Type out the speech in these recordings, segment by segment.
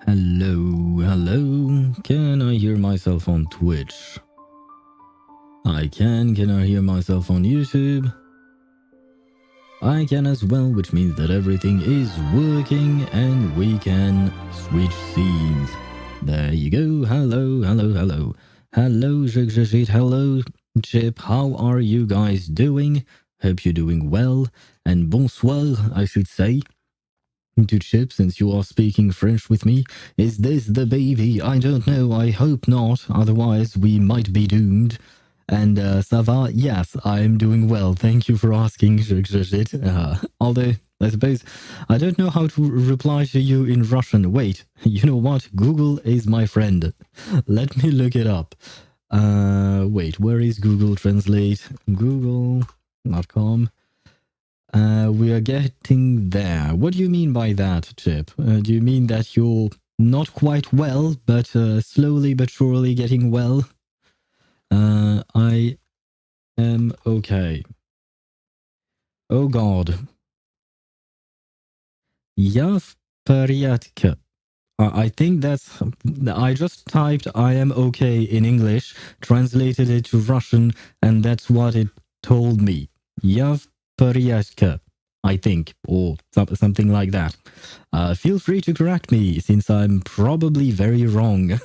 Hello, hello. Can I hear myself on Twitch? I can. Can I hear myself on YouTube? I can as well, which means that everything is working and we can switch scenes. There you go. Hello, hello, hello. Hello, Jigjit. Hello, Chip. How are you guys doing? Hope you're doing well. And bonsoir, I should say. To Chip, since you are speaking French with me. Is this the baby? I don't know. I hope not. Otherwise, we might be doomed. And ça va? Yes, I'm doing well. Thank you for asking, although, I suppose, I don't know how to reply to you in Russian. Wait, you know what? Google is my friend. Let me look it up. Wait, where is Google Translate? Google.com. We are getting there. What do you mean by that, Chip? Do you mean that you're not quite well, but slowly but surely getting well? I am okay. Oh God. Я в порядке. I think that's... I just typed I am okay in English, translated it to Russian, and that's what it told me. Я в порядке, I think, or something like that. Feel free to correct me, since I'm probably very wrong.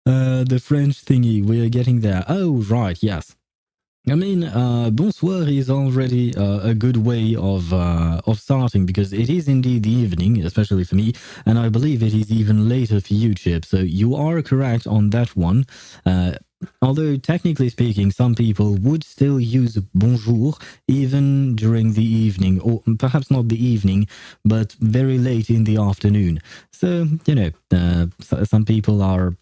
The French thingy, we're getting there. Oh, right, yes. I mean, bonsoir is already a good way of starting because it is indeed the evening, especially for me, and I believe it is even later for you, Chip. So you are correct on that one. Although technically speaking, some people would still use bonjour even during the evening, or perhaps not the evening, but very late in the afternoon. So you know, some people are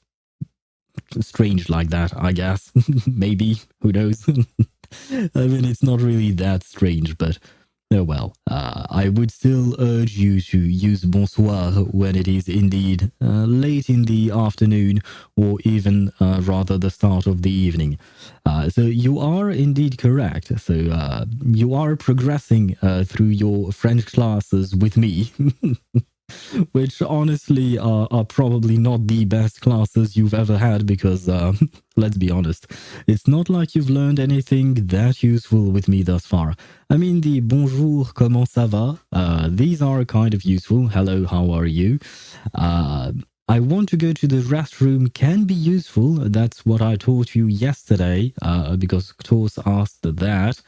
strange like that, I guess. Maybe, who knows? I mean, it's not really that strange, but oh well. I would still urge you to use bonsoir when it is indeed late in the afternoon or even rather the start of the evening. So you are indeed correct. So you are progressing through your French classes with me. Which honestly are probably not the best classes you've ever had because, let's be honest, it's not like you've learned anything that useful with me thus far. I mean, the bonjour, comment ça va? These are kind of useful. Hello, how are you? Uh, I want to go to the restroom can be useful. That's what I taught you yesterday because Ktos asked that.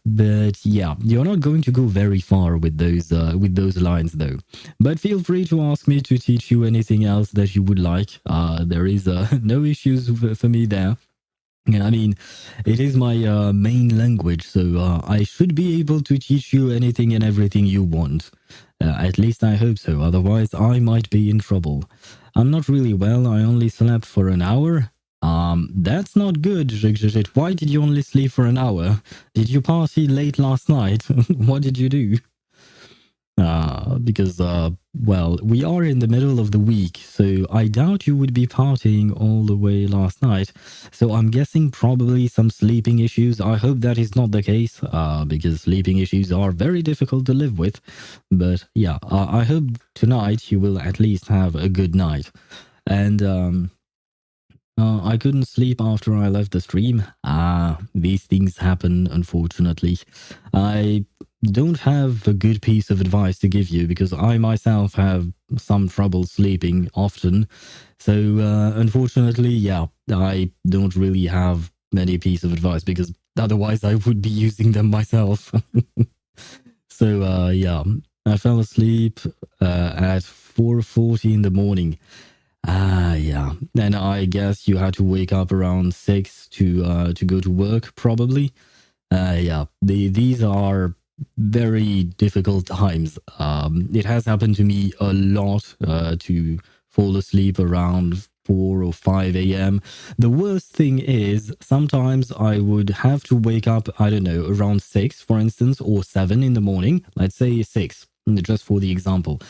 But yeah, you're not going to go very far with those lines though. But feel free to ask me to teach you anything else that you would like. There is no issues for me there. Yeah, I mean, it is my main language, so I should be able to teach you anything and everything you want. At least I hope so, otherwise I might be in trouble. I'm not really well, I only slept for an hour. That's not good, Jigjit. Why did you only sleep for an hour? Did you party late last night? What did you do? Because, well, we are in the middle of the week, so I doubt you would be partying all the way last night. So I'm guessing probably some sleeping issues. I hope that is not the case, because sleeping issues are very difficult to live with. But yeah, I hope tonight you will at least have a good night. And, I couldn't sleep after I left the stream. These things happen, unfortunately. I don't have a good piece of advice to give you because I myself have some trouble sleeping often. So, unfortunately, yeah, I don't really have many piece of advice because otherwise I would be using them myself. So, yeah, I fell asleep at 4:40 in the morning. Yeah. And I guess you had to wake up around 6 to go to work, probably. Yeah. These are very difficult times. It has happened to me a lot to fall asleep around 4 or 5 a.m. The worst thing is sometimes I would have to wake up, I don't know, around 6, for instance, or 7 in the morning. Let's say 6, just for the example,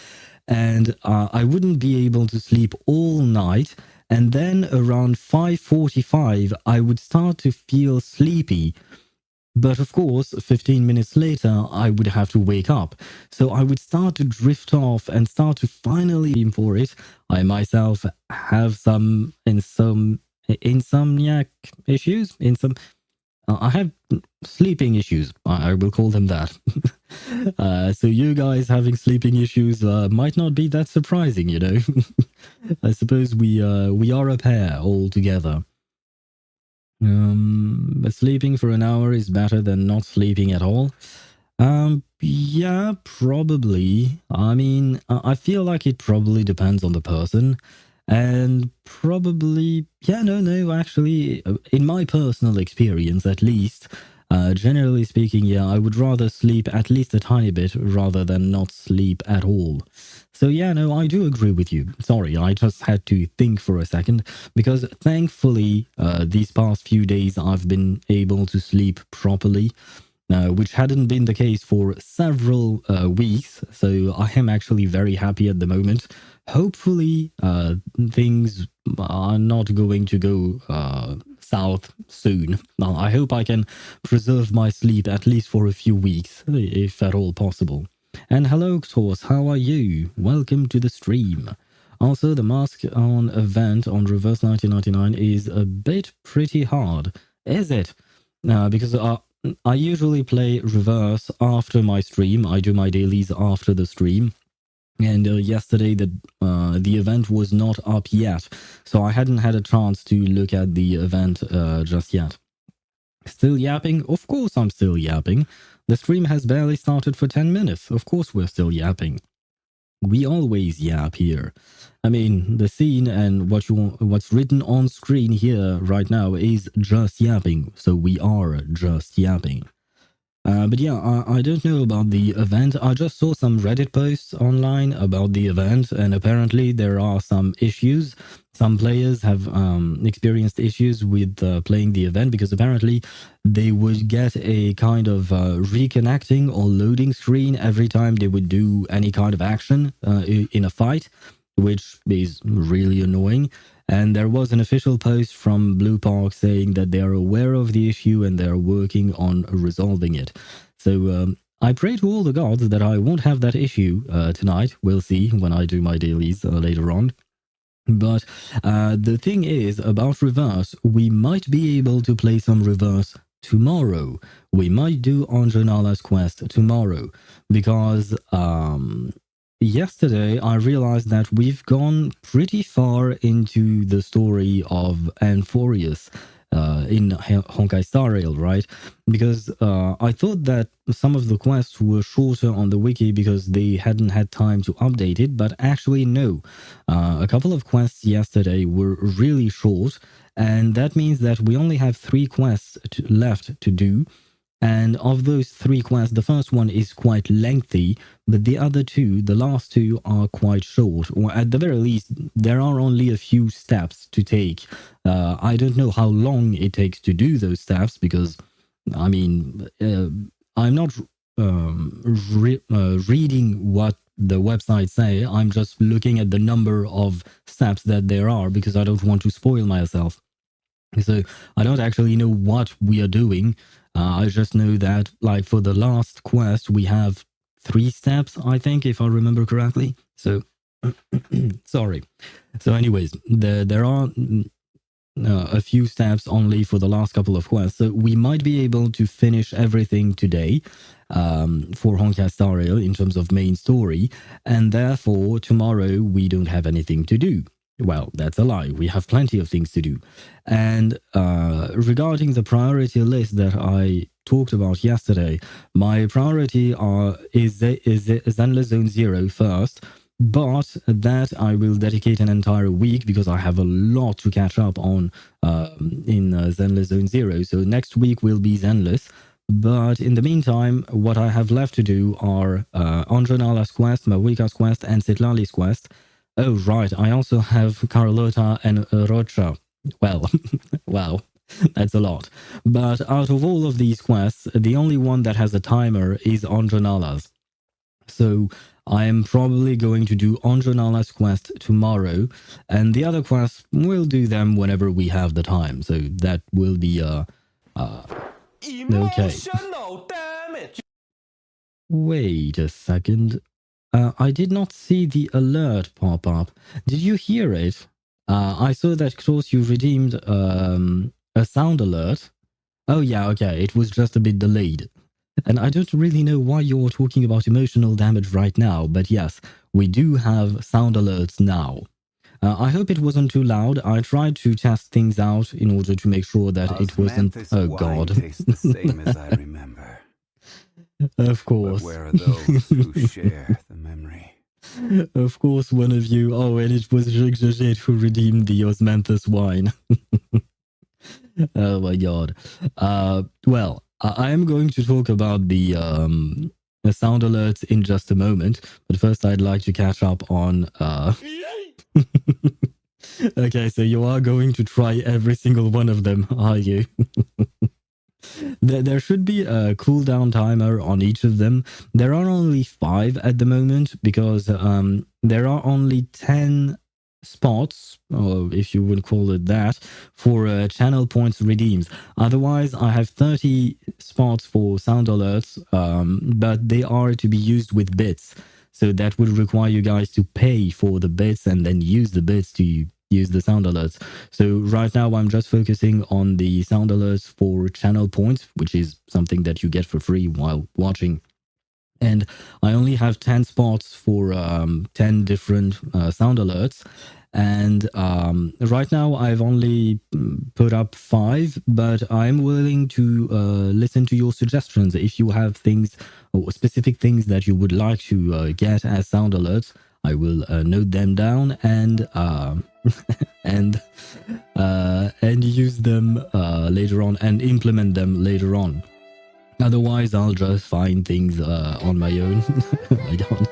and I wouldn't be able to sleep all night. And then around 5:45, I would start to feel sleepy. But of course, 15 minutes later, I would have to wake up. So I would start to drift off and start to finally aim for it. I myself have some insomniac issues. I have sleeping issues. I will call them that. So you guys having sleeping issues might not be that surprising, you know. I suppose we are a pair all together. But sleeping for an hour is better than not sleeping at all. Yeah, probably. I mean, I feel like it probably depends on the person. And probably, yeah, no, actually, in my personal experience at least, generally speaking, yeah, I would rather sleep at least a tiny bit rather than not sleep at all. So, yeah, no, I do agree with you. Sorry, I just had to think for a second because thankfully, these past few days I've been able to sleep properly. Which hadn't been the case for several weeks. So I am actually very happy at the moment. Hopefully, things are not going to go south soon. I hope I can preserve my sleep at least for a few weeks, if at all possible. And hello, Ktos, how are you? Welcome to the stream. Also, the mask on event on Reverse 1999 is a bit pretty hard. Is it? Because I usually play Reverse after my stream. I do my dailies after the stream. And yesterday, the event was not up yet. So I hadn't had a chance to look at the event just yet. Still yapping? Of course I'm still yapping. The stream has barely started for 10 minutes. Of course we're still yapping. We always yap here. I mean, the scene and what's written on screen here right now is just yapping. So we are just yapping. But yeah, I don't know about the event. I just saw some Reddit posts online about the event, and apparently there are some issues. Some players have experienced issues with playing the event because apparently they would get a kind of reconnecting or loading screen every time they would do any kind of action in a fight, which is really annoying. And there was an official post from Blue Park saying that they are aware of the issue and they're working on resolving it. So I pray to all the gods that I won't have that issue tonight. We'll see when I do my dailies later on. But the thing is, about reverse, we might be able to play some reverse tomorrow. We might do Anjanala's quest tomorrow because yesterday I realized that we've gone pretty far into the story of Amphorius in Honkai Star Rail, right? Because I thought that some of the quests were shorter on the wiki because they hadn't had time to update it, but actually no. A couple of quests yesterday were really short, and that means that we only have 3 quests left to do. And of those 3 quests, the first one is quite lengthy, but the other 2, the last 2, are quite short. Or at the very least, there are only a few steps to take. I don't know how long it takes to do those steps because, I mean, I'm not reading what the websites say. I'm just looking at the number of steps that there are because I don't want to spoil myself. So I don't actually know what we are doing. I just know that, like, for the last quest, we have 3 steps, I think, if I remember correctly. So, sorry. So anyways, there are a few steps only for the last couple of quests. So we might be able to finish everything today for Honkai Star Rail in terms of main story. And therefore, tomorrow we don't have anything to do. Well, that's a lie. We have plenty of things to do. And regarding the priority list that I talked about yesterday, my priority is Zenless Zone 0 first, but that I will dedicate an entire week because I have a lot to catch up on in Zenless Zone 0. So next week will be Zenless. But in the meantime, what I have left to do are Andronala's quest, Mawika's quest, and Sitlali's quest. Oh, right. I also have Carlota and Rocha. Well, wow, that's a lot. But out of all of these quests, the only one that has a timer is Andronala's. So I am probably going to do Andronala's quest tomorrow, and the other quests, we'll do them whenever we have the time. So that will be okay. Damage. Wait a second. I did not see the alert pop up. Did you hear it? I saw that, Klaus, you redeemed a sound alert. Oh yeah, okay, it was just a bit delayed. And I don't really know why you're talking about emotional damage right now, but yes, we do have sound alerts now. I hope it wasn't too loud. I tried to test things out in order to make sure that it wasn't... Oh god. Tastes the same as I remember. Of course. But where are those who share the memory? Of course, one of you. Oh, and it was Jigjajet who redeemed the Osmanthus wine. Oh my god. Well, I am going to talk about the sound alerts in just a moment, but first I'd like to catch up on... Okay, so you are going to try every single one of them, are you? There should be a cooldown timer on each of them. There are only 5 at the moment because there are only 10 spots, or if you would call it that, for channel points redeems. Otherwise, I have 30 spots for sound alerts, but they are to be used with bits. So that would require you guys to pay for the bits and then use the bits to use the sound alerts. So right now I'm just focusing on the sound alerts for channel points, which is something that you get for free while watching and I only have 10 spots for 10 different sound alerts. And right now I've only put up 5, but I'm willing to listen to your suggestions. If you have things or specific things that you would like to get as sound alerts, I will note them down and and use them later on and implement them later on. Otherwise, I'll just find things on my own. Oh my god.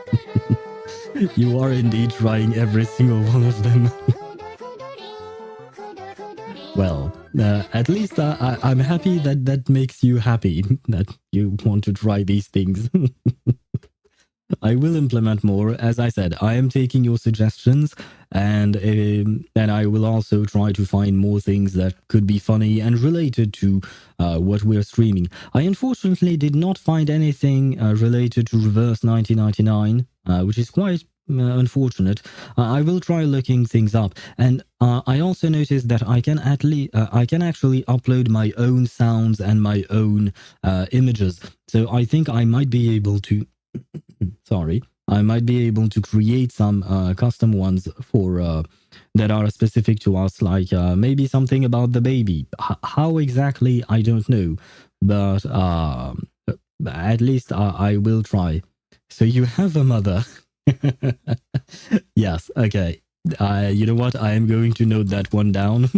You are indeed trying every single one of them. Well, at least I'm happy that that makes you happy, that you want to try these things. I will implement more. As I said, I am taking your suggestions, and I will also try to find more things that could be funny and related to what we're streaming. I unfortunately did not find anything related to Reverse 1999, which is quite unfortunate. I will try looking things up, and I also noticed that I can I can actually upload my own sounds and my own images. So I think I might be able to. Sorry, I might be able to create some custom ones for that are specific to us, like maybe something about the baby. How exactly, I don't know, but at least I will try. So you have a mother. Yes, okay. You know what? I am going to note that one down.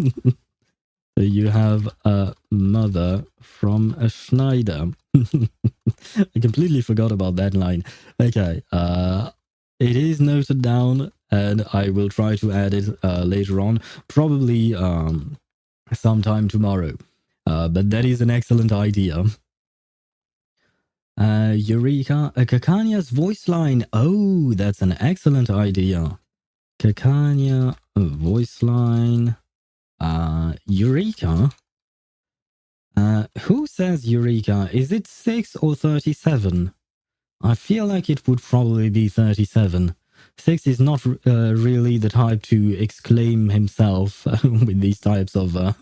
So you have a mother from a Schneider. I completely forgot about that line. Okay, it is noted down, and I will try to add it later on, probably sometime tomorrow. But that is an excellent idea. Eureka, Kakanya's voice line. Oh, that's an excellent idea. Kakanya voice line. Eureka. Who says Eureka? Is it 6 or 37? I feel like it would probably be 37. 6 is not really the type to exclaim himself with these types of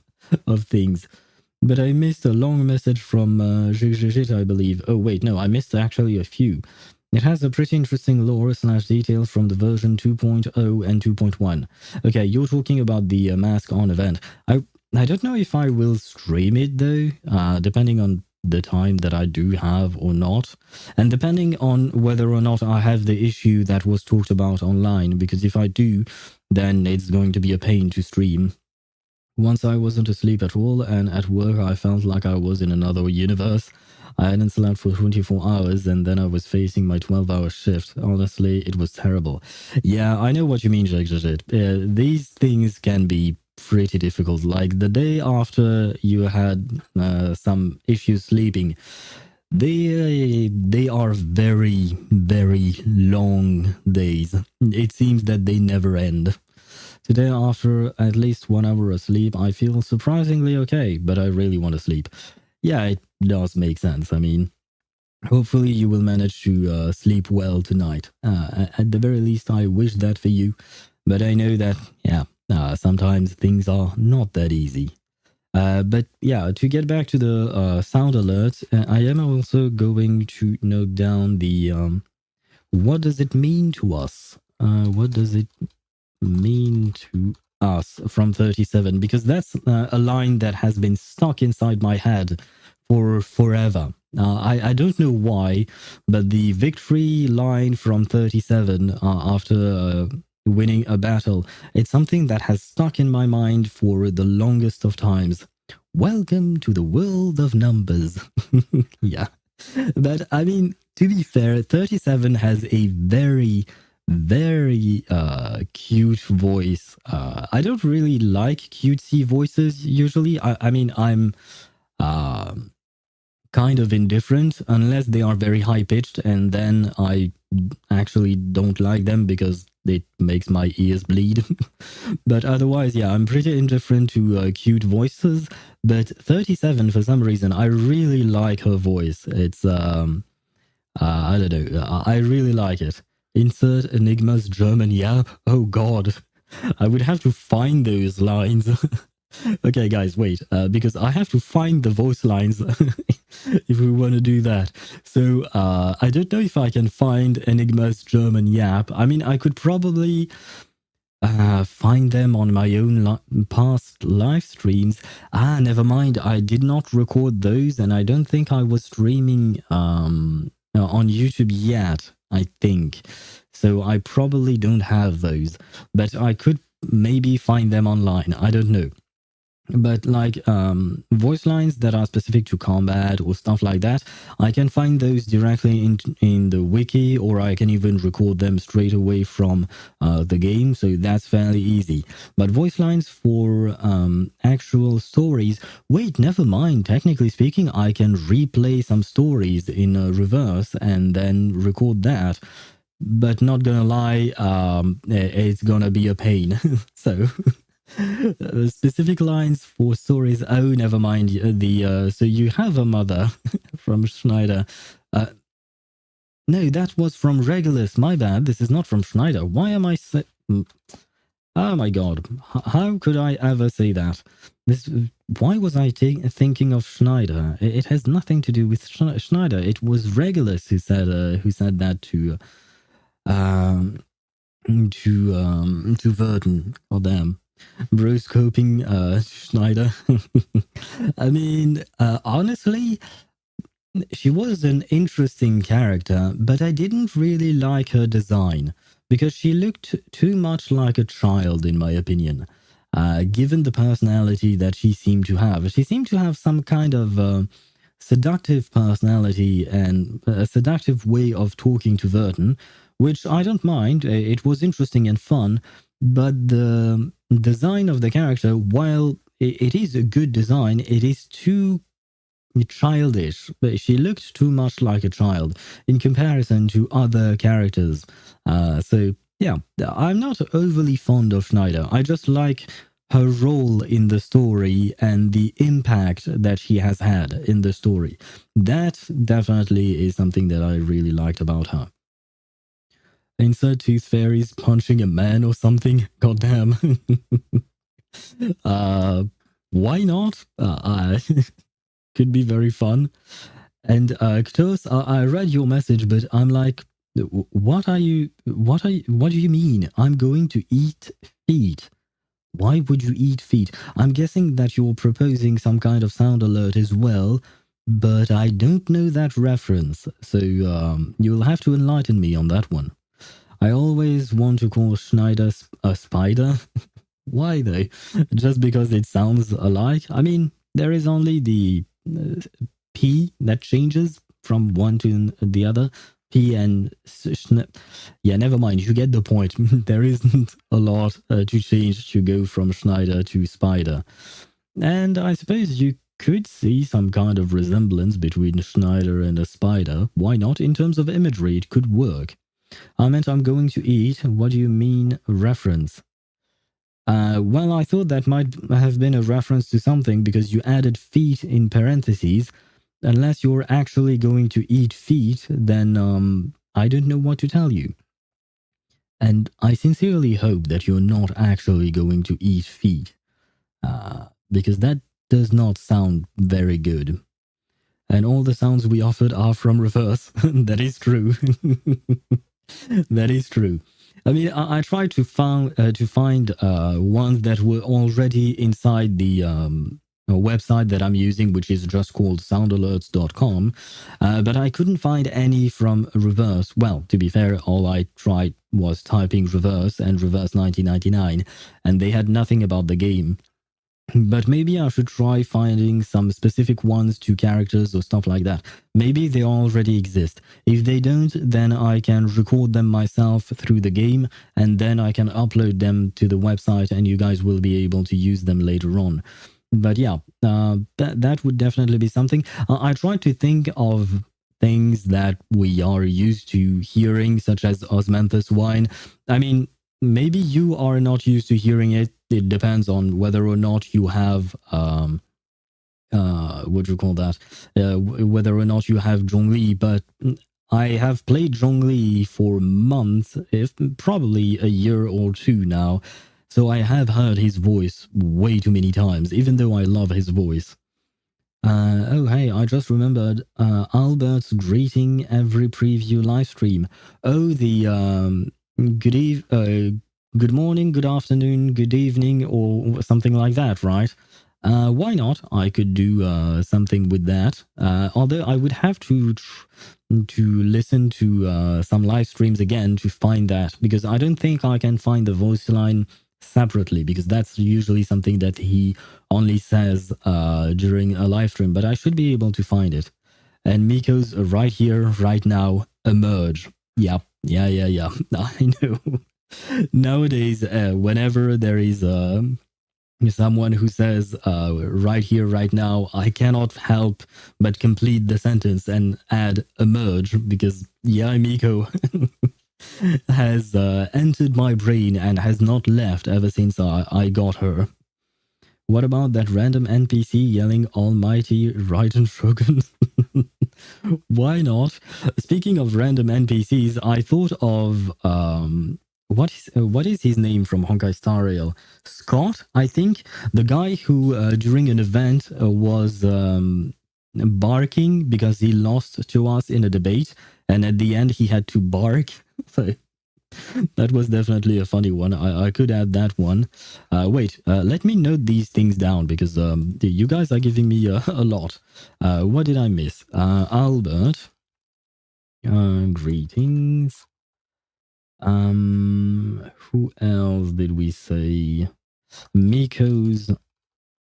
things. But I missed a long message from Jigjigit, I believe. Oh, wait, no, I missed actually a few. It has a pretty interesting lore / details from the version 2.0 and 2.1. Okay, you're talking about the Mask On event. I don't know if I will stream it though, depending on the time that I do have or not, and depending on whether or not I have the issue that was talked about online, because if I do, then it's going to be a pain to stream. Once I wasn't asleep at all, and at work I felt like I was in another universe. I hadn't slept for 24 hours, and then I was facing my 12-hour shift. Honestly, it was terrible. Yeah, I know what you mean, Jake. These things can be pretty difficult. Like the day after you had some issues sleeping, they are very, very long days. It seems that they never end. Today, after at least 1 hour of sleep, I feel surprisingly okay, but I really want to sleep. Yeah, it does make sense. I mean, hopefully you will manage to sleep well tonight. At the very least, I wish that for you. But I know that, yeah, sometimes things are not that easy. But yeah, to get back to the sound alerts, I am also going to note down the what does it mean to us? What does it mean to us from 37? Because that's a line that has been stuck inside my head for forever. I don't know why, but the victory line from 37 after winning a battle, it's something that has stuck in my mind for the longest of times. Welcome to the world of numbers. Yeah. But I mean, to be fair, 37 has a very, very cute voice. I don't really like cutesy voices usually. I mean, I'm kind of indifferent unless they are very high pitched, and then I actually don't like them because it makes my ears bleed. But otherwise, yeah, I'm pretty indifferent to cute voices. But 37, for some reason, I really like her voice. It's I don't know. I really like it. Insert Enigma's German yap. Oh god. I would have to find those lines. Okay, guys, wait. Because I have to find the voice lines if we want to do that. So I don't know if I can find Enigma's German yap. I mean, I could probably find them on my own past live streams. Never mind. I did not record those, and I don't think I was streaming on YouTube yet, I think. So I probably don't have those, but I could maybe find them online. I don't know. But like voice lines that are specific to combat or stuff like that, I can find those directly in the wiki, or I can even record them straight away from the game, so that's fairly easy. But voice lines for actual stories, wait, never mind. Technically speaking, I can replay some stories in reverse and then record that. But not gonna lie, it's gonna be a pain. So specific lines for stories. Oh, never mind. The so you have a mother from Schneider. No, that was from Regulus. My bad. This is not from Schneider. Why am I oh my god! How could I ever say that? This. Why was I thinking of Schneider? It has nothing to do with Schneider. It was Regulus who said that to Verden or them. Bruce coping Schneider. I mean, honestly, she was an interesting character, but I didn't really like her design because she looked too much like a child, in my opinion. Given the personality that she seemed to have, she seemed to have some kind of seductive personality and a seductive way of talking to Verton, which I don't mind. It was interesting and fun, but the design of the character, while it is a good design, it is too childish. She looked too much like a child in comparison to other characters. So yeah, I'm not overly fond of Schneider. I just like her role in the story and the impact that she has had in the story. That definitely is something that I really liked about her. Insert Tooth Fairies punching a man or something. Goddamn. Why not? Could be very fun. And Ktos, I read your message, but I'm like, what do you mean? I'm going to eat feet. Why would you eat feet? I'm guessing that you're proposing some kind of sound alert as well, but I don't know that reference, so you'll have to enlighten me on that one. I always want to call Schneider a spider. Why though? Just because it sounds alike? I mean, there is only the P that changes from one to the other. P and yeah, never mind. You get the point. There isn't a lot to change to go from Schneider to Spider. And I suppose you could see some kind of resemblance between Schneider and a spider. Why not? In terms of imagery, it could work. I meant I'm going to eat. What do you mean reference? Well, I thought that might have been a reference to something because you added feet in parentheses. Unless you're actually going to eat feet, then I don't know what to tell you. And I sincerely hope that you're not actually going to eat feet, because that does not sound very good. And all the sounds we offered are from reverse. That is true. That is true. I mean, I tried to find ones that were already inside the website that I'm using, which is just called soundalerts.com, but I couldn't find any from reverse. Well, to be fair, all I tried was typing reverse and reverse 1999, and they had nothing about the game. But maybe I should try finding some specific ones to characters or stuff like that. Maybe they already exist. If they don't, then I can record them myself through the game, and then I can upload them to the website and you guys will be able to use them later on. But yeah, that would definitely be something. I tried to think of things that we are used to hearing, such as osmanthus wine. I mean, maybe you are not used to hearing it. It depends on whether or not you have what do you call that? Whether or not you have Zhongli. But I have played Zhongli for months, if probably a year or two now. So I have heard his voice way too many times, even though I love his voice. Oh, hey, I just remembered Albert's greeting every preview live stream. Oh, the good good morning, good afternoon, good evening, or something like that, right? Why not? I could do something with that. Although I would have to listen to some live streams again to find that, because I don't think I can find the voice line separately, because that's usually something that he only says during a live stream, but I should be able to find it. And Miko's right here, right now, emerge. Yep. Yeah. I know. Nowadays, whenever there is someone who says right here, right now, I cannot help but complete the sentence and add emerge, because yeah, Miko has entered my brain and has not left ever since I got her. What about that random NPC yelling Almighty Raiden Shogun? Why not? Speaking of random NPCs, I thought of what is his name from Honkai Star Rail? Scott, I think, the guy who during an event was barking because he lost to us in a debate, and at the end he had to bark. So that was definitely a funny one. I could add that one. Wait, let me note these things down, because you guys are giving me a lot. What did I miss? Albert, greetings. Who else did we say? Miko's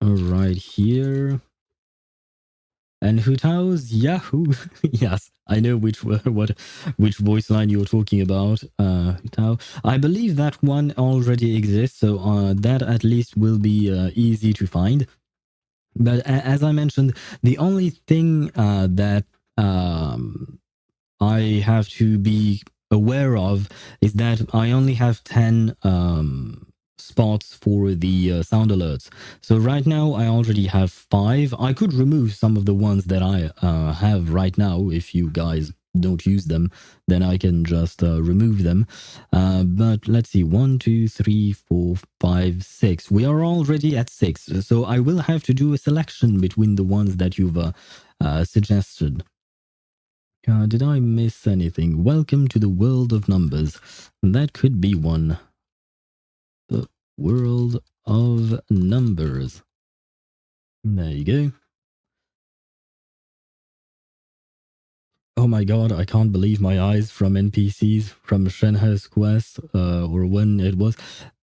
right here. And Hutao's Yahoo. Yes, I know which voice line you're talking about. Hutao. I believe that one already exists, so that at least will be easy to find. But as I mentioned, the only thing that I have to be aware of is that I only have 10 spots for the sound alerts. So right now I already have 5. I could remove some of the ones that I have right now. If you guys don't use them, then I can just remove them. But let's see, 1, 2, 3, 4, 5, 6. We are already at 6. So I will have to do a selection between the ones that you've suggested. Did I miss anything? Welcome to the world of numbers. That could be one. The world of numbers. There you go. Oh my god, I can't believe my eyes from NPCs from Shenhe's quest, or when it was.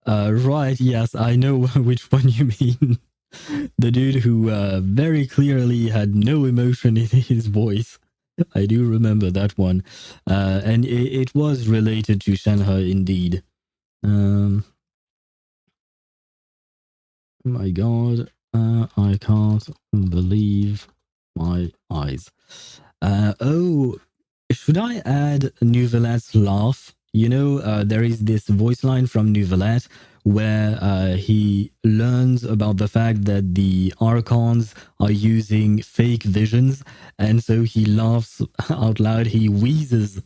Right, yes, I know which one you mean. The dude who very clearly had no emotion in his voice. I do remember that one. And it was related to Shenhe indeed. Oh my god, I can't believe my eyes. Oh, should I add Nouvelette's laugh? You know, there is this voice line from Nouvelette where he learns about the fact that the Archons are using fake visions, and so he laughs out loud. He wheezes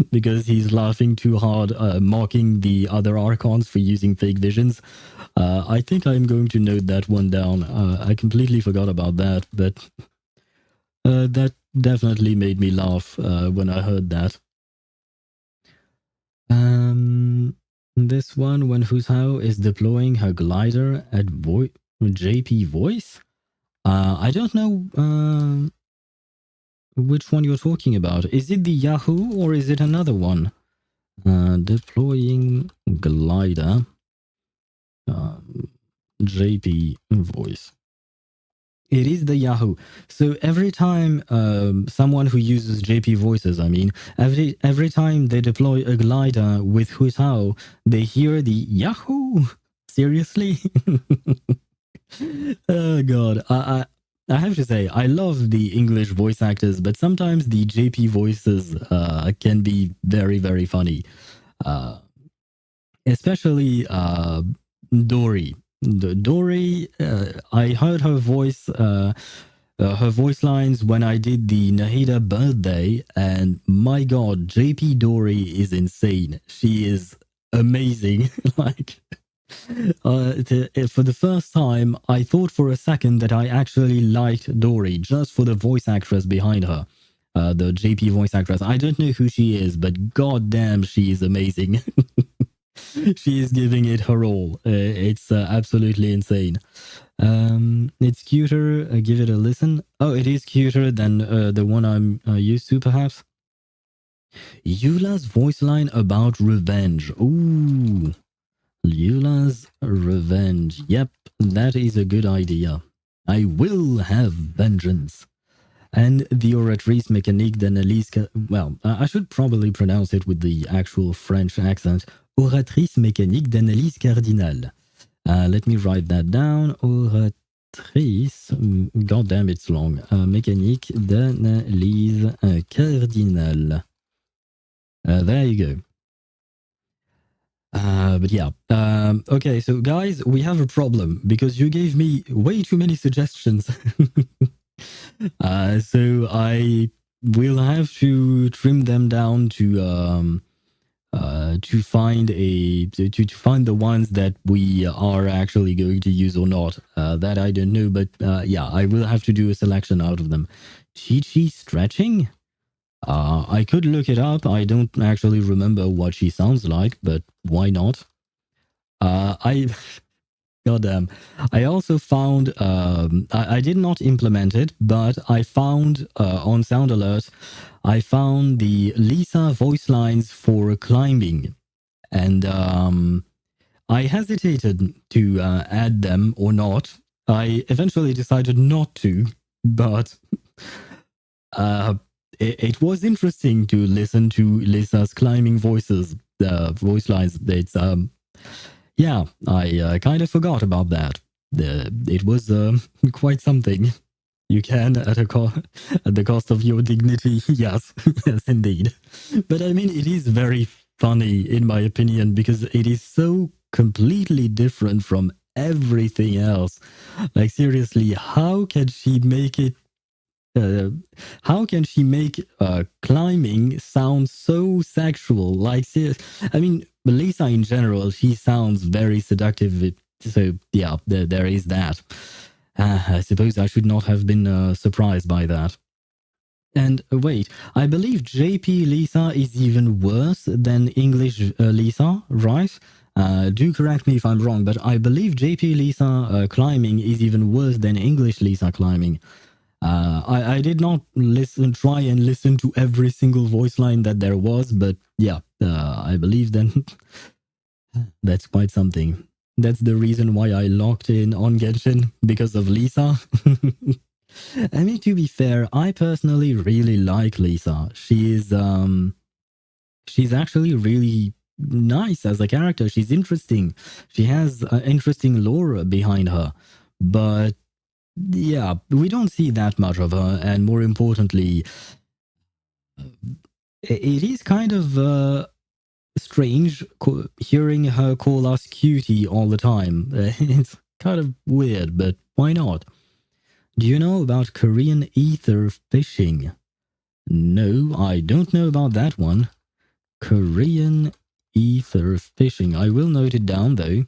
because he's laughing too hard, mocking the other Archons for using fake visions. I think I'm going to note that one down. I completely forgot about that, but that definitely made me laugh when I heard that. This one, when Husao is deploying her glider at JP Voice. I don't know which one you're talking about. Is it the Yahoo or is it another one? Deploying glider. JP Voice. It is the Yahoo. So every time someone who uses JP Voices, I mean, every time they deploy a glider with Husao, they hear the Yahoo. Seriously? Oh god, I have to say I love the English voice actors, but sometimes the JP voices can be very funny, especially Dory. Dory, I heard her voice lines when I did the Nahida birthday, and my god, JP Dory is insane. She is amazing. Like, For the first time, I thought for a second that I actually liked Dory just for the voice actress behind her. The JP voice actress. I don't know who she is, but goddamn, she is amazing. She is giving it her all. It's absolutely insane. It's cuter. Give it a listen. Oh, it is cuter than the one I'm used to, perhaps. Eula's voice line about revenge. Ooh. Eula's revenge. Yep, that is a good idea. I will have vengeance. And the oratrice mécanique d'analyse... Well, I should probably pronounce it with the actual French accent. Oratrice mécanique d'analyse cardinale. Let me write that down. Oratrice... God damn, it's long. Mécanique d'analyse cardinale. There you go. But yeah. Okay, so guys, we have a problem because you gave me way too many suggestions. So I will have to trim them down to find to find the ones that we are actually going to use or not. That I don't know, but yeah, I will have to do a selection out of them. Chi-Chi stretching? I could look it up. I don't actually remember what she sounds like, but why not? Goddamn. I also found, I did not implement it, but I found on Sound Alert, I found the Lisa voice lines for climbing. And I hesitated to add them or not. I eventually decided not to, but it was interesting to listen to Lisa's climbing voice lines. It's yeah, I kind of forgot about that. It was quite something. You can at the cost of your dignity. Yes, yes, indeed. But I mean, it is very funny in my opinion because it is so completely different from everything else. Like seriously, how can she make it? How can she make climbing sound so sexual? Like, I mean, Lisa in general, she sounds very seductive. So yeah, there is that. I suppose I should not have been surprised by that. And wait, I believe JP Lisa is even worse than English Lisa, right? Do correct me if I'm wrong, but I believe JP Lisa climbing is even worse than English Lisa climbing. I did not try and listen to every single voice line that there was, but yeah, I believe then that's quite something. That's the reason why I locked in on Genshin, because of Lisa. I mean, to be fair, I personally really like Lisa. She's actually really nice as a character. She's interesting. She has interesting lore behind her, but yeah, we don't see that much of her, and more importantly, it is kind of strange hearing her call us cutie all the time. It's kind of weird, but why not? Do you know about Korean ether fishing? No, I don't know about that one. Korean ether fishing. I will note it down though.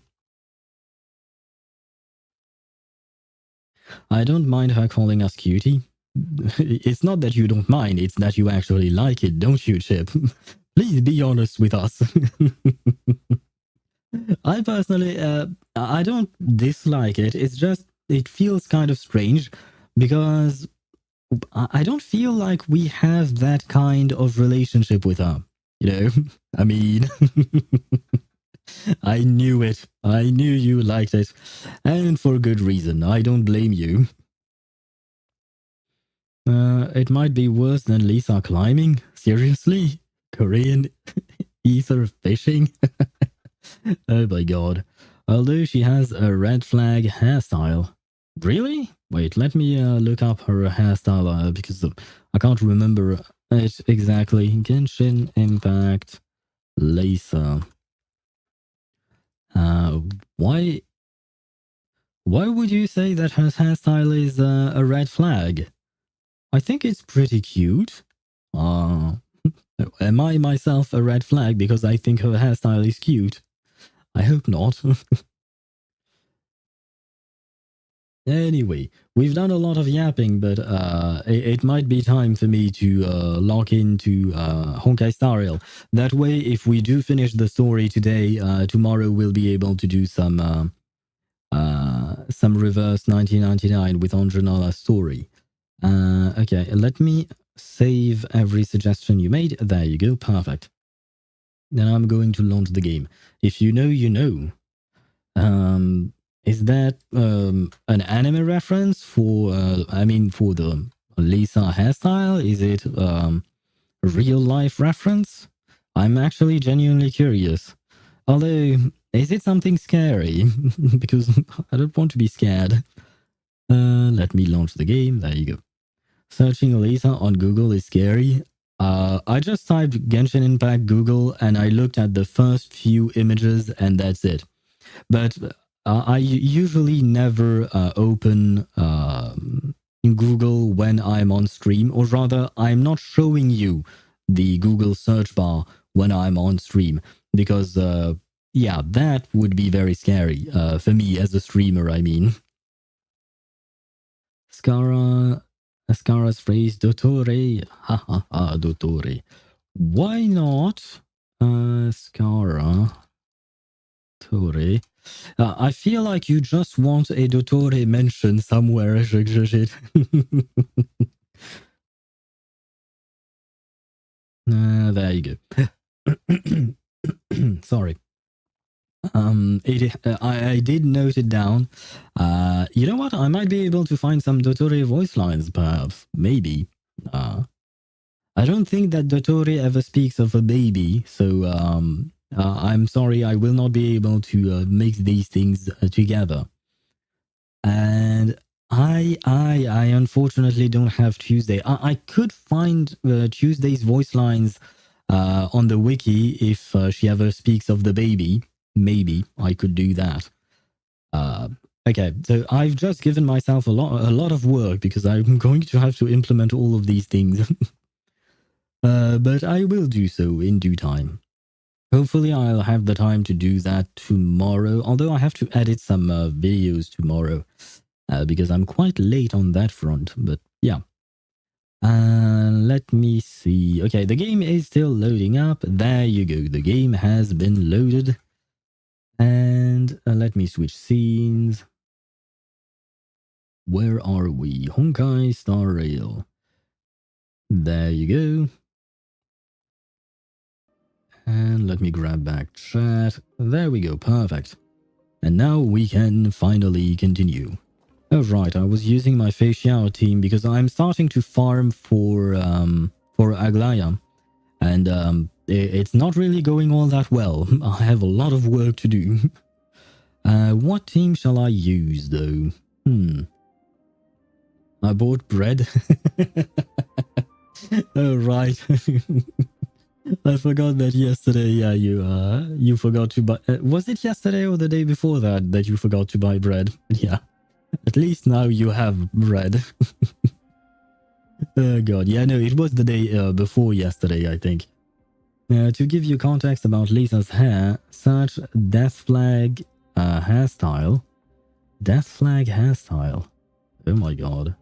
I don't mind her calling us cutie. It's not that you don't mind, it's that you actually like it, don't you, Chip? Please be honest with us. I personally, I don't dislike it. It's just, it feels kind of strange because I don't feel like we have that kind of relationship with her. You know, I mean, I knew it. I knew you liked it. And for good reason. I don't blame you. It might be worse than Lisa climbing. Seriously? Korean ether fishing? Oh my god. Although she has a red flag hairstyle. Really? Wait, let me look up her hairstyle because I can't remember it exactly. Genshin Impact Lisa. Why would you say that her hairstyle is a red flag? I think it's pretty cute. Am I myself a red flag because I think her hairstyle is cute? I hope not. Anyway, we've done a lot of yapping, but it might be time for me to log into Honkai Star Rail. That way, if we do finish the story today, tomorrow we'll be able to do some reverse 1999 with Andronala's story. Okay, let me save every suggestion you made. There you go, perfect. Then I'm going to launch the game. If you know, you know. Is that an anime reference for, for the Lisa hairstyle? Is it a real life reference? I'm actually genuinely curious. Although, is it something scary? Because I don't want to be scared. Let me launch the game. There you go. Searching Lisa on Google is scary. I just typed Genshin Impact Google and I looked at the first few images and that's it. But I usually never open Google when I'm on stream, or rather, I'm not showing you the Google search bar when I'm on stream because, yeah, that would be very scary for me as a streamer. I mean, Ascara's phrase "Dottore," ha ha ha, Dottore. Why not, Ascara? Dottore. I feel like you just want a Dottore mention somewhere. There you go. Sorry. I did note it down. You know what? I might be able to find some Dottore voice lines, perhaps. Maybe. I don't think that Dottore ever speaks of a baby, so I'm sorry, I will not be able to mix these things together. And I unfortunately don't have Tuesday. I could find Tuesday's voice lines on the wiki if she ever speaks of the baby. Maybe I could do that. Okay, so I've just given myself a lot of work because I'm going to have to implement all of these things. But I will do so in due time. Hopefully I'll have the time to do that tomorrow, although I have to edit some videos tomorrow because I'm quite late on that front, but yeah. Let me see. Okay, the game is still loading up. There you go. The game has been loaded. And let me switch scenes. Where are we? Honkai Star Rail. There you go. And let me grab back chat. There we go, perfect. And now we can finally continue. Oh right, I was using my Feixiao team because I'm starting to farm for Aglaya. And it's not really going all that well. I have a lot of work to do. What team shall I use though? I bought bread. Oh right. I forgot that yesterday. Yeah, you forgot to buy. Was it yesterday or the day before that you forgot to buy bread? Yeah. At least now you have bread. Oh god. Yeah, no, it was the day before yesterday, I think. To give you context about Lisa's hair, search Death Flag hairstyle. Death Flag hairstyle. Oh my god.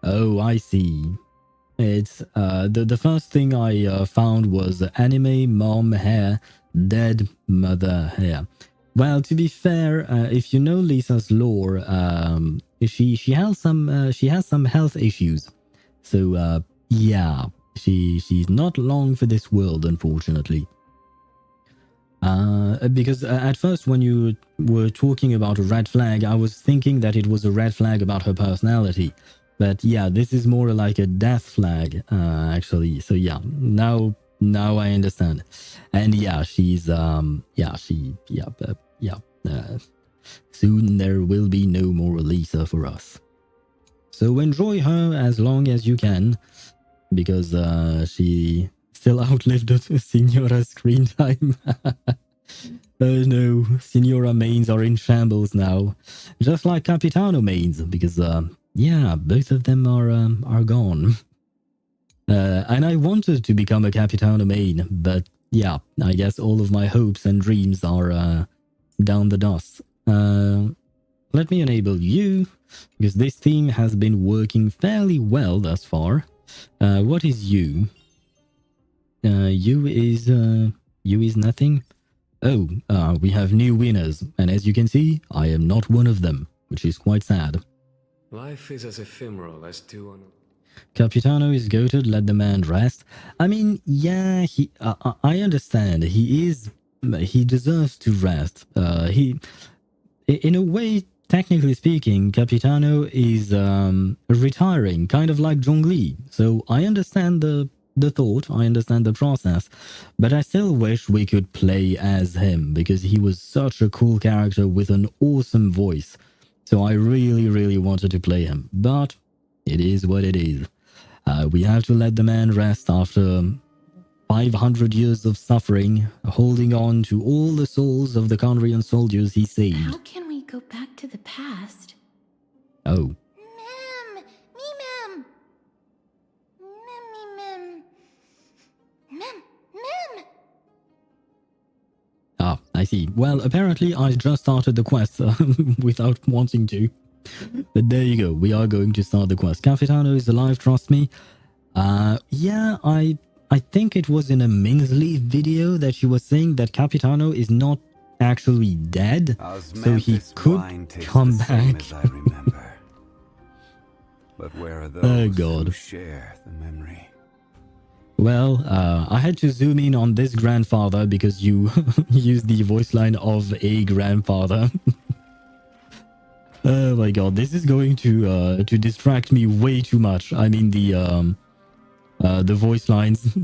Oh, I see. It's the first thing I found was anime mom hair, dead mother hair. Well, to be fair, if you know Lisa's lore, she has some health issues. So yeah, she's not long for this world, unfortunately. Because at first when you were talking about a red flag, I was thinking that it was a red flag about her personality. But yeah, this is more like a death flag, actually. So yeah, now I understand. And yeah, she's soon there will be no more Lisa for us. So enjoy her as long as you can, because she still outlived Signora's screen time. Oh no, Signora mains are in shambles now. Just like Capitano mains, because yeah, both of them are gone. And I wanted to become a Capitano main, but yeah, I guess all of my hopes and dreams are down the dust. Let me enable you, because this theme has been working fairly well thus far. What is you? You is nothing. Oh, we have new winners, and as you can see, I am not one of them, which is quite sad. Life is as ephemeral as two on. Capitano is goated, let the man rest. I mean, yeah, I understand. He deserves to rest. In a way, technically speaking, Capitano is retiring, kind of like Zhongli. So I understand the thought, I understand the process, but I still wish we could play as him, because he was such a cool character with an awesome voice. So I really, really wanted to play him, but it is what it is. We have to let the man rest after 500 years of suffering, holding on to all the souls of the Conrian soldiers he saved. How can we go back to the past? Oh. Mem! Me mem! Mem me mem! Mem! Mem! Ah, I see. Well, apparently I just started the quest without wanting to. But there you go. We are going to start the quest. Capitano is alive, trust me. Yeah, I think it was in a Minsley video that she was saying that Capitano is not actually dead, so he could come back. As I remember. But where are those Oh God. who share the memory? Well, I had to zoom in on this grandfather because you used the voice line of a grandfather. Oh my God, this is going to distract me way too much. I mean the voice lines.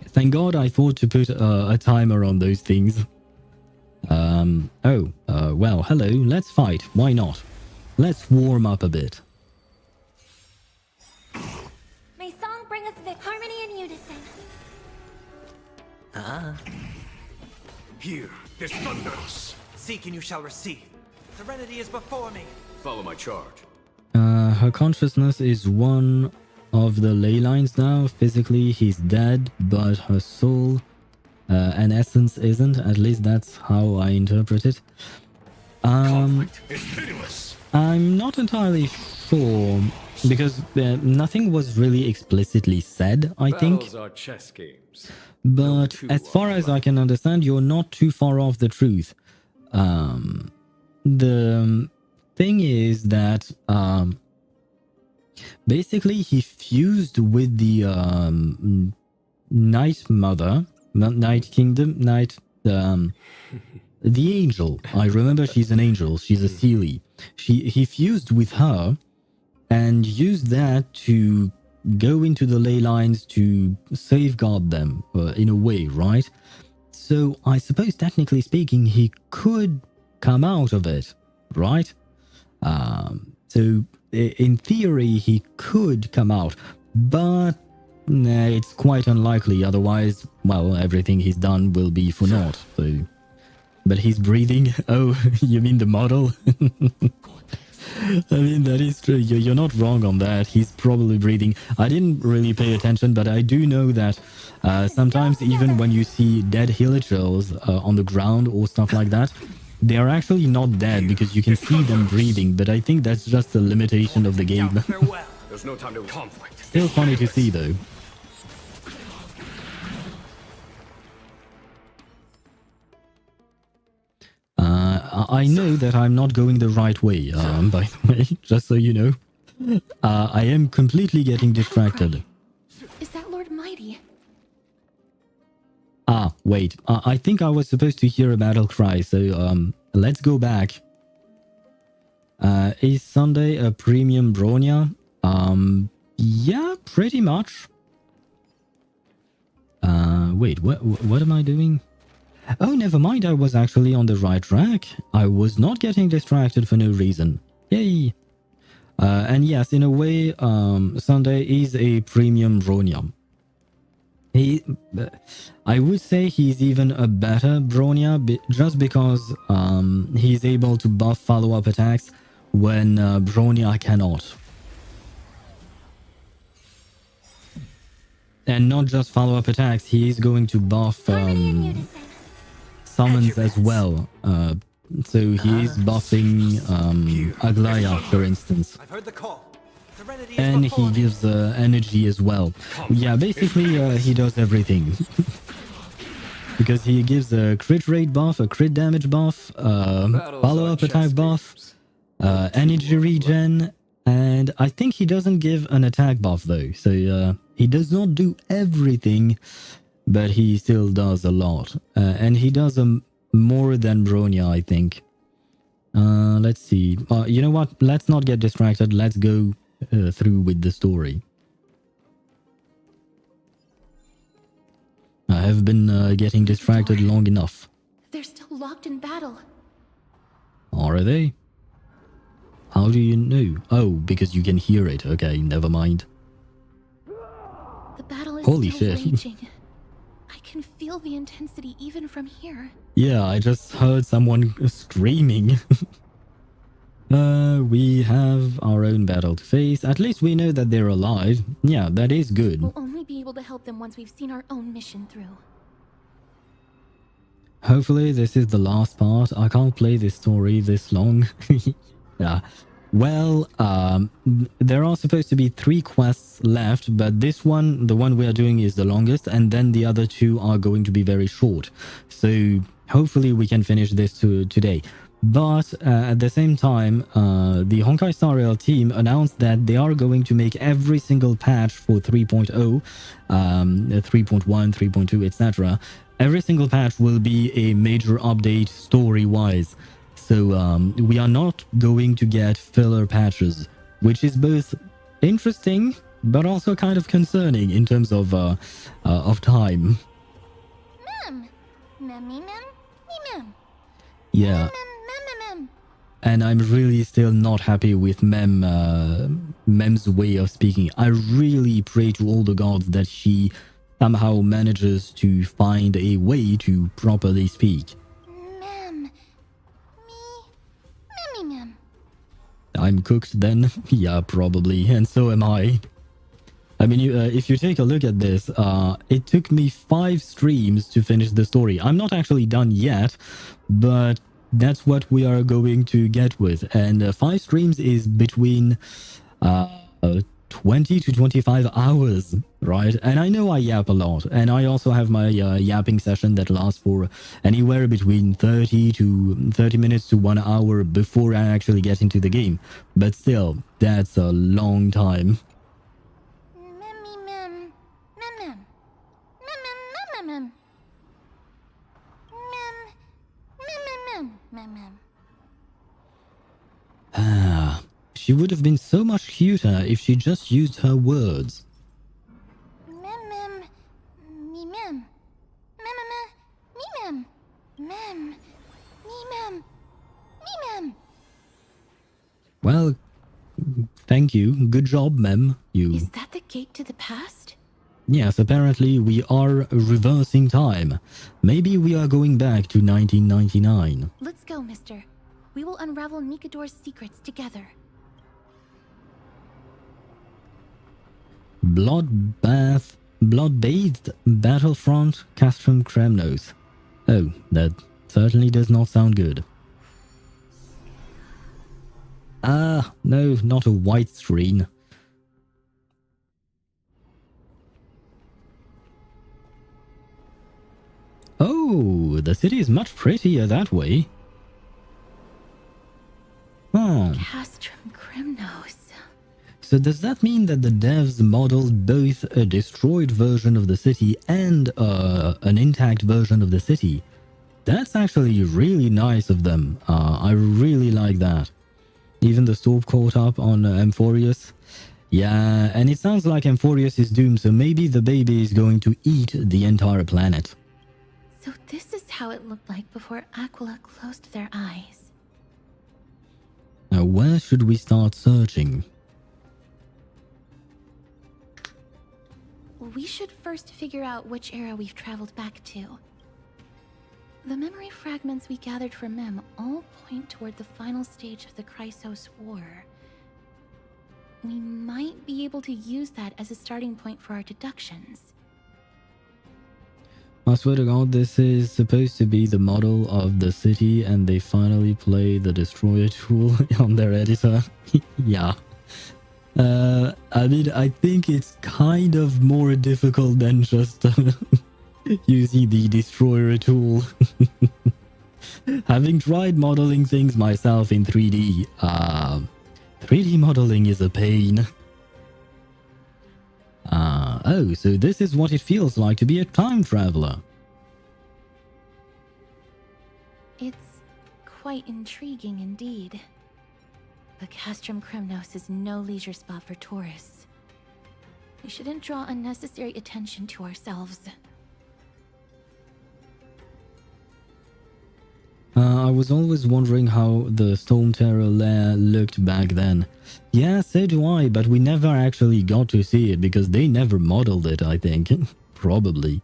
Thank God I thought to put a timer on those things. Well, hello, let's fight. Why not? Let's warm up a bit. May song bring us harmony and unison. Here, this thunders. Seek and you shall receive. Serenity is before me. Follow my charge. Her consciousness is one of the ley lines now. Physically, he's dead, but her soul and essence isn't. At least that's how I interpret it. Conflict is pitiless. I'm not entirely sure, because nothing was really explicitly said, I think. Battles are chess games. But as far as I can understand, you're not too far off the truth. The thing is that basically he fused with the Night Mother, Night Kingdom, the angel. I remember she's an angel. She's a Seelie. He fused with her and used that to go into the ley lines to safeguard them in a way, right? So I suppose technically speaking, he could come out of it, right? So in theory, he could come out, but it's quite unlikely. Otherwise, well, everything he's done will be for naught. So, but he's breathing. Oh, you mean the model? I mean, that is true. You're not wrong on that. He's probably breathing. I didn't really pay attention, but I do know that sometimes even when you see dead hillagers on the ground or stuff like that, they are actually not dead because you can see them breathing, but I think that's just a limitation of the game. Farewell. There's no time to conflict. Still funny to see, though. I know that I'm not going the right way, by the way, just so you know. I am completely getting distracted. Is that Lord Mighty? Ah, wait. I think I was supposed to hear a battle cry, so let's go back. Is Sunday a premium Bronya? Yeah, pretty much. Wait, what am I doing? Oh, never mind, I was actually on the right track. I was not getting distracted for no reason. Yay! And yes, in a way, Sunday is a premium Bronya. I would say he's even a better Bronya, just because he's able to buff follow-up attacks when Bronya cannot. And not just follow-up attacks, he is going to buff Harmony in unison. summons as well. So he is buffing Aglaya, for instance. I've heard the call. Serenity is And before he me. gives energy as well. Yeah, basically he does everything. Because he gives a crit rate buff, a crit damage buff, Battles follow-up are attack chess buff, games. energy regen, and I think he doesn't give an attack buff though. So he does not do everything, but he still does a lot. And he does more than Bronya, I think. Let's see. You know what? Let's not get distracted. Let's go through with the story. I have been getting distracted long enough. They're still locked in battle. Are they? How do you know? Oh, because you can hear it. Okay, never mind. The battle is Holy still shit. raging. I can feel the intensity even from here. Yeah, I just heard someone screaming. We have our own battle to face. At least we know that they're alive. Yeah, that is good. We'll only be able to help them once we've seen our own mission through. Hopefully this is the last part. I can't play this story this long. Yeah. Well, there are supposed to be 3 quests left, but this one, the one we are doing, is the longest, and then the other 2 are going to be very short. So hopefully we can finish this today. But at the same time, the Honkai Star Rail team announced that they are going to make every single patch for 3.0, 3.1, 3.2, etc. Every single patch will be a major update story-wise. So we are not going to get filler patches, which is both interesting but also kind of concerning in terms of time. Mem! Mem, me, mem, me, mem. Yeah. Mem, mem, mem, mem. And I'm really still not happy with Mem's way of speaking. I really pray to all the gods that she somehow manages to find a way to properly speak. Mem. Me. Memmy, mem. I'm cooked then? Yeah, probably. And so am I. I mean, if you take a look at this, it took me 5 streams to finish the story. I'm not actually done yet, but that's what we are going to get with. And 5 streams is between 20 to 25 hours, right? And I know I yap a lot. And I also have my yapping session that lasts for anywhere between 30 minutes to 1 hour before I actually get into the game. But still, that's a long time. Memmy, mem. Mem, mem. Mem, mem, mem, mem. Mem. Mem, mem, mem, mem. Ah, she would have been so much cuter if she just used her words. Mem, mem. Me, mem. Mem, mem, me, mem. Mem. Me, mem. Me, mem. Well, thank you. Good job, Mem. You. Is that the gate to the past? Yes, apparently we are reversing time. Maybe we are going back to 1999. Let's go, mister. We will unravel Nikador's secrets together. Blood-bathed battlefront custom Kremnos. Oh, that certainly does not sound good. Ah, no, not a white screen. Oh, the city is much prettier that way. Huh. Castrum Kremnos. So does that mean that the devs modeled both a destroyed version of the city and an intact version of the city? That's actually really nice of them. I really like that. Even the storm caught up on Amphorius. Yeah, and it sounds like Amphorius is doomed, so maybe the baby is going to eat the entire planet. So this is how it looked like before Aquila closed their eyes. Now, where should we start searching? We should first figure out which era we've traveled back to. The memory fragments we gathered from Mem all point toward the final stage of the Chrysos War. We might be able to use that as a starting point for our deductions. I swear to God, this is supposed to be the model of the city, and they finally play the destroyer tool on their editor. Yeah. I mean, I think it's kind of more difficult than just using the destroyer tool. Having tried modeling things myself in 3D, 3D modeling is a pain. Oh, so this is what it feels like to be a time traveler. It's quite intriguing indeed. But Castrum Kremnos is no leisure spot for tourists. We shouldn't draw unnecessary attention to ourselves. I was always wondering how the Storm Terror lair looked back then. Yeah, so do I, but we never actually got to see it because they never modeled it, I think. Probably.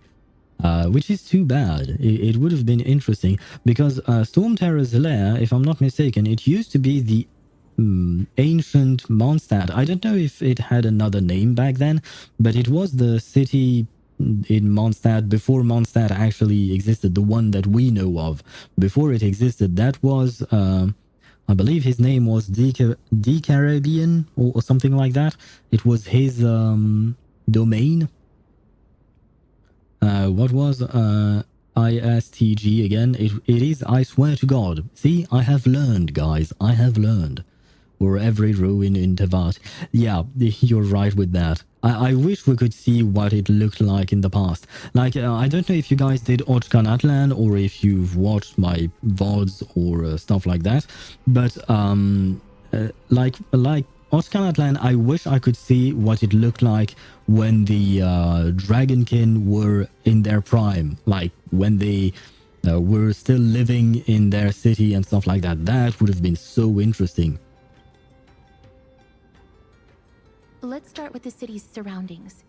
Which is too bad. It would have been interesting because Storm Terror's lair, if I'm not mistaken, it used to be the ancient Mondstadt. I don't know if it had another name back then, but it was the city in Mondstadt before Mondstadt actually existed, the one that we know of. Before it existed, that was, I believe his name was D-Caribbean or something like that. It was his domain. What was ISTG again? It is, I swear to God. See, I have learned, guys. I have learned. Or every ruin in Tevat. Yeah, you're right with that. I wish we could see what it looked like in the past. Like, I don't know if you guys did Ochkan Atlan or if you've watched my VODs or stuff like that. But, like Ochkan Atlan, I wish I could see what it looked like when the Dragonkin were in their prime. Like, when they were still living in their city and stuff like that. That would have been so interesting. Let's start with the city's surroundings.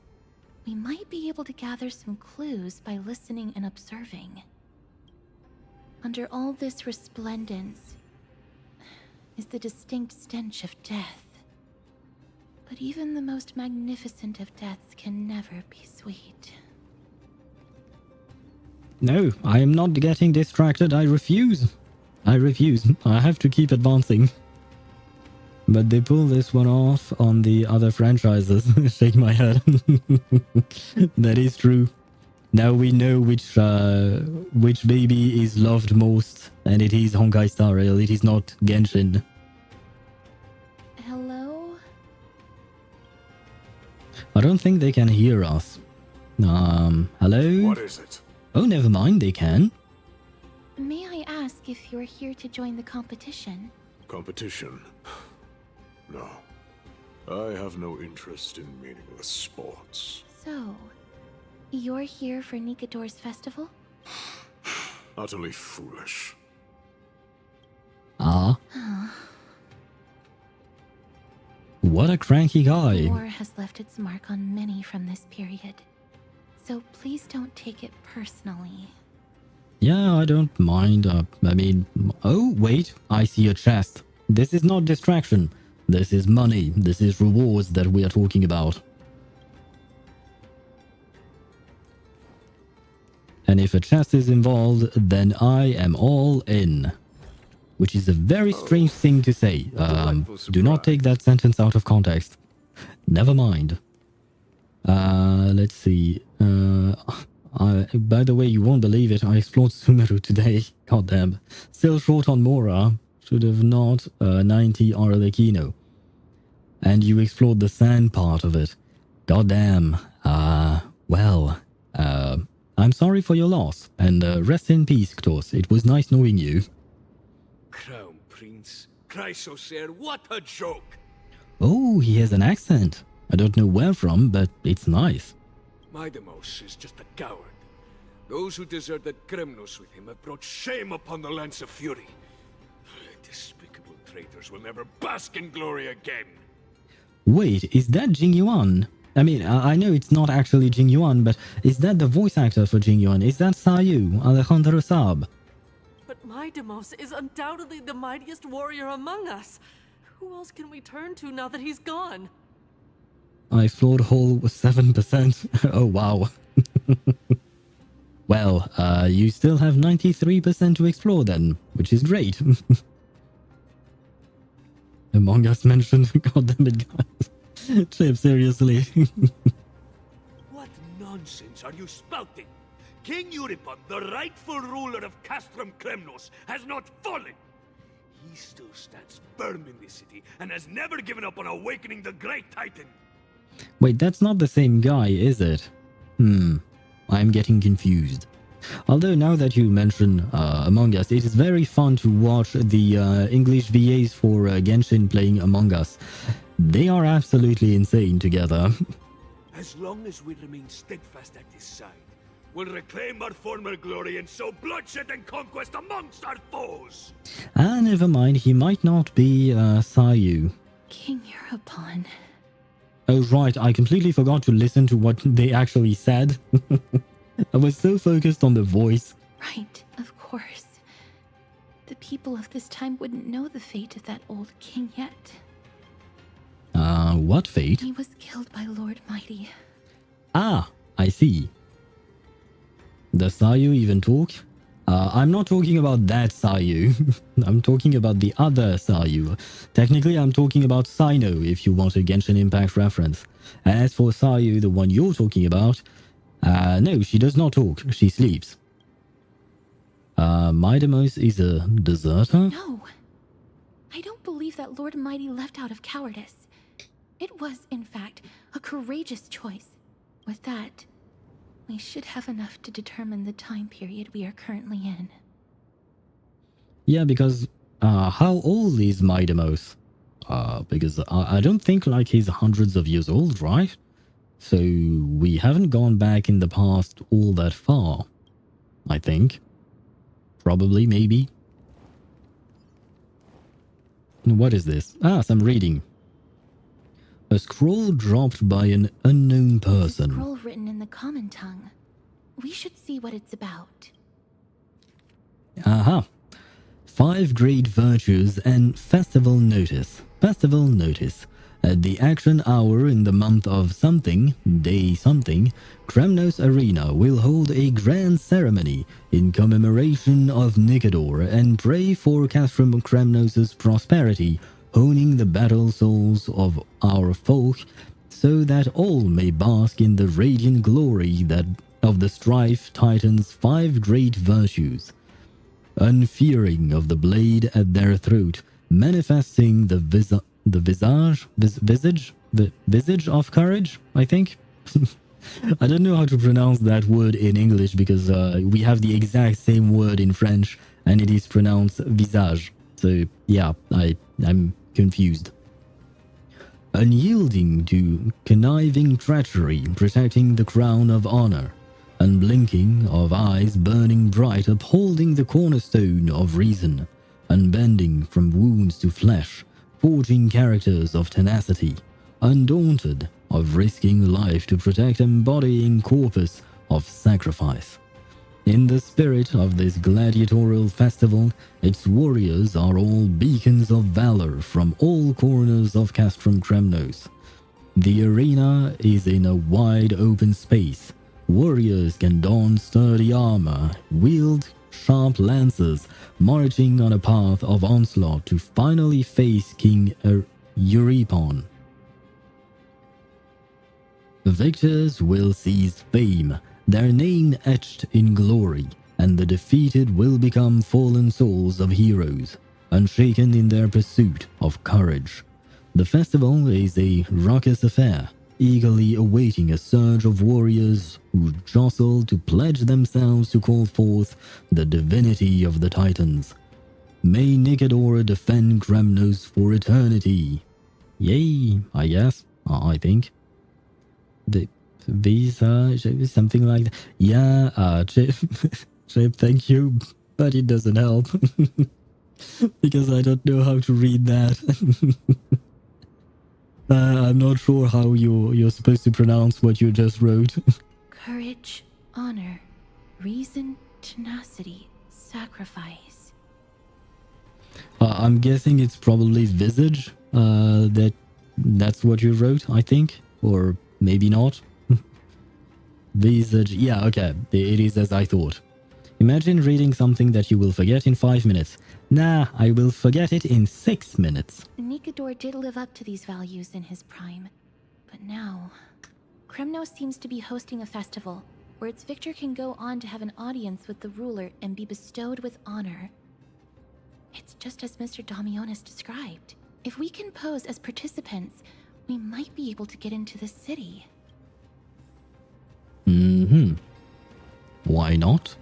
We might be able to gather some clues by listening and observing. Under all this resplendence is the distinct stench of death. But even the most magnificent of deaths can never be sweet. No, I am not getting distracted. I refuse. I refuse. I have to keep advancing. But they pull this one off on the other franchises. Shake my head. That is true. Now we know which baby is loved most, and it is Honkai Star Rail. It is not Genshin. Hello? I don't think they can hear us. Hello? What is it? Oh, never mind. They can. May I ask if you're here to join the competition? Competition? No. I have no interest in meaningless sports. So, you're here for Nikador's festival? Utterly foolish. Ah. What a cranky guy. War has left its mark on many from this period. So please don't take it personally. Yeah, I don't mind. I mean, oh, wait. I see a chest. This is not distraction. This is money. This is rewards that we are talking about. And if a chest is involved, then I am all in. Which is a very strange thing to say. Do not take that sentence out of context. Never mind. Let's see. By the way, you won't believe it. I explored Sumeru today. Goddamn. Still short on Mora. Should have not 90 Arlecchino. And you explored the sand part of it. Goddamn. Well, I'm sorry for your loss. And rest in peace, Ktos. It was nice knowing you. Crown Prince. Chrysosaur, what a joke! Oh, he has an accent. I don't know where from, but it's nice. Midemos is just a coward. Those who deserted Kremnos with him have brought shame upon the Lance of Fury. Despicable traitors will never bask in glory again. Wait, is that Jing Yuan? I mean, I know it's not actually Jing Yuan, but is that the voice actor for Jing Yuan? Is that Sayu, Alejandro Saab? But Midemos is undoubtedly the mightiest warrior among us. Who else can we turn to now that he's gone? I explored whole 7%. Oh, wow. Well, you still have 93% to explore then, which is great. Among Us mentioned, goddammit guys. Chip, seriously. What nonsense are you spouting? King Euripon, the rightful ruler of Castrum Kremnos, has not fallen. He still stands firm in this city and has never given up on awakening the Great Titan. Wait, that's not the same guy, is it? I'm getting confused. Although now that you mention Among Us, it is very fun to watch the English VAs for Genshin playing Among Us. They are absolutely insane together. As long as we remain steadfast at his side, we'll reclaim our former glory and sow bloodshed and conquest amongst our foes. Ah, never mind, he might not be Sayu. King Euripon. Oh right, I completely forgot to listen to what they actually said. I was so focused on the voice. Right, of course. The people of this time wouldn't know the fate of that old king yet. What fate? He was killed by Lord Mighty. Ah, I see. Does Sayu even talk? I'm not talking about that Sayu. I'm talking about the other Sayu. Technically, I'm talking about Sino, if you want a Genshin Impact reference. As for Sayu, the one you're talking about, no, she does not talk. She sleeps. Midamos is a deserter? No. I don't believe that Lord Mighty left out of cowardice. It was, in fact, a courageous choice. With that, we should have enough to determine the time period we are currently in. Yeah, because how old is Midamos? Because I don't think like he's hundreds of years old, right? So we haven't gone back in the past all that far, I think. Probably, maybe. What is this? Ah, some reading. A scroll dropped by an unknown person. A scroll written in the common tongue. We should see what it's about. Aha. 5 great virtues and festival notice. Festival notice. At the action hour in the month of something, day something, Kremnos Arena will hold a grand ceremony in commemoration of Nicador and pray for Castrum Kremnos' prosperity, honing the battle souls of our folk, so that all may bask in the radiant glory that of the strife Titan's 5 great virtues. Unfearing of the blade at their throat, manifesting the visage of courage, I think. I don't know how to pronounce that word in English because we have the exact same word in French and it is pronounced visage. So yeah, I'm confused. Unyielding to conniving treachery, protecting the crown of honor. Unblinking of eyes burning bright, upholding the cornerstone of reason. Unbending from wounds to flesh, forging characters of tenacity. Undaunted of risking life to protect, embodying corpus of sacrifice. In the spirit of this gladiatorial festival, its warriors are all beacons of valor from all corners of Castrum Kremnos. The arena is in a wide open space. Warriors can don sturdy armor, wield sharp lances, marching on a path of onslaught to finally face King Euripon. Victors will seize fame, their name etched in glory, and the defeated will become fallen souls of heroes, unshaken in their pursuit of courage. The festival is a raucous affair, eagerly awaiting a surge of warriors who jostle to pledge themselves to call forth the divinity of the Titans. May Nicador defend Kremnos for eternity. Yay, I guess. I think. These something like that. Yeah, Chip, Chip, thank you, but it doesn't help because I don't know how to read that. I'm not sure how you're supposed to pronounce what you just wrote. Courage, honor, reason, tenacity, sacrifice. I'm guessing it's probably visage. That's what you wrote, I think, or maybe not. Visage. Yeah, okay. It is as I thought. Imagine reading something that you will forget in 5 minutes. Nah, I will forget it in 6 minutes. Nikador did live up to these values in his prime. But now, Kremnos seems to be hosting a festival where its victor can go on to have an audience with the ruler and be bestowed with honor. It's just as Mr. Damionis described. If we can pose as participants, we might be able to get into the city. Why not?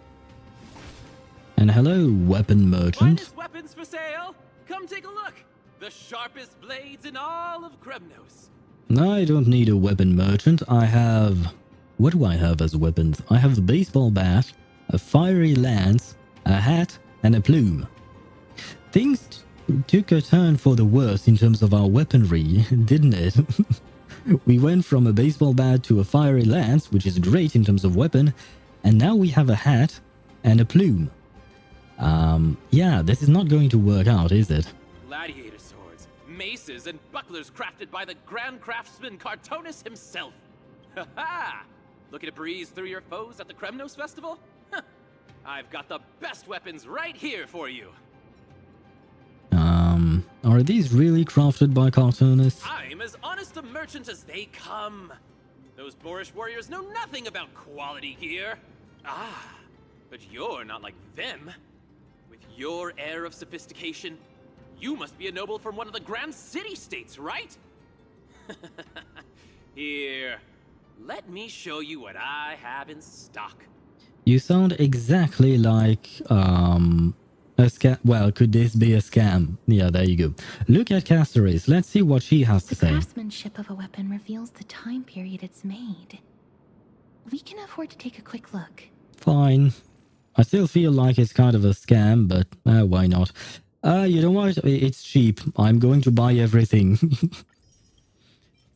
And hello, weapon merchant. Finest weapons for sale. Come take a look. The sharpest blades in all of Kremnos. I don't need a weapon merchant. I have... What do I have as weapons? I have a baseball bat, a fiery lance, a hat, and a plume. Things took a turn for the worse in terms of our weaponry, didn't it? We went from a baseball bat to a fiery lance, which is great in terms of weapon, and now we have a hat and a plume. Yeah, this is not going to work out, is it? Gladiator swords, maces, and bucklers crafted by the grand craftsman Cartonis himself. Ha ha! Looking to breeze through your foes at the Kremnos festival? Huh. I've got the best weapons right here for you. Are these really crafted by cartoonists? I'm as honest a merchant as they come. Those boorish warriors know nothing about quality gear. Ah, but you're not like them. With your air of sophistication, you must be a noble from one of the grand city-states, right? Here, let me show you what I have in stock. You sound exactly like, a scam. Well, could this be a scam? Yeah, there you go. Look at Castoris. Let's see what she has to The say. craftsmanship of a weapon reveals the time period it's made. We can afford to take a quick look. Fine. I still feel like it's kind of a scam, but why not? You know what? It's cheap. I'm going to buy everything.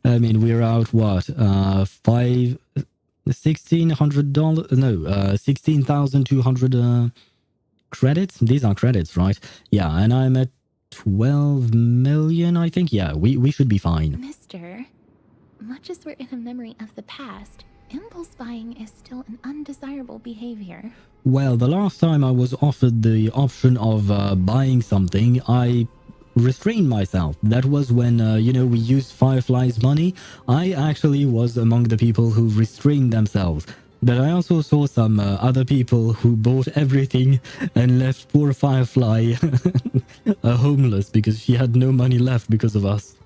I mean, we're out what? $1,600? No, 16,200 credits. These are credits, right? Yeah, and I'm at 12 million, I think. Yeah, we should be fine. Mister, much as we're in a memory of the past, impulse buying is still an undesirable behavior. Well, the last time I was offered the option of buying something, I restrained myself. That was when, you know, we used Firefly's money. I actually was among the people who restrained themselves. But I also saw some other people who bought everything and left poor Firefly homeless because she had no money left because of us.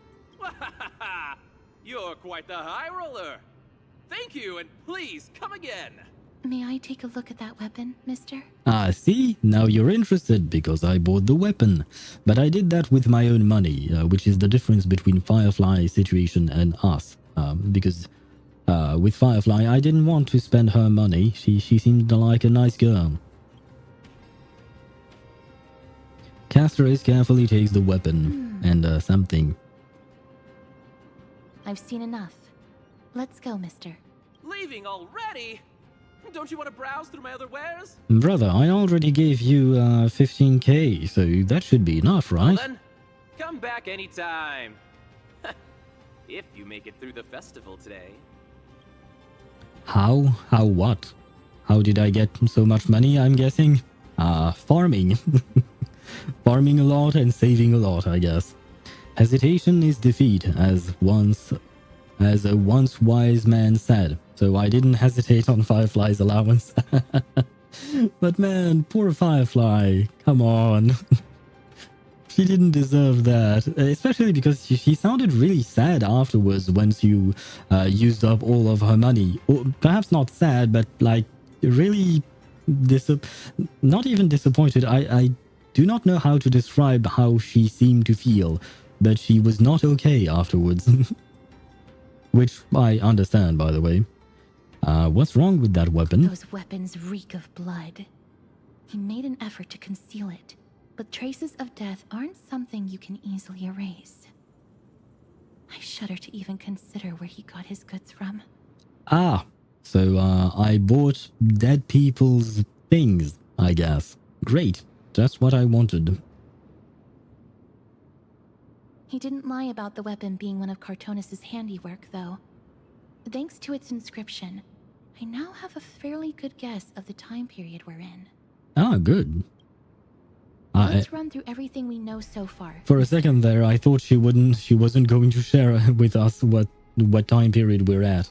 You're quite the high roller. Thank you, and please come again. May I take a look at that weapon, mister? Ah, see? Now you're interested because I bought the weapon. But I did that with my own money, which is the difference between Firefly's situation and us. Because with Firefly, I didn't want to spend her money. She seemed like a nice girl. Castoris carefully takes the weapon and something. I've seen enough. Let's go, mister. Leaving already? Don't you want to browse through my other wares? Brother, I already gave you 15k, so that should be enough, right? Well then, come back anytime. If you make it through the festival today. How? How what? How did I get so much money, I'm guessing? Farming. Farming a lot and saving a lot, I guess. Hesitation is defeat, as a once wise man said. So I didn't hesitate on Firefly's allowance. But man, poor Firefly. Come on. She didn't deserve that. Especially because she sounded really sad afterwards once you used up all of her money. Or perhaps not sad, but like really not even disappointed. I do not know how to describe how she seemed to feel. But she was not okay afterwards. Which I understand, by the way. What's wrong with that weapon? Those weapons reek of blood. He made an effort to conceal it, but traces of death aren't something you can easily erase. I shudder to even consider where he got his goods from. Ah, so I bought dead people's things, I guess. Great, that's what I wanted. He didn't lie about the weapon being one of Cartonis' handiwork, though. Thanks to its inscription, I now have a fairly good guess of the time period we're in. Ah, good. Let's run through everything we know so far. For a second there, I thought she wasn't going to share with us what time period we're at.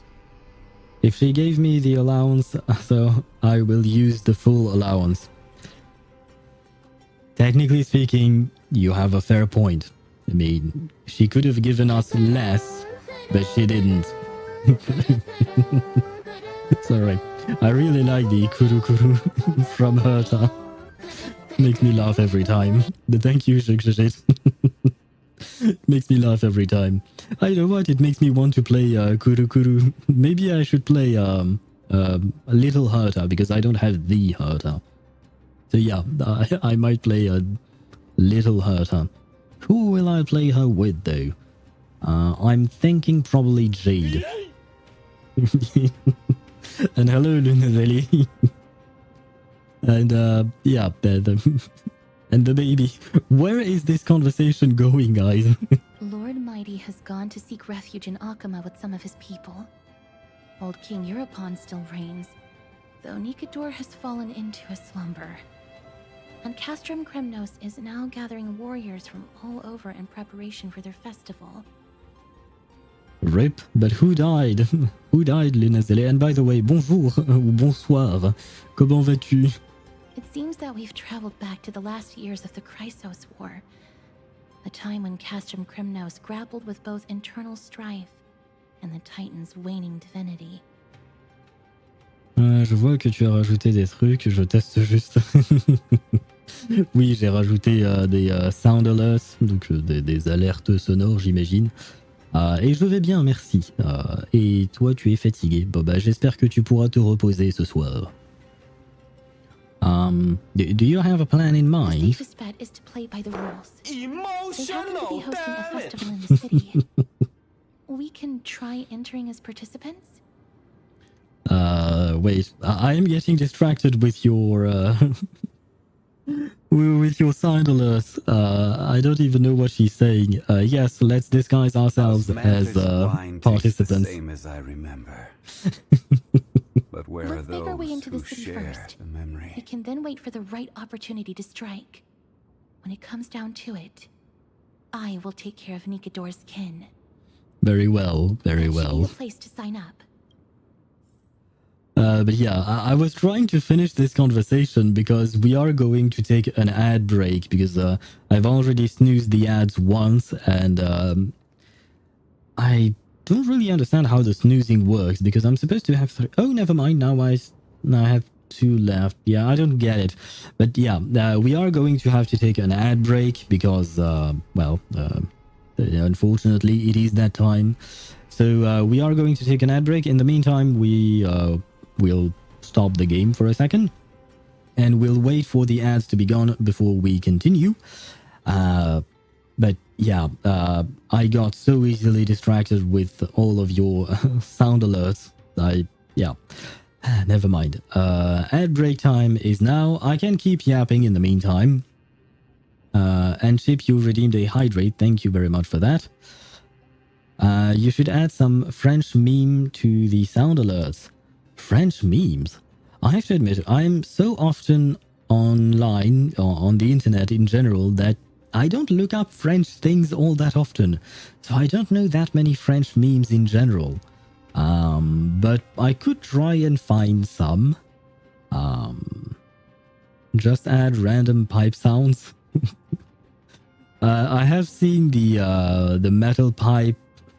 If she gave me the allowance, so I will use the full allowance. Technically speaking, you have a fair point. I mean, she could have given us less, but she didn't. Sorry. I really like the kuru kuru from Herta. Makes me laugh every time. But thank you, Shikshashit. Makes me laugh every time. I know what, it makes me want to play kuru kuru. Maybe I should play a little Herta, because I don't have the Herta. So yeah, I might play a little Herta. Who will I play her with though? I'm thinking probably Jade. And hello, Lunarelli. And yeah, and the baby. Where is this conversation going, guys? Lord Mighty has gone to seek refuge in Akama with some of his people. Old King Europon still reigns, though Nikador has fallen into a slumber. And Castrum Kremnos is now gathering warriors from all over in preparation for their festival. RIP, but who died? Who died, Lunazele? And by the way, bonjour, bonsoir. Comment vas-tu? It seems that we've traveled back to the last years of the Chrysos War, a time when Castrum Kremnos grappled with both internal strife and the Titan's waning divinity. Je vois que tu as rajouté des trucs, je teste juste. Oui, j'ai rajouté des sound alerts, donc des alertes sonores, j'imagine. Et je vais bien, merci. Et toi, tu es fatigué. Bon, bah, j'espère que tu pourras te reposer ce soir. Do you have a plan in mind? The safest bet is to play by the rules. They happen to be hosting a festival in the city. We can try entering as participants? Wait, I am getting distracted with your with your sound alerts. I don't even know what she's saying. Yes, let's disguise ourselves as participants. The same as I remember. But where Let's are make our way those into the who city share first. the memory? We can then wait for the right opportunity to strike. When it comes down to it, I will take care of Nikador's kin. Very well, very That should well. be the place to sign up. But yeah, I was trying to finish this conversation because we are going to take an ad break because I've already snoozed the ads once and I don't really understand how the snoozing works because I'm supposed to have oh, never mind. Now I have 2 left. Yeah, I don't get it. But yeah, we are going to have to take an ad break because, well, unfortunately, it is that time. So we are going to take an ad break. In the meantime, we will stop the game for a second and we'll wait for the ads to be gone before we continue. But yeah, I got so easily distracted with all of your sound alerts. Yeah, never mind. Ad break time is now. I can keep yapping in the meantime. And Chip, you redeemed a hydrate. Thank you very much for that. You should add some French meme to the sound alerts. French memes? I have to admit, I'm so often online, or on the internet in general, that I don't look up French things all that often. So I don't know that many French memes in general. But I could try and find some. Just add random pipe sounds. I have seen the metal pipe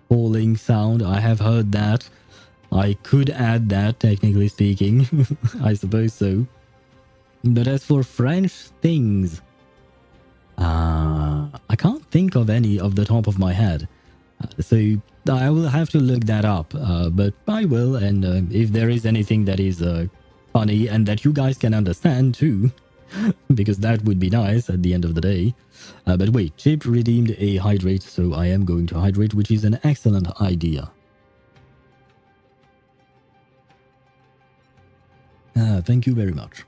falling sound. I have heard that. I could add that, technically speaking. I suppose so. But as for French things, I can't think of any off the top of my head. So I will have to look that up. But I will, and if there is anything that is funny and that you guys can understand too, because that would be nice at the end of the day. But wait, Chip redeemed a hydrate, so I am going to hydrate, which is an excellent idea. Thank you very much.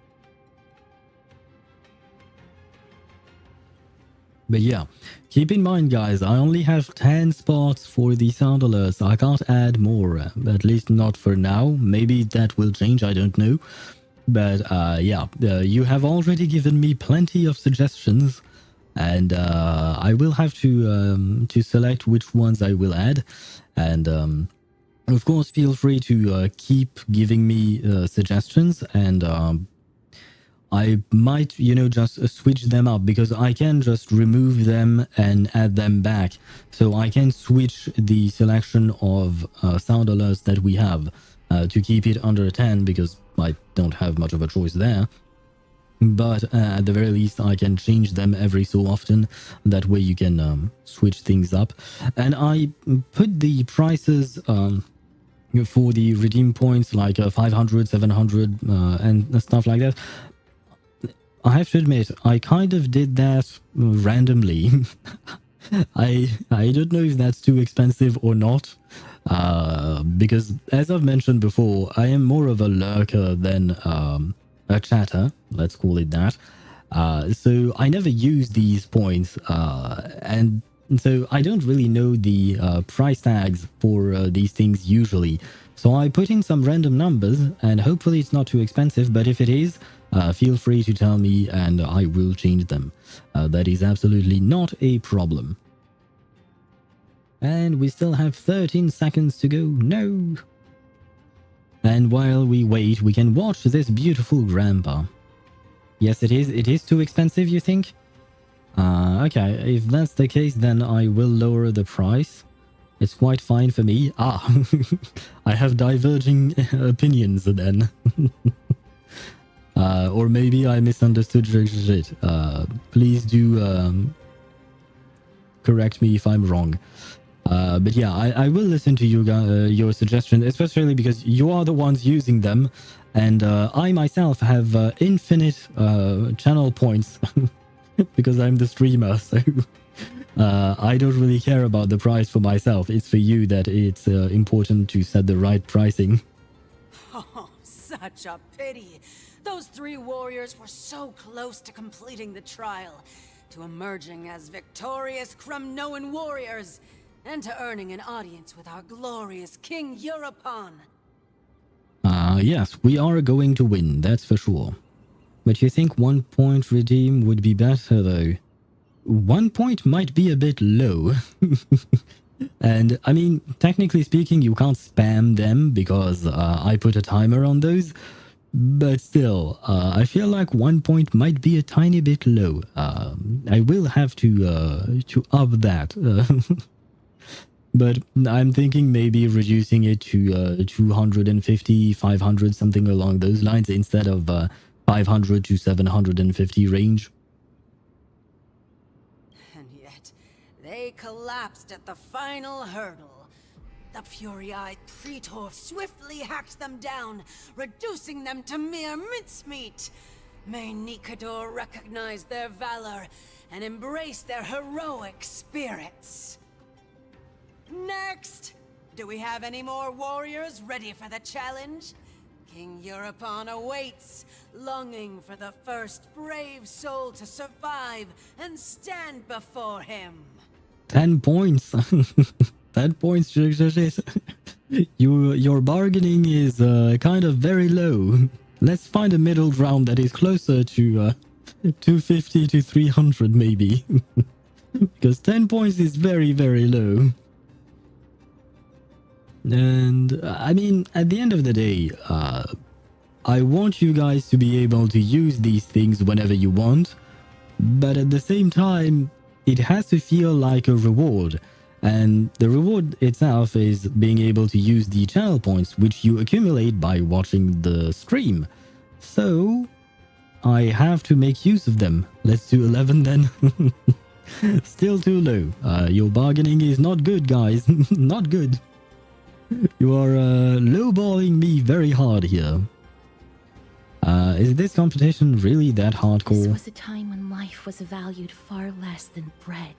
But yeah, keep in mind, guys, I only have 10 spots for the sound alerts. I can't add more, at least not for now. Maybe that will change, I don't know. But yeah, you have already given me plenty of suggestions, and I will have to select which ones I will add. And of course, feel free to keep giving me suggestions, and I might, just switch them up, because I can just remove them and add them back. So I can switch the selection of sound alerts that we have to keep it under 10, because I don't have much of a choice there. But at the very least, I can change them every so often. That way you can switch things up. And I put the prices for the redeem points, like 500, 700, and stuff like that. I have to admit, I kind of did that randomly. I don't know if that's too expensive or not, because as I've mentioned before, I am more of a lurker than a chatter, let's call it that. So I never use these points, and so I don't really know the price tags for these things usually. So I put in some random numbers, and hopefully it's not too expensive, but if it is, feel free to tell me and I will change them. That is absolutely not a problem. And we still have 13 seconds to go. No! And while we wait, we can watch this beautiful grandpa. Yes, it is. It is too expensive, you think? Okay, if that's the case, then I will lower the price. It's quite fine for me. Ah, I have diverging opinions then. Or maybe I misunderstood shit. Please do correct me if I'm wrong. But yeah, I will listen to you your suggestions, especially because you are the ones using them, and I myself have infinite channel points because I'm the streamer, so I don't really care about the price for myself. It's for you that it's important to set the right pricing. Oh, such a pity. Those 3 warriors were so close to completing the trial, to emerging as victorious Kremnoan warriors, and to earning an audience with our glorious King Europon. Yes, we are going to win, that's for sure. But you think 1 point redeem would be better, though? 1 point might be a bit low. And, I mean, technically speaking, you can't spam them because I put a timer on those. But still, I feel like 1 point might be a tiny bit low. I will have to up that. But I'm thinking maybe reducing it to 250, 500, something along those lines, instead of 500 to 750 range. And yet, they collapsed at the final hurdle. The fury-eyed Praetor swiftly hacked them down, reducing them to mere mincemeat. May Nikador recognize their valor and embrace their heroic spirits. Next! Do we have any more warriors ready for the challenge? King Europon awaits, longing for the first brave soul to survive and stand before him. 10 points. 10 points. Your bargaining is kind of very low. Let's find a middle ground that is closer to 250 to 300 maybe. Because 10 points is very, very low. And I mean, at the end of the day, I want you guys to be able to use these things whenever you want. But at the same time, it has to feel like a reward. And the reward itself is being able to use the channel points, which you accumulate by watching the stream. So, I have to make use of them. Let's do 11 then. Still too low. Your bargaining is not good, guys. Not good. You are lowballing me very hard here. Is this competition really that hardcore? This was a time when life was valued far less than bread.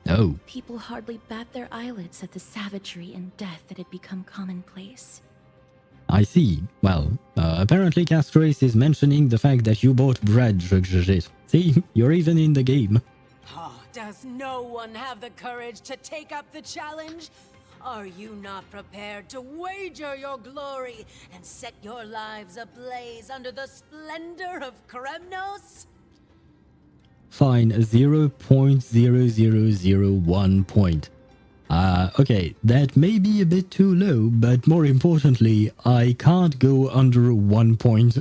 Oh. People hardly bat their eyelids at the savagery and death that had become commonplace. I see. Well, apparently Castrace is mentioning the fact that you bought bread. See, you're even in the game. Oh, Does no one have the courage to take up the challenge? Are you not prepared to wager your glory and set your lives ablaze under the splendor of Kremnos? Fine, 0.0001 point. Okay, that may be a bit too low, but more importantly, I can't go under 1 point.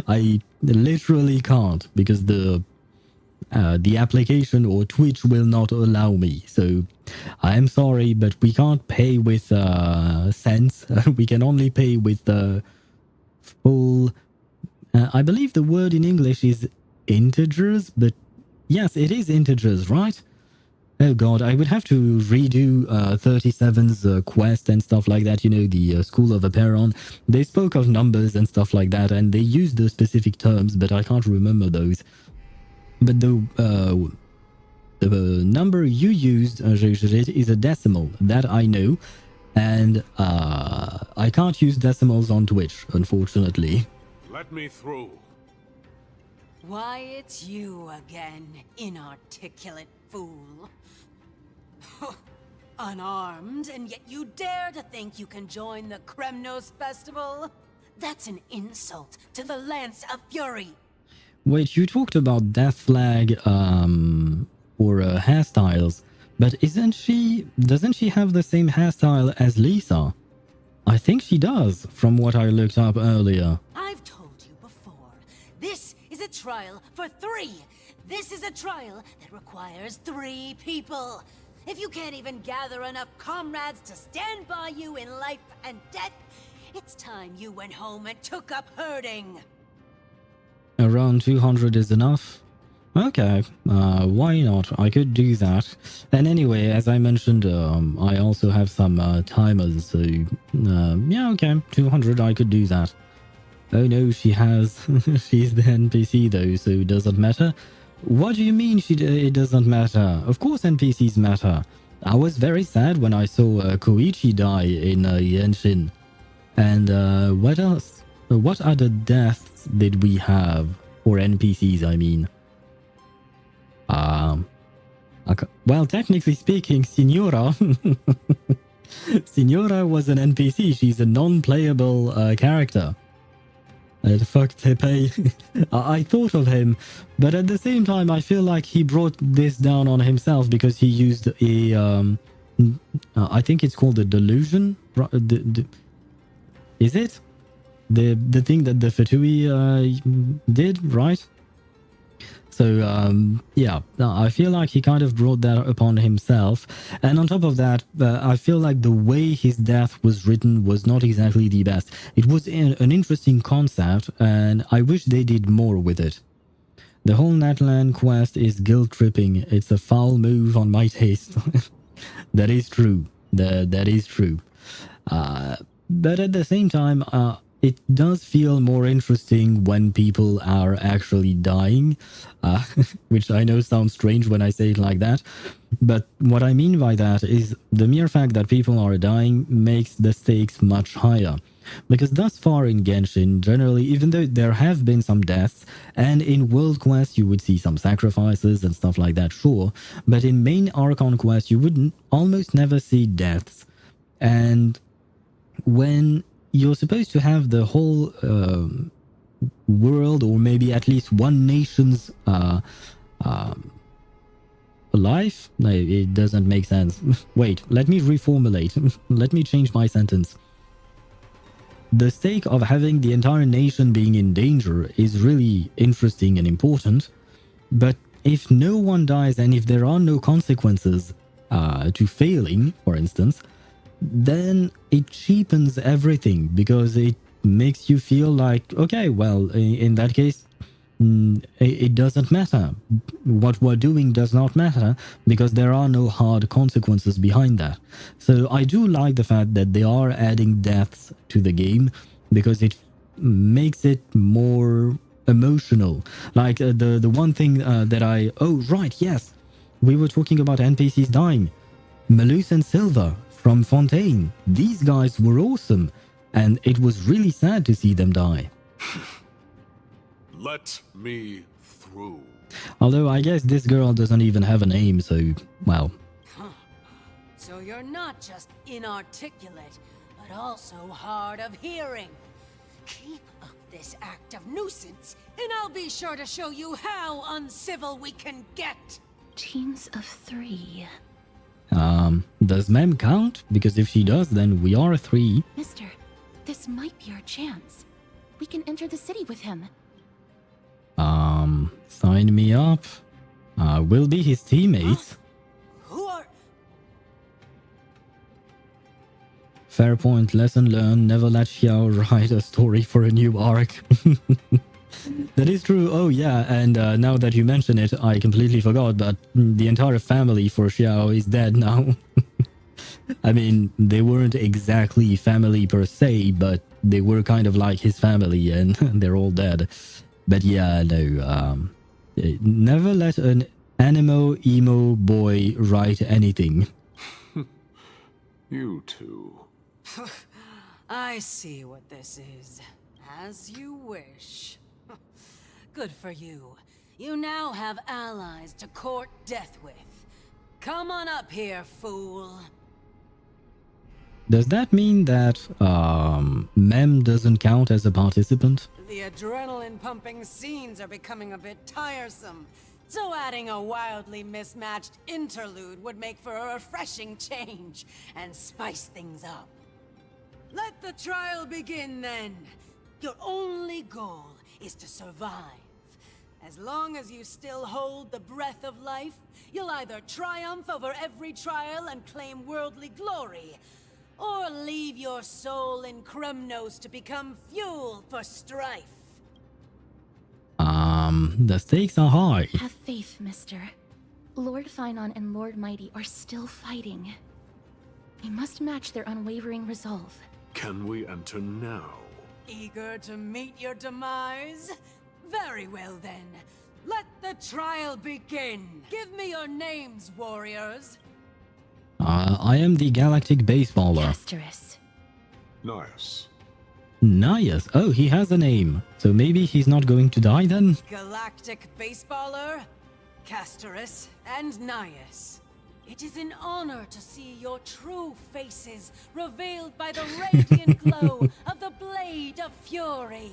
I literally can't, because the application or Twitch will not allow me. So I'm sorry, but we can't pay with cents. We can only pay with full... I believe the word in English is integers, but yes, it is integers, right? Oh god, I would have to redo 37's quest and stuff like that, you know, the School of Aperon. They spoke of numbers and stuff like that, and they used the specific terms, but I can't remember those. But the number you used, HoYoverse, is a decimal, that I know, and I can't use decimals on Twitch, unfortunately. Let me through. Why, it's you again, inarticulate fool. Unarmed, and yet you dare to think you can join the Kremnos festival? That's an insult to the Lance of Fury. Wait, you talked about Death Flag or hairstyles, but doesn't she have the same hairstyle as Lisa? I think she does, from what I looked up earlier. I've told you before, this is a trial for 3. This is a trial that requires 3 people. If you can't even gather enough comrades to stand by you in life and death, it's time you went home and took up herding. Around 200 is enough? Okay, why not? I could do that. And anyway, as I mentioned, I also have some timers, so yeah, okay, 200, I could do that. Oh no, she's the NPC though, so it doesn't matter. What do you mean it doesn't matter? Of course NPCs matter. I was very sad when I saw Koichi die in Genshin. And what else? What other deaths did we have? Or NPCs, I mean. Well, technically speaking, Signora... Signora was an NPC. She's a non-playable character. The fuck Tepe. I thought of him, but at the same time, I feel like he brought this down on himself because he used a... I think it's called a delusion? Is it? The thing that the Fatui did, right? So, yeah, I feel like he kind of brought that upon himself. And on top of that, I feel like the way his death was written was not exactly the best. It was an interesting concept, and I wish they did more with it. The whole Natlan quest is guilt-tripping. It's a foul move on my taste. That is true. That is true. But at the same time, it does feel more interesting when people are actually dying, which I know sounds strange when I say it like that. But what I mean by that is the mere fact that people are dying makes the stakes much higher. Because thus far in Genshin, generally, even though there have been some deaths, and in World Quest you would see some sacrifices and stuff like that, sure, but in main Archon Quest you would almost never see deaths. And when you're supposed to have the whole world, or maybe at least one nation's life, it doesn't make sense. Wait, let me reformulate. Let me change my sentence. The stake of having the entire nation being in danger is really interesting and important, but if no one dies and if there are no consequences to failing, for instance, then it cheapens everything, because it makes you feel like, okay, well, in that case, it doesn't matter. What we're doing does not matter, because there are no hard consequences behind that. So I do like the fact that they are adding deaths to the game, because it makes it more emotional. Like the one thing that I... Oh, right, yes. We were talking about NPCs dying. Malus and Silva from Fontaine. These guys were awesome, and it was really sad to see them die. Let me through. Although I guess this girl doesn't even have a name, so, well. So you're not just inarticulate, but also hard of hearing. Keep up this act of nuisance, and I'll be sure to show you how uncivil we can get. Teams of 3. Does Mem count? Because if she does, then we are 3. Mister, this might be our chance. We can enter the city with him. Sign me up. We'll be his teammates. Who are... Fair point, lesson learned, never let Xiao write a story for a new arc. That is true. Oh yeah, and now that you mention it, I completely forgot, but the entire family for Xiao is dead now. I mean, they weren't exactly family per se, but they were kind of like his family, and they're all dead. But yeah, no, never let an animo emo boy write anything. You two. I see what this is. As you wish. Good for you. You now have allies to court death with. Come on up here, fool. Does that mean that Mem doesn't count as a participant? The adrenaline-pumping scenes are becoming a bit tiresome, so adding a wildly mismatched interlude would make for a refreshing change and spice things up. Let the trial begin, then. Your only goal is to survive. As long as you still hold the breath of life, you'll either triumph over every trial and claim worldly glory, or leave your soul in Kremnos to become fuel for strife. The stakes are high. Have faith, mister. Lord Finon and Lord Mighty are still fighting. We must match their unwavering resolve. Can we enter now? Eager to meet your demise? Very well then. Let the trial begin. Give me your names, warriors. I am the Galactic Baseballer. Asterisk. Nice. Nias. Oh, he has a name. So maybe he's not going to die then? Galactic Baseballer, Casterus, and Nias. It is an honor to see your true faces revealed by the radiant glow of the Blade of Fury.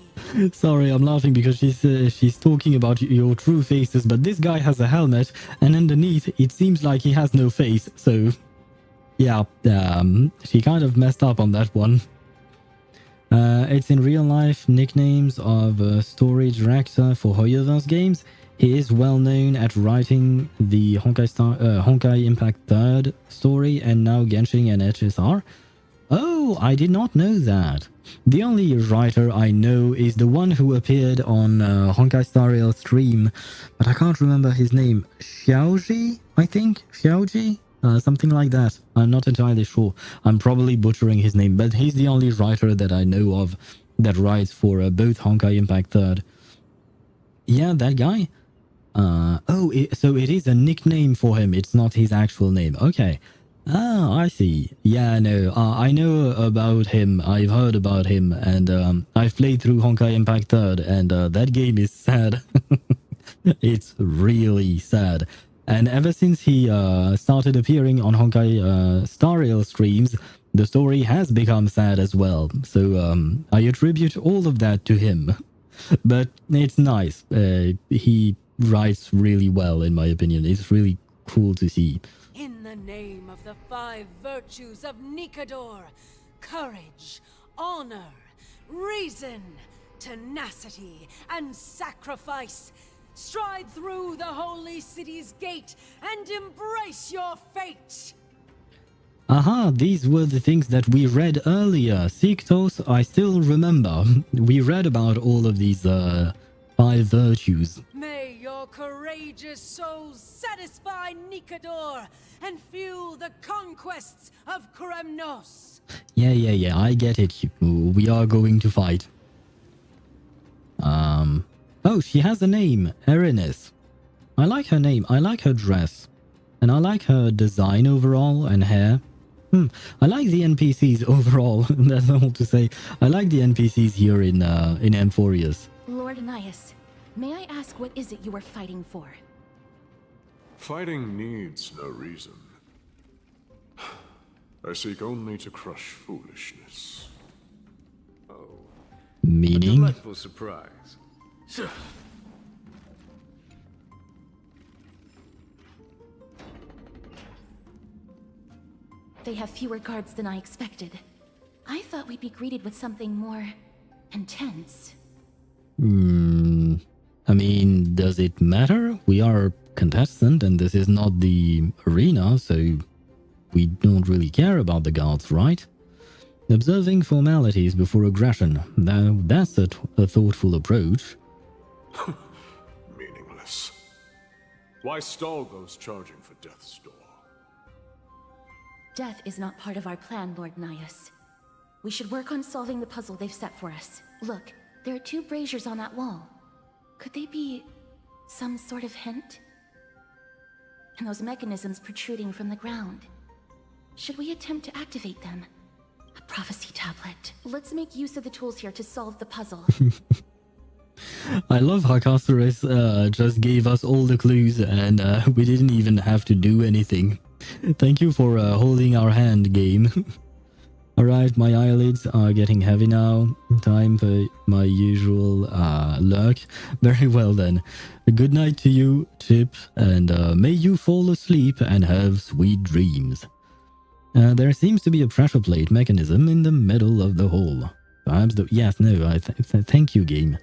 Sorry, I'm laughing because she's talking about your true faces, but this guy has a helmet, and underneath it seems like he has no face. So, yeah, she kind of messed up on that one. It's in real life nicknames of a story director for HoYoverse games. He is well known at writing the Honkai Impact 3rd story and now Genshin and HSR. Oh, I did not know that. The only writer I know is the one who appeared on Honkai Star Rail stream, but I can't remember his name. Xiaoji, I think? Xiaoji? Something like that. I'm not entirely sure. I'm probably butchering his name, but he's the only writer that I know of that writes for both Honkai Impact 3rd. Yeah, that guy? So it is a nickname for him. It's not his actual name. Okay. Ah, I see. Yeah, no, I know about him. I've heard about him, and I've played through Honkai Impact 3rd, and that game is sad. It's really sad. And ever since he started appearing on Honkai Star Rail streams, the story has become sad as well. So I attribute all of that to him. But it's nice. He writes really well, in my opinion. It's really cool to see. In the name of the 5 virtues of Nikador, courage, honor, reason, tenacity, and sacrifice, stride through the holy city's gate and embrace your fate! Aha, these were the things that we read earlier. Siktos, I still remember. We read about all of these 5 virtues. May your courageous souls satisfy Nikador and fuel the conquests of Kremnos. Yeah, I get it. We are going to fight. Oh, she has a name, Erinys. I like her name, I like her dress. And I like her design overall and hair. I like the NPCs overall, that's all to say. I like the NPCs here in Amphorius. Lord Nias, May I ask, what is it you are fighting for? Fighting needs no reason. I seek only to crush foolishness. Meaning? Delightful surprise. They have fewer guards than I expected. I thought we'd be greeted with something more intense. I mean, does it matter? We are contestant and this is not the arena, so we don't really care about the guards, right? Observing formalities before aggression. Now, that's a thoughtful approach. Meaningless. Why stall those charging for death's door? Death is not part of our plan, Lord Nias. We should work on solving the puzzle they've set for us. Look, there are 2 braziers on that wall. Could they be some sort of hint? And those mechanisms protruding from the ground. Should we attempt to activate them? A prophecy tablet. Let's make use of the tools here to solve the puzzle. I love how Caceres just gave us all the clues and we didn't even have to do anything. Thank you for holding our hand, game. Alright, my eyelids are getting heavy now. Time for my usual lurk. Very well then. Good night to you, Chip, and may you fall asleep and have sweet dreams. There seems to be a pressure plate mechanism in the middle of the hall. Perhaps the... Yes, no, thank you, game.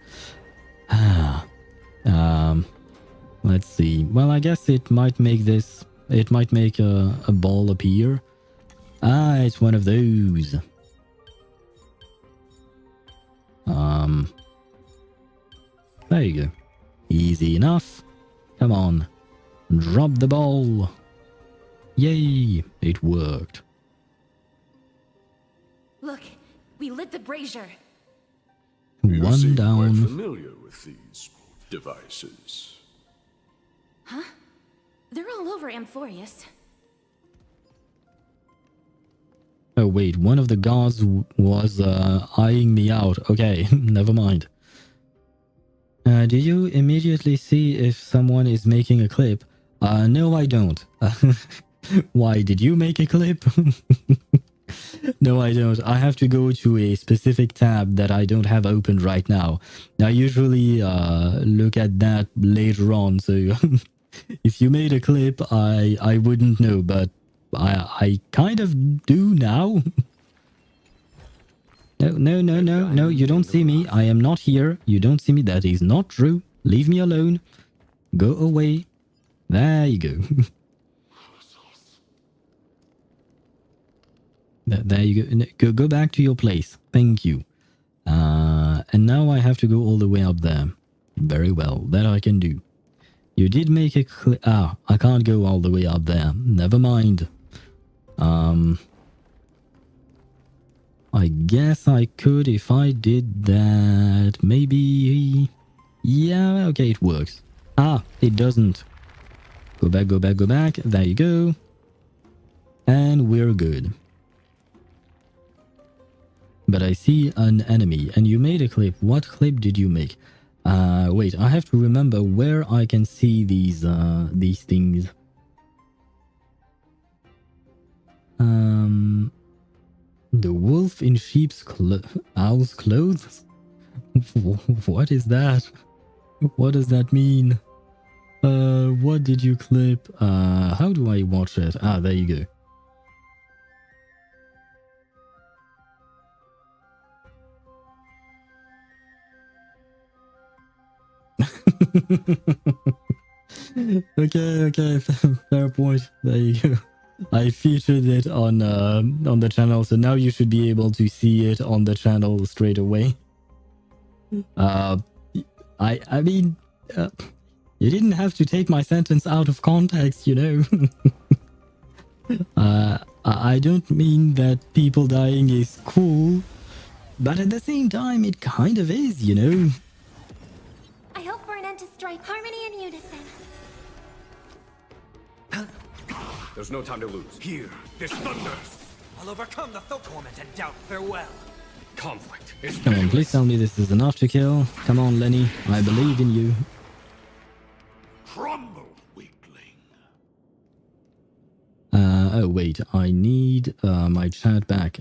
Let's see. Well, I guess it might make this... It might make a ball appear. Ah, it's one of those. There you go. Easy enough. Come on. Drop the ball. Yay, it worked. Look, we lit the brazier. You seem One down. quite familiar with these devices. Huh? They're all over Amphorius. Oh wait, one of the guards was eyeing me out. Okay, never mind. Do you immediately see if someone is making a clip? No, I don't. Why, did you make a clip? No, I don't. I have to go to a specific tab that I don't have open right now. I usually look at that later on, so if you made a clip, I wouldn't know, but I kind of do now. No, you don't see me. I am not here. You don't see me. That is not true. Leave me alone. Go away. There you go. There you go. Go back to your place. Thank you. And now I have to go all the way up there. Very well. That I can do. You did make a I can't go all the way up there. Never mind. I guess I could if I did that. Maybe... Yeah, okay, it works. Ah, it doesn't. Go back, go back, go back. There you go. And we're good. But I see an enemy, and you made a clip. What clip did you make? Wait, I have to remember where I can see these things. The wolf in sheep's owl's clothes? What is that? What does that mean? What did you clip? How do I watch it? Ah, there you go. Okay, fair point. There you go. I featured it on the channel, so now you should be able to see it on the channel straight away. I mean, you didn't have to take my sentence out of context, you know. I don't mean that people dying is cool, but at the same time, it kind of is, you know. I hope for an end to strife, harmony and unison. There's no time to lose. Hear this thunder! I'll overcome the Thokorment and doubt farewell. conflict is Come on, please tell me this is enough to kill. Come on, Lenny. I believe in you. crumble, weakling. Oh wait, I need my chat back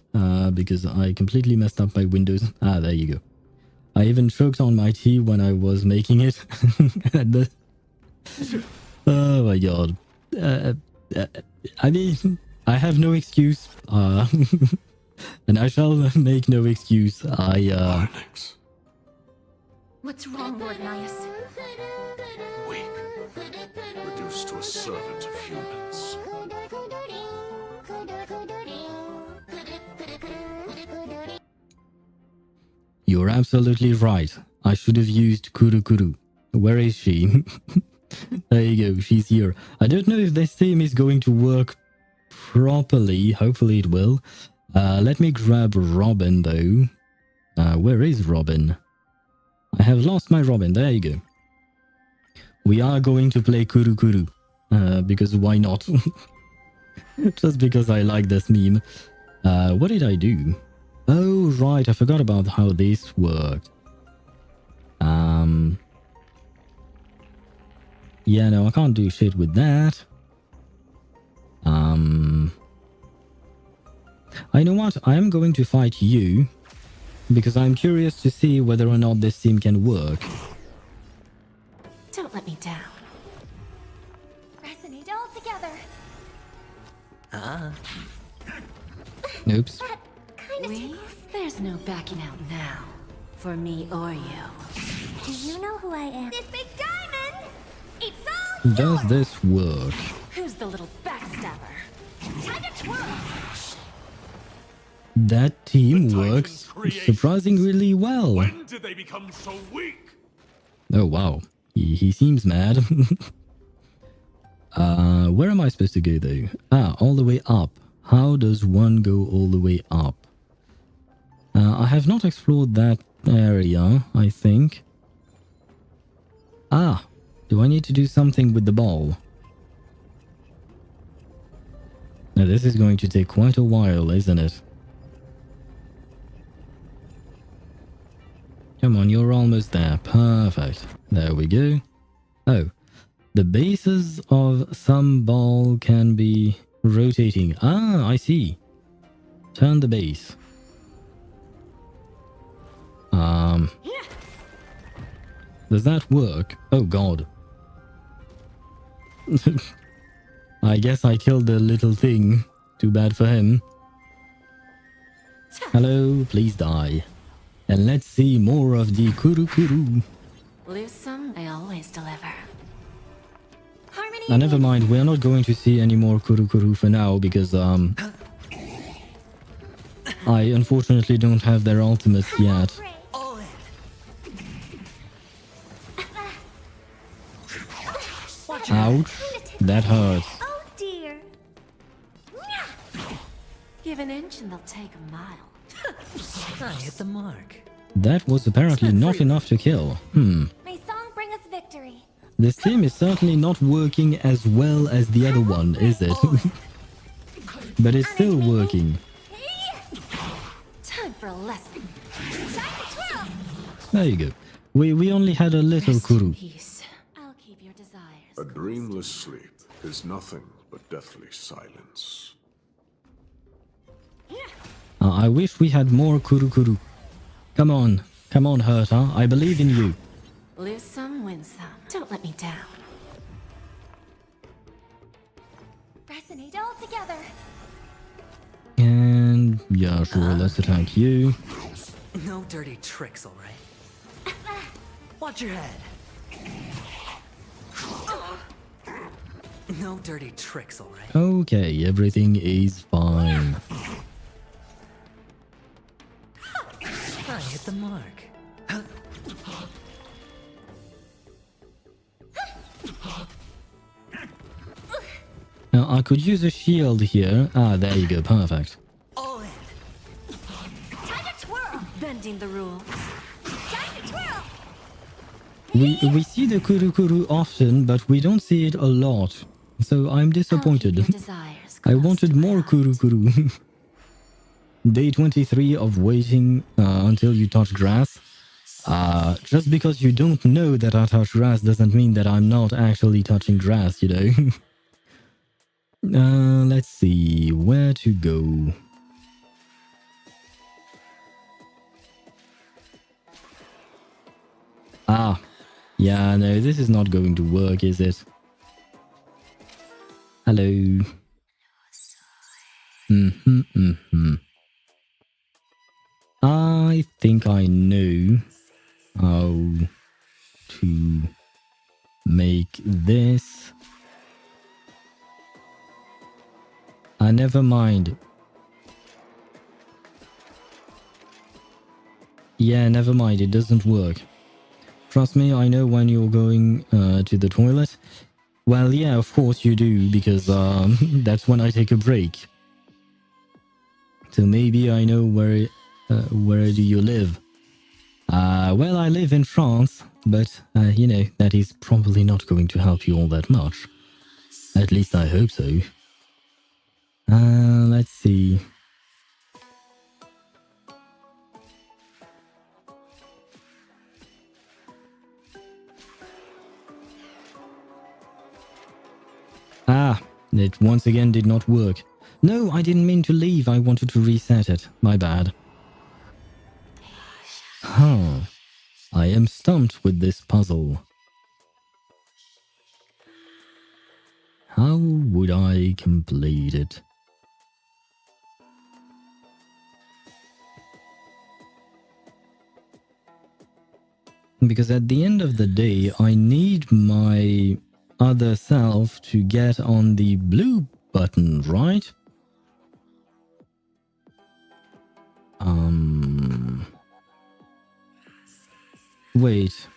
because I completely messed up my Windows. Ah, there you go. I even choked on my tea when I was making it. Oh my god. I mean, I have no excuse. And I shall make no excuse. What's wrong, Lord Nias? Weak. Reduced to a servant of humans. You're absolutely right. I should have used Kuru Kuru. Where is she? There you go, she's here. I don't know if this theme is going to work properly. Hopefully it will. Let me grab Robin though. Where is Robin? I have lost my Robin. There you go. We are going to play Kuru Kuru. Because why not? Just because I like this meme. What did I do? Oh, right. I forgot about how this worked. Yeah, no, I can't do shit with that. I know what? I am going to fight you because I'm curious to see whether or not this team can work. Don't let me down. Resonate all together. Oops. There's no backing out now. For me or you. Do you know who I am? This big diamond! It's all Does this work? Who's the little backstabber? Time to twirl! That team works surprisingly well. When did they become so weak? Oh wow, he seems mad. Where am I supposed to go though? Ah, all the way up. How does one go all the way up? I have not explored that area, I think. Ah, do I need to do something with the ball? Now this is going to take quite a while, isn't it? Come on, you're almost there. Perfect. There we go. Oh, the bases of some ball can be rotating. Ah, I see. Turn the base. Does that work? Oh god. I guess I killed the little thing. Too bad for him. Hello, please die. And let's see more of the Kuru Kuru. Lose some, I always deliver. Harmony. Now, never mind. We're not going to see any more Kuru Kuru for now because I unfortunately don't have their ultimates yet. Ouch. That hurts. Oh dear. Give an inch and they'll take a mile. I hit the mark. That was apparently not enough to kill. May song bring us victory. This team is certainly not working as well as the other one, is it? But it's still working. Time for a lesson. There you go. We only had a little Kuru. Peace. I'll keep your desires. A dreamless sleep is nothing but deathly silence. I wish we had more Kuru Kuru. Come on, Herta. I believe in you. Lose some, win some. Don't let me down. Resonate all together. And yeah, sure, let's attack you. No dirty tricks, all right? Watch your head. No dirty tricks, all right? Okay, everything is fine. I hit the mark. Now, I could use a shield here. Ah, there you go, perfect. All in. Time to twirl. Bending the rules. Time to twirl. We see the Kuru Kuru often, but we don't see it a lot. So I'm disappointed. Desires I wanted more Kuru Kuru. day 23 of waiting until you touch grass. Just because you don't know that I touch grass doesn't mean that I'm not actually touching grass, you know. Let's see where to go. Ah, yeah, no, this is not going to work, is it? Hello. I think I know how to make this. Never mind. Yeah, never mind. It doesn't work. Trust me, I know when you're going to the toilet. Well, yeah, of course you do, because that's when I take a break. So maybe I know where do you live? Well, I live in France, but, you know, that is probably not going to help you all that much. At least I hope so. Let's see. Ah, it once again did not work. No, I didn't mean to leave. I wanted to reset it. My bad. Huh. I am stumped with this puzzle. How would I complete it? Because at the end of the day, I need my other self to get on the blue button, right? Wait.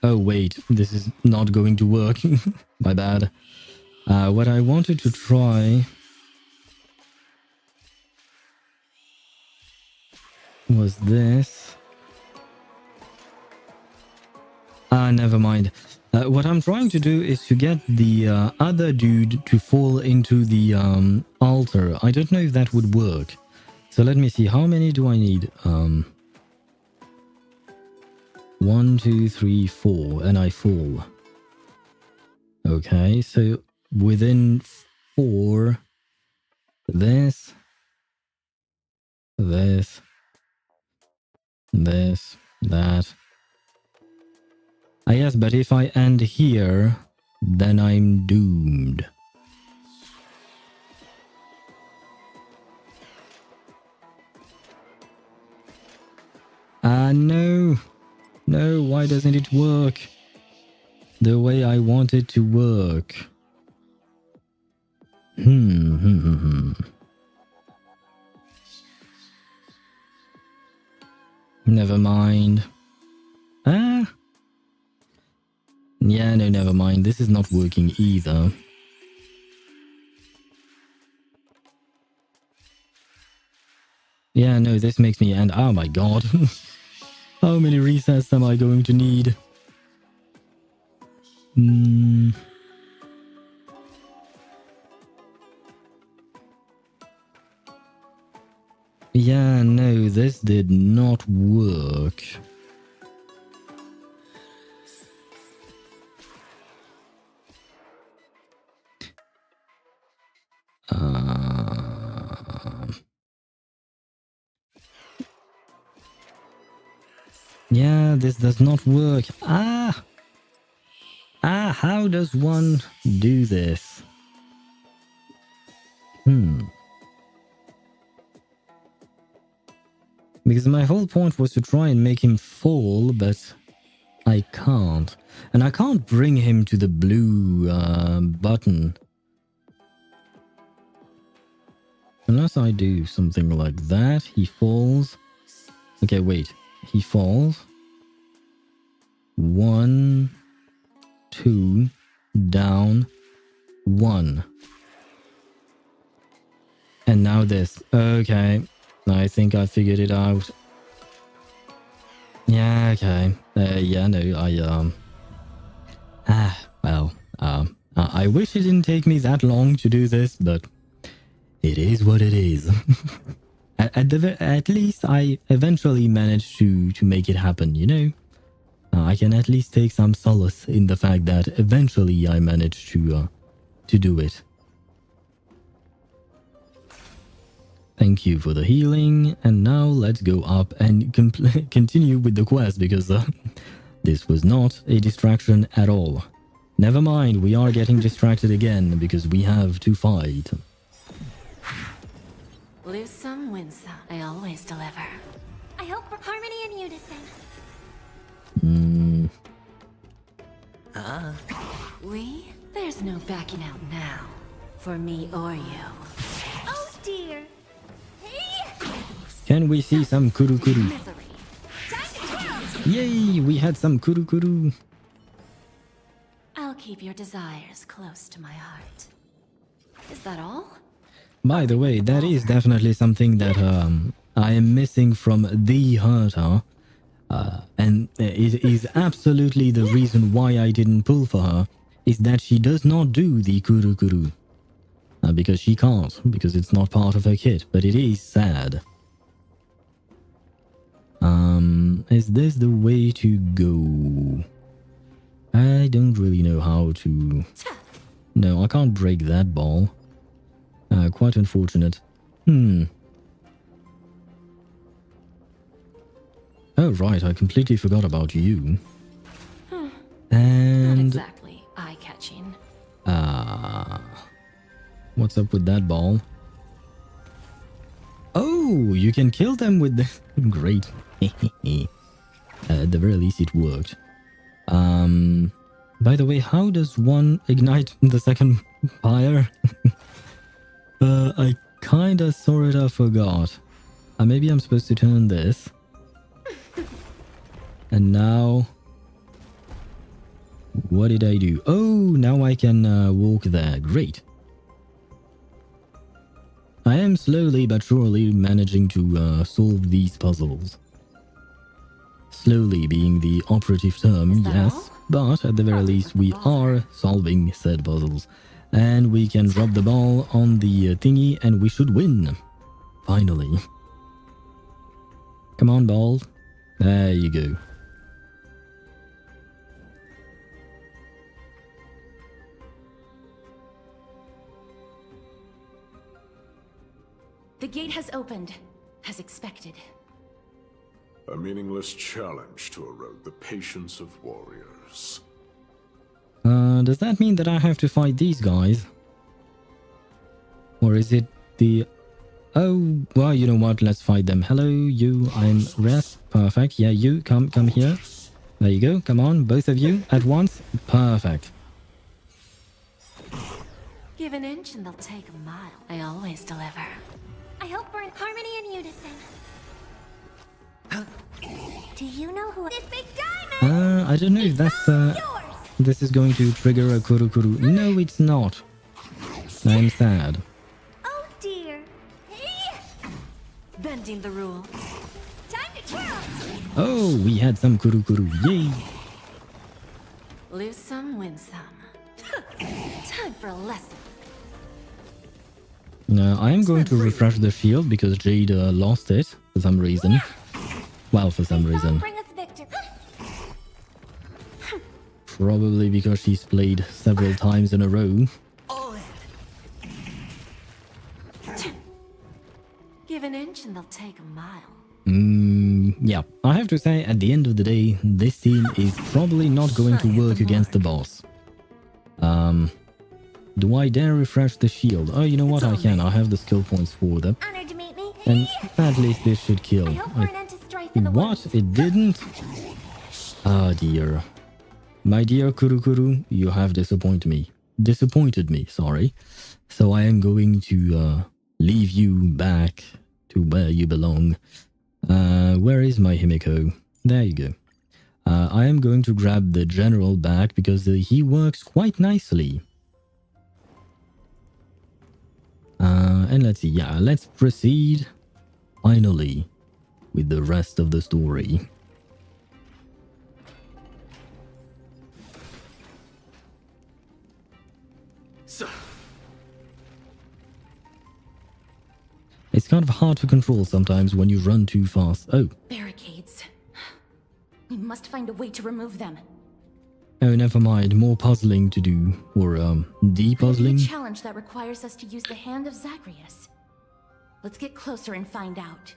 Oh, wait. This is not going to work. My bad. What I wanted to try was this. Never mind. What I'm trying to do is to get the other dude to fall into the altar. I don't know if that would work. So let me see. How many do I need? 1, 2, 3, 4. And I fall. Okay, so within 4, this, that. Yes, but if I end here, then I'm doomed. No. No, why doesn't it work the way I want it to work? Never mind. Yeah, no, never mind. This is not working either. Yeah, no, this makes me end. Oh my god. How many resets am I going to need? Yeah, no, this did not work. Yeah, this does not work. How does one do this? Because my whole point was to try and make him fall, but I can't. And I can't bring him to the blue button. Unless I do something like that. He falls. Okay, wait. He falls. 1, 2, down, 1. And now this. Okay. I think I figured it out. Yeah, okay. Yeah, no, I wish it didn't take me that long to do this, but it is what it is. At least I eventually managed to make it happen, you know? I can at least take some solace in the fact that eventually I managed to do it. Thank you for the healing, and now let's go up and continue with the quest, because this was not a distraction at all. Never mind, we are getting distracted again because we have to fight. Lose some, win some. I always deliver. I hope for harmony and unison. There's no backing out now. For me or you. Oh dear. Can we see some kuru kuru? Misery. Yay, we had some kuru kuru. I'll keep your desires close to my heart. Is that all? By the way, that is definitely something that I am missing from the Herta. And it is absolutely the reason why I didn't pull for her, is that she does not do the kuru kuru. Because she can't, because it's not part of her kit, but it is sad. Is this the way to go? I don't really know how to... No, I can't break that ball. Quite unfortunate. Oh, right, I completely forgot about you. And... Not exactly eye-catching. What's up with that ball? Oh, you can kill them with the... Great. At the very least, it worked. By the way, how does one ignite the second fire? I kinda sorta forgot. Maybe I'm supposed to turn this. And now... What did I do? Oh, now I can walk there. Great. I am slowly but surely managing to solve these puzzles. Slowly being the operative term, yes. But at the very least, we are solving said puzzles. And we can drop the ball on the thingy and we should win. Finally. Come on, ball. There you go. The gate has opened, as expected. A meaningless challenge to erode the patience of warriors. Does that mean that I have to fight these guys? Or is it the... Oh, well, you know what? Let's fight them. Hello, you. I'm Rest. Perfect. Yeah, you. Come here. There you go. Come on, both of you at once. Perfect. Give an inch and they'll take a mile. I always deliver. I hope we're in harmony and unison. Do you know who this big diamond? I don't know if that's this is going to trigger a kuru kuru. No, it's not. I'm sad. Oh dear. Bending the rules. Time to twirl. Oh, we had some kuru kuru. Yay. Lose some, win some. Time for a lesson. I am going to refresh the shield because Jade lost it for some reason. Well, for some reason. Probably because she's played several times in a row. Give an inch and they'll take a mile. Yeah, I have to say, at the end of the day, this team is probably not going to work against the boss. Do I dare refresh the shield? Oh, you know what? I can. I have the skill points for them. And at least this should kill. What? It didn't? Ah, dear. My dear Kuru Kuru, you have disappointed me, sorry. So I am going to leave you back to where you belong. Where is my Himiko? There you go. I am going to grab the general back because he works quite nicely. And let's see, yeah, let's proceed finally with the rest of the story. It's kind of hard to control sometimes when you run too fast. Oh. Barricades. We must find a way to remove them. Oh, never mind. More puzzling to do. Or, de-puzzling? A challenge that requires us to use the hand of Zagreus. Let's get closer and find out.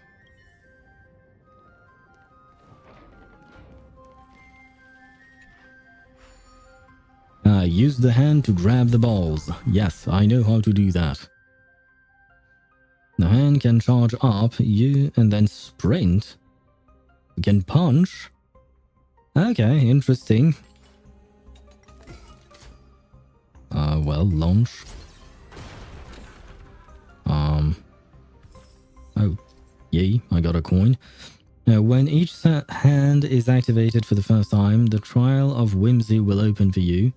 Use the hand to grab the balls. Yes, I know how to do that. The hand can charge up, and then sprint. You can punch. Okay, interesting. Well, launch. Oh, yay, I got a coin. When each hand is activated for the first time, the Trial of Whimsy will open for you.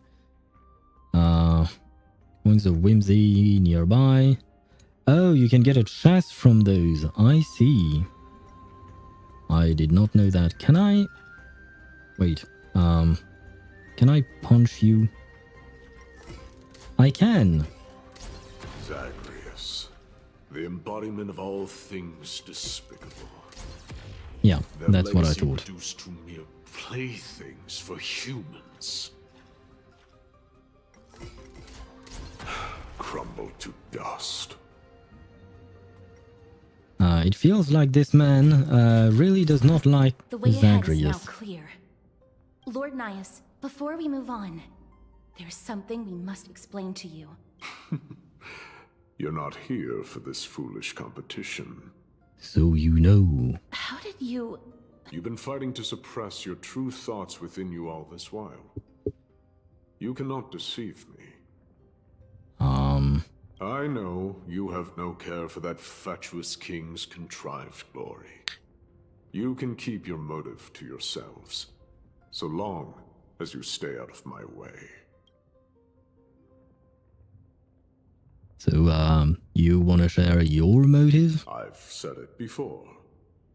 Coins of Whimsy nearby. Oh, you can get a chest from those. I see. I did not know that. Can I... Wait. Can I punch you? I can. Zagreus, the embodiment of all things despicable. Yeah, Their that's what I legacy thought. Reduced to mere playthings for humans. Crumble to dust. It feels like this man really does not like The way ahead is now Zagreus. clear. Lord Nias, before we move on, there's something we must explain to you. You're not here for this foolish competition. So you know. How did you... You've been fighting to suppress your true thoughts within you all this while. You cannot deceive me. I know you have no care for that fatuous king's contrived glory. You can keep your motive to yourselves, so long as you stay out of my way. So, you want to share your motive? I've said it before.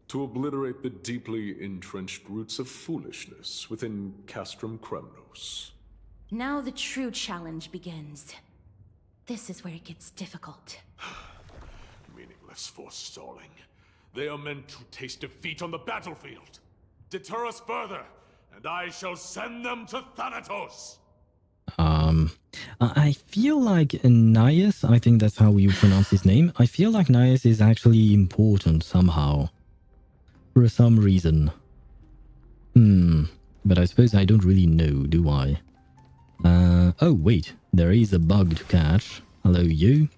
To obliterate the deeply entrenched roots of foolishness within Castrum Kremnos. Now the true challenge begins. This is where it gets difficult. Meaningless forestalling. They are meant to taste defeat on the battlefield. Deter us further, and I shall send them to Thanatos! I feel like Nias, I think that's how you pronounce his name. I feel like Nias is actually important somehow. For some reason. But I suppose I don't really know, do I? Oh wait, there is a bug to catch. Hello you.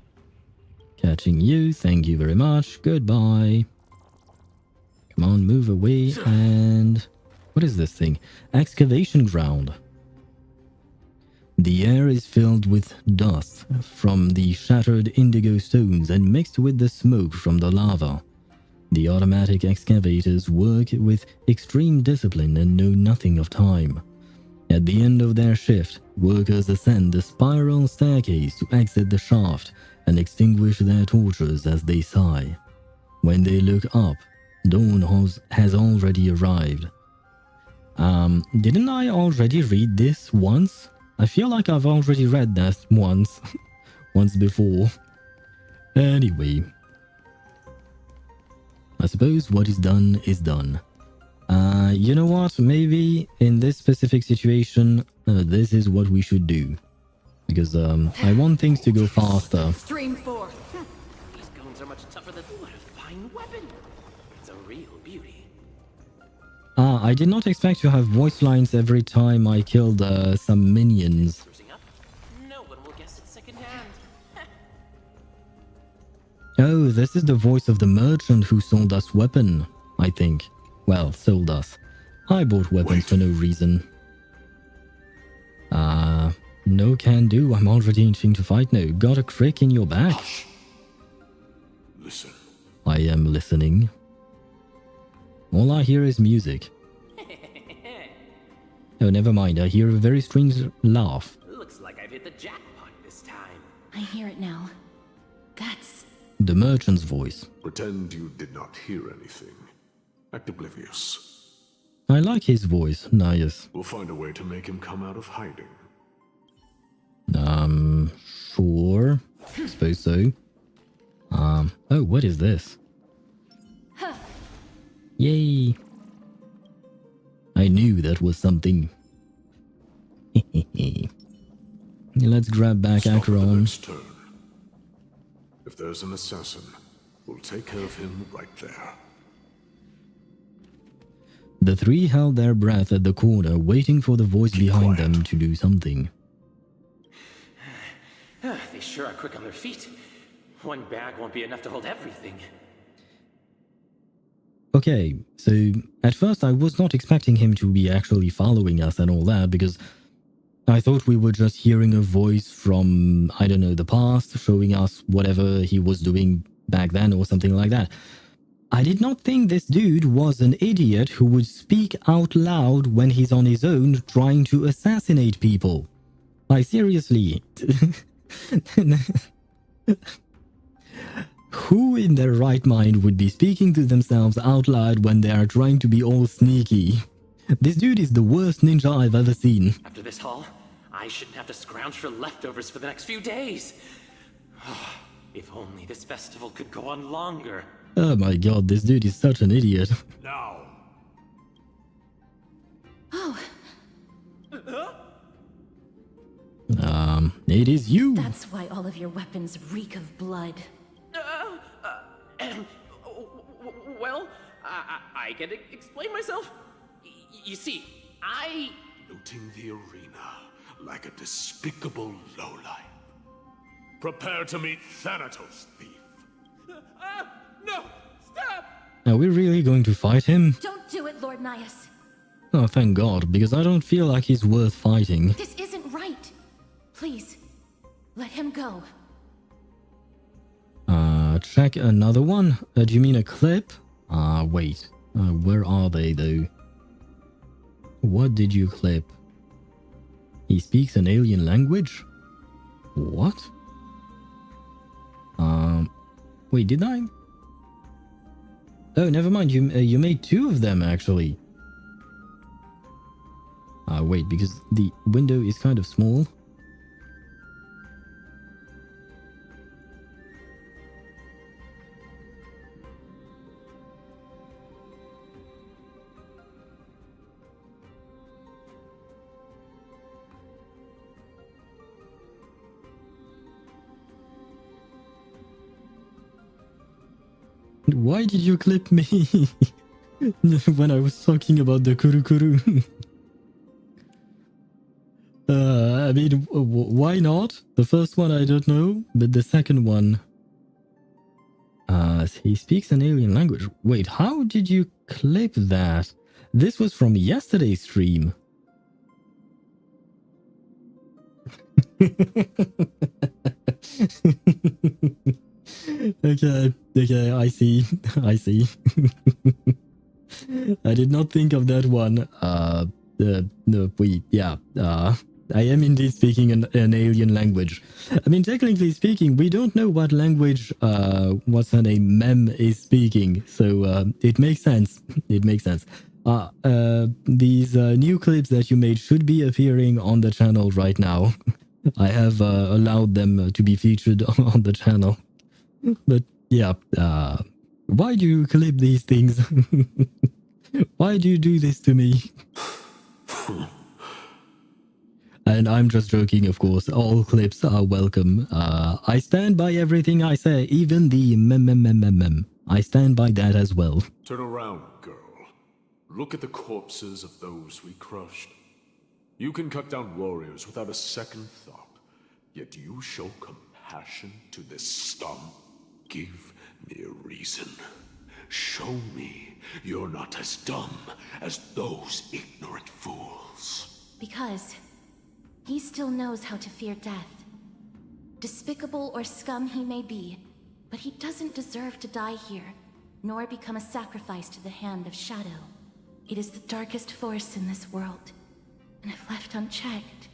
Catching you, thank you very much. Goodbye. Come on, move away and... What is this thing? Excavation ground. The air is filled with dust from the shattered indigo stones and mixed with the smoke from the lava. The automatic excavators work with extreme discipline and know nothing of time. At the end of their shift, workers ascend the spiral staircase to exit the shaft and extinguish their torches as they sigh. When they look up, dawn has already arrived. Didn't I already read this once? I feel like I've already read that once. Once before. Anyway. I suppose what is done is done. You know what? Maybe in this specific situation, this is what we should do. Because I want things to go faster. Stream 4. These goons are much tougher than... What a fine weapon! It's a real beauty. I did not expect to have voice lines every time I killed some minions. Cruising up? No one will guess it secondhand. Oh, this is the voice of the merchant who sold us weapon, I think. Well, sold us. I bought weapons for no reason. No can do. I'm already itching to fight now. Got a crick in your back? Hush. Listen. I am listening. All I hear is music. Oh, never mind. I hear a very strange laugh. Looks like I've hit the jackpot this time. I hear it now. That's... The merchant's voice. Pretend you did not hear anything. Act oblivious. I like his voice, Nias. We'll find a way to make him come out of hiding. Sure. Suppose so. Oh, what is this? Yay! I knew that was something. Let's grab back Stop at the Acheron. next turn. If there's an assassin, we'll take care of him right there. The three held their breath at the corner, waiting for the voice behind quiet. them to do something. They sure are quick on their feet. One bag won't be enough to hold everything. Okay, so at first I was not expecting him to be actually following us and all that, because I thought we were just hearing a voice from, I don't know, the past, showing us whatever he was doing back then or something like that. I did not think this dude was an idiot who would speak out loud when he's on his own trying to assassinate people. Like, seriously. Who in their right mind would be speaking to themselves out loud when they are trying to be all sneaky? This dude is the worst ninja I've ever seen. After this haul, I shouldn't have to scrounge for leftovers for the next few days. If only this festival could go on longer. Oh my god, this dude is such an idiot. Now. Oh, It is you. That's why all of your weapons reek of blood. Well, I can explain myself. You see, Looting the arena like a despicable lowlife. Prepare to meet Thanatos, thief. No! Stop! Are we really going to fight him? Don't do it, Lord Nias. Oh, thank god, because I don't feel like he's worth fighting. this isn't right. Please, let him go. Check another one? Do you mean a clip? Wait. Where are they, though? What did you clip? He speaks an alien language? What? Wait, did I? Oh, never mind. You made two of them, actually. Wait, because the window is kind of small. Why did you clip me when I was talking about the Kurukuru? I mean, why not? The first one I don't know, but the second one... he speaks an alien language. Wait, how did you clip that? This was from yesterday's stream. Okay, I see. I did not think of that one. I am indeed speaking an alien language. I mean, technically speaking, we don't know what language, what's her name, Mem is speaking, so it makes sense. It makes sense. These new clips that you made should be appearing on the channel right now. I have allowed them to be featured on the channel. But yeah, why do you clip these things? Why do you do this to me? And I'm just joking, of course. All clips are welcome. I stand by everything I say, even the mem. I stand by that as well. Turn around, girl. Look at the corpses of those we crushed. You can cut down warriors without a second thought, yet you show compassion to this scum. Give me a reason. Show me you're not as dumb as those ignorant fools. Because he still knows how to fear death. Despicable or scum he may be, but he doesn't deserve to die here, nor become a sacrifice to the hand of Shadow. It is the darkest force in this world, and if left unchecked,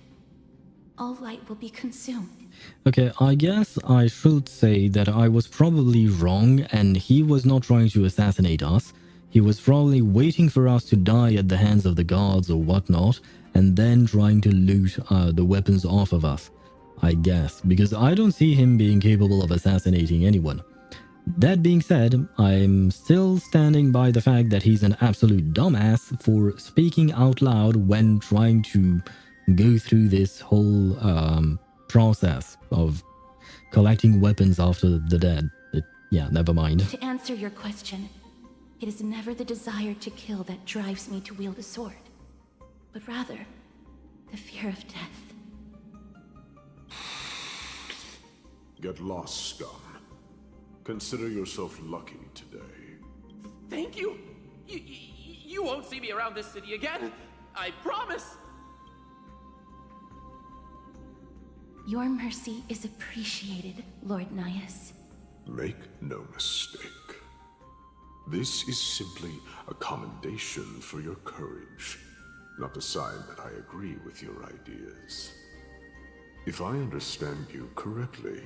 all light will be consumed. Okay, I guess I should say that I was probably wrong and he was not trying to assassinate us. He was probably waiting for us to die at the hands of the guards or whatnot, and then trying to loot the weapons off of us. I guess, because I don't see him being capable of assassinating anyone. That being said, I'm still standing by the fact that he's an absolute dumbass for speaking out loud when trying to go through this whole process of collecting weapons after the dead. But yeah, never mind. To answer your question, it is never the desire to kill that drives me to wield a sword, but rather the fear of death. Get lost, scum. Consider yourself lucky today. Thank you. You won't see me around this city again. I promise. Your mercy is appreciated, Lord Nias. Make no mistake. This is simply a commendation for your courage, not a sign that I agree with your ideas. If I understand you correctly,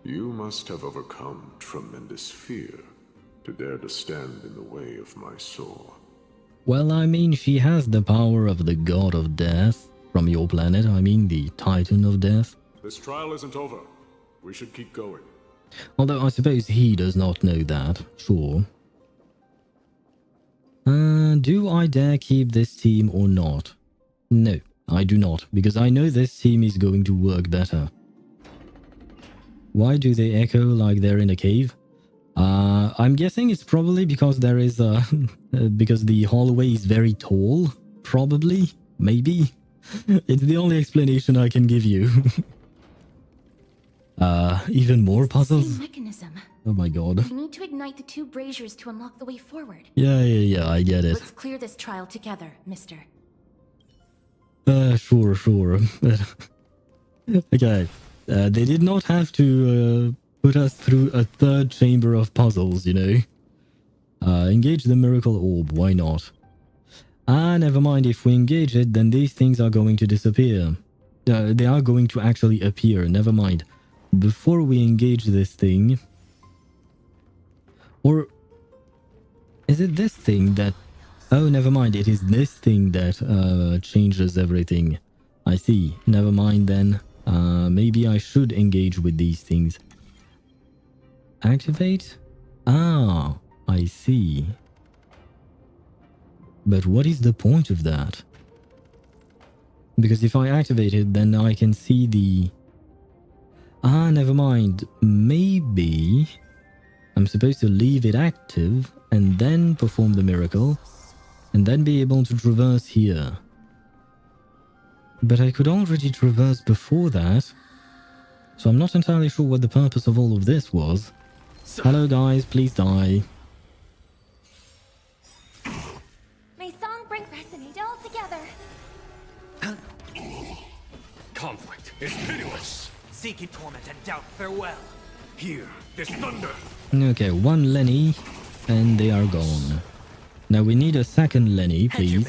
you must have overcome tremendous fear to dare to stand in the way of my soul. Well, I mean, she has the power of the god of death from your planet. I mean, the Titan of Death. This trial isn't over. We should keep going. Although I suppose he does not know that, sure. Do I dare keep this team or not? No, I do not, because I know this team is going to work better. Why do they echo like they're in a cave? I'm guessing it's probably because there is because the hallway is very tall. Probably, maybe. It's the only explanation I can give you. Even more puzzles? Mechanism. Oh my god. We need to ignite the two braziers to unlock the way forward. Yeah, I get it. Let's clear this trial together, mister. Sure. Okay. They did not have to put us through a third chamber of puzzles, you know. Engage the miracle orb, why not? Never mind, if we engage it, then these things are going to disappear. They are going to actually appear, never mind. Before we engage this thing... Or... Is it this thing that... Oh, never mind, it is this thing that changes everything. I see, never mind then. Maybe I should engage with these things. Activate? Ah, I see. But what is the point of that? Because if I activate it, then I can see the... never mind. Maybe I'm supposed to leave it active and then perform the miracle and then be able to traverse here. But I could already traverse before that, so I'm not entirely sure what the purpose of all of this was. Hello guys, please die. May song bring resonate all together. Conflict is pitiless. Seek in torment and doubt farewell. Hear this thunder. Okay, one Lenny, and they are gone. Now we need a second Lenny, please.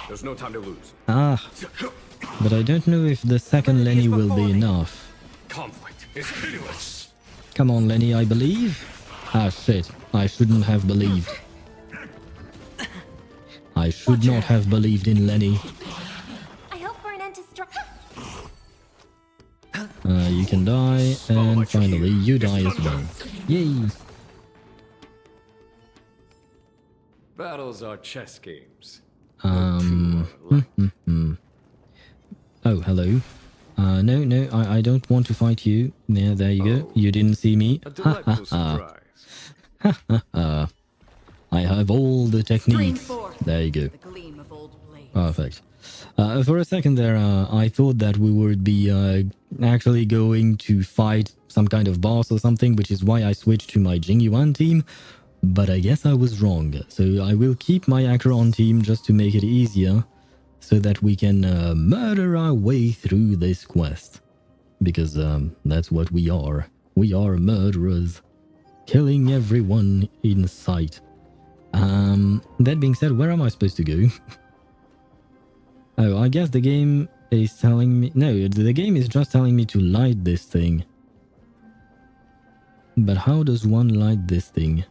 There's no time to lose. But I don't know if the second Lenny will be enough. Conflict is pitiless. Come on, Lenny, I believe. Shit. I shouldn't have believed. I should not have believed in Lenny. I hope for an end to strife. You can die, and finally, you die as well. Yay! Battles are chess games. Oh, hello. No, I don't want to fight you. Yeah, there you go. You didn't see me. A delightful surprise. I have all the techniques. There you go. Perfect. For a second there, I thought that we would be actually going to fight some kind of boss or something, which is why I switched to my Jingyuan team. But I guess I was wrong. So I will keep my Acheron team just to make it easier, so that we can murder our way through this quest. Because that's what we are. We are murderers. Killing everyone in sight. That being said, where am I supposed to go? Oh, I guess the game is telling me... No, the game is just telling me to light this thing. But how does one light this thing?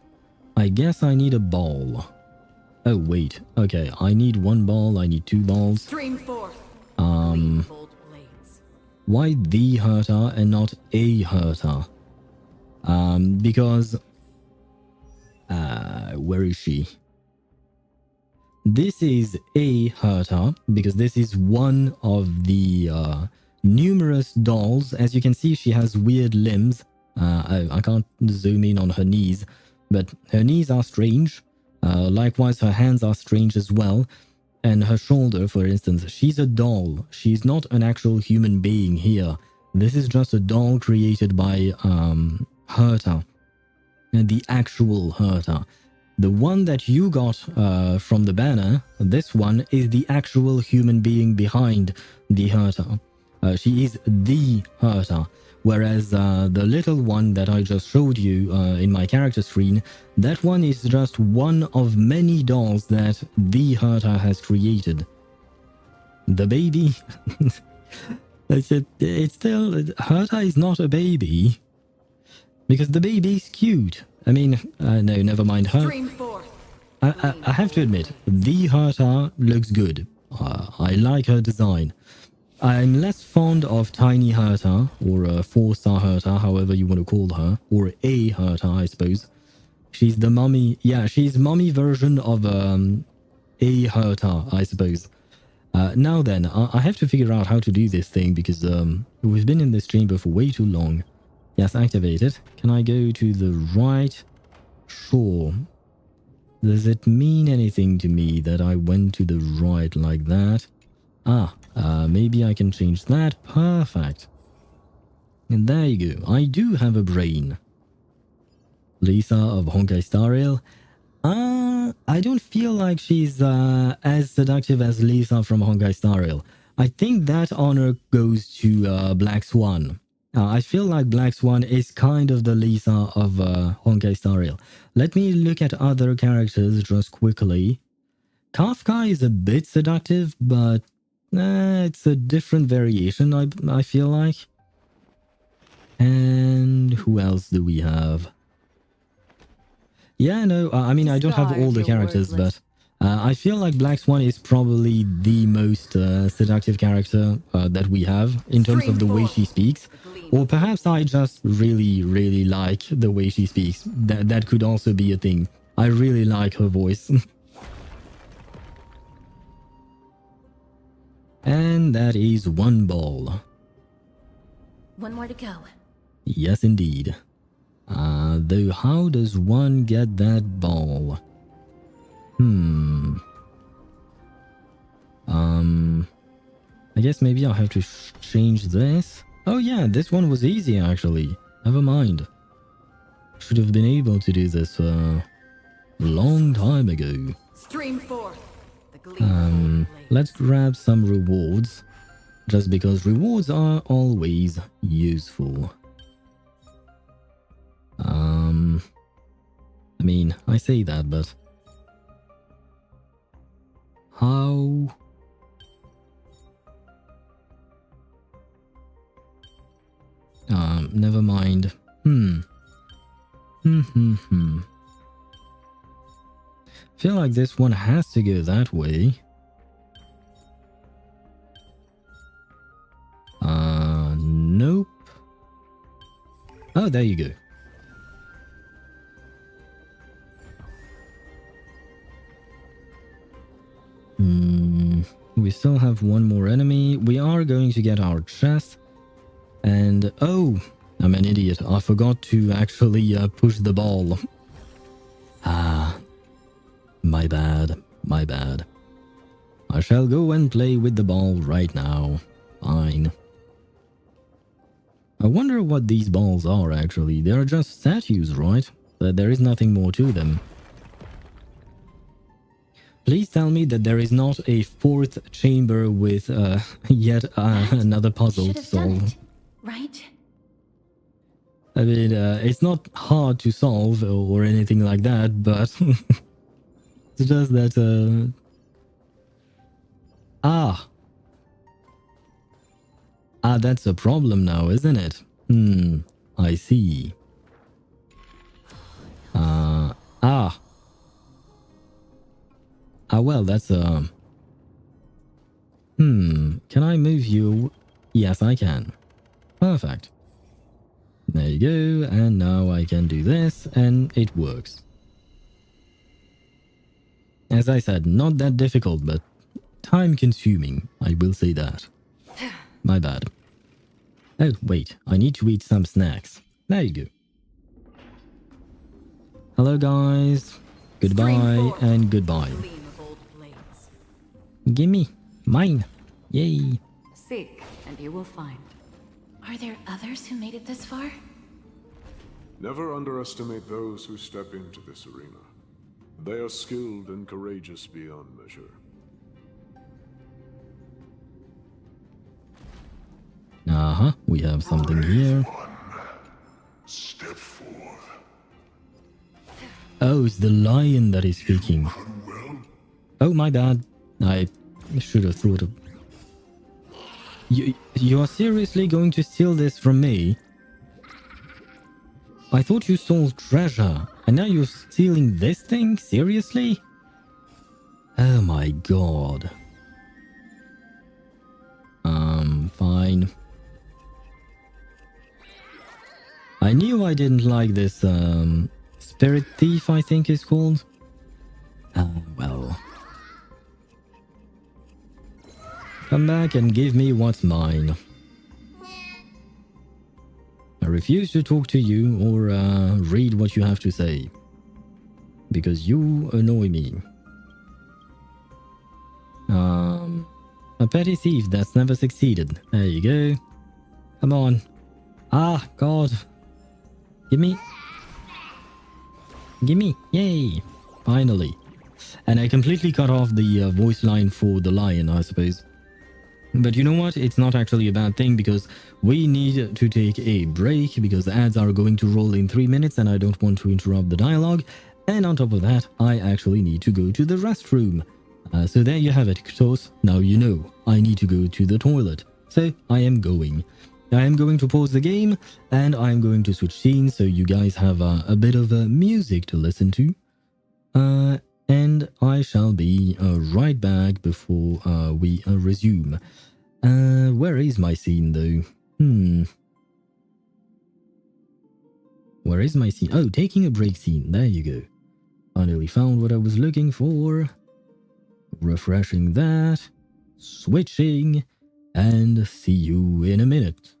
I guess I need a ball. Oh, wait. Okay, I need one ball, I need two balls. Why the Herta and not a Herta? Because where is she? This is a Herta, because this is one of the numerous dolls. As you can see, she has weird limbs. I can't zoom in on her knees, but her knees are strange. Likewise, her hands are strange as well. And her shoulder, for instance, she's a doll. She's not an actual human being here. This is just a doll created by Herta, the actual Herta. The one that you got from the banner, this one is the actual human being behind the Herta. She is the Herta. Whereas the little one that I just showed you in my character screen, that one is just one of many dolls that the Herta has created. The baby? It's still... Herta is not a baby. Because the baby is cute. I mean, no, never mind her. I have to admit, the Herta looks good. I like her design. I'm less fond of Tiny Herta, or a 4-star Herta, however you want to call her, or a Herta, I suppose. She's the mummy, yeah, she's mummy version of a Herta, I suppose. Now then, I have to figure out how to do this thing, because we've been in this chamber for way too long. Yes, activate it. Can I go to the right? Sure. Does it mean anything to me that I went to the right like that? Maybe I can change that. Perfect. And there you go. I do have a brain. Lisa of Honkai Star Rail. I don't feel like she's as seductive as Lisa from Honkai Star Rail. I think that honor goes to Black Swan. I feel like Black Swan is kind of the Lisa of Honkai Star Rail. Let me look at other characters just quickly. Kafka is a bit seductive, but it's a different variation, I feel like. And who else do we have? Yeah, no, I mean, I don't have all the characters, but I feel like Black Swan is probably the most seductive character that we have in terms of the way she speaks. Or perhaps I just really, really like the way she speaks. That could also be a thing. I really like her voice. And that is one ball. One more to go. Yes, indeed. Though how does one get that ball? I guess maybe I'll have to change this. Oh yeah, this one was easy actually. Never mind. Should have been able to do this a long time ago. Stream forth. Let's grab some rewards. Just because rewards are always useful. I mean, I say that, but how? Never mind. Feel like this one has to go that way. Nope. Oh, there you go. We still have one more enemy. We are going to get our chest. And, oh, I'm an idiot. I forgot to actually push the ball. My bad. My bad. I shall go and play with the ball right now. Fine. I wonder what these balls are actually. They are just statues, right? But there is nothing more to them. Please tell me that there is not a fourth chamber with yet another puzzle to solve. Right? I mean, it's not hard to solve or anything like that, but it's just that... that's a problem now, isn't it? I see. Well, that's a... Can I move you? Yes, I can. Perfect. There you go, and now I can do this, and it works. As I said, not that difficult, but time-consuming, I will say that. My bad. Oh, wait, I need to eat some snacks. There you go. Hello, guys. Goodbye and goodbye. Gimme. Mine. Yay. Seek, and you will find. Are there others who made it this far? Never underestimate those who step into this arena. They are skilled and courageous beyond measure. Uh-huh, we have something here. Step forth. Oh, it's the lion that is speaking. Oh, my bad. I should have thought of... You are seriously going to steal this from me? I thought you stole treasure, and now you're stealing this thing? Seriously? Oh my god. Fine. I knew I didn't like this, Spirit Thief, I think it's called. Well. Come back and give me what's mine. I refuse to talk to you or read what you have to say. Because you annoy me. A petty thief that's never succeeded. There you go. Come on. Ah, God. Gimme. Gimme. Yay. Finally. And I completely cut off the voice line for the lion, I suppose. But you know what? It's not actually a bad thing because we need to take a break because the ads are going to roll in 3 minutes and I don't want to interrupt the dialogue. And on top of that, I actually need to go to the restroom. So there you have it, Kremnos. Now you know I need to go to the toilet. So I am going. I am going to pause the game and I'm going to switch scenes so you guys have a bit of music to listen to. And I shall be right back before we resume. Where is my scene though? Where is my scene? Oh, taking a break scene. There you go. Finally found what I was looking for. Refreshing that. Switching. And see you in a minute.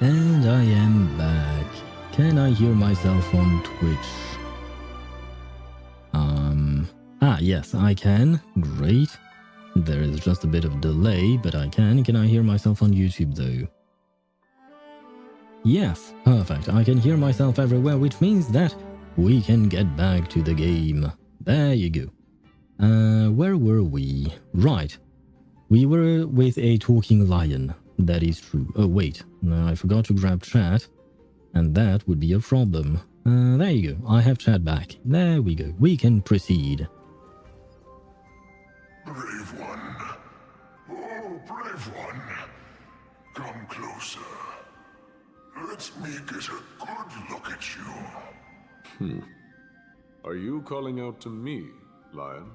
And I am back. Can I hear myself on Twitch? Yes, I can. Great. There is just a bit of delay, but I can. Can I hear myself on YouTube though? Yes, perfect. I can hear myself everywhere, which means that we can get back to the game. There you go. Where were we? Right. We were with a talking lion. That is true. Oh, wait. No, I forgot to grab chat. And that would be a problem. There you go. I have chat back. There we go. We can proceed. Brave one. Oh, brave one. Come closer. Let me get a good look at you. Are you calling out to me, lion?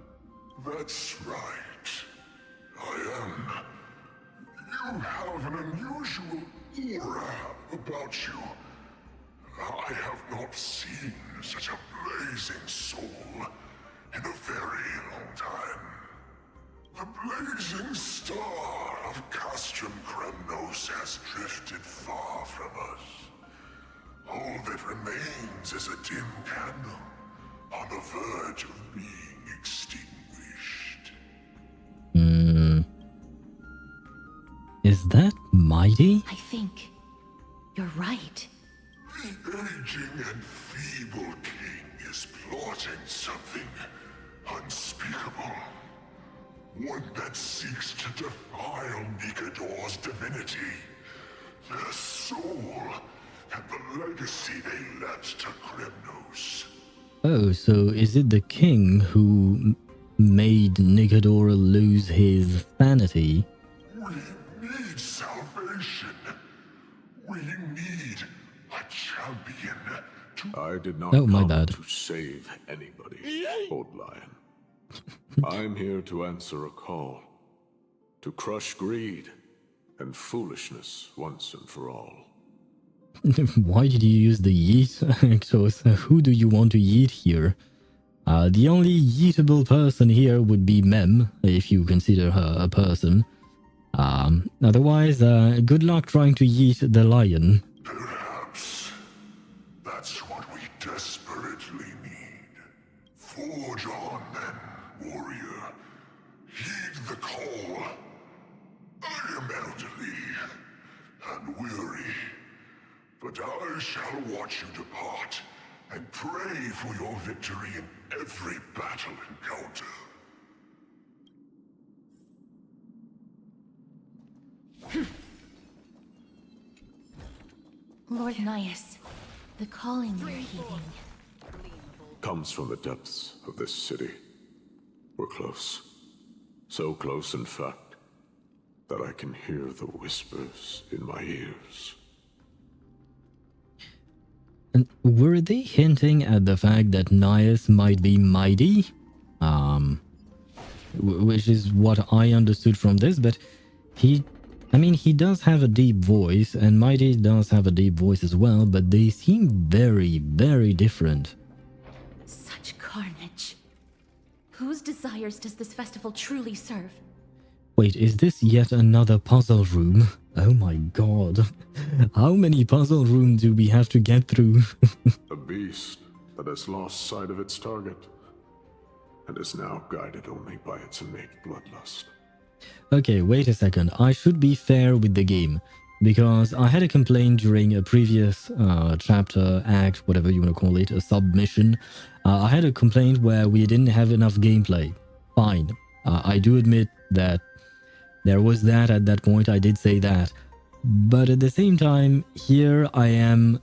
That's right. I am. You have an unusual aura about you. I have not seen such a blazing soul in a very long time. The blazing star of Castrum Kremnos has drifted far from us. All that remains is a dim candle on the verge of being extinguished. Is that mighty? I think you're right. The aging and feeble king is plotting something unspeakable. One that seeks to defile Nikador's divinity, their soul, and the legacy they left to Kremnos. Oh, so is it the king who made Nikador lose his sanity? We need salvation. We need a champion to... I did not my come bad. to save anybody, Old Lion. I'm here to answer a call. To crush greed and foolishness once and for all. Why did you use the yeet, Exos? Who do you want to yeet here? The only yeetable person here would be Mem, if you consider her a person. Otherwise, good luck trying to yeet the lion. Perhaps that's what we desperately need. Forge on then, warrior. Heed the call. I am elderly and weary, but I shall watch you depart and pray for your victory in every battle encounter. Lord Nias, the calling you're heeding. Comes from the depths of this city. We're close. So close, in fact, that I can hear the whispers in my ears. And were they hinting at the fact that Nias might be mighty? Which is what I understood from this, but he I mean, he does have a deep voice, and Mighty does have a deep voice as well, but they seem very, very different. Such carnage. Whose desires does this festival truly serve? Wait, is this yet another puzzle room? Oh my god. How many puzzle rooms do we have to get through? A beast that has lost sight of its target and is now guided only by its innate bloodlust. Okay, wait a second. I should be fair with the game, because I had a complaint during a previous chapter, act, whatever you want to call it, a submission. I had a complaint where we didn't have enough gameplay. Fine. I do admit that there was that at that point, I did say that. But at the same time, here I am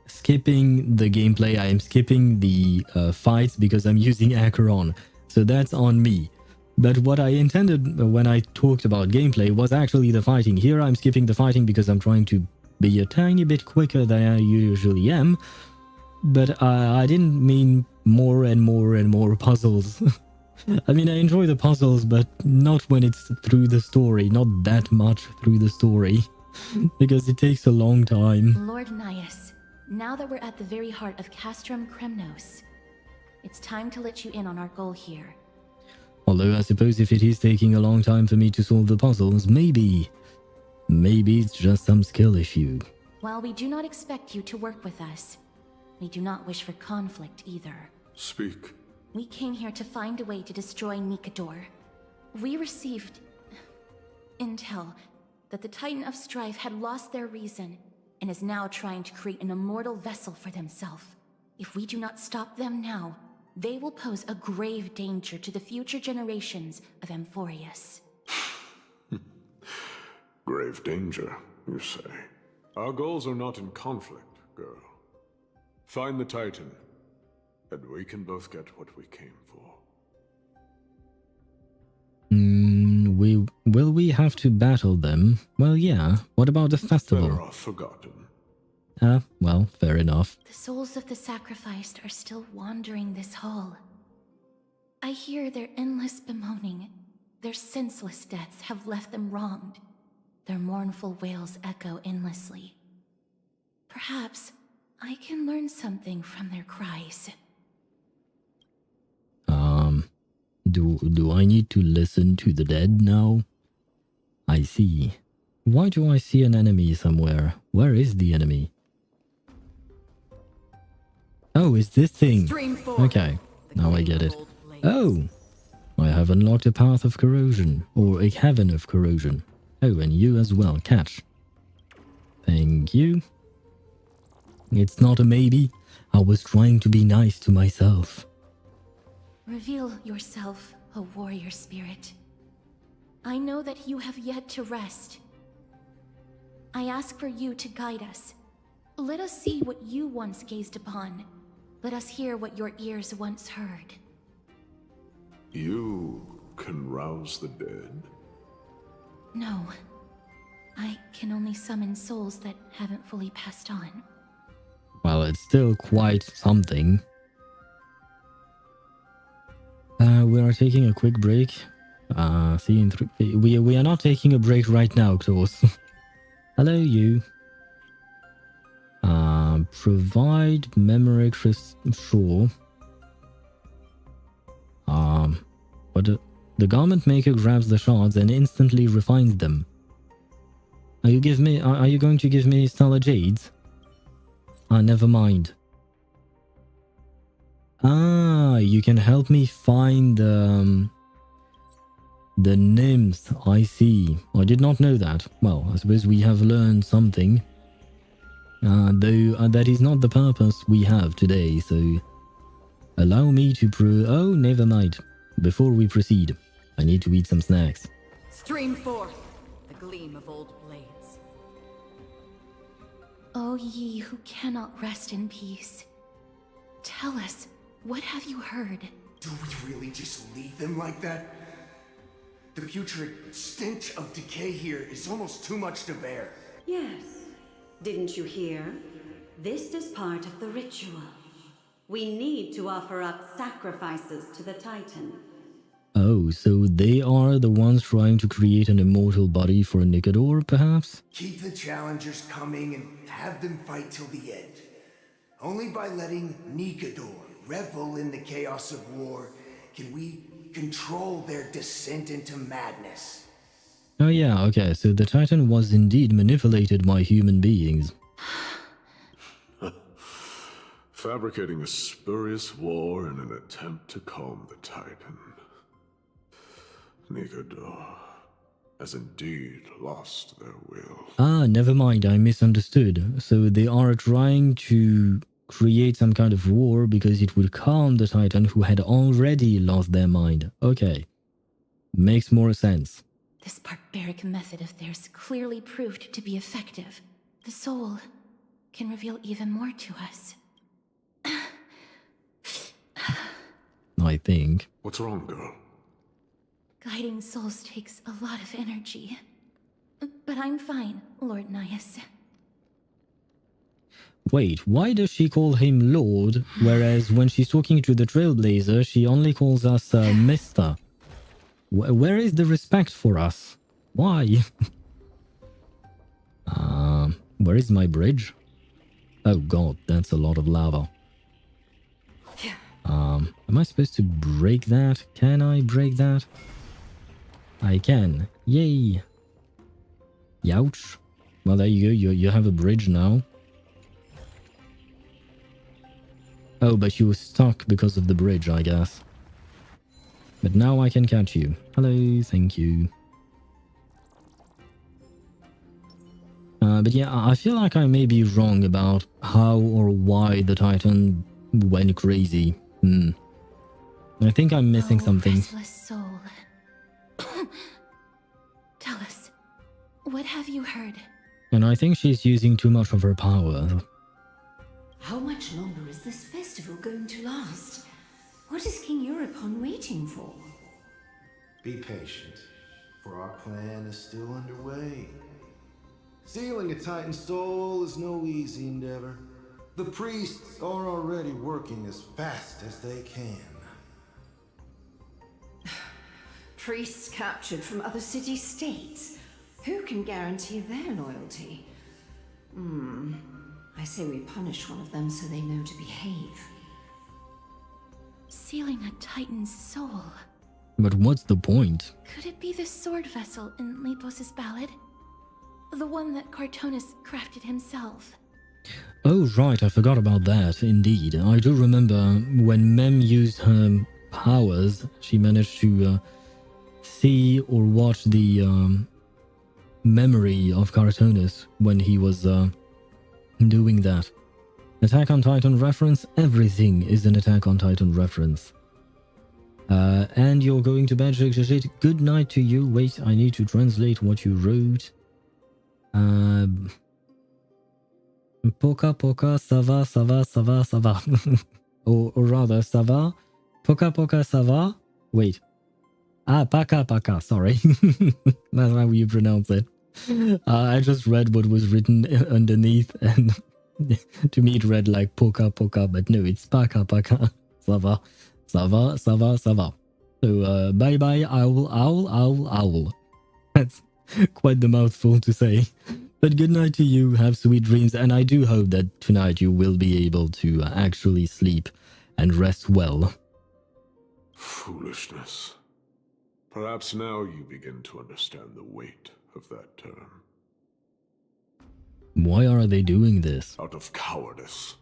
skipping the gameplay. I am skipping the fights because I'm using Acheron. So that's on me. But what I intended when I talked about gameplay was actually the fighting. Here I'm skipping the fighting because I'm trying to be a tiny bit quicker than I usually am. But I didn't mean more and more and more puzzles. I mean, I enjoy the puzzles, but not when it's through the story. Not that much through the story. Because it takes a long time. Lord Nias, now that we're at the very heart of Castrum Kremnos, it's time to let you in on our goal here. Although I suppose if it is taking a long time for me to solve the puzzles, maybe it's just some skill issue. While we do not expect you to work with us, we do not wish for conflict either. Speak. We came here to find a way to destroy Nikador. We received intel that the Titan of Strife had lost their reason and is now trying to create an immortal vessel for themselves. If we do not stop them now, they will pose a grave danger to the future generations of Amphorius. Grave danger, you say? Our goals are not in conflict, girl. Find the Titan, and we can both get what we came for. Will we have to battle them? Well, yeah. What about the festival? Better off forgotten. Well, fair enough. The souls of the sacrificed are still wandering this hall. I hear their endless bemoaning. Their senseless deaths have left them wronged. Their mournful wails echo endlessly. Perhaps I can learn something from their cries. Do I need to listen to the dead now? I see. Why do I see an enemy somewhere? Where is the enemy? Oh, it's this thing. Okay, now I get it. Oh, I have unlocked a path of corrosion, or a heaven of corrosion. Oh, and you as well, catch. Thank you. It's not a maybe. I was trying to be nice to myself. Reveal yourself, O warrior spirit. I know that you have yet to rest. I ask for you to guide us. Let us see what you once gazed upon. Let us hear what your ears once heard. You can rouse the dead? No. I can only summon souls that haven't fully passed on. Well, it's still quite something. We are taking a quick break. See you in we are not taking a break right now, Klaus. Hello, you. Provide memory sure. But the garment maker grabs the shards and instantly refines them. Are you going to give me stellar jades? Never mind. You can help me find the nymphs. I see. I did not know that. Well, I suppose we have learned something. Though that is not the purpose we have today, so allow me to oh, never mind. Before we proceed, I need to eat some snacks. Stream forth the gleam of old blades. O ye who cannot rest in peace, tell us, what have you heard? Do we really just leave them like that? The putrid stench of decay here is almost too much to bear. Yes. Didn't you hear? This is part of the ritual. We need to offer up sacrifices to the Titan. Oh, so they are the ones trying to create an immortal body for Nicodor, perhaps? Keep the challengers coming and have them fight till the end. Only by letting Nicodor revel in the chaos of war can we control their descent into madness. Oh yeah, okay, so the Titan was indeed manipulated by human beings. Fabricating a spurious war in an attempt to calm the Titan. Nicodor has indeed lost their will. Ah, never mind, I misunderstood. So they are trying to create some kind of war because it would calm the Titan who had already lost their mind. Okay. Makes more sense. This barbaric method of theirs clearly proved to be effective. The soul can reveal even more to us. I think. What's wrong, girl? Guiding souls takes a lot of energy. But I'm fine, Lord Nias. Wait, why does she call him Lord, whereas when she's talking to the Trailblazer, she only calls us Mister? Where is the respect for us? Why? Where is my bridge? Oh god, that's a lot of lava. Am I supposed to break that? Can I break that? I can. Yay! Youch. Well, there you go. You have a bridge now. Oh, but you were stuck because of the bridge, I guess. But now I can catch you. Hello, thank you. But yeah, I feel like I may be wrong about how or why the Titan went crazy. I think I'm missing something. Restless soul. Tell us, what have you heard? And I think she's using too much of her power. How much longer is this festival going to last? What is King Eurocon waiting for? Be patient, for our plan is still underway. Stealing a Titan soul is no easy endeavor. The priests are already working as fast as they can. Priests captured from other city-states. Who can guarantee their loyalty? I say we punish one of them so they know to behave. Sealing a Titan's soul. But what's the point? Could it be the sword vessel in Lepos's ballad? The one that Cartonis crafted himself. Oh right, I forgot about that, indeed. I do remember when Mem used her powers, she managed to see or watch the memory of Cartonis when he was doing that. Attack on Titan reference, everything is an Attack on Titan reference. And you're going to bed, shake, shake, shake. Good night to you. Wait, I need to translate what you wrote. Poka poka, ça va, ça va, ça va, ça va. or rather, ça va. Poka poka, ça va. Wait. Ah, paka paka, sorry. That's how you pronounce it. I just read what was written underneath, and to me it read like poka poka, but no, it's paka paka. Ça va, ça va, ça va, ça va. So, bye bye, owl, owl, owl, owl. That's quite the mouthful to say. But good night to you, have sweet dreams, and I do hope that tonight you will be able to actually sleep and rest well. Foolishness. Perhaps now you begin to understand the weight of that term. Why are they doing this? Out of cowardice.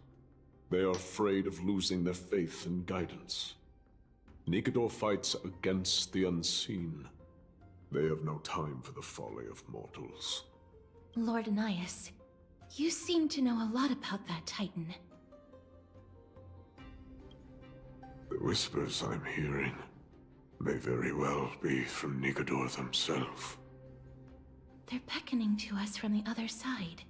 They are afraid of losing their faith and guidance. Nicodor fights against the unseen. They have no time for the folly of mortals. Lord Anias, you seem to know a lot about that Titan. The whispers I'm hearing may very well be from Nicodor themselves. They're beckoning to us from the other side.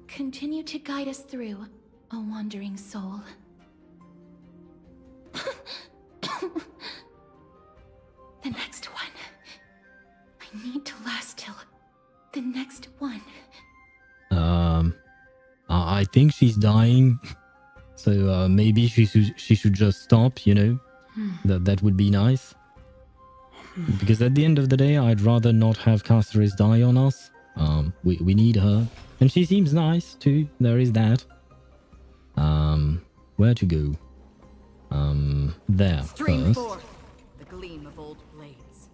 Continue to guide us through, a wandering soul. The next one. I need to last till the next one. I think she's dying, so maybe she should just stop, you know. That would be nice. Because at the end of the day, I'd rather not have Caceres die on us. We need her. And she seems nice too. There is that. Where to go? There Stream first. forth the gleam of old blades.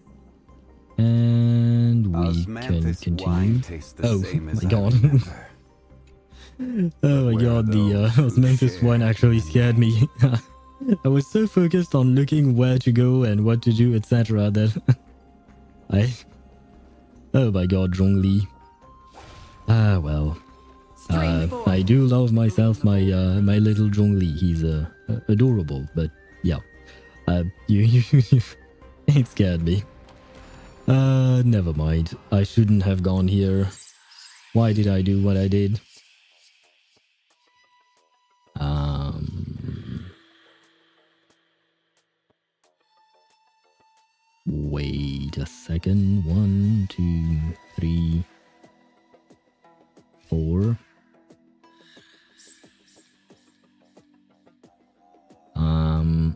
And we can Osmanthus continue. wine tastes the Oh same as my I god. remember. Oh my where are god, the those who Osmanthus share one actually scared me. I was so focused on looking where to go and what to do, etc. that oh my god, Zhongli. Ah well. I do love myself, my little Zhongli. He's adorable, but yeah. It scared me. Never mind. I shouldn't have gone here. Why did I do what I did? Wait a second. 1, 2, 3, 4.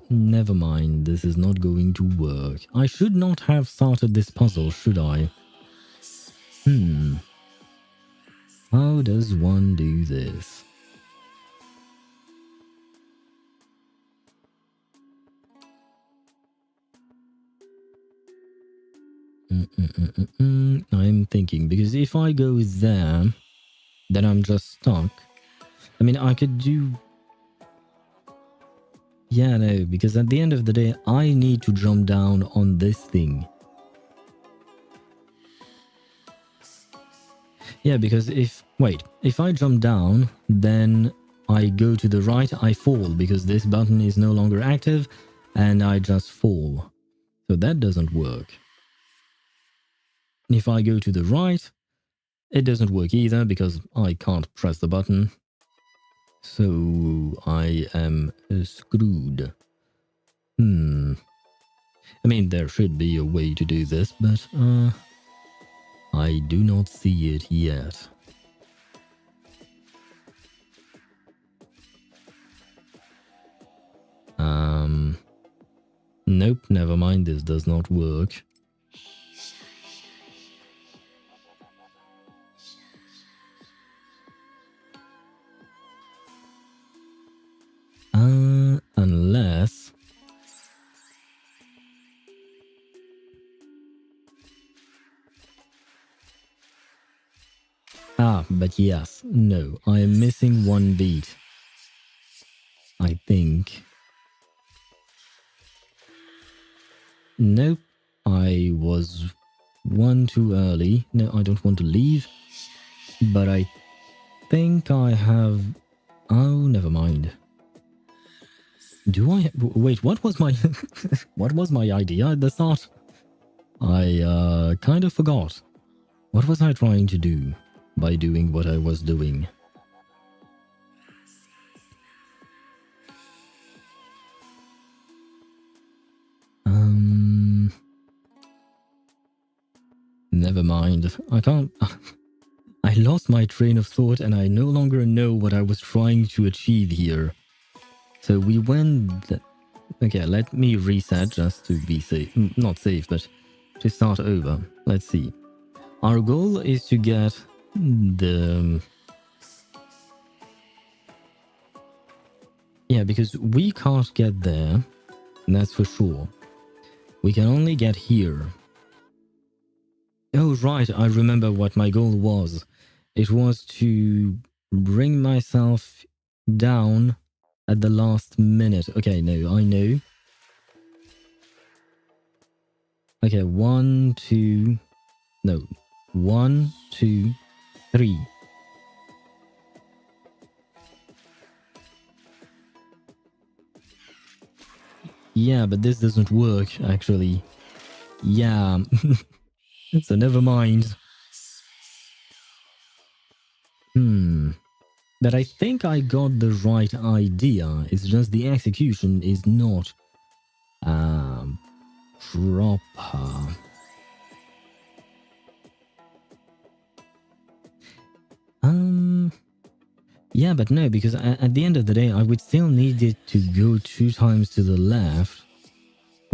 Never mind. This is not going to work. I should not have started this puzzle, should I? How does one do this? I'm thinking, because if I go there, then I'm just stuck. I mean, I could do... Yeah, no, because at the end of the day, I need to jump down on this thing. Yeah, because if I jump down, then I go to the right, I fall, because this button is no longer active, and I just fall. So that doesn't work. If I go to the right, it doesn't work either, because I can't press the button. So I am screwed. I mean, there should be a way to do this, but I do not see it yet. Nope, never mind, this does not work. Unless... but yes, no, I am missing one beat. I think. Nope, I was one too early. No, I don't want to leave. But I think I have... Oh, never mind. Do I... Wait, what was my... what was my idea at the start? I kind of forgot. What was I trying to do by doing what I was doing? Never mind. I can't... I lost my train of thought and I no longer know what I was trying to achieve here. So we went... Okay, let me reset just to be safe. Not safe, but to start over. Let's see. Our goal is to get the... Yeah, because we can't get there. That's for sure. We can only get here. Oh, right. I remember what my goal was. It was to bring myself down at the last minute. Okay, no, I know. Okay, 1, 2... No. 1, 2, 3. Yeah, but this doesn't work, actually. Yeah. So never mind. But I think I got the right idea. It's just the execution is not proper. Yeah, but no, because at the end of the day, I would still need it to go 2 times to the left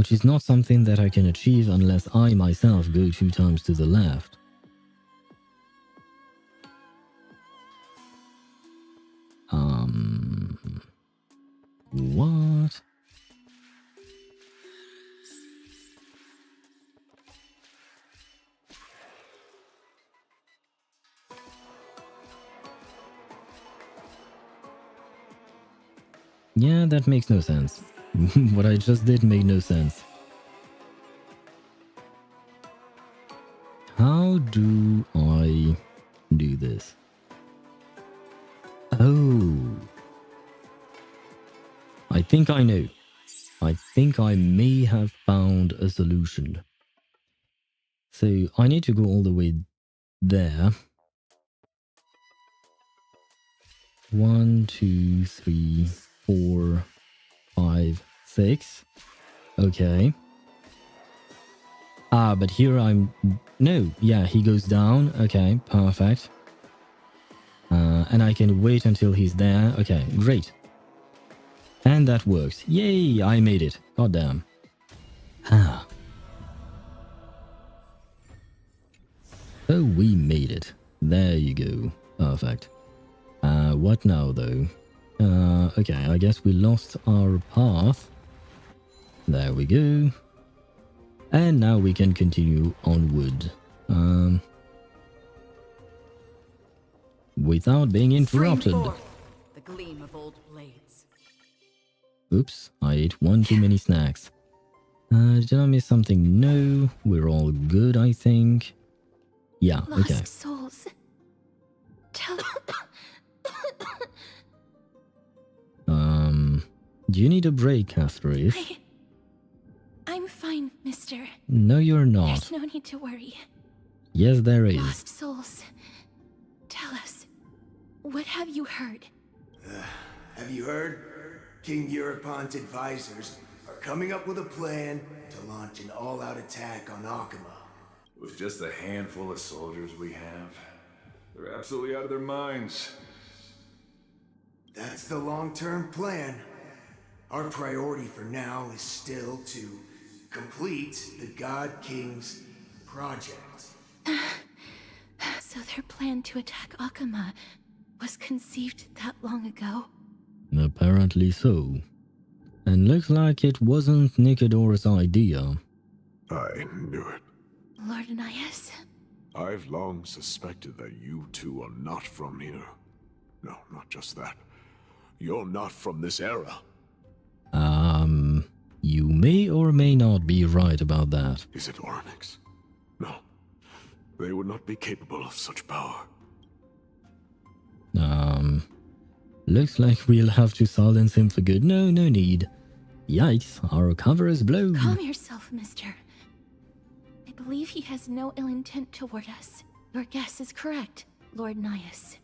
which is not something that I can achieve unless I myself go 2 times to the left. What? Yeah, that makes no sense. What I just did made no sense. How do I do this? Oh. I think I know. I think I may have found a solution. So I need to go all the way there. 1, 2, 3, 4, 5, 6. Okay. Ah, but here I'm... No, yeah, he goes down. Okay, perfect. And I can wait until he's there. Okay, great. And that works. Yay, I made it. Goddamn. Ah. Oh, we made it. There you go. Perfect. What now, though? Okay, I guess we lost our path. There we go. And now we can continue onward. Without being interrupted. The gleam of old blades. Oops, I ate 1 too many snacks. Did I miss something? No, we're all good, I think. Yeah, okay. Lost souls. Tell... Do you need a break, Astrid? I'm fine, mister. No, you're not. There's no need to worry. Yes, there is. Lost souls. Tell us, what have you heard? Have you heard? King Eurypon's advisors are coming up with a plan to launch an all-out attack on Akama. With just a handful of soldiers we have, they're absolutely out of their minds. That's the long-term plan. Our priority for now is still to complete the God King's project. So their plan to attack Akama was conceived that long ago? Apparently so. And looks like it wasn't Nicador's idea. I knew it. Lord Anais? I've long suspected that you two are not from here. No, not just that. You're not from this era. You may or may not be right about that. Is it Oryx? No. They would not be capable of such power. Looks like we'll have to silence him for good. No need. Yikes, our cover is blown. Calm yourself, mister. I believe he has no ill intent toward us. Your guess is correct, Lord Nias.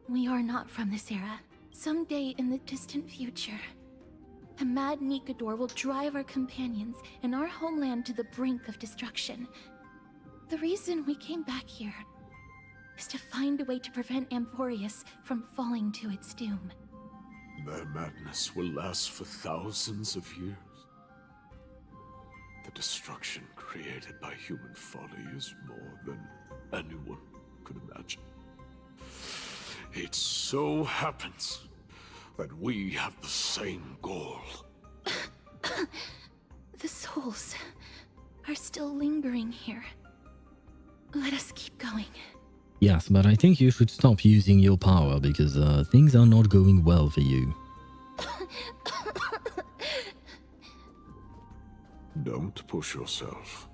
We are not from this era. Someday in the distant future, a mad Nicador will drive our companions and our homeland to the brink of destruction. The reason we came back here is to find a way to prevent Amphorius from falling to its doom. Their madness will last for thousands of years. The destruction created by human folly is more than anyone could imagine. It so happens that we have the same goal. The souls are still lingering here. Let us keep going. Yes, but I think you should stop using your power because things are not going well for you. Don't push yourself.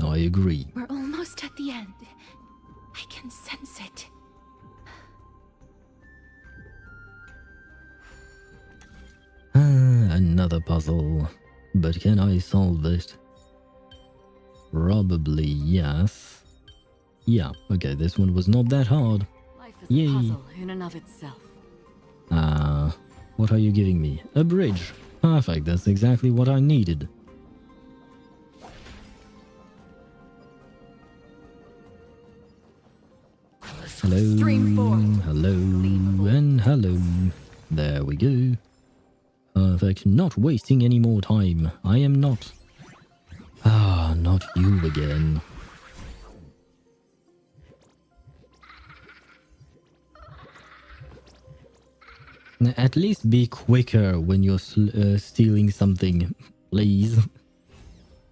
I agree. We're almost at the end. I can sense it. Another puzzle. But can I solve it? Probably yes. Yeah, okay, this one was not that hard. Life is Yay. a puzzle in and of itself. What are you giving me? A bridge. Perfect, that's exactly what I needed. Hello, hello, and hello. There we go. Perfect. Not wasting any more time. I am not. Ah, not you again. At least be quicker when you're stealing something, please.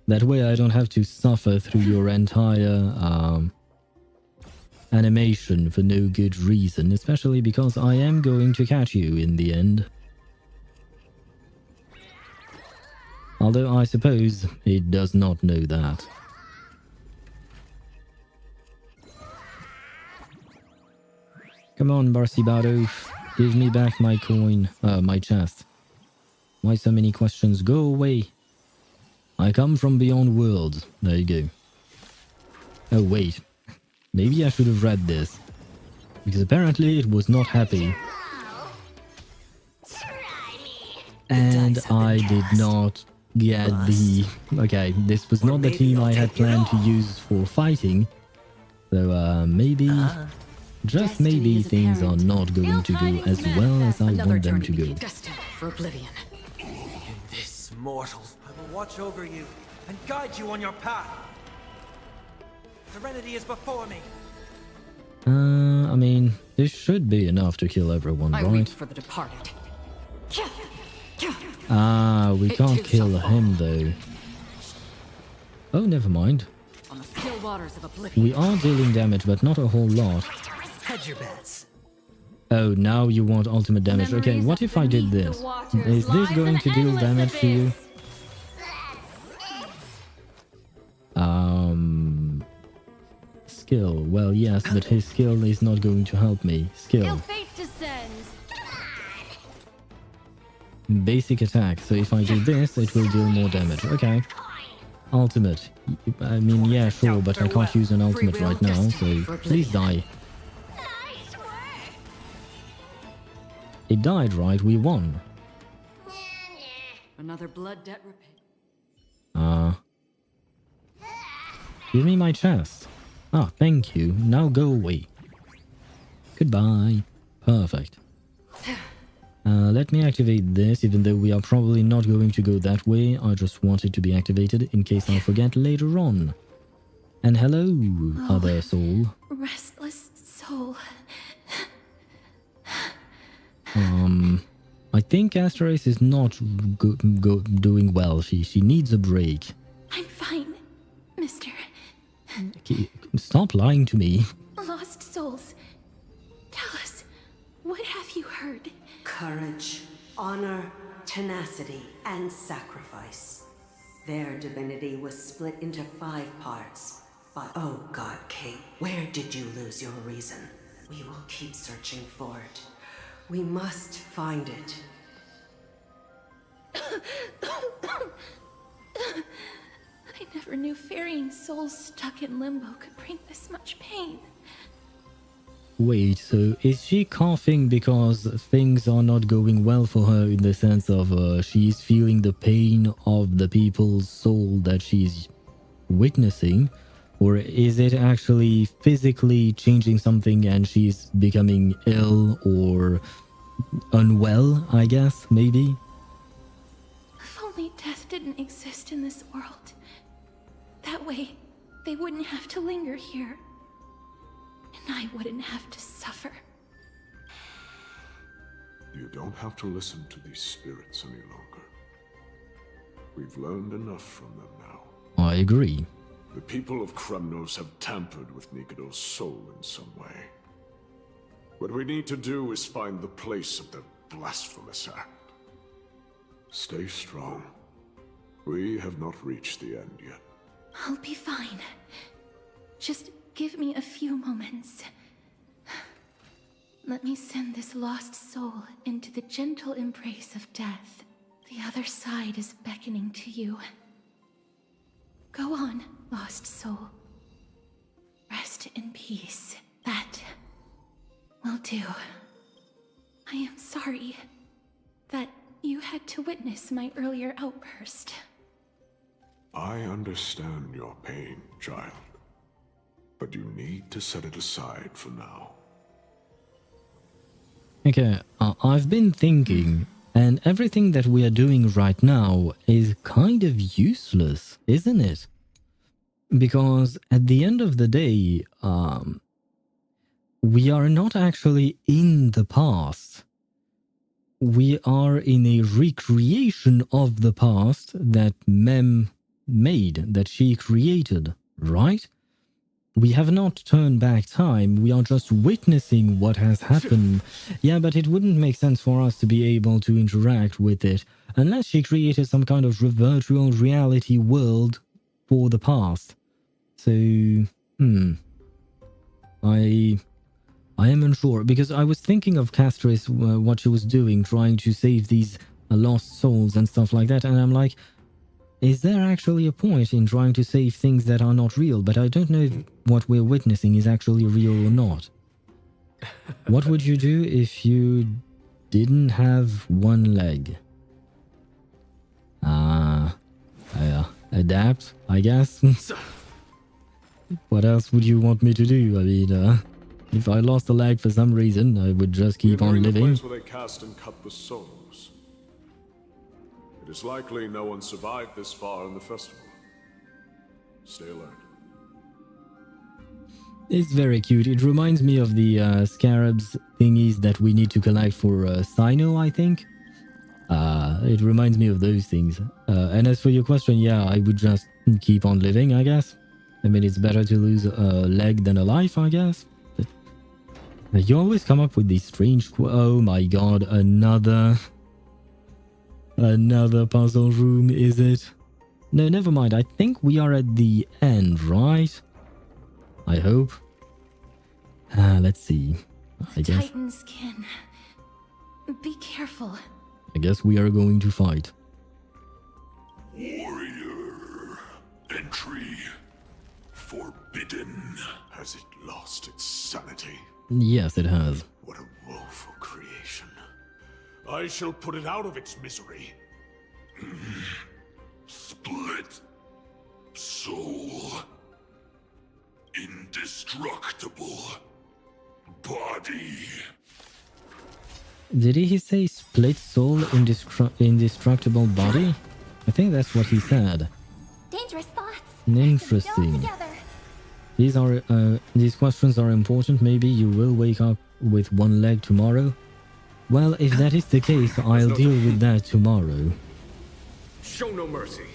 That way I don't have to suffer through your entire animation for no good reason, especially because I am going to catch you in the end. Although I suppose it does not know that. Come on, Barcibado. Give me back my coin, my chest. Why so many questions? Go away. I come from beyond worlds. There you go. Oh, wait. Maybe I should have read this. Because apparently it was not happy. And I did not get the... Okay, this was not the team I had planned to use for fighting. So, maybe... Just maybe things are not going to go as well as I want them to go. For oblivion. In this, mortals, I will watch over you and guide you on your path. Serenity is before me. I mean, this should be enough to kill everyone, I right? weep for the departed. Ah, we can't kill him though. Oh, never mind. On the still waters of oblivion. We are dealing damage, but not a whole lot. Hedge your bets. Oh, now you want ultimate damage. Okay, what if I did this? Is this going to deal damage to you? Skill. Well, yes, but his skill is not going to help me. Skill. Basic attack. So if I do this, it will deal more damage. Okay. Ultimate. I mean, yeah, sure, but I can't use an ultimate right now, so please die. It died, right? We won. Another blood debt repaid. Give me my chest. Ah, thank you. Now go away. Goodbye. Perfect. Let me activate this, even though we are probably not going to go that way. I just want it to be activated in case I forget later on. And hello, other soul. Restless soul. I think Astrace is not doing well. She needs a break. I'm fine, mister. Stop lying to me. Lost souls. Tell us, what have you heard? Courage, honor, tenacity, and sacrifice. Their divinity was split into 5 parts. But, oh God, King, where did you lose your reason? We will keep searching for it. We must find it. I never knew ferrying souls stuck in limbo could bring this much pain. Wait, so is she coughing because things are not going well for her in the sense of she's feeling the pain of the people's soul that she's witnessing? Or is it actually physically changing something and she's becoming ill or unwell, I guess, maybe? If only death didn't exist in this world. That way, they wouldn't have to linger here. And I wouldn't have to suffer. You don't have to listen to these spirits any longer. We've learned enough from them now. I agree. The people of Kremnos have tampered with Nikado's soul in some way. What we need to do is find the place of their blasphemous act. Stay strong. We have not reached the end yet. I'll be fine. Just give me a few moments. Let me send this lost soul into the gentle embrace of death. The other side is beckoning to you. Go on, lost soul. Rest in peace. That will do. I am sorry that you had to witness my earlier outburst. I understand your pain, child. But you need to set it aside for now. Okay, I've been thinking, And everything that we are doing right now is kind of useless, isn't it? Because at the end of the day, we are not actually in the past. We are in a recreation of the past that Mem made, that she created, right? We have not turned back time, we are just witnessing what has happened. Yeah, but it wouldn't make sense for us to be able to interact with it unless she created some kind of virtual reality world for the past. So, I am unsure, because I was thinking of Castris, what she was doing, trying to save these lost souls and stuff like that, and I'm like, is there actually a point in trying to save things that are not real? But I don't know if what we're witnessing is actually real or not. What would you do if you didn't have one leg? Adapt, I guess. What else would you want me to do? I mean, if I lost a leg for some reason, I would just keep on living. The place where they cast and cut the souls. It is likely no one survived this far in the festival. Stay alert. It's very cute. It reminds me of the scarabs thingies that we need to collect for Sino, I think. It reminds me of those things. And as for your question, yeah, I would just keep on living, I guess. I mean, it's better to lose a leg than a life, I guess. But you always come up with these strange... Oh my god, another puzzle room, is it? No, never mind. I think we are at the end, right? I hope. Let's see. I guess. Titan skin. Be careful. I guess we are going to fight. Warrior. Entry. Forbidden. Has it lost its sanity? Yes, it has. What a woeful creation. I shall put it out of its misery. Split. Soul. Indestructible. Body. Did he say split soul, indestructible body? I think that's what he said. Dangerous thoughts. Interesting. These questions are important. Maybe you will wake up with one leg tomorrow. Well, if that is the case, I'll deal with that tomorrow. Show no mercy.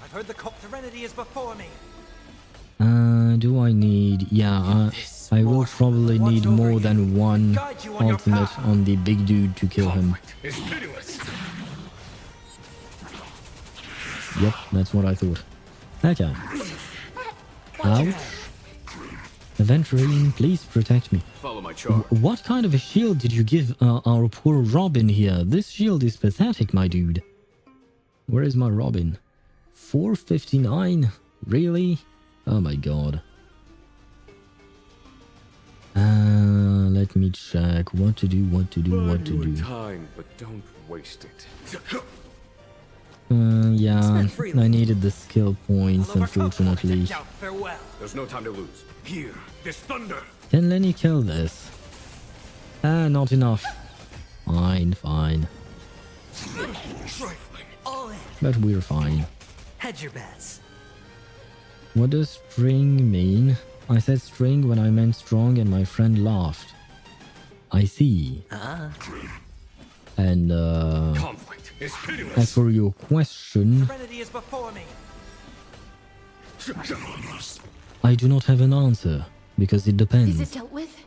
I've heard the Serenity is before me. Do I need... Yeah, I will probably need more than one ultimate on the big dude to kill him. It's pitiless. Yep, that's what I thought. Okay. Ouch. Aventurine, please protect me. Follow my charge. What kind of a shield did you give our poor Robin here? This shield is pathetic, my dude. Where is my Robin? 459? Really? Oh my god. Let me check. What to do, what to do, what to do. Time, but don't waste it. Yeah, I needed the skill points, unfortunately. There's no time to lose. Here, this thunder. Can Lenny kill this? Not enough. Fine, fine. But we're fine. Hedge your bets. What does string mean? I said string when I meant strong and my friend laughed. I see. And Conflict is pitiless. as for your question, Serenity is before me. I do not have an answer because it depends. Is it dealt with?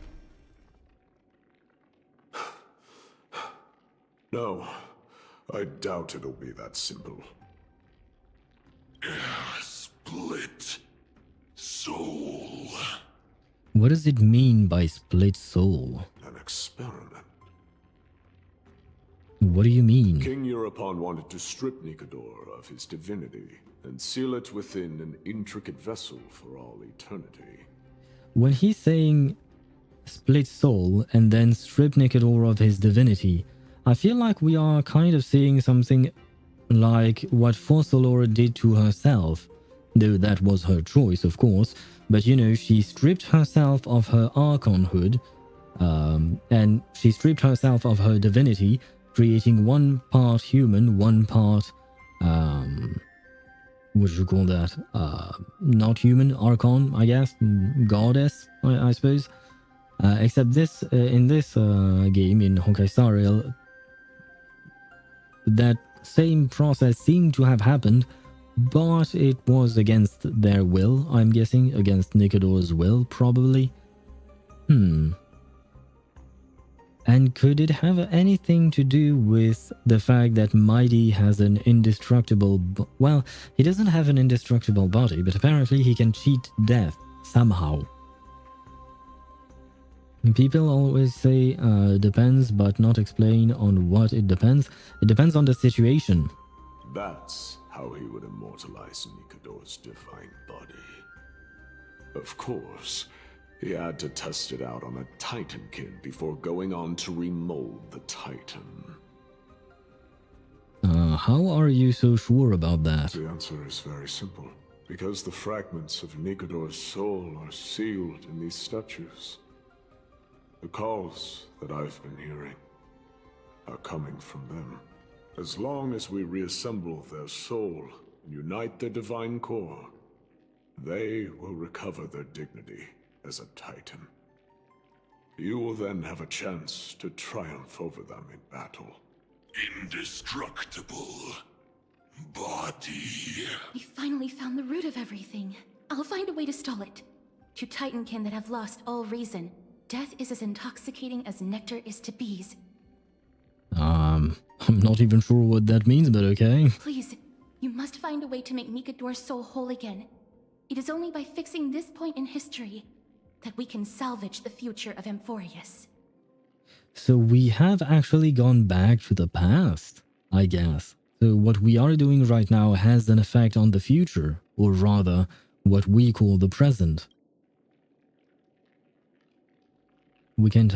No, I doubt it'll be that simple. Split soul. What does it mean by split soul? An experiment. What do you mean? King Europon wanted to strip Nikador of his divinity and seal it within an intricate vessel for all eternity. When he's saying split soul and then strip Nikador of his divinity, I feel like we are kind of seeing something like what Fossilora did to herself. Though that was her choice, of course, but you know, she stripped herself of her Archonhood And she stripped herself of her divinity, creating one part human, one part, what do you call that? Not human, archon, I guess, goddess, I suppose. Except this, in this game, in Honkai Star Rail, that same process seemed to have happened, but it was against their will, I'm guessing, against Nikador's will, probably. And could it have anything to do with the fact that Mighty has an indestructible... well, he doesn't have an indestructible body, but apparently he can cheat death somehow. People always say depends, but not explain on what it depends. It depends on the situation. That's how he would immortalize Nikador's divine body. Of course, he had to test it out on a Titan kid before going on to remold the Titan. How are you so sure about that? The answer is very simple. Because the fragments of Nikador's soul are sealed in these statues. The calls that I've been hearing are coming from them. As long as we reassemble their soul and unite their divine core, they will recover their dignity as a Titan. You will then have a chance to triumph over them in battle. Indestructible body. We finally found the root of everything. I'll find a way to stall it. To Titankin that have lost all reason, death is as intoxicating as nectar is to bees. I'm not even sure what that means, but okay. Please, you must find a way to make Nikador's soul whole again. It is only by fixing this point in history that we can salvage the future of Amphorius. So we have actually gone back to the past, I guess. So what we are doing right now has an effect on the future, or rather, what we call the present. We can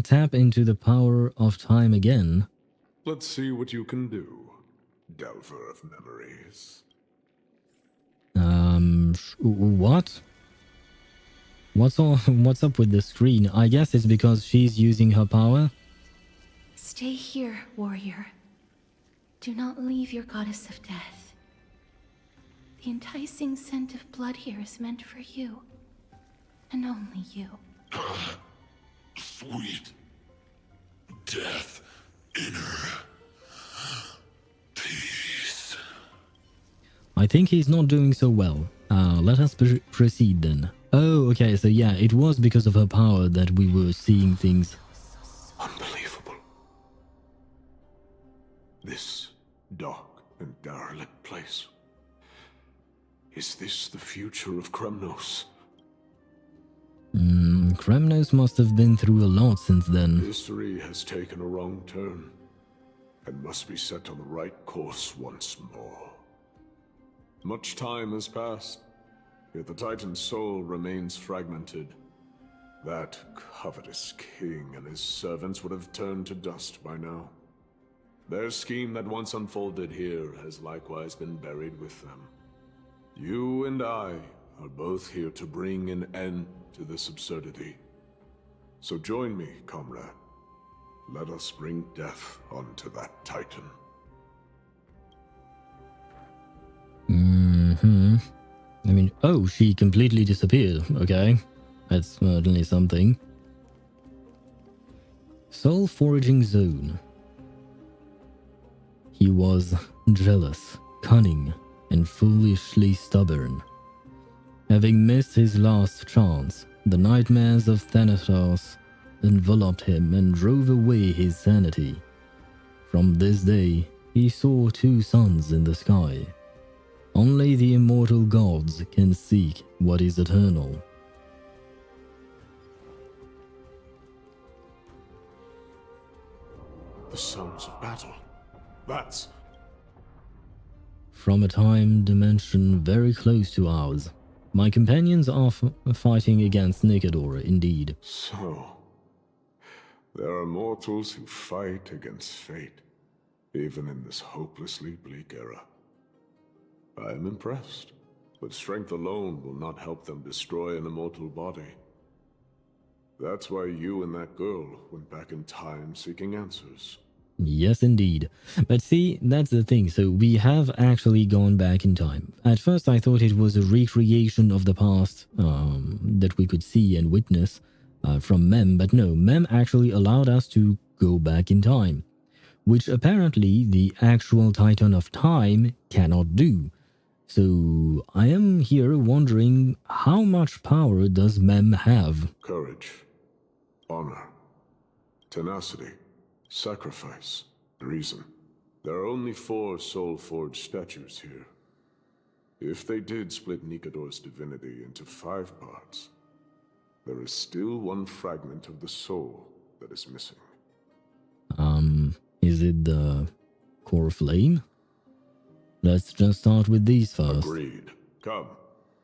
tap into the power of time again. Let's see what you can do, Delver of Memories. What? What's up with the screen? I guess it's because she's using her power. Stay here, warrior. Do not leave your goddess of death. The enticing scent of blood here is meant for you. And only you. Sweet death inner peace. I think he's not doing so well. Let us proceed then. Oh, okay, so yeah, it was because of her power that we were seeing things. Unbelievable. This dark and derelict place. Is this the future of Kremnos? Kremnos must have been through a lot since then. History has taken a wrong turn and must be set on the right course once more. Much time has passed, yet the Titan's soul remains fragmented. That covetous king and his servants would have turned to dust by now. Their scheme that once unfolded here has likewise been buried with them. You and I are both here to bring an end to this absurdity. So join me, comrade. Let us bring death onto that Titan. I mean, oh, she completely disappeared. Okay, that's certainly something. Soul Foraging Zone. He was jealous, cunning, and foolishly stubborn. Having missed his last chance, the nightmares of Thanatos enveloped him and drove away his sanity. From this day, he saw two suns in the sky. Only the immortal gods can seek what is eternal. The sounds of battle. That's... From a time dimension very close to ours. My companions are fighting against Nikador, indeed. So, there are mortals who fight against fate, even in this hopelessly bleak era. I am impressed, but strength alone will not help them destroy an immortal body. That's why you and that girl went back in time seeking answers. Yes, indeed. But see, that's the thing. So we have actually gone back in time. At first, I thought it was a recreation of the past that we could see and witness from Mem. But no, Mem actually allowed us to go back in time, which apparently the actual Titan of Time cannot do. So I am here wondering, how much power does Mem have? Courage, honor, tenacity, sacrifice, reason. There are only 4 soul-forged statues here. If they did split Nikador's divinity into 5 parts, there is still 1 fragment of the soul that is missing. Is it the Coreflame? Let's just start with these first. Agreed. Come,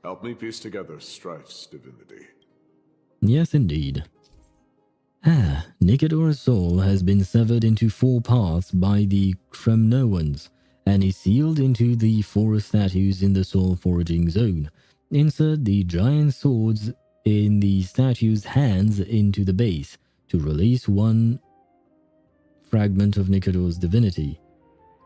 help me piece together Strife's divinity. Yes, indeed. Nikador's soul has been severed into 4 parts by the Kremnoans, and is sealed into the 4 statues in the soul forging zone. Insert the giant swords in the statue's hands into the base to release 1 fragment of Nikador's divinity.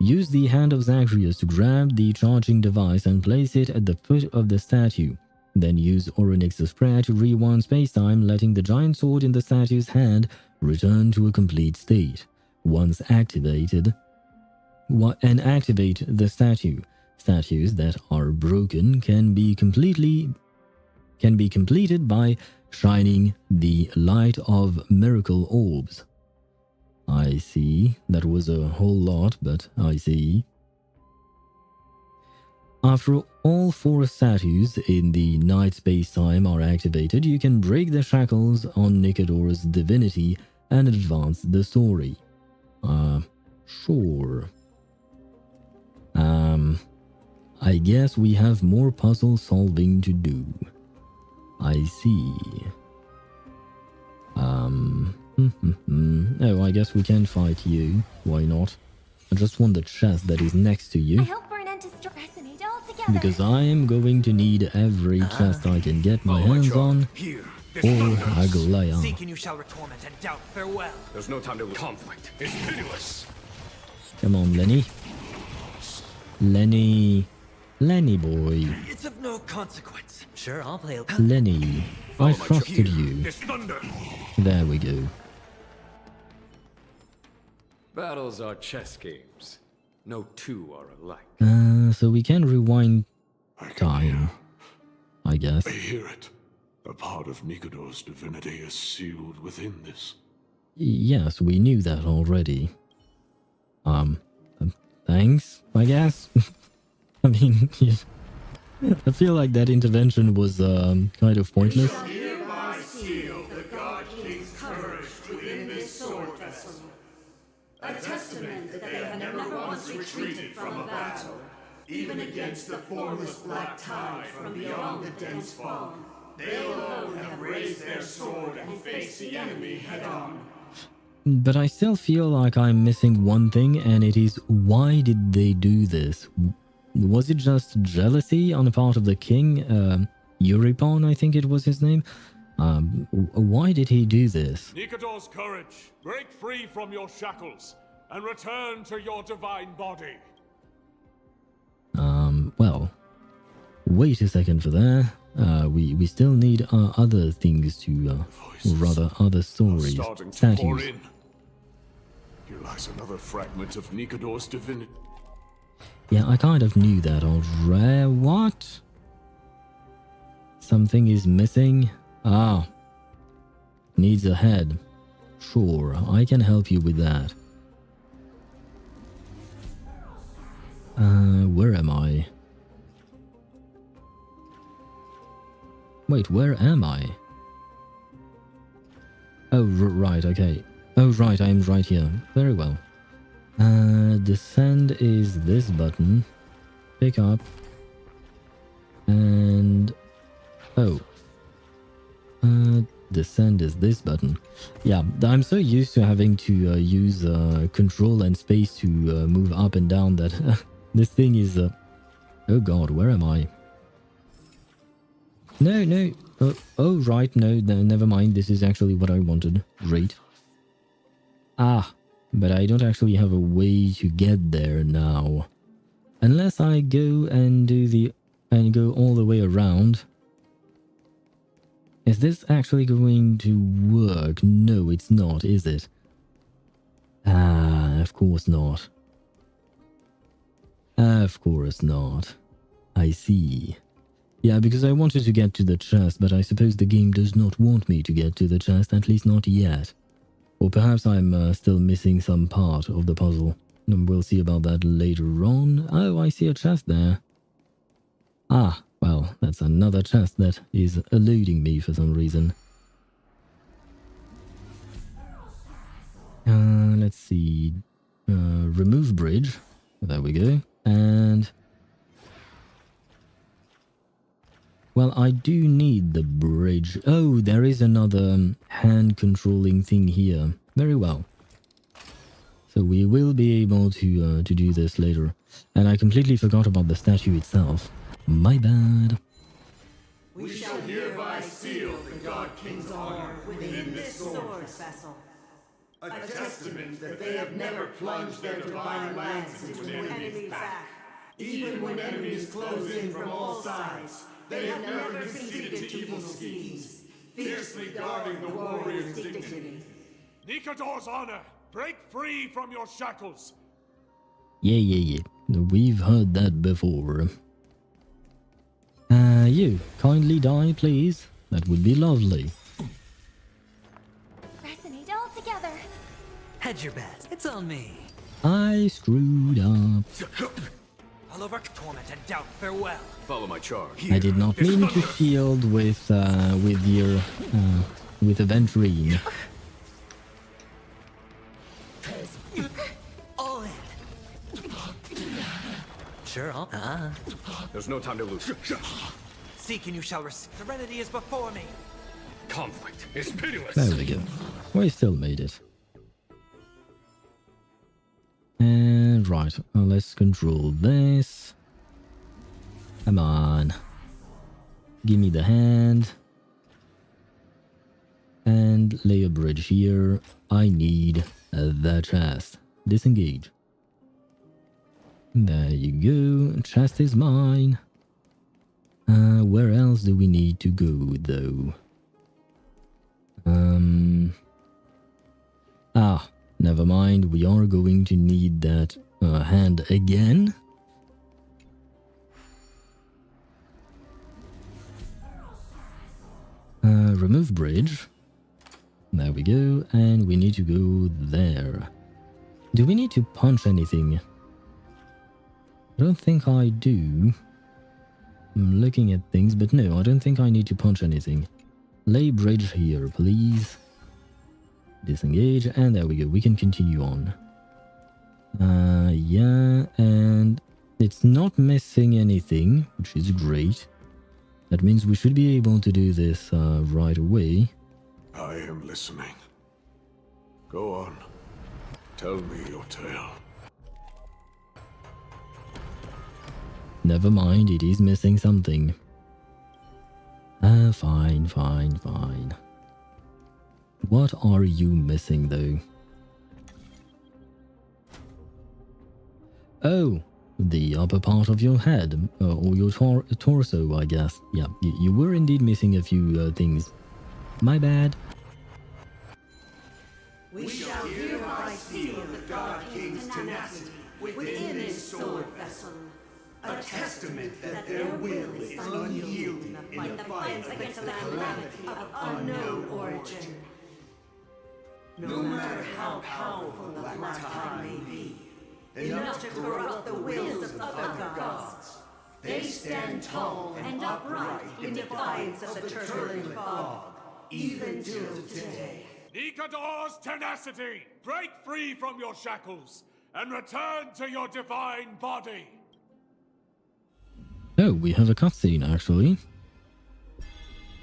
Use the hand of Zagreus to grab the charging device and place it at the foot of the statue. Then use Oronix's prayer to rewind spacetime, letting the giant sword in the statue's hand return to a complete state. Once activated, activate the statue. Statues that are broken can be completed by shining the light of miracle orbs. I see. That was a whole lot, but I see. After all 4 statues in the night space-time are activated, you can break the shackles on Nikador's divinity and advance the story. Sure. I guess we have more puzzle solving to do. I see. Oh, I guess we can fight you. Why not? I just want the chest that is next to you. I hope for an end to resonate all together. Because I am going to need every chest I can get my hands on. Or Aglaya. Seek and you shall torment and doubt. Farewell. There's no time to conflict. It's pitiless. Come on, Lenny. Lenny boy. It's of no consequence. Sure, I'll play. Lenny, I trusted you. This thunder. There we go. Battles are chess games. No 2 are alike. So we can rewind time, I guess. I hear it. A part of Nikador's divinity is sealed within this. Yes, we knew that already. Thanks, I guess. I mean, yeah. I feel like that intervention was kind of pointless. Hereby seal the God King's courage within this sword vessel. A testament that they have never once retreated from a battle, even against the formless black tide from beyond the dense fog. They alone have raised their sword and faced the enemy head-on. But I still feel like I'm missing one thing, and it is, why did they do this? Was it just jealousy on the part of the king? Euripon, I think it was his name? Why did he do this? Nikador's courage, break free from your shackles, and return to your divine body. Well, wait a second for that. We still need other things to, or rather, other stories. Statues. Here lies another fragment of Nikador's divinity. Yeah, I kind of knew that already. What? Something is missing? Ah. Needs a head. Sure, I can help you with that. Where am I? Wait, where am I? Oh, right, okay. Oh, right, I am right here. Very well. Descend is this button. Pick up. And... oh. Descend is this button. Yeah, I'm so used to having to use control and space to move up and down that this thing is... oh god, where am I? No, no. Oh, right. No, never mind. This is actually what I wanted. Great. Ah, but I don't actually have a way to get there now. Unless I go and go all the way around. Is this actually going to work? No, it's not, is it? Ah, of course not. Of course not. I see. Yeah, because I wanted to get to the chest, but I suppose the game does not want me to get to the chest, at least not yet. Or perhaps I'm still missing some part of the puzzle. We'll see about that later on. Oh, I see a chest there. Ah, well, that's another chest that is eluding me for some reason. Let's see. Remove bridge. There we go. And... well, I do need the bridge. Oh, there is another hand-controlling thing here. Very well. So we will be able to do this later. And I completely forgot about the statue itself. My bad. We shall hereby seal the God King's honor within this sword vessel. A testament that they have never plunged their divine lance into an enemy's back. Even when enemies close in from all sides, they have never conceded to evil schemes, fiercely guarding the warrior's dignity. Nikador's honor! Break free from your shackles! Yeah. We've heard that before. You, kindly die, please. That would be lovely. Resonate all together. Hedge your bets. It's on me. I screwed up. All over torment and doubt. Farewell. Follow my charge. I did not mean to shield with Aventurine. All in. Sure, huh? There's no time to lose. Seek and you shall receive. Serenity is before me. Conflict is pitiless. There we go. We still made it. And right, let's control this. Come on. Give me the hand. And lay a bridge here. I need the chest. Disengage. There you go. Chest is mine. Where else do we need to go, though? Ah, never mind. We are going to need that hand again. Remove bridge. There we go. And we need to go there. Do we need to punch anything? I don't think I do. I'm looking at things, but no, I don't think I need to punch anything. Lay bridge here, please. Disengage, and there we go. We can continue on. Yeah, and it's not missing anything, which is great. That means we should be able to do this right away. I am listening. Go on. Tell me your tale. Never mind, it is missing something. Fine. What are you missing, though? Oh, the upper part of your head, or your torso, I guess. Yeah, you were indeed missing a few things. My bad. We shall hereby seal the God King's tenacity within this sword vessel. A testament that their will is unyielding in the fight against a calamity of unknown origin. No matter how powerful the Black Tide may be, enough to corrupt the wills of other gods, they stand tall and upright in defiance of the turbulent fog, even till today. Nikador's tenacity! Break free from your shackles and return to your divine body! Oh, we have a cutscene, actually.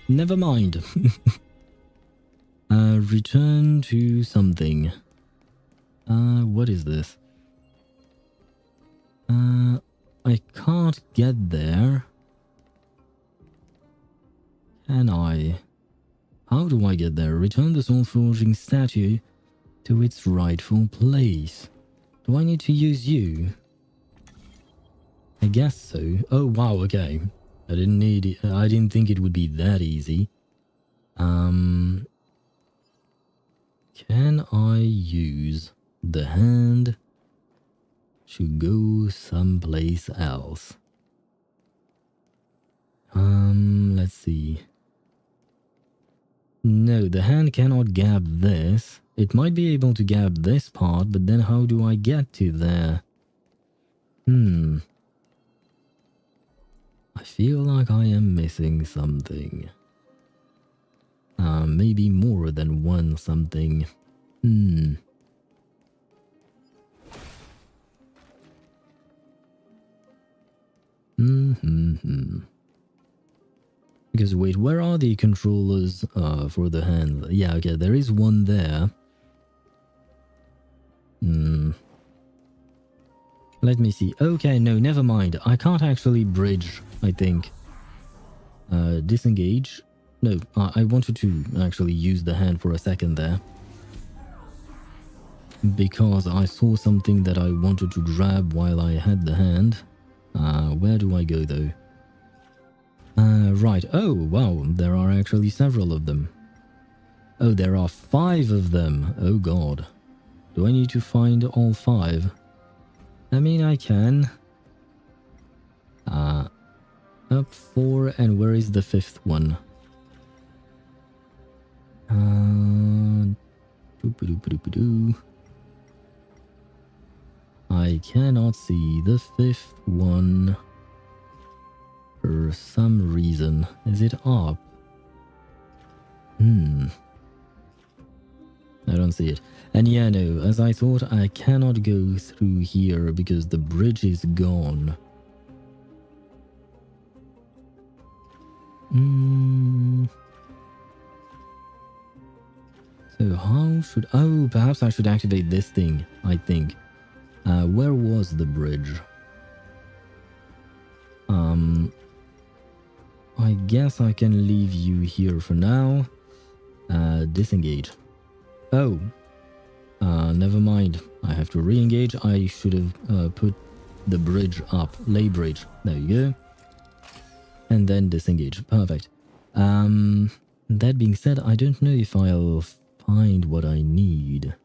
Never mind. Return to something. What is this? I can't get there. can I? How do I get there? Return the soul forging statue to its rightful place. Do I need to use you? I guess so. Oh wow, okay. I didn't think it would be that easy. Can I use the hand to go someplace else? Let's see. No, the hand cannot gab this. It might be able to gab this part, but then how do I get to there? I feel like I am missing something. Maybe more than one something. Because wait, where are the controllers for the hand? Yeah, okay, there is one there. Let me see. Okay, no, never mind. I can't actually bridge, I think. Disengage. No, I wanted to actually use the hand for a second there. Because I saw something that I wanted to grab while I had the hand. Where do I go though? Right. Oh, wow. There are actually several of them. Oh, there are 5 of them. Oh, God. Do I need to find all 5? I mean, I can. Up 4, and where is the 5th one? I cannot see the 5th one. For some reason. Is it up? I don't see it. And yeah, no, as I thought, I cannot go through here because the bridge is gone. So how should... Oh, perhaps I should activate this thing, I think. Where was the bridge? I guess I can leave you here for now. Disengage. Oh. Never mind. I have to re-engage. I should have put the bridge up. Lay bridge. There you go. And then disengage. Perfect. That being said, I don't know if I'll find what I need.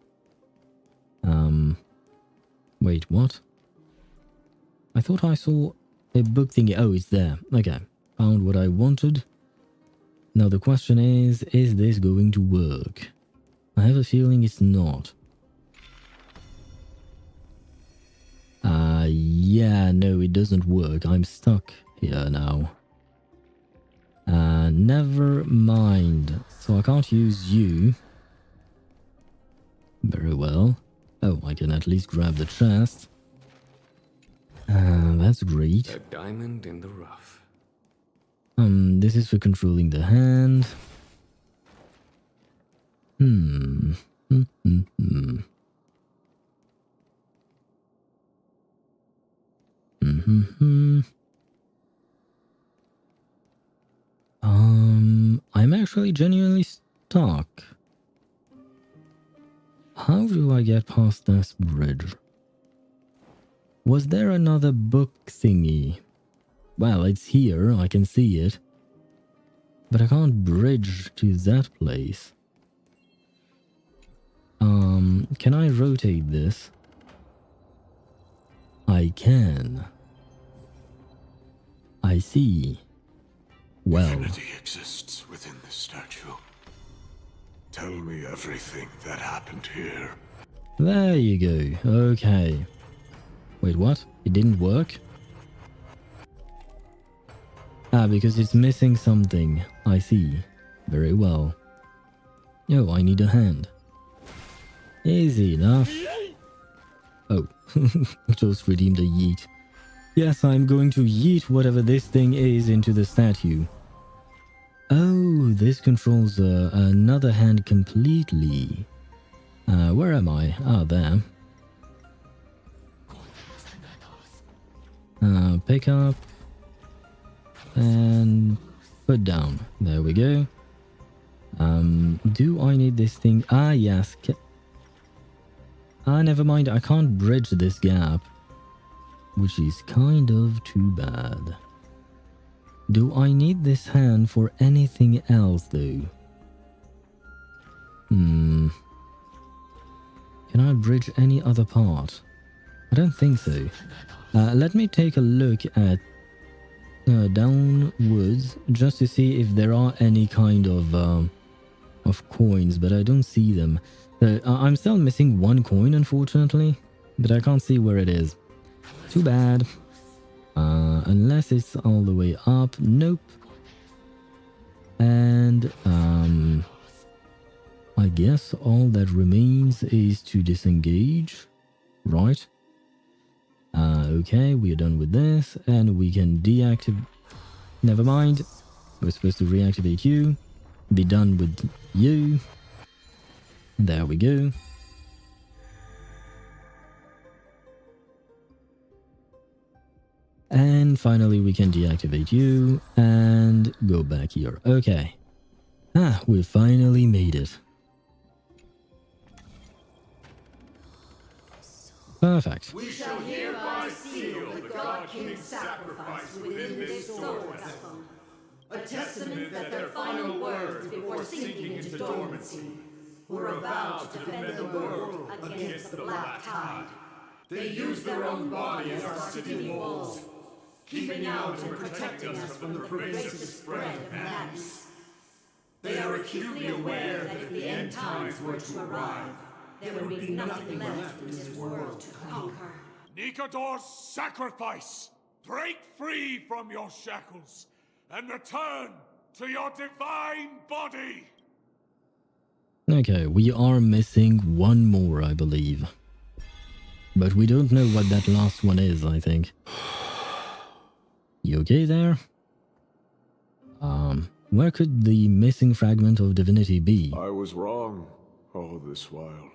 Wait, what? I thought I saw a book thingy. Oh, it's there. Okay. Found what I wanted. Now the question is this going to work? I have a feeling it's not. Yeah, no, it doesn't work. I'm stuck here now. Never mind. So I can't use you. Very well. Oh, I can at least grab the chest. That's great. A diamond in the rough. This is for controlling the hand. I'm actually genuinely stuck. How do I get past this bridge? Was there another book thingy? Well, it's here, I can see it. But I can't bridge to that place. Can I rotate this? I can. I see. Well. Infinity exists within this statue. Tell me everything that happened here. There you go. Okay. Wait, what? It didn't work? Because it's missing something. I see. Very well. Oh, I need a hand. Easy enough. Oh, just redeemed a yeet. Yes, I'm going to yeet whatever this thing is into the statue. Oh, this controls another hand completely. Where am I? Ah, there. Pick up. And Put down. There we go. Do I need this thing? Ah, yes. Never mind. I can't bridge this gap, which is kind of too bad. Do I need this hand for anything else, though? Can I bridge any other part? I don't think so. Let me take a look at downwards just to see if there are any kind of coins, but I don't see them. I'm still missing one coin, unfortunately, but I can't see where it is. Too bad. Unless it's all the way up. Nope. And I guess all that remains is to disengage, right? Okay, we are done with this, and we can deactivate. Never mind. We're supposed to reactivate you. Be done with you. There we go. And finally we can deactivate you and go back here. Okay. We finally made it. Perfect. We shall hereby seal the God King's sacrifice within this sword vessel, a testament that their final words before sinking into dormancy were a vow to defend the world against the Black Tide. They used their own body as our city walls, keeping out and protecting us from the pervasive spread of madness. They are acutely aware that if the end times were to arrive, there would be nothing left in this world to conquer. Nikador's sacrifice! Break free from your shackles and return to your divine body! Okay, we are missing one more, I believe. But we don't know what that last one is, I think. You okay there? Where could the missing fragment of divinity be? I was wrong all this while.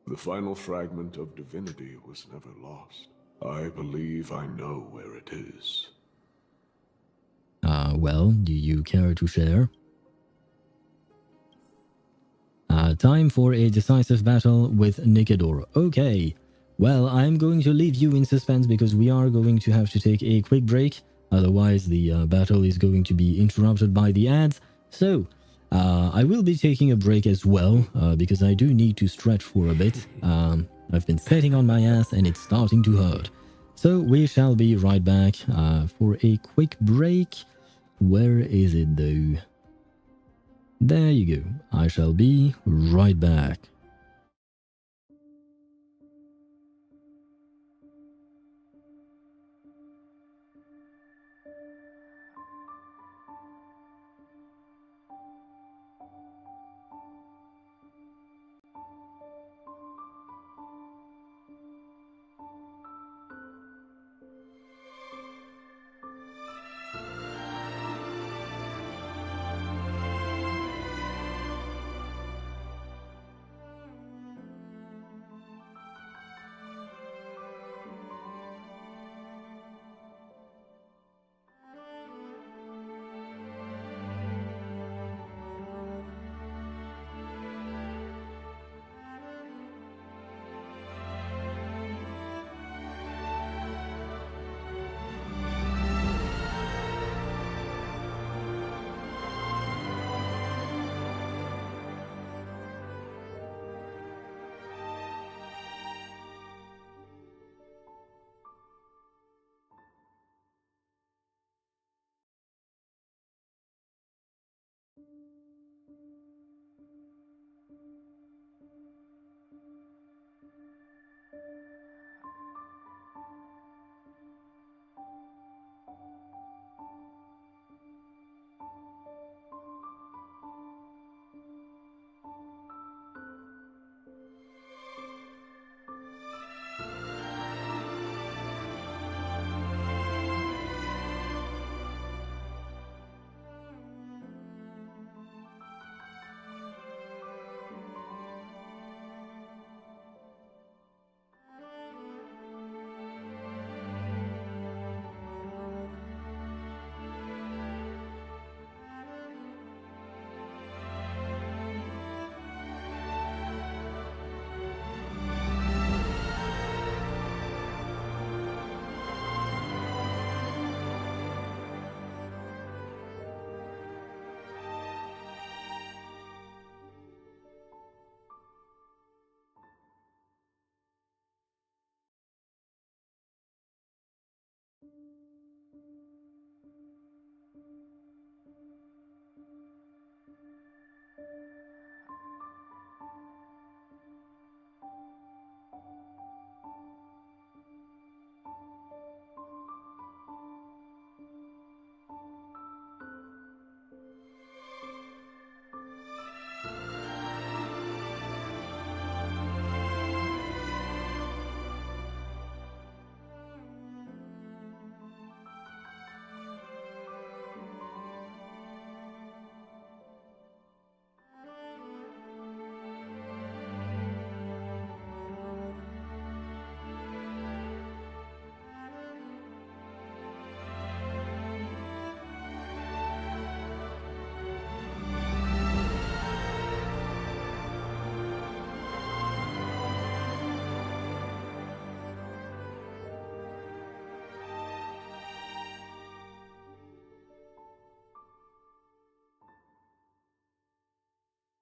The final fragment of divinity was never lost. I believe I know where it is. Well, do you care to share? Time for a decisive battle with Nikador. Okay. Well, I'm going to leave you in suspense because we are going to have to take a quick break. Otherwise, the battle is going to be interrupted by the ads. So, I will be taking a break as well because I do need to stretch for a bit. I've been sitting on my ass and it's starting to hurt. So, we shall be right back for a quick break. Where is it though? There you go. I shall be right back.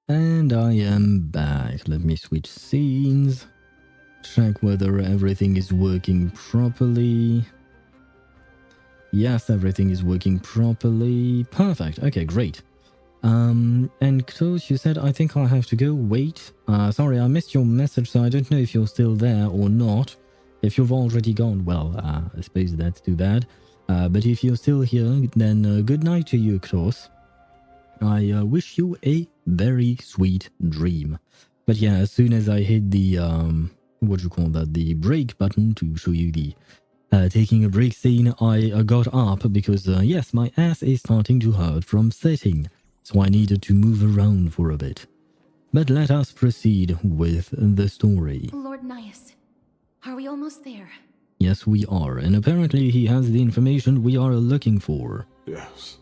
And I am back. Let me switch scenes. Check whether everything is working properly. Yes, everything is working properly. Perfect. Okay, great. And Klaus, you said I think I have to go. Wait. Sorry, I missed your message, so I don't know if you're still there or not. If you've already gone, well, I suppose that's too bad. But if you're still here, then good night to you, Klaus. I wish you a very sweet dream. But yeah, as soon as I hit the what do you call that, the break button to show you the taking a break scene, I got up because yes, my ass is starting to hurt from sitting, so I needed to move around for a bit. But let us proceed with the story. Lord Nias, are we almost there? Yes, we are, and apparently he has the information we are looking for. Yes.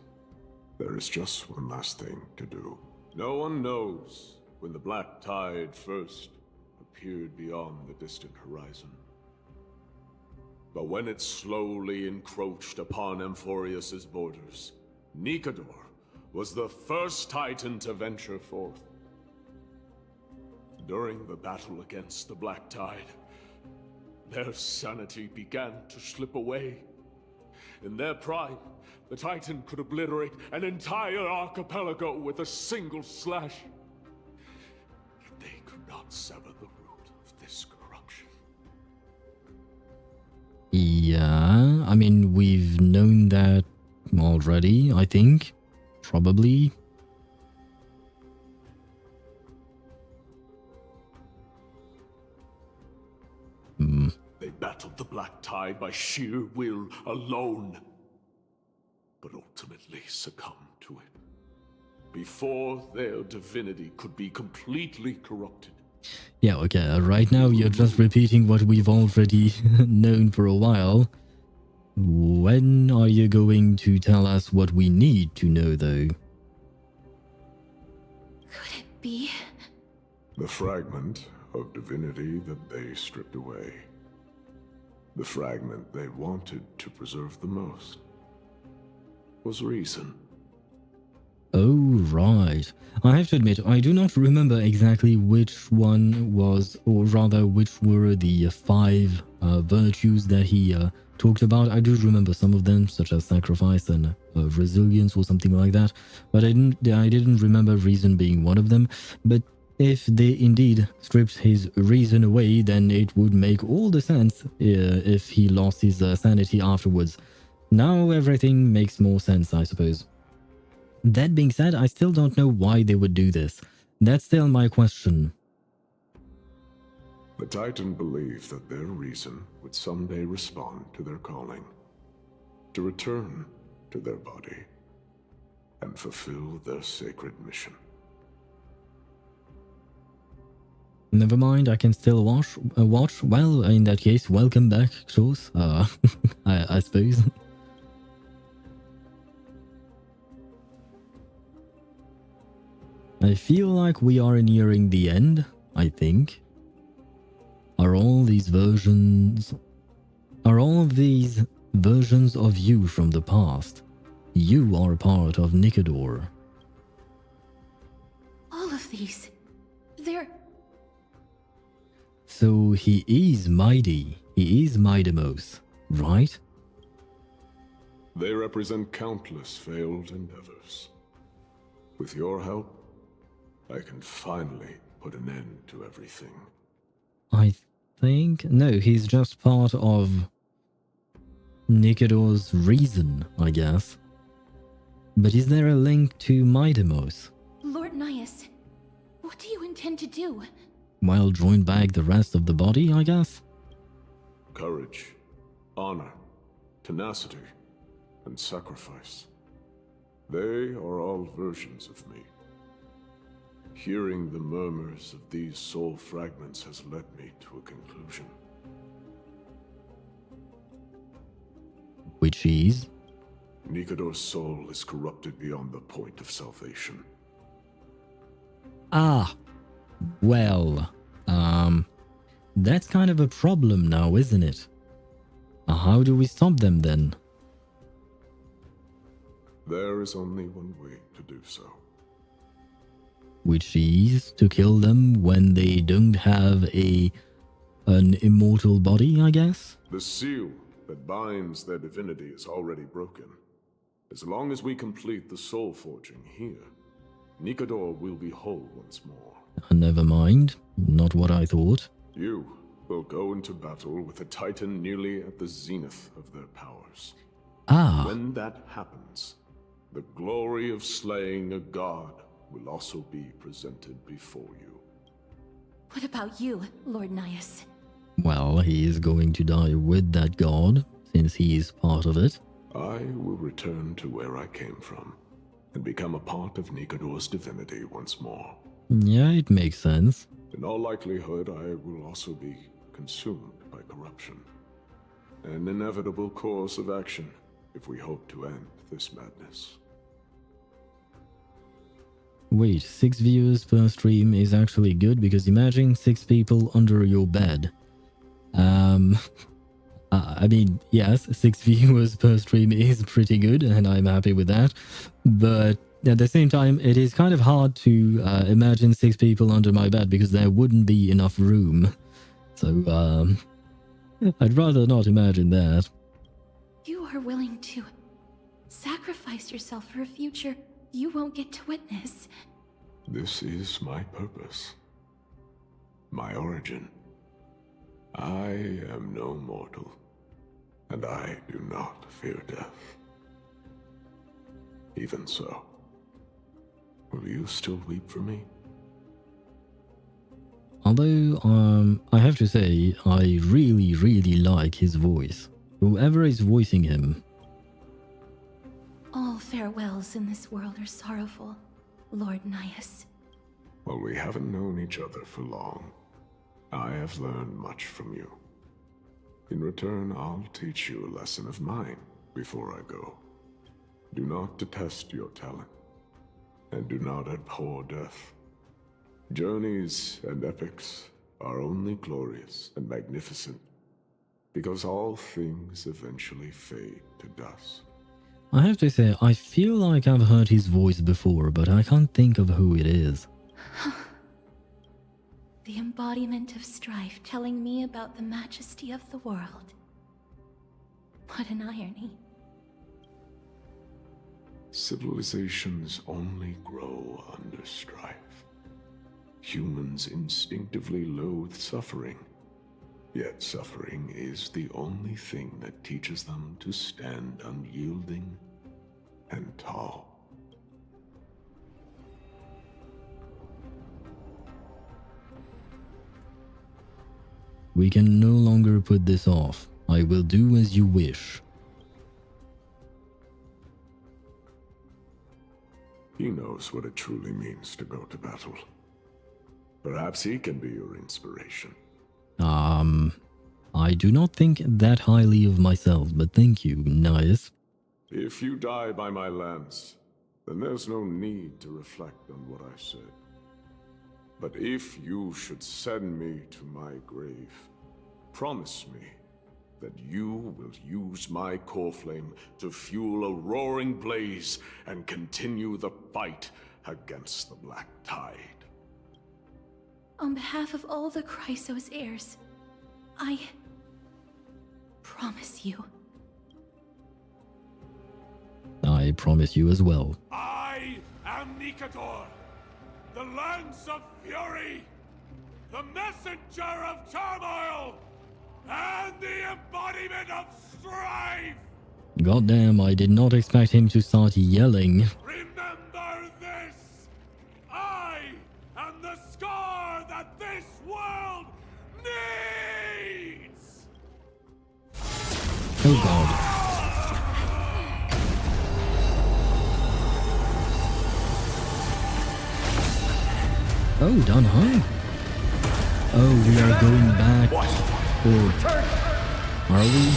There is just one last thing to do. No one knows when the Black Tide first appeared beyond the distant horizon. But when it slowly encroached upon Amphorius's borders, Nikador was the first Titan to venture forth. During the battle against the Black Tide, their sanity began to slip away. In their pride, the Titan could obliterate an entire archipelago with a single slash. Yet they could not sever the root of this corruption. Yeah, I mean, we've known that already, I think. Probably. They battled the Black Tide by sheer will alone, but ultimately succumbed to it before their divinity could be completely corrupted. Yeah, okay, right now you're just repeating what we've already known for a while. When are you going to tell us what we need to know, though? Could it be? The fragment of divinity that they stripped away. The fragment they wanted to preserve the most was reason. Oh, right. I have to admit, I do not remember exactly which one was, or rather, which were the 5 virtues that he talked about. I do remember some of them, such as sacrifice and resilience or something like that, but I didn't remember reason being one of them. But if they indeed stripped his reason away, then it would make all the sense if he lost his sanity afterwards. Now everything makes more sense, I suppose. That being said, I still don't know why they would do this. That's still my question. The Titan believed that their reason would someday respond to their calling, to return to their body, and fulfill their sacred mission. Never mind, I can still watch. Well, in that case, welcome back, Klaus. I suppose. I feel like we are nearing the end, I think. Are all these versions of you from the past? You are part of Nikador. All of these. They're... So he is mighty. He is Mightimos, right? They represent countless failed endeavors. With your help, I can finally put an end to everything. I think... No, he's just part of Nikador's reason, I guess. But is there a link to Midemos? Lord Nias, what do you intend to do? Well, join back the rest of the body, I guess? Courage, honor, tenacity, and sacrifice. They are all versions of me. Hearing the murmurs of these soul fragments has led me to a conclusion. Which is? Nikador's soul is corrupted beyond the point of salvation. Ah, well, that's kind of a problem now, isn't it? How do we stop them then? There is only one way to do so. Which is to kill them when they don't have an immortal body, I guess? The seal that binds their divinity is already broken. As long as we complete the soul forging here, Nikador will be whole once more. Never mind. Not what I thought. You will go into battle with a titan nearly at the zenith of their powers. Ah. When that happens, the glory of slaying a god will also be presented before you. What about you, Lord Nias? Well, he is going to die with that god, since he is part of it. I will return to where I came from, and become a part of Nikador's divinity once more. Yeah, it makes sense. In all likelihood, I will also be consumed by corruption. An inevitable course of action, if we hope to end this madness. Wait, 6 viewers per stream is actually good, because imagine 6 people under your bed. I mean, yes, 6 viewers per stream is pretty good, and I'm happy with that. But at the same time, it is kind of hard to imagine 6 people under my bed, because there wouldn't be enough room. So, I'd rather not imagine that. You are willing to sacrifice yourself for a future you won't get to witness. This is my purpose. My origin. I am no mortal, and I do not fear death. Even so, will you still weep for me? Although, I have to say, I really, really like his voice. Whoever is voicing him. All farewells in this world are sorrowful, Lord Nias. Well, we haven't known each other for long. I have learned much from you. In return, I'll teach you a lesson of mine before I go. Do not detest your talent, and do not abhor death. Journeys and epics are only glorious and magnificent, because all things eventually fade to dust. I have to say, I feel like I've heard his voice before, but I can't think of who it is. The embodiment of strife telling me about the majesty of the world. What an irony. Civilizations only grow under strife. Humans instinctively loathe suffering. Yet suffering is the only thing that teaches them to stand unyielding and tall. We can no longer put this off. I will do as you wish. He knows what it truly means to go to battle. Perhaps he can be your inspiration. I do not think that highly of myself, but thank you, Nias. If you die by my lance, then there's no need to reflect on what I said. But if you should send me to my grave, promise me that you will use my Coreflame to fuel a roaring blaze and continue the fight against the Black Tide. On behalf of all the Chrysos heirs, I promise you. I promise you as well. I am Nikador, the Lance of Fury, the messenger of turmoil, and the embodiment of strife! Goddamn, I did not expect him to start yelling. Remember this! I am the scar that this world needs! Oh god. Oh, done, huh? Oh, we are going back. Or are we?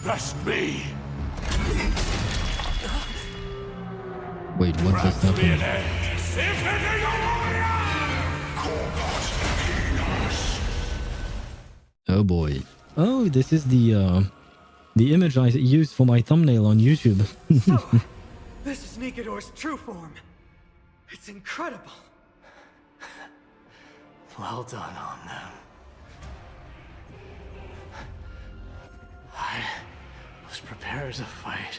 That's me! Wait, what just happened? Oh boy. Oh, this is the image I used for my thumbnail on YouTube. So, this is Nikador's true form. It's incredible. Well done on them. I was prepared to fight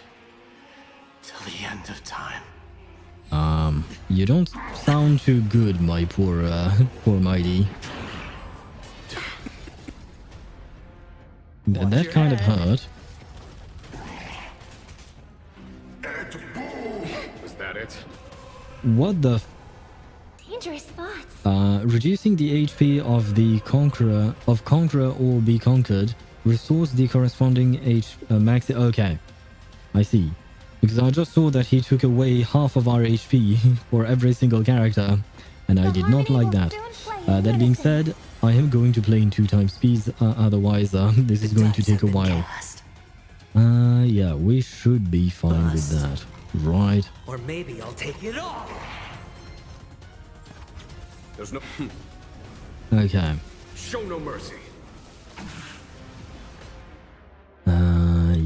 till the end of time. You don't sound too good, my poor mighty. That kind of hurt. Was that it? What the Dangerous thoughts. reducing the HP of the conqueror or be conquered restores the corresponding max. Okay, I see. Because I just saw that he took away half of our HP for every single character, and I did not like that. That being said, I am going to play in 2x speeds, otherwise this is going to take a while. Yeah, we should be fine with that, right? Or maybe I'll take it all. There's no... Okay. Show no mercy.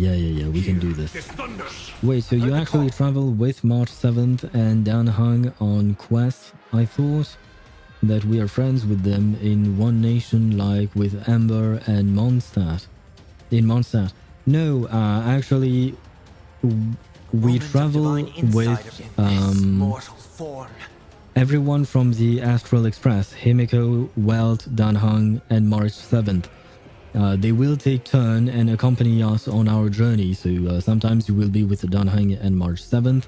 Yeah, we can do this. Wait, so you actually travel with March 7th and Danhang on quests? I thought that we are friends with them in one nation, like with Amber and Mondstadt. In Mondstadt. No, actually, we travel with everyone from the Astral Express, Himiko, Welt, Danhang, and March 7th. They will take turn and accompany us on our journey, so sometimes you will be with Danhang and March 7th.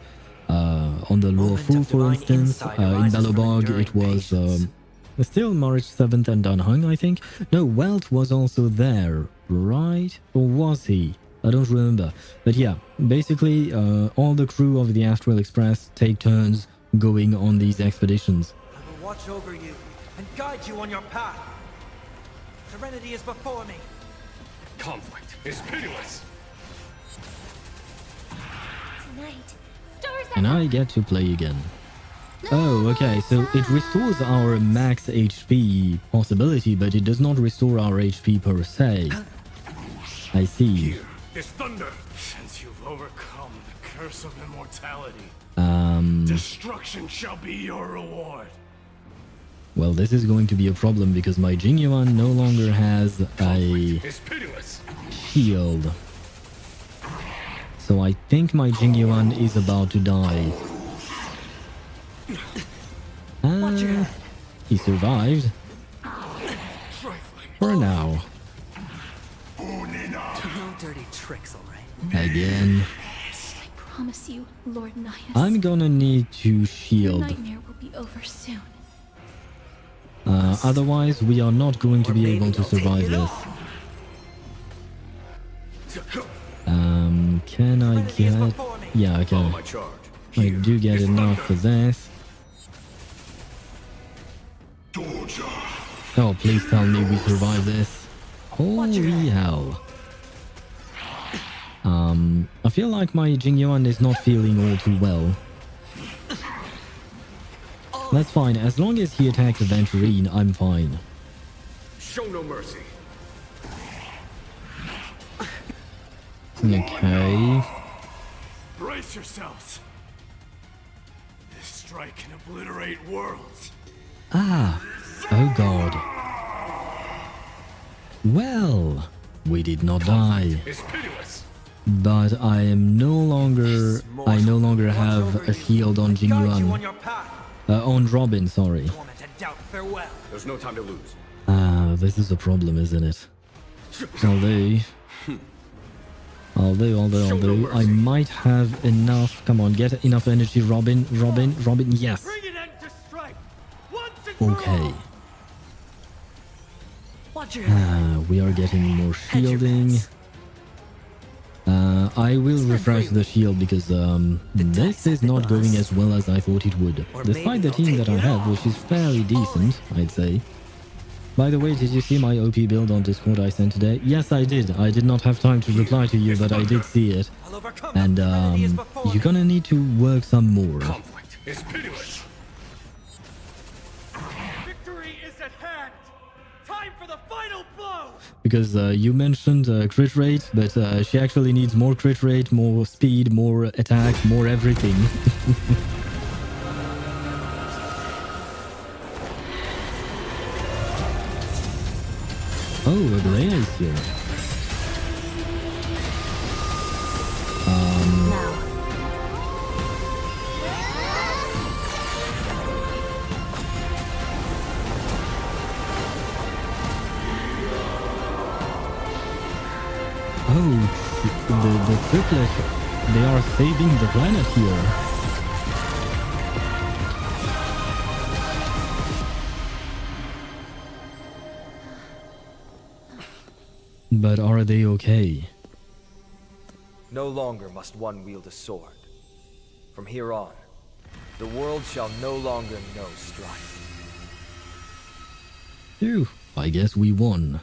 On the Luo Fu, for instance, in Belobog, it was still March 7th and Danhang, I think. No, Welt was also there, right? Or was he? I don't remember. But yeah, basically, all the crew of the Astral Express take turns going on these expeditions. I will watch over you and guide you on your path. Serenity is before me. Conflict is pitiless. Tonight, stars And I get to play again. Oh, okay, so it restores our max HP possibility, but it does not restore our HP per se. I see. This thunder. Since you've overcome the curse of immortality, destruction shall be your reward. Well, this is going to be a problem because my Jingyuan no longer has a shield. So I think my Jingyuan is about to die. He survived. For now. No dirty tricks, all right? Again. I promise you, Lord Naias. I'm gonna need to Your shield. nightmare will be over soon. Otherwise, we are not going to be able to survive this. Can I get... Yeah, okay. I do get enough for this. Oh, please tell me we survive this. Holy hell. I feel like my Jingyuan is not feeling all too well. That's fine, as long as he attacks Aventurine, I'm fine. Show no mercy. Okay. Brace yourselves. This strike can obliterate worlds. Ah! Oh god. Well, we did not die. It's pitiless. But I am no longer... I no longer have a shield on Jingyuan. On Robin, sorry. There's no time to lose. This is a problem, isn't it? Although, I might have enough. Come on, get enough energy, Robin, yes. Okay. We are getting more shielding. I will refresh the shield because this is not going as well as I thought it would. Despite the team that I have, which is fairly decent, I'd say. By the way, did you see my OP build on Discord I sent today? Yes, I did. I did not have time to reply to you, but I did see it. And you're gonna need to work some more. Conflict is pitiless. Victory is at hand. Time for the final blow. Because you mentioned crit rate, but she actually needs more crit rate, more speed, more attack, more everything. Oh, Aglaya is here. Oh, the triplet, they are saving the planet here. But are they okay? No longer must one wield a sword. From here on, the world shall no longer know strife. Phew, I guess we won.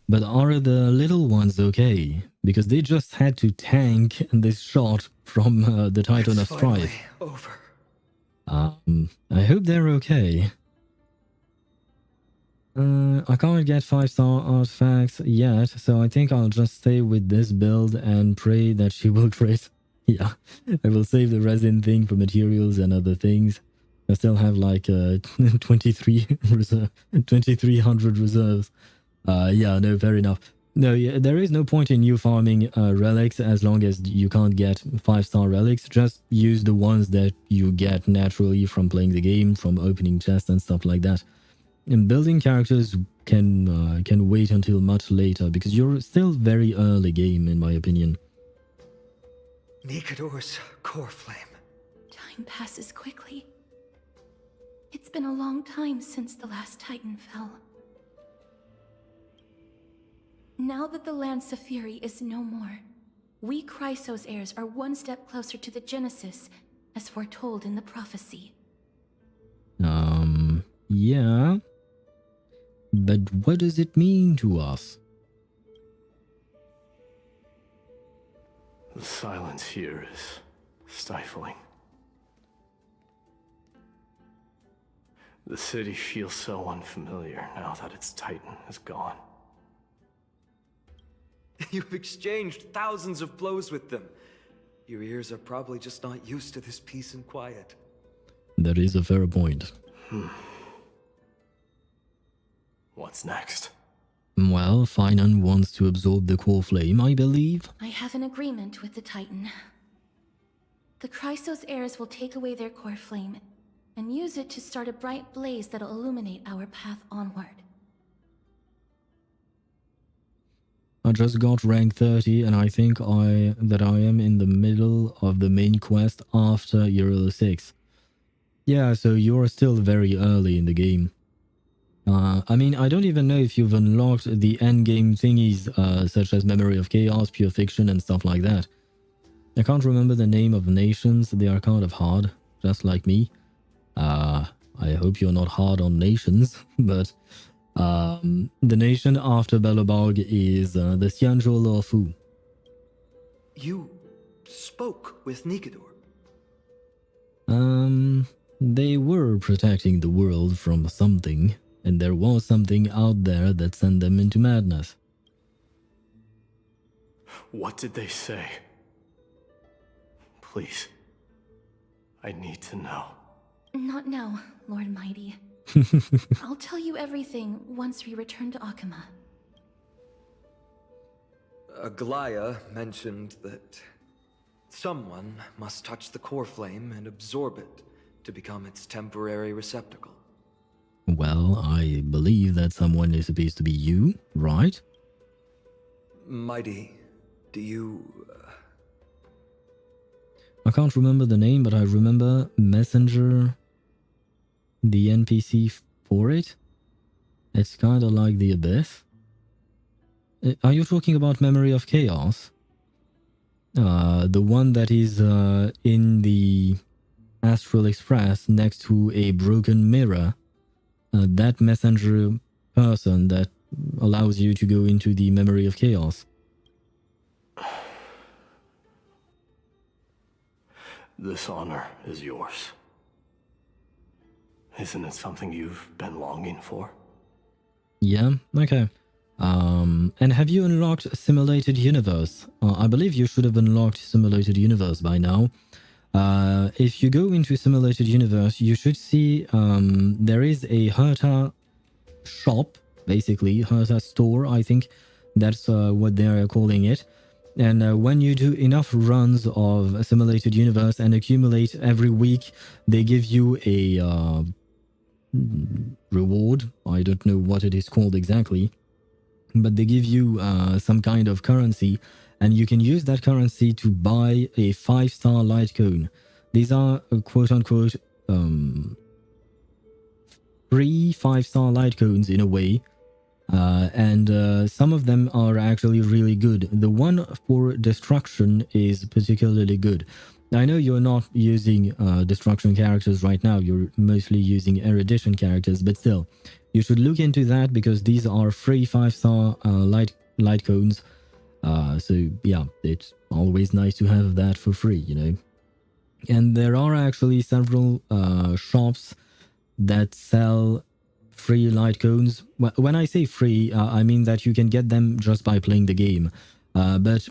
But are the little ones okay? Because they just had to tank this shot from the Titan of Strife. Over. I hope they're okay. I can't get 5-star artifacts yet, so I think I'll just stay with this build and pray that she will crit. Yeah, I will save the resin thing for materials and other things. I still have like 2300 reserves. Yeah, no, fair enough. No, yeah, there is no point in you farming relics as long as you can't get 5-star relics. Just use the ones that you get naturally from playing the game, from opening chests and stuff like that. And building characters can wait until much later because you're still very early game, in my opinion. Nikador's Coreflame. Time passes quickly. It's been a long time since the last Titan fell. Now that the Lance of Fury is no more, we Chrysos heirs are one step closer to the Genesis, as foretold in the prophecy. Yeah. But what does it mean to us? The silence here is stifling. The city feels so unfamiliar now that its Titan is gone. You've exchanged thousands of blows with them. Your ears are probably just not used to this peace and quiet. That is a fair point. What's next? Well, Finan wants to absorb the Coreflame, I believe. I have an agreement with the Titan. The Chrysos heirs will take away their Coreflame and use it to start a bright blaze that'll illuminate our path onward. I just got rank 30 and I think that I am in the middle of the main quest after Euro 6. Yeah, so you're still very early in the game. I mean, I don't even know if you've unlocked the endgame thingies such as Memory of Chaos, Pure Fiction and stuff like that. I can't remember the name of nations, they are kind of hard, just like me. I hope you're not hard on nations, but the nation after Belobog is the Xianzhou Luofu. You spoke with Nikador? They were protecting the world from something. And there was something out there that sent them into madness. What did they say? Please. I need to know. Not now, Lord Mighty. I'll tell you everything once we return to Akuma. Aglaya mentioned that someone must touch the Coreflame and absorb it to become its temporary receptacle. Well, I believe that someone is supposed to be you, right? Mighty, do you... I can't remember the name, but I remember Messenger, the NPC for it. It's kind of like the Abyss. Are you talking about Memory of Chaos? The one that is in the Astral Express next to a broken mirror. That messenger person that allows you to go into the Memory of Chaos. This honor is yours. Isn't it something you've been longing for? Yeah, okay. And have you unlocked Simulated Universe? I believe you should have unlocked Simulated Universe by now. If you go into Simulated Universe, you should see there is a Herta shop, basically, Herta store, I think. That's what they are calling it. And when you do enough runs of Simulated Universe and accumulate every week, they give you a reward. I don't know what it is called exactly, but they give you some kind of currency, and you can use that currency to buy a 5-star light cone. These are quote-unquote free 5-star light cones in a way. And some of them are actually really good. The one for destruction is particularly good. I know you're not using destruction characters right now. You're mostly using erudition characters, but still, you should look into that because these are free 5-star light cones. So yeah, it's always nice to have that for free, you know. And there are actually several shops that sell free light cones. When I say free, I mean that you can get them just by playing the game. But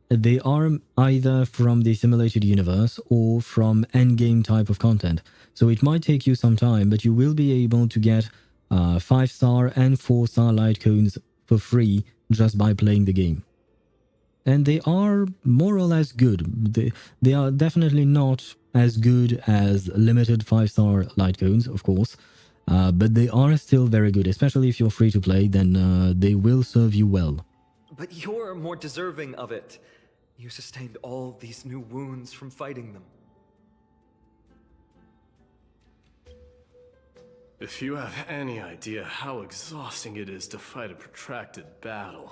they are either from the Simulated Universe or from endgame type of content. So it might take you some time, but you will be able to get 5-star and 4-star light cones for free just by playing the game. And they are more or less good. They are definitely not as good as limited 5-star light cones, of course. But they are still very good, especially if you're free to play, then they will serve you well. But you're more deserving of it. You sustained all these new wounds from fighting them. If you have any idea how exhausting it is to fight a protracted battle,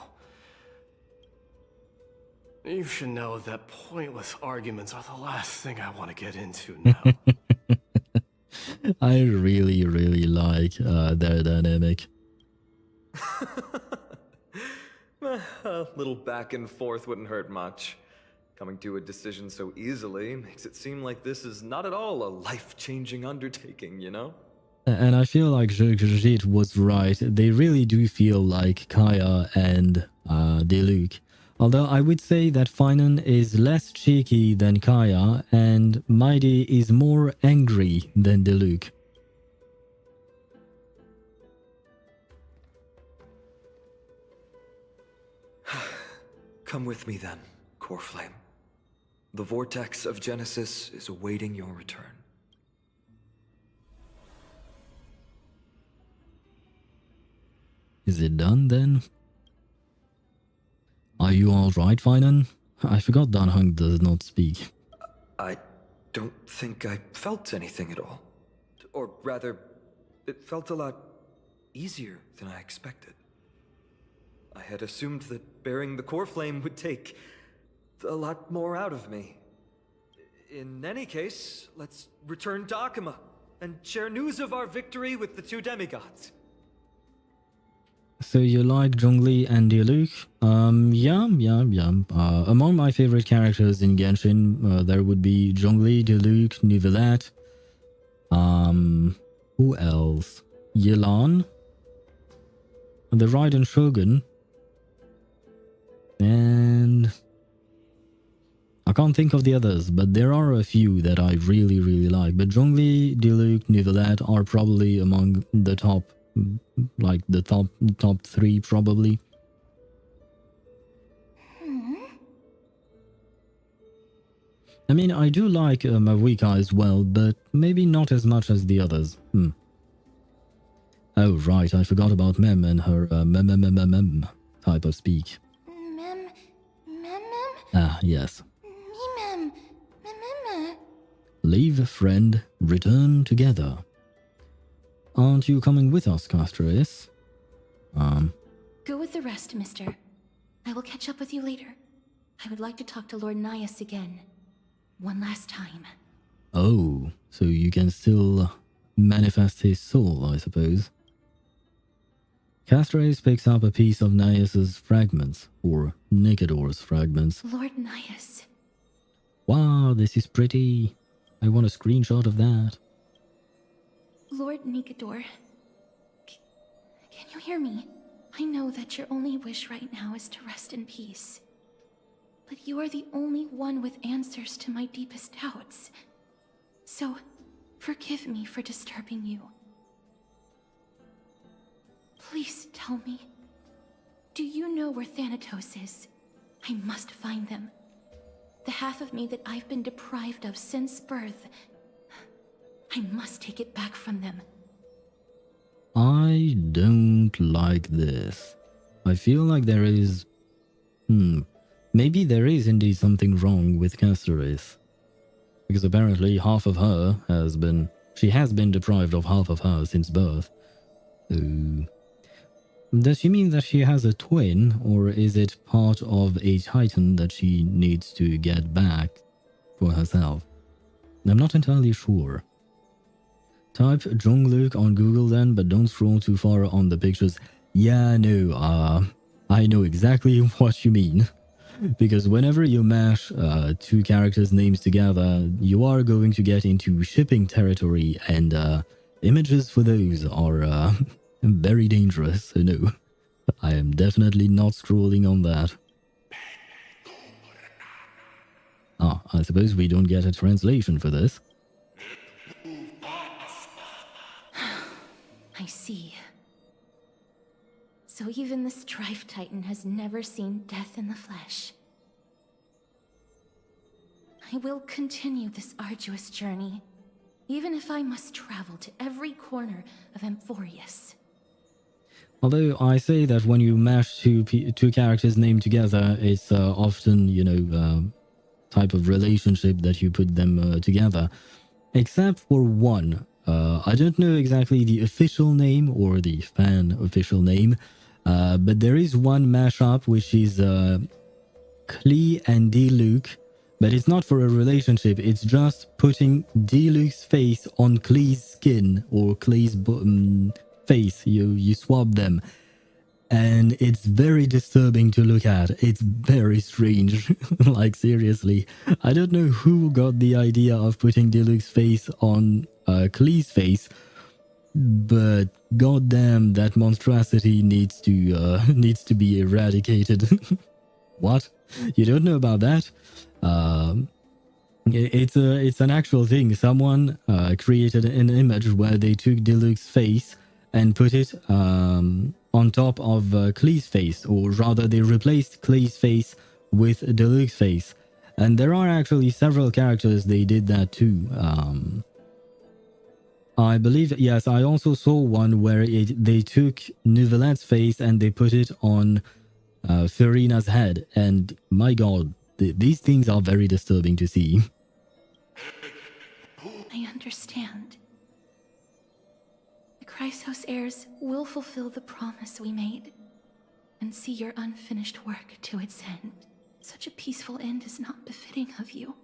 you should know that pointless arguments are the last thing I want to get into now. I really, really like their dynamic. A little back and forth wouldn't hurt much. Coming to a decision so easily makes it seem like this is not at all a life-changing undertaking, you know? And I feel like Jit was right. They really do feel like Kaya and Diluc. Although I would say that Finan is less cheeky than Kaya and Mighty is more angry than Diluc. Come with me then, Coreflame. The vortex of Genesis is awaiting your return. Is it done then? Are you alright, Finan? I forgot Danhung does not speak. I don't think I felt anything at all. Or rather, it felt a lot easier than I expected. I had assumed that bearing the Coreflame would take a lot more out of me. In any case, let's return to Akuma and share news of our victory with the two demigods. So you like Zhongli and Diluc? Yeah. Among my favorite characters in Genshin, there would be Zhongli, Diluc, Neuvillette. Who else? Yelan, the Raiden Shogun, and I can't think of the others, but there are a few that I really, really like. But Zhongli, Diluc, Neuvillette are probably among the top, like the top 3 probably. I mean, I do like Mavika as well, but maybe not as much as the others. Oh, right, I forgot about Mem and her mem type of speak. Mem. Ah, yes. Mem. Leave, friend, return together. Aren't you coming with us, Castrais? Go with the rest, mister. I will catch up with you later. I would like to talk to Lord Nias again. One last time. Oh, so you can still manifest his soul, I suppose. Castrais picks up a piece of Nias's fragments, or Nicador's fragments. Lord Nias. Wow, this is pretty. I want a screenshot of that. Lord Nicador. Can you hear me? I know that your only wish right now is to rest in peace. But you are the only one with answers to my deepest doubts. So, forgive me for disturbing you. Please tell me. Do you know where Thanatos is? I must find them. The half of me that I've been deprived of since birth. I must take it back from them. I don't like this. I feel like there is... Maybe there is indeed something wrong with Castrais. Because apparently half of her has been... She has been deprived of half of her since birth. Does she mean that she has a twin, or is it part of a titan that she needs to get back for herself? I'm not entirely sure. Type Zhongluk on Google then, but don't scroll too far on the pictures. Yeah, no, I know exactly what you mean. Because whenever you mash two characters' names together, you are going to get into shipping territory, and images for those are very dangerous, so no. I am definitely not scrolling on that. Ah, I suppose we don't get a translation for this. I see. So even the Strife Titan has never seen death in the flesh. I will continue this arduous journey, even if I must travel to every corner of Amphorius. Although I say that when you mash two characters' name together, it's often, you know, type of relationship that you put them together. Except for one. I don't know exactly the official name or the fan official name, but there is one mashup which is Klee and D-Luke, but it's not for a relationship, it's just putting D-Luke's face on Klee's skin or Klee's face. You swap them. And it's very disturbing to look at. It's very strange. Like, seriously. I don't know who got the idea of putting D-Luke's face on Klee's face, but goddamn, that monstrosity needs to be eradicated. What? You don't know about that? It's an actual thing. Someone created an image where they took D-Luke's face and put it on top of Klee's face, or rather they replaced Klee's face with Deluxe's face. And there are actually several characters they did that too. I believe, yes, I also saw one where they took Nouvelette's face and they put it on Furina's head. And my god, these things are very disturbing to see. I understand. The Chrysos heirs will fulfill the promise we made and see your unfinished work to its end. Such a peaceful end is not befitting of you,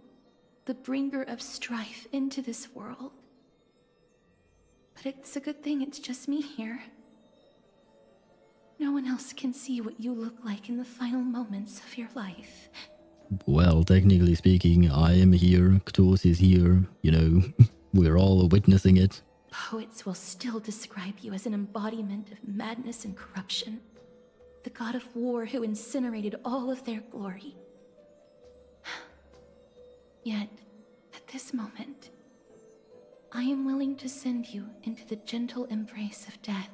the bringer of strife into this world. But it's a good thing it's just me here. No one else can see what you look like in the final moments of your life. Well, technically speaking, I am here, Ktos is here, you know, we're all witnessing it. Poets will still describe you as an embodiment of madness and corruption. The god of war who incinerated all of their glory. Yet, at this moment, I am willing to send you into the gentle embrace of death,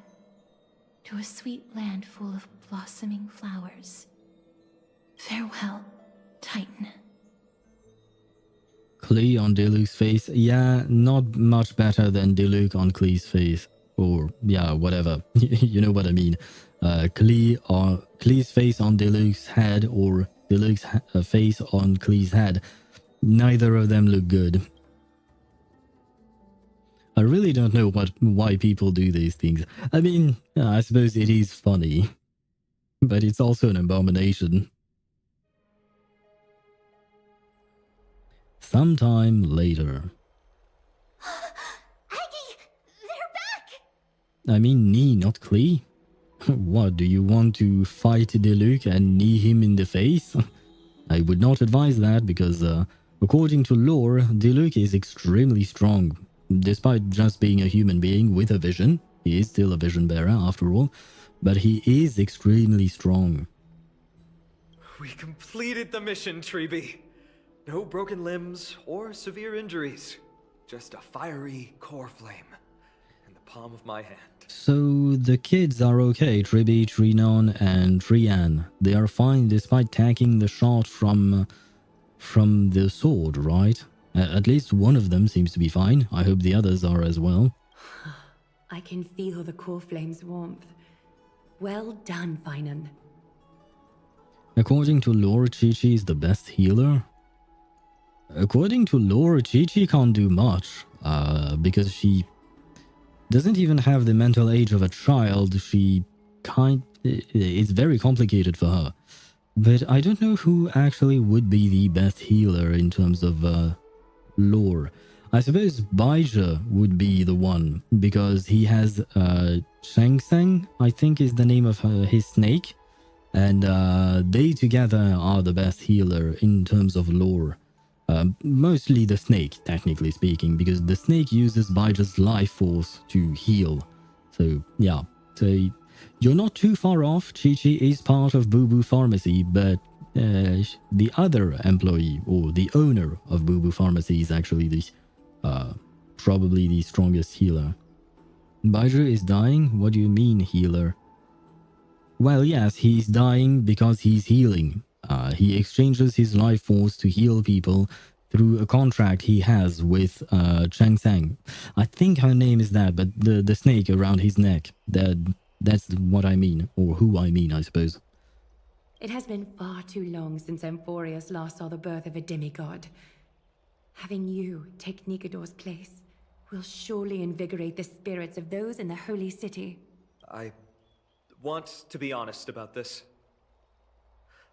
to a sweet land full of blossoming flowers. Farewell, Titan. Klee on Diluc's face. Yeah, not much better than Diluc on Klee's face. Or, yeah, whatever. You know what I mean. Klee's face on Diluc's head or Diluc's face on Klee's head. Neither of them look good. I really don't know why people do these things. I mean, I suppose it is funny. But it's also an abomination. Sometime later. Aggie, they're back! I mean knee, not Klee. What, do you want to fight Diluc and knee him in the face? I would not advise that because, according to lore, Diluc is extremely strong. Despite just being a human being with a vision, he is still a vision bearer after all, but he is extremely strong. We completed the mission, Treeby. No broken limbs or severe injuries. Just a fiery core flame in the palm of my hand. So the kids are okay, Triby, Trinon, and Trian. They are fine despite taking the shot from the sword, right? At least one of them seems to be fine. I hope the others are as well. I can feel the core flame's warmth. Well done, Finan. According to lore, Chi-Chi is the best healer. According to lore, Chi-Chi can't do much, because she doesn't even have the mental age of a child. It's very complicated for her. But I don't know who actually would be the best healer in terms of lore. I suppose Baizha would be the one, because he has Shangseng, I think is the name of his snake, and they together are the best healer in terms of lore. Mostly the snake, technically speaking, because the snake uses Baizha's life force to heal. So, yeah. So, you're not too far off. Chi-Chi is part of Boo Boo Pharmacy, but the other employee, or the owner of Boo Boo Pharmacy, is actually the probably the strongest healer. Baizha is dying? What do you mean, healer? Well, yes, he's dying because he's healing. He exchanges his life force to heal people through a contract he has with Chang Sang. I think her name is that, but the snake around his neck. That's what I mean, or who I mean, I suppose. It has been far too long since Amphorius last saw the birth of a demigod. Having you take Nikador's place will surely invigorate the spirits of those in the holy city. I want to be honest about this.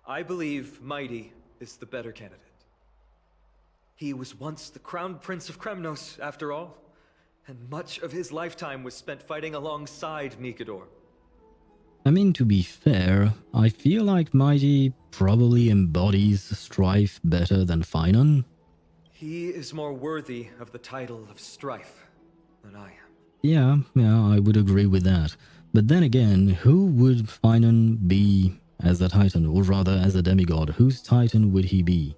I believe Mighty is the better candidate. He was once the crown prince of Kremnos, after all, and much of his lifetime was spent fighting alongside Nikador. I mean, to be fair, I feel like Mighty probably embodies strife better than Finan. He is more worthy of the title of strife than I am. Yeah, I would agree with that. But then again, who would Finan be as a titan, or rather as a demigod? Whose titan would he be?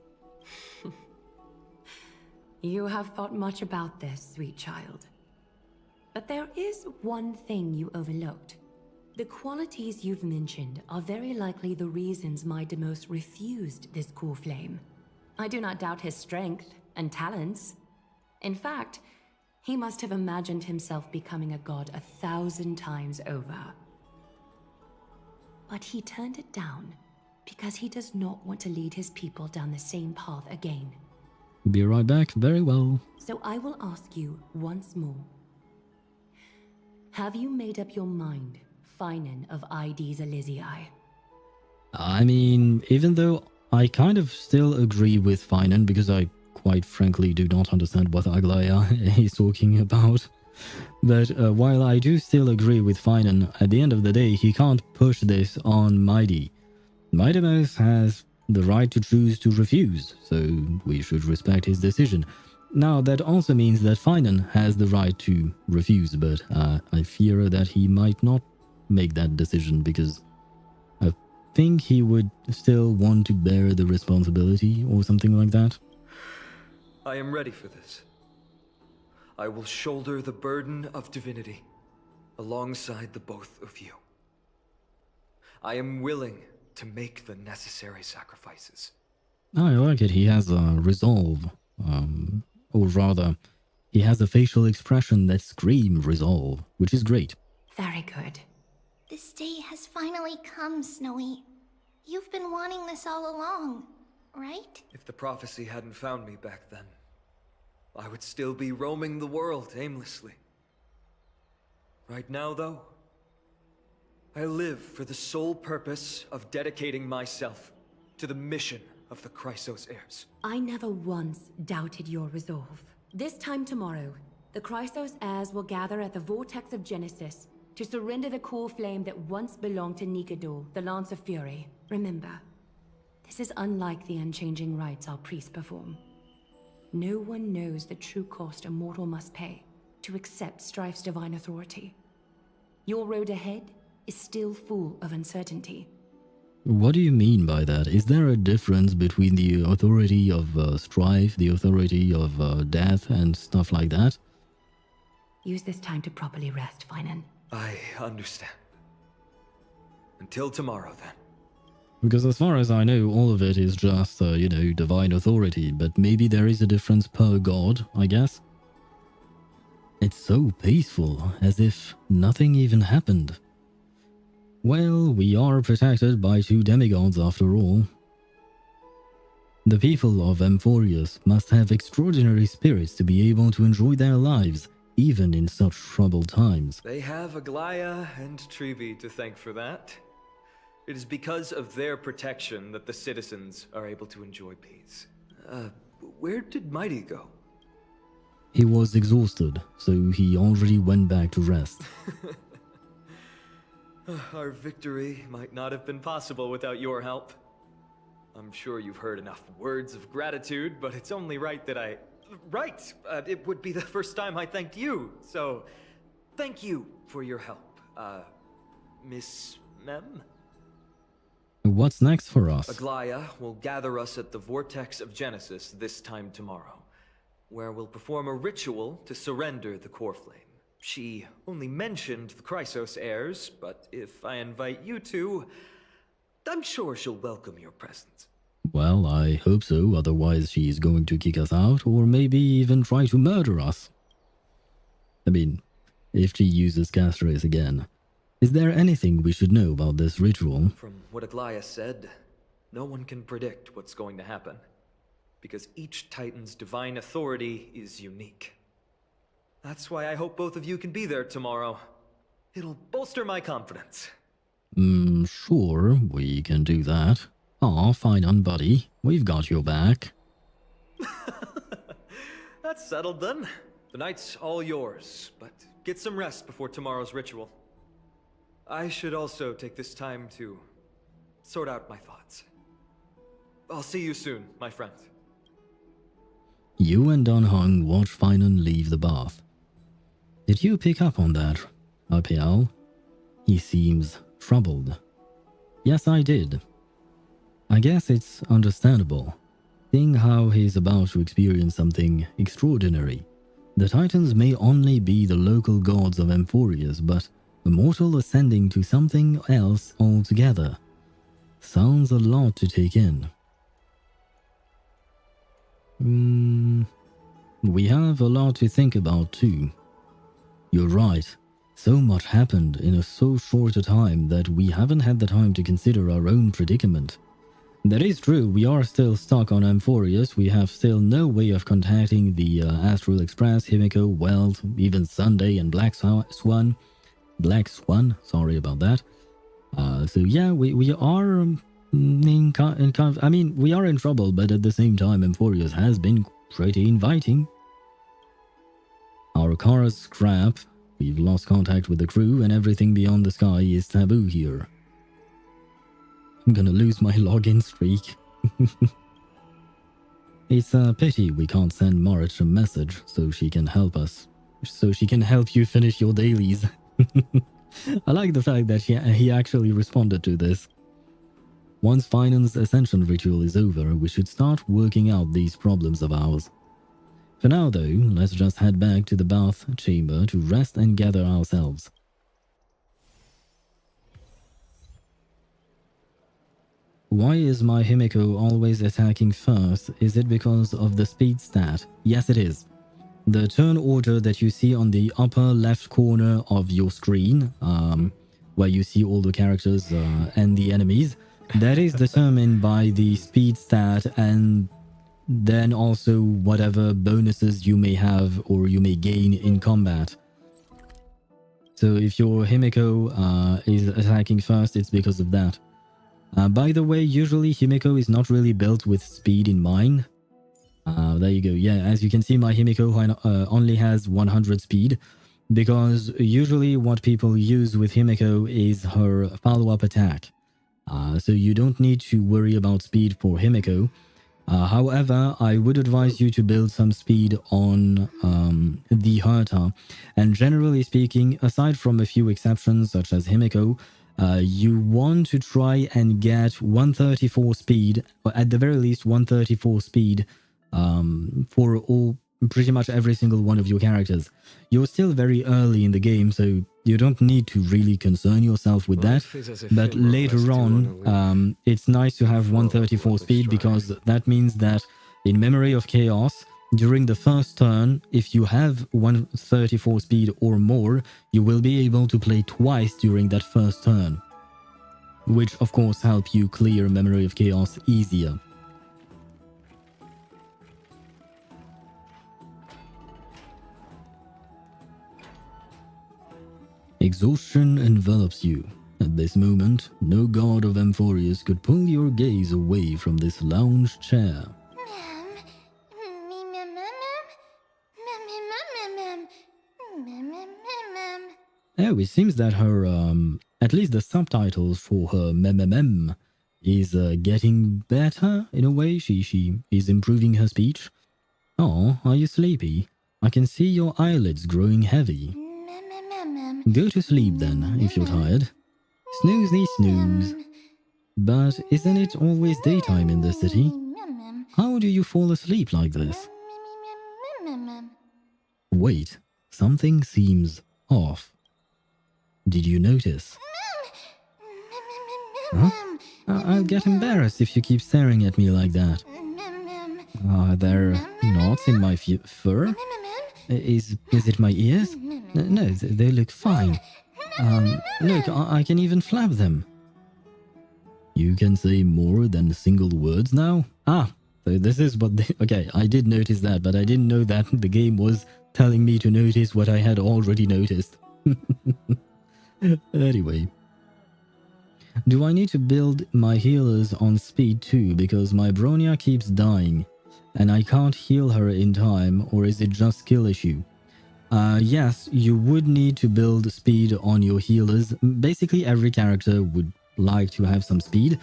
You have thought much about this, sweet child. But there is one thing you overlooked. The qualities you've mentioned are very likely the reasons my Demos refused this core flame. I do not doubt his strength and talents. In fact, he must have imagined himself becoming a god 1,000 times over. But he turned it down because he does not want to lead his people down the same path again. Be right back. Very well. So I will ask you once more. Have you made up your mind, Finan of ID's Elysiae? I mean, even though I kind of still agree with Finan, because I quite frankly do not understand what Aglaya is talking about. But while I do still agree with Finan, at the end of the day, he can't push this on Mighty. Mightymouse has the right to choose to refuse, so we should respect his decision. Now, that also means that Finan has the right to refuse, but I fear that he might not make that decision, because I think he would still want to bear the responsibility or something like that. I am ready for this. I will shoulder the burden of divinity alongside the both of you. I am willing to make the necessary sacrifices. I like it. He has a resolve. Or rather, he has a facial expression that screams resolve, which is great. Very good. This day has finally come, Snowy. You've been wanting this all along, right? If the prophecy hadn't found me back then, I would still be roaming the world aimlessly. Right now, though, I live for the sole purpose of dedicating myself to the mission of the Chrysos heirs. I never once doubted your resolve. This time tomorrow, the Chrysos heirs will gather at the Vortex of Genesis to surrender the Coreflame that once belonged to Nikador, the Lance of Fury. Remember, this is unlike the unchanging rites our priests perform. No one knows the true cost a mortal must pay to accept Strife's divine authority. Your road ahead is still full of uncertainty. What do you mean by that? Is there a difference between the authority of strife, the authority of death, and stuff like that? Use this time to properly rest, Finan. I understand. Until tomorrow, then. Because as far as I know, all of it is just, divine authority, but maybe there is a difference per god, I guess? It's so peaceful, as if nothing even happened. Well, we are protected by 2 demigods after all. The people of Amphorius must have extraordinary spirits to be able to enjoy their lives, even in such troubled times. They have Aglaya and Trevi to thank for that. It is because of their protection that the citizens are able to enjoy peace. Where did Mighty go? He was exhausted, so he already went back to rest. Our victory might not have been possible without your help. I'm sure you've heard enough words of gratitude, but it's only right that I... Right! It would be the first time I thanked you, so... Thank you for your help, Miss Mem? What's next for us? Aglaya will gather us at the Vortex of Genesis this time tomorrow, where we'll perform a ritual to surrender the Coreflame. She only mentioned the Chrysos heirs, but if I invite you two, I'm sure she'll welcome your presence. Well, I hope so, otherwise she's going to kick us out, or maybe even try to murder us. I mean, if she uses Castrais again. Is there anything we should know about this ritual? From what Aglaya said, no one can predict what's going to happen, because each Titan's divine authority is unique. That's why I hope both of you can be there tomorrow. It'll bolster my confidence. Sure, we can do that. Aw, fine on, buddy. We've got your back. That's settled then. The night's all yours, but get some rest before tomorrow's ritual. I should also take this time to sort out my thoughts. I'll see you soon, my friend. You and Don Hung watch Finan leave the bath. Did you pick up on that, Apial? He seems troubled. Yes, I did. I guess it's understandable, seeing how he's about to experience something extraordinary. The Titans may only be the local gods of Amphorius, but a mortal ascending to something else altogether. Sounds a lot to take in. We have a lot to think about too. You're right. So much happened in so short a time that we haven't had the time to consider our own predicament. That is true, we are still stuck on Amphorius. We have still no way of contacting the Astral Express, Himiko, Weld, even Sunday and Black Swan, sorry about that. So yeah, we are we are in trouble, but at the same time Amphorius has been pretty inviting. Our car is scrap, we've lost contact with the crew, and everything beyond the sky is taboo here. I'm gonna lose my login streak. It's a pity we can't send Marit a message so she can help us. So she can help you finish your dailies. I like the fact that he actually responded to this. Once Finan's ascension ritual is over, we should start working out these problems of ours. For now though, let's just head back to the bath chamber to rest and gather ourselves. Why is my Himiko always attacking first? Is it because of the speed stat? Yes, it is. The turn order that you see on the upper left corner of your screen, where you see all the characters and the enemies, that is determined by the speed stat and then also whatever bonuses you may have or you may gain in combat. So if your Himiko is attacking first, it's because of that. By the way, usually Himiko is not really built with speed in mind. There you go. Yeah, as you can see, my Himiko only has 100 speed, because usually what people use with Himiko is her follow-up attack. So you don't need to worry about speed for Himiko. However, I would advise you to build some speed on the Herta. And generally speaking, aside from a few exceptions such as Himiko, you want to try and get 134 speed, or at the very least 134 speed for pretty much every single one of your characters. You're still very early in the game, so you don't need to really concern yourself with that. But later on, it's nice to have 134 speed, because that means that in Memory of Chaos, during the first turn, if you have 134 speed or more, you will be able to play twice during that first turn, which of course help you clear Memory of Chaos easier. Exhaustion envelops you. At this moment, no god of Amphorius could pull your gaze away from this lounge chair. Oh, it seems that her, at least the subtitles for her mmm is getting better in a way. She is improving her speech. Oh, are you sleepy? I can see your eyelids growing heavy. Go to sleep then, if you're tired. Snoozy snooze. But isn't it always daytime in this city? How do you fall asleep like this? Wait, something seems off. Did you notice? Huh? I'll get embarrassed if you keep staring at me like that. Are there knots in my fur? Is it my ears? No, they look fine. Look, I can even flap them. You can say more than single words now? Ah, so this is what they... Okay, I did notice that, but I didn't know that the game was telling me to notice what I had already noticed. Anyway. Do I need to build my healers on speed too, because my Bronya keeps dying and I can't heal her in time, or is it just skill issue? Yes, you would need to build speed on your healers. Basically, every character would like to have some speed,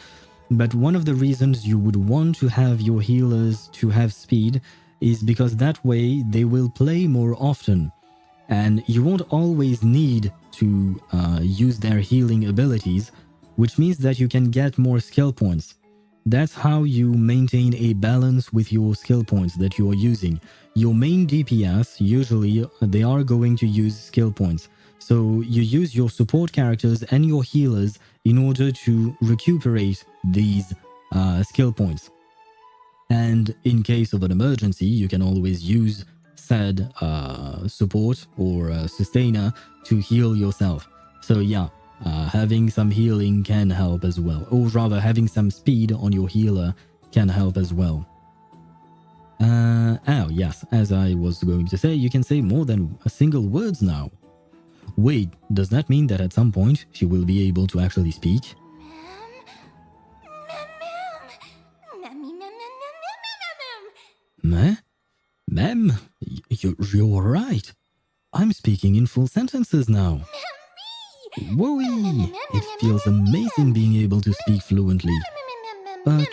but one of the reasons you would want to have your healers to have speed is because that way they will play more often, and you won't always need to use their healing abilities, which means that you can get more skill points. That's how you maintain a balance with your skill points that you are using. Your main DPS, usually, they are going to use skill points. So you use your support characters and your healers in order to recuperate these skill points. And in case of an emergency, you can always use said support or sustainer to heal yourself. So yeah. Having some healing can help as well, or rather having some speed on your healer can help as well. Oh yes, as I was going to say, you can say more than a single words now. Wait, does that mean that at some point she will be able to actually speak? Meh? Mem? You're right. I'm speaking in full sentences now. Whoa! It feels amazing being able to speak fluently. But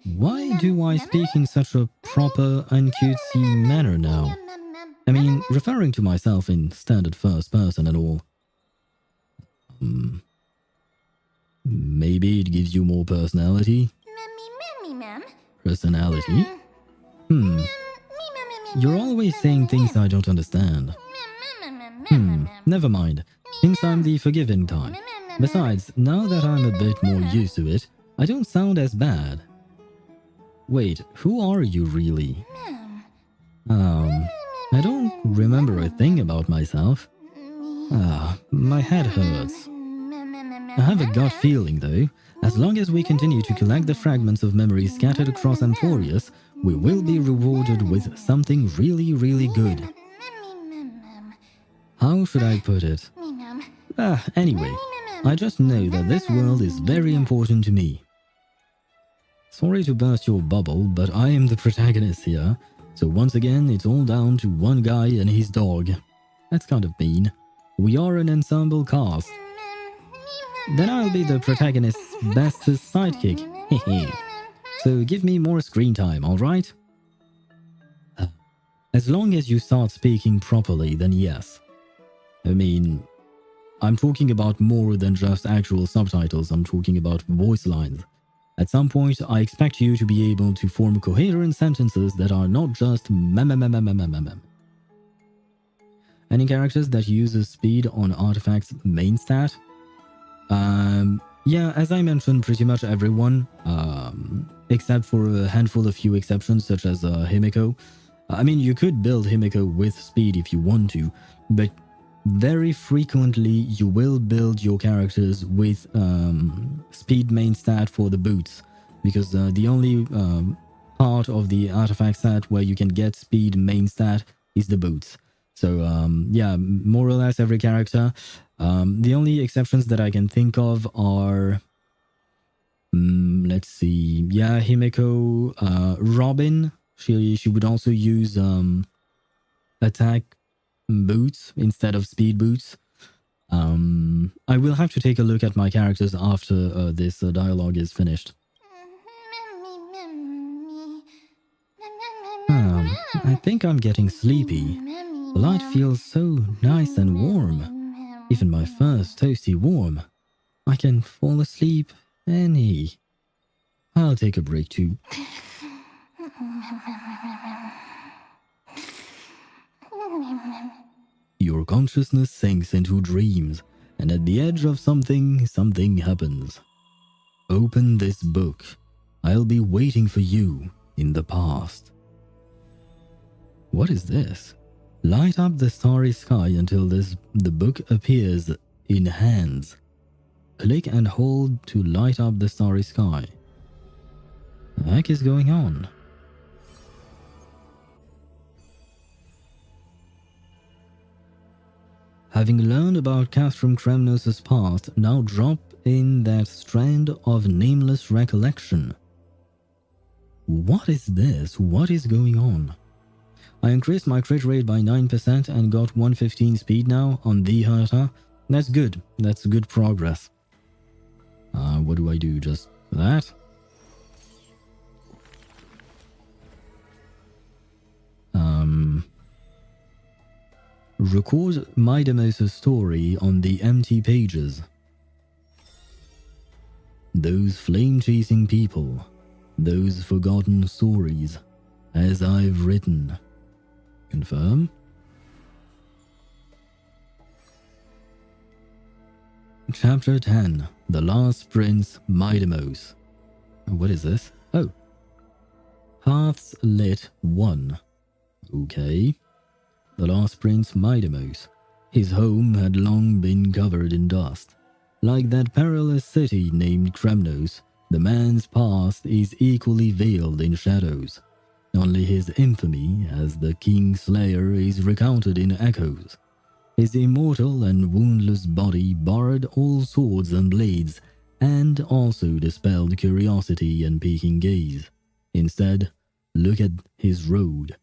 why do I speak in such a proper and cutesy manner now? I mean, referring to myself in standard first person and all. Maybe it gives you more personality? Personality? You're always saying things I don't understand. Never mind. Thinks I'm the forgiving type. Besides, now that I'm a bit more used to it, I don't sound as bad. Wait, who are you really? I don't remember a thing about myself. My head hurts. I have a gut feeling though, as long as we continue to collect the fragments of memory scattered across Amphorius, we will be rewarded with something really, really good. How should I put it? Anyway, I just know that this world is very important to me. Sorry to burst your bubble, but I am the protagonist here, so once again it's all down to one guy and his dog. That's kind of mean. We are an ensemble cast. Then I'll be the protagonist's bestest sidekick. Hehe. So give me more screen time, alright? As long as you start speaking properly, then yes. I mean, I'm talking about more than just actual subtitles, I'm talking about voice lines. At some point, I expect you to be able to form coherent sentences that are not just mem. Any characters that uses speed on artifacts main stat? Yeah, as I mentioned, pretty much everyone, except for a handful of few exceptions such as Himiko. I mean, you could build Himiko with speed if you want to, but very frequently you will build your characters with speed main stat for the boots, because the only part of the artifact stat where you can get speed main stat is the boots. So yeah, more or less every character. The only exceptions that I can think of are, let's see, yeah, Himiko, Robin. She would also use attack boots instead of speed boots. I will have to take a look at my characters after this dialogue is finished. I think I'm getting sleepy. The light feels so nice and warm. Even my fur's toasty warm. I can fall asleep any. I'll take a break too. Your consciousness sinks into dreams, and at the edge of something happens. Open this book. I'll be waiting for you in the past. What is this? Light up the starry sky until the book appears in hands. Click and hold to light up the starry sky. What the heck is going on? Having learned about Castrum Kremnos' past, now drop in that strand of nameless recollection. What is this? What is going on? I increased my crit rate by 9% and got 115 speed now on the Herta. That's good. That's good progress. What do I do? Just that? Record Midamos' story on the empty pages. Those flame-chasing people. Those forgotten stories. As I've written. Confirm. Chapter 10. The Last Prince, Midamos. What is this? Oh. Hearths Lit 1. Okay. The Last Prince, Midamos. His home had long been covered in dust. Like that perilous city named Kremnos, the man's past is equally veiled in shadows. Only his infamy as the King Slayer is recounted in echoes. His immortal and woundless body barred all swords and blades, and also dispelled curiosity and peeking gaze. Instead, look at his road,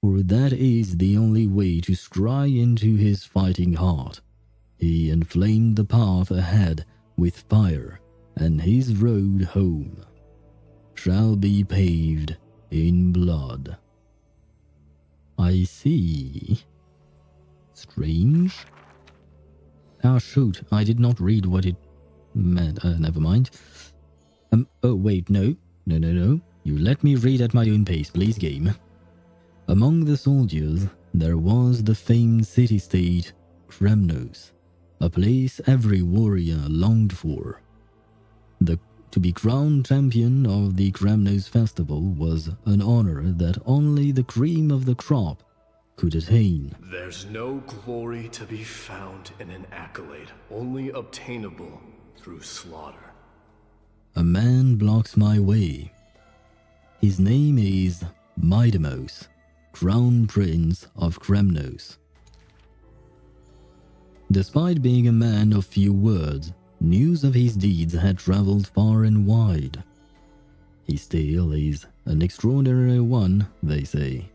for that is the only way to scry into his fighting heart. He inflamed the path ahead with fire, and his road home shall be paved in blood. I see. Strange. Ah, shoot, I did not read what it meant. Never mind. Oh, wait, no. No. You let me read at my own pace, please, game. Among the soldiers, there was the famed city-state Kremnos, a place every warrior longed for. The To be crowned champion of the Kremnos festival was an honor that only the cream of the crop could attain. There's no glory to be found in an accolade, only obtainable through slaughter. A man blocks my way. His name is Midamos, Crown Prince of Kremnos. Despite being a man of few words, news of his deeds had traveled far and wide. His tale is an extraordinary one, they say.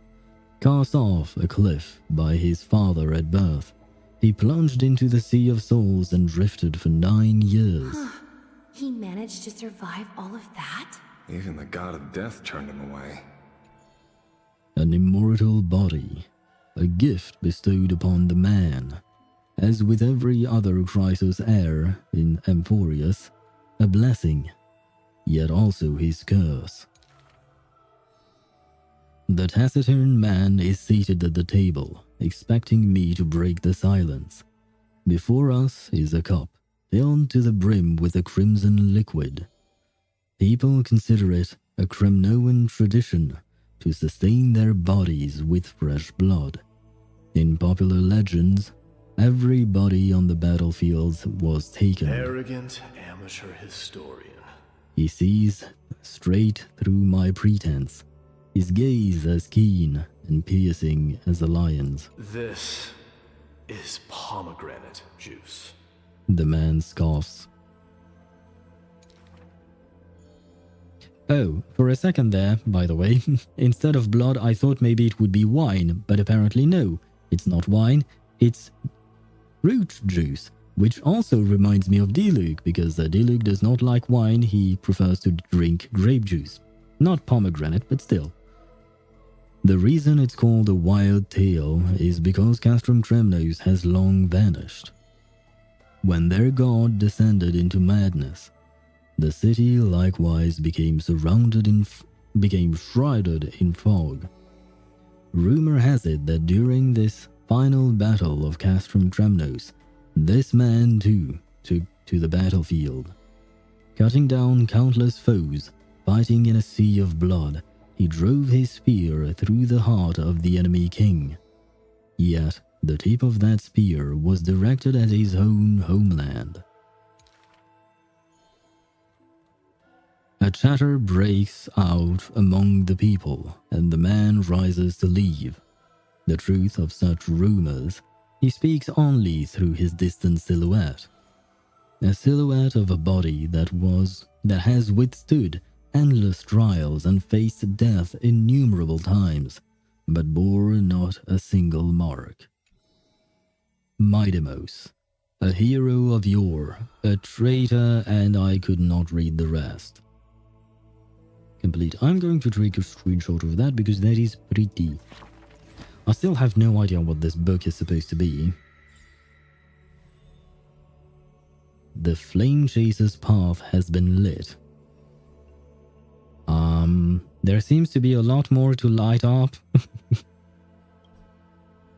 Cast off a cliff by his father at birth, he plunged into the Sea of Souls and drifted for 9 years. He managed to survive all of that? Even the god of death turned him away. An immortal body, a gift bestowed upon the man. As with every other Chrysos heir in Emphorius, a blessing, yet also his curse. The taciturn man is seated at the table, expecting me to break the silence. Before us is a cup, filled to the brim with a crimson liquid. People consider it a Kremnoan tradition to sustain their bodies with fresh blood. In popular legends, every body on the battlefields was taken. Arrogant amateur historian. He sees straight through my pretense, his gaze as keen and piercing as a lion's. This is pomegranate juice. The man scoffs. Oh, for a second there, by the way, instead of blood I thought maybe it would be wine, but apparently no, it's not wine, it's fruit juice, which also reminds me of Diluc, because Diluc does not like wine, he prefers to drink grape juice. Not pomegranate, but still. The reason it's called a wild tale is because Castrum Kremnos has long vanished. When their god descended into madness, the city likewise became shrouded in fog. Rumor has it that during this final battle of Castrum Kremnos, this man too took to the battlefield. Cutting down countless foes, fighting in a sea of blood, he drove his spear through the heart of the enemy king. Yet, the tip of that spear was directed at his own homeland. A chatter breaks out among the people, and the man rises to leave. The truth of such rumors, he speaks only through his distant silhouette. A silhouette of a body that has withstood endless trials and faced death innumerable times, but bore not a single mark. Midamos, a hero of yore, a traitor, and I could not read the rest. Complete. I'm going to take a screenshot of that because that is pretty. I still have no idea what this book is supposed to be. The Flame-Chase's path has been lit. There seems to be a lot more to light up.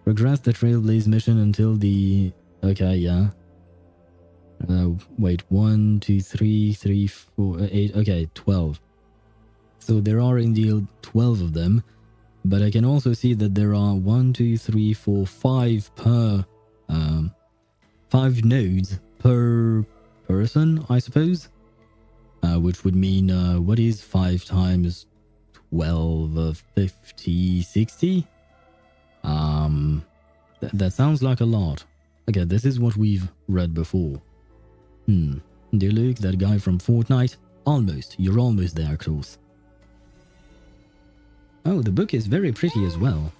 Progress the Trailblaze Mission until the... Okay, yeah. Wait, 1, 2, 3, 4, 8... Okay, 12. So there are indeed 12 of them. But I can also see that there are 1, 2, 3, 4, 5 per... 5 nodes per person, I suppose? Which would mean, what is 5 times 12, 50, 60? That sounds like a lot. Okay, this is what we've read before. Diluc, that guy from Fortnite? Almost. You're almost there, Kroos. Oh, the book is very pretty as well.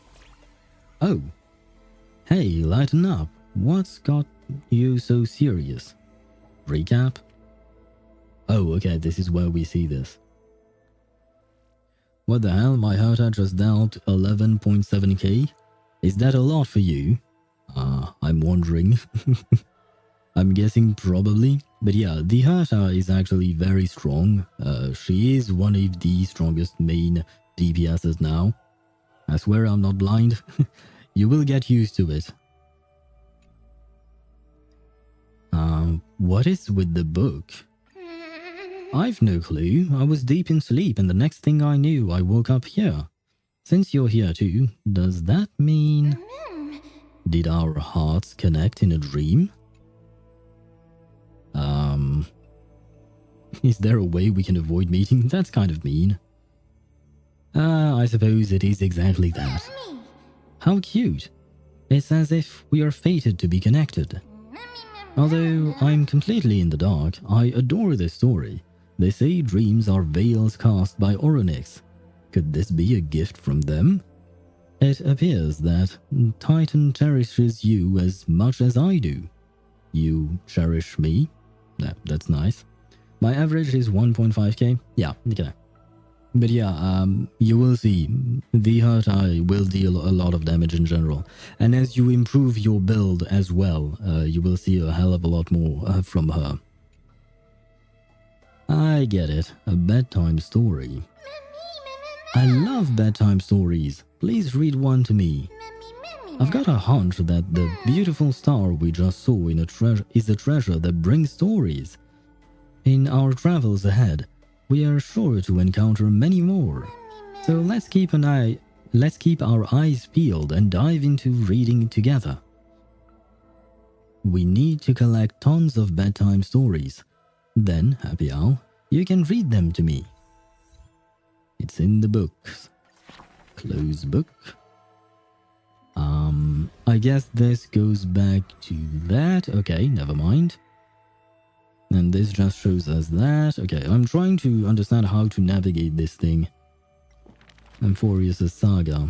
Oh. Hey, lighten up. What's got you so serious? Recap? Oh, okay, this is where we see this. What the hell, my Herta just dealt 11.7k? Is that a lot for you? I'm wondering. I'm guessing probably. But yeah, the Herta is actually very strong. She is one of the strongest main DPSs now. I swear I'm not blind. You will get used to it. What is with the book? I've no clue. I was deep in sleep and the next thing I knew, I woke up here. Since you're here too, does that mean... Did our hearts connect in a dream? Is there a way we can avoid meeting? That's kind of mean. I suppose it is exactly that. How cute. It's as if we are fated to be connected. Although I'm completely in the dark, I adore this story. They say dreams are veils cast by Orynyx. Could this be a gift from them? It appears that Titan cherishes you as much as I do. You cherish me? That's nice. My average is 1.5k. Yeah, okay. But yeah, you will see, the Hurt Eye will deal a lot of damage in general. And as you improve your build as well, you will see a hell of a lot more from her. I get it, a bedtime story. I love bedtime stories. Please read one to me. I've got a hunch that the beautiful star we just saw in is a treasure that brings stories. In our travels ahead, we are sure to encounter many more. So let's keep our eyes peeled and dive into reading together. We need to collect tons of bedtime stories. Then, Happy Owl, you can read them to me. It's in the books. Close book. I guess this goes back to that. Okay, never mind. And this just shows us that. Okay, I'm trying to understand how to navigate this thing. Amphorius' Saga.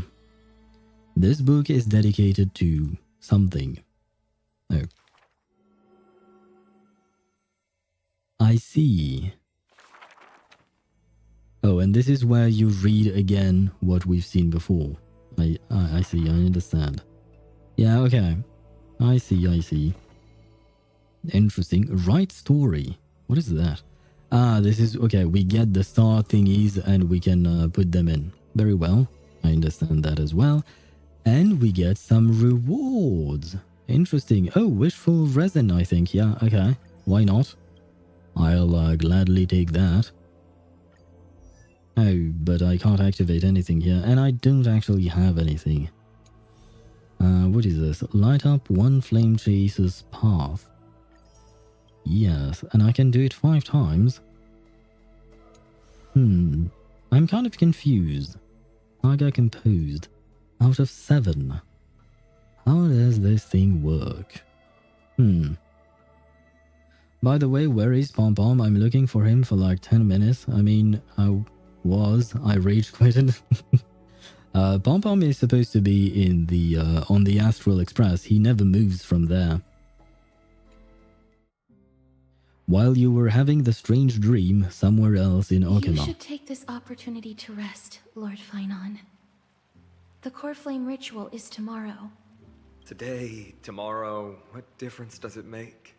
This book is dedicated to something. Oh. I see. Oh, and this is where you read again what we've seen before. I see, I understand. Yeah, okay. I see. Interesting. Right story. What is that? This is... Okay, we get the star thingies and we can put them in. Very well. I understand that as well. And we get some rewards. Interesting. Oh, wishful resin, I think. Yeah, okay. Why not? I'll gladly take that. Oh, but I can't activate anything here, and I don't actually have anything. What is this? Light up one Flame-Chase's path. Yes, and I can do it 5 times. I'm kind of confused. Saga composed. Out of 7. How does this thing work? By the way, where is Pom Pom? I'm looking for him for like 10 minutes. I mean, I rage quitted. Pom Pom is supposed to be in the on the Astral Express. He never moves from there. While you were having the strange dream somewhere else in Okima. You should take this opportunity to rest, Lord Finon. The Coreflame ritual is tomorrow. Today, tomorrow, what difference does it make?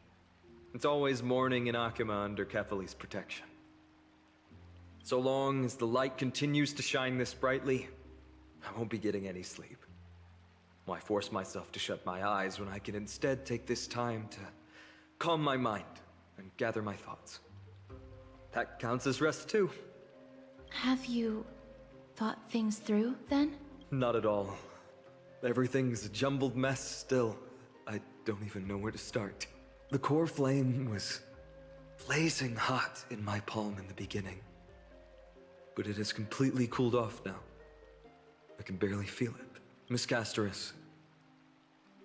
It's always morning in Akima under Kefali's protection. So long as the light continues to shine this brightly, I won't be getting any sleep. Why force myself to shut my eyes when I can instead take this time to calm my mind and gather my thoughts? That counts as rest too. Have you thought things through, then? Not at all. Everything's a jumbled mess still. I don't even know where to start. The Coreflame was blazing hot in my palm in the beginning. But it has completely cooled off now. I can barely feel it. Miss Casterus,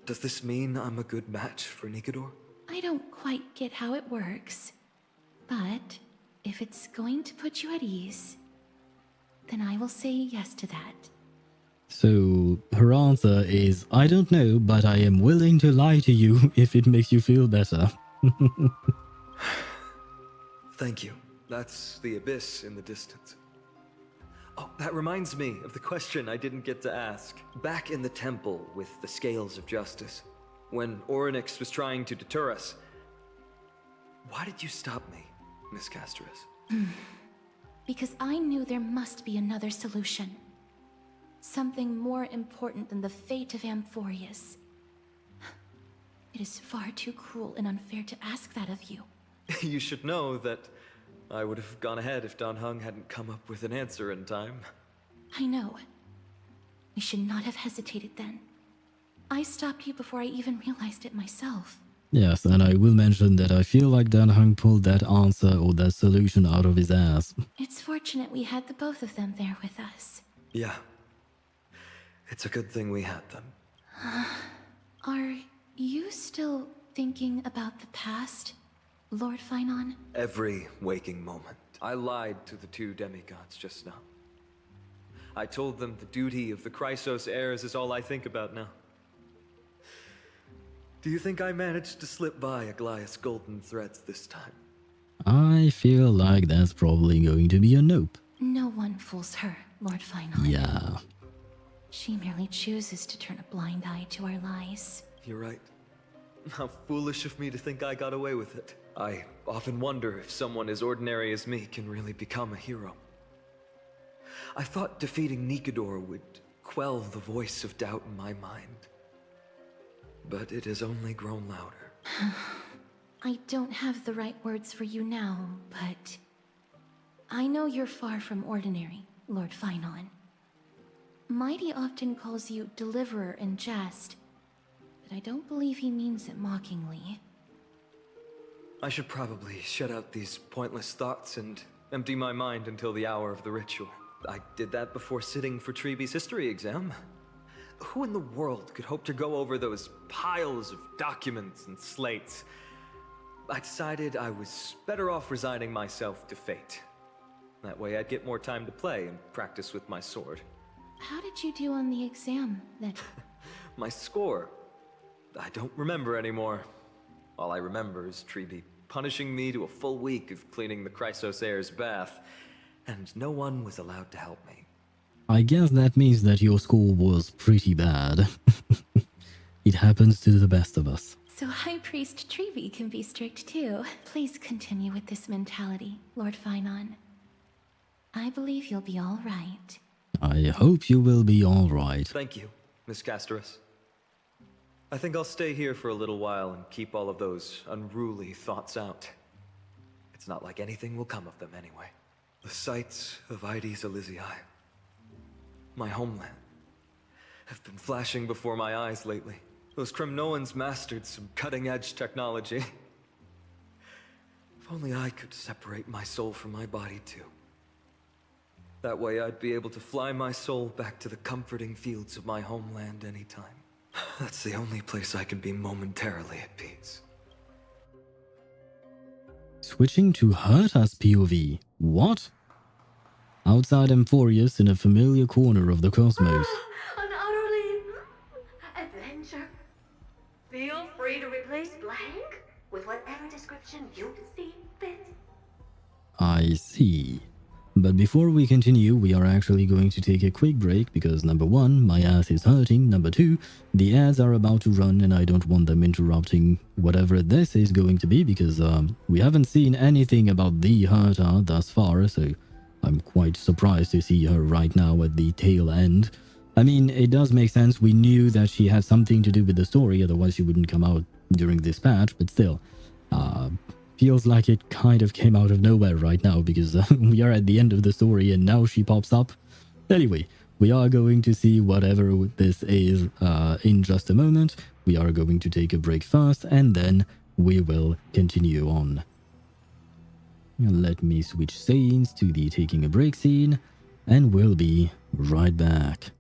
does this mean I'm a good match for Nikador? I don't quite get how it works. But if it's going to put you at ease, then I will say yes to that. So her answer is, I don't know, but I am willing to lie to you if it makes you feel better. Thank you. That's the abyss in the distance. Oh, that reminds me of the question I didn't get to ask. Back in the temple with the Scales of Justice, when Orynyx was trying to deter us, why did you stop me, Miss Casterus? Because I knew there must be another solution. Something more important than the fate of Amphorius. It is far too cruel and unfair to ask that of you. You should know that I would have gone ahead if Dan Heng hadn't come up with an answer in time. I know. We should not have hesitated then. I stopped you before I even realized it myself. Yes, and I will mention that I feel like Dan Heng pulled that answer or that solution out of his ass. It's fortunate we had the both of them there with us. Yeah. It's a good thing we had them. Are you still thinking about the past, Lord Finon? Every waking moment. I lied to the two demigods just now. I told them the duty of the Chrysos heirs is all I think about now. Do you think I managed to slip by Aglaïa's golden threads this time? I feel like that's probably going to be a nope. No one fools her, Lord Finon. Yeah. She merely chooses to turn a blind eye to our lies. You're right. How foolish of me to think I got away with it. I often wonder if someone as ordinary as me can really become a hero. I thought defeating Nikador would quell the voice of doubt in my mind. But it has only grown louder. I don't have the right words for you now, but I know you're far from ordinary, Lord Finon. Mighty often calls you Deliverer in jest, but I don't believe he means it mockingly. I should probably shut out these pointless thoughts and empty my mind until the hour of the ritual. I did that before sitting for Treeby's history exam. Who in the world could hope to go over those piles of documents and slates? I decided I was better off resigning myself to fate. That way I'd get more time to play and practice with my sword. How did you do on the exam then? My score? I don't remember anymore. All I remember is Treeby punishing me to a full week of cleaning the Chrysos heir's bath, and no one was allowed to help me. I guess that means that your score was pretty bad. It happens to the best of us. So High Priest Treeby can be strict too. Please continue with this mentality, Lord Finon. I believe you'll be all right. I hope you will be all right. Thank you, Miss Casterus. I think I'll stay here for a little while and keep all of those unruly thoughts out. It's not like anything will come of them anyway. The sights of Ides Elysiae, my homeland, have been flashing before my eyes lately. Those Kremnoans mastered some cutting-edge technology. If only I could separate my soul from my body too. That way I'd be able to fly my soul back to the comforting fields of my homeland anytime. That's the only place I can be momentarily at peace. Switching to Herta's POV. What? Outside Emphorius in a familiar corner of the cosmos. An utterly adventure. Feel free to replace blank with whatever description you see fit. I see. But before we continue, we are actually going to take a quick break because number one, my ass is hurting. Number two, the ads are about to run and I don't want them interrupting whatever this is going to be because we haven't seen anything about the Herta thus far, so I'm quite surprised to see her right now at the tail end. I mean, it does make sense. We knew that she had something to do with the story, otherwise she wouldn't come out during this patch, but still. Feels like it kind of came out of nowhere right now because we are at the end of the story and now she pops up. Anyway, we are going to see whatever this is in just a moment. We are going to take a break first and then we will continue on. Let me switch scenes to the taking a break scene and we'll be right back.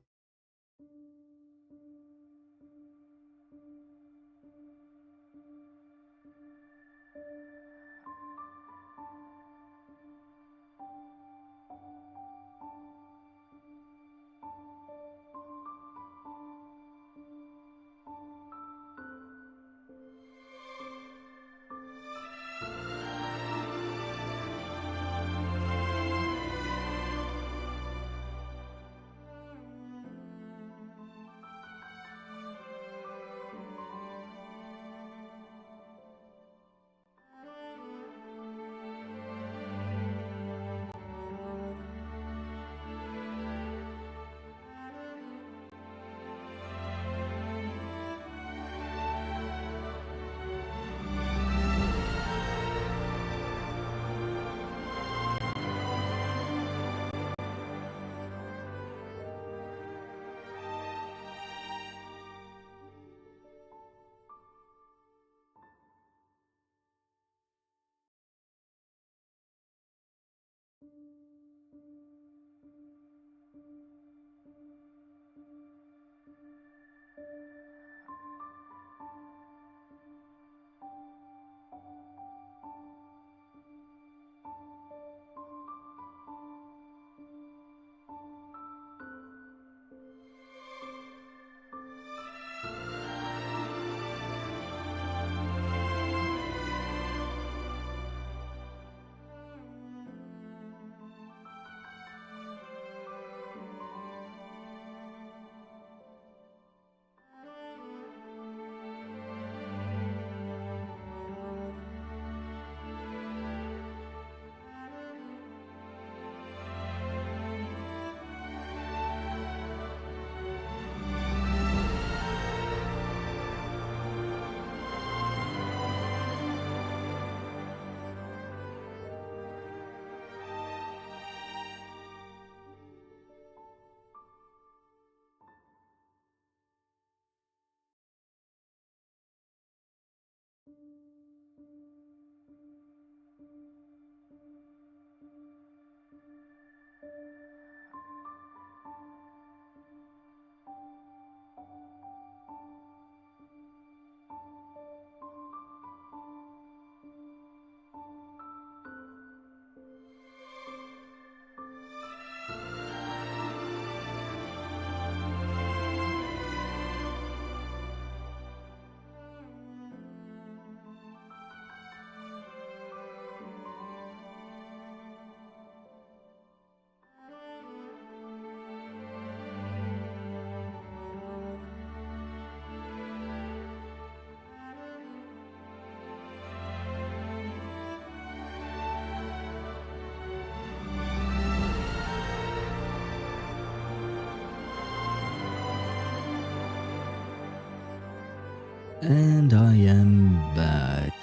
And I am back.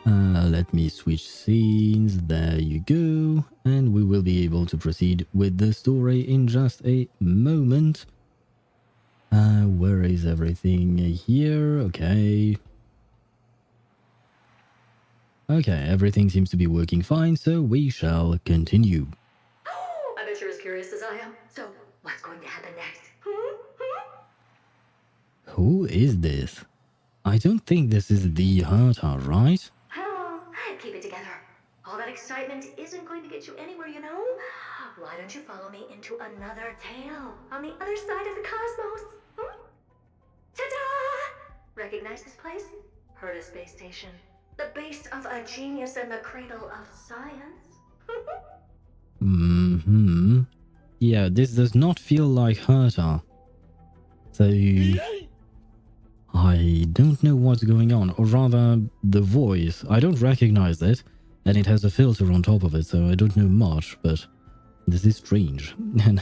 Let me switch scenes. There you go. And we will be able to proceed with the story in just a moment. Where is everything here? Okay. Okay, everything seems to be working fine, so we shall continue. I bet you're as curious as I am. So, what's going to happen next? Who is this? I don't think this is the Herta, right? Oh, keep it together. All that excitement isn't going to get you anywhere, you know? Why don't you follow me into another tale on the other side of the cosmos? Ta-da! Recognize this place? Herta Space Station. The base of a genius and the cradle of science. Yeah, this does not feel like Herta. So I don't know what's going on, or rather, the voice. I don't recognize it, and it has a filter on top of it, so I don't know much, but this is strange. And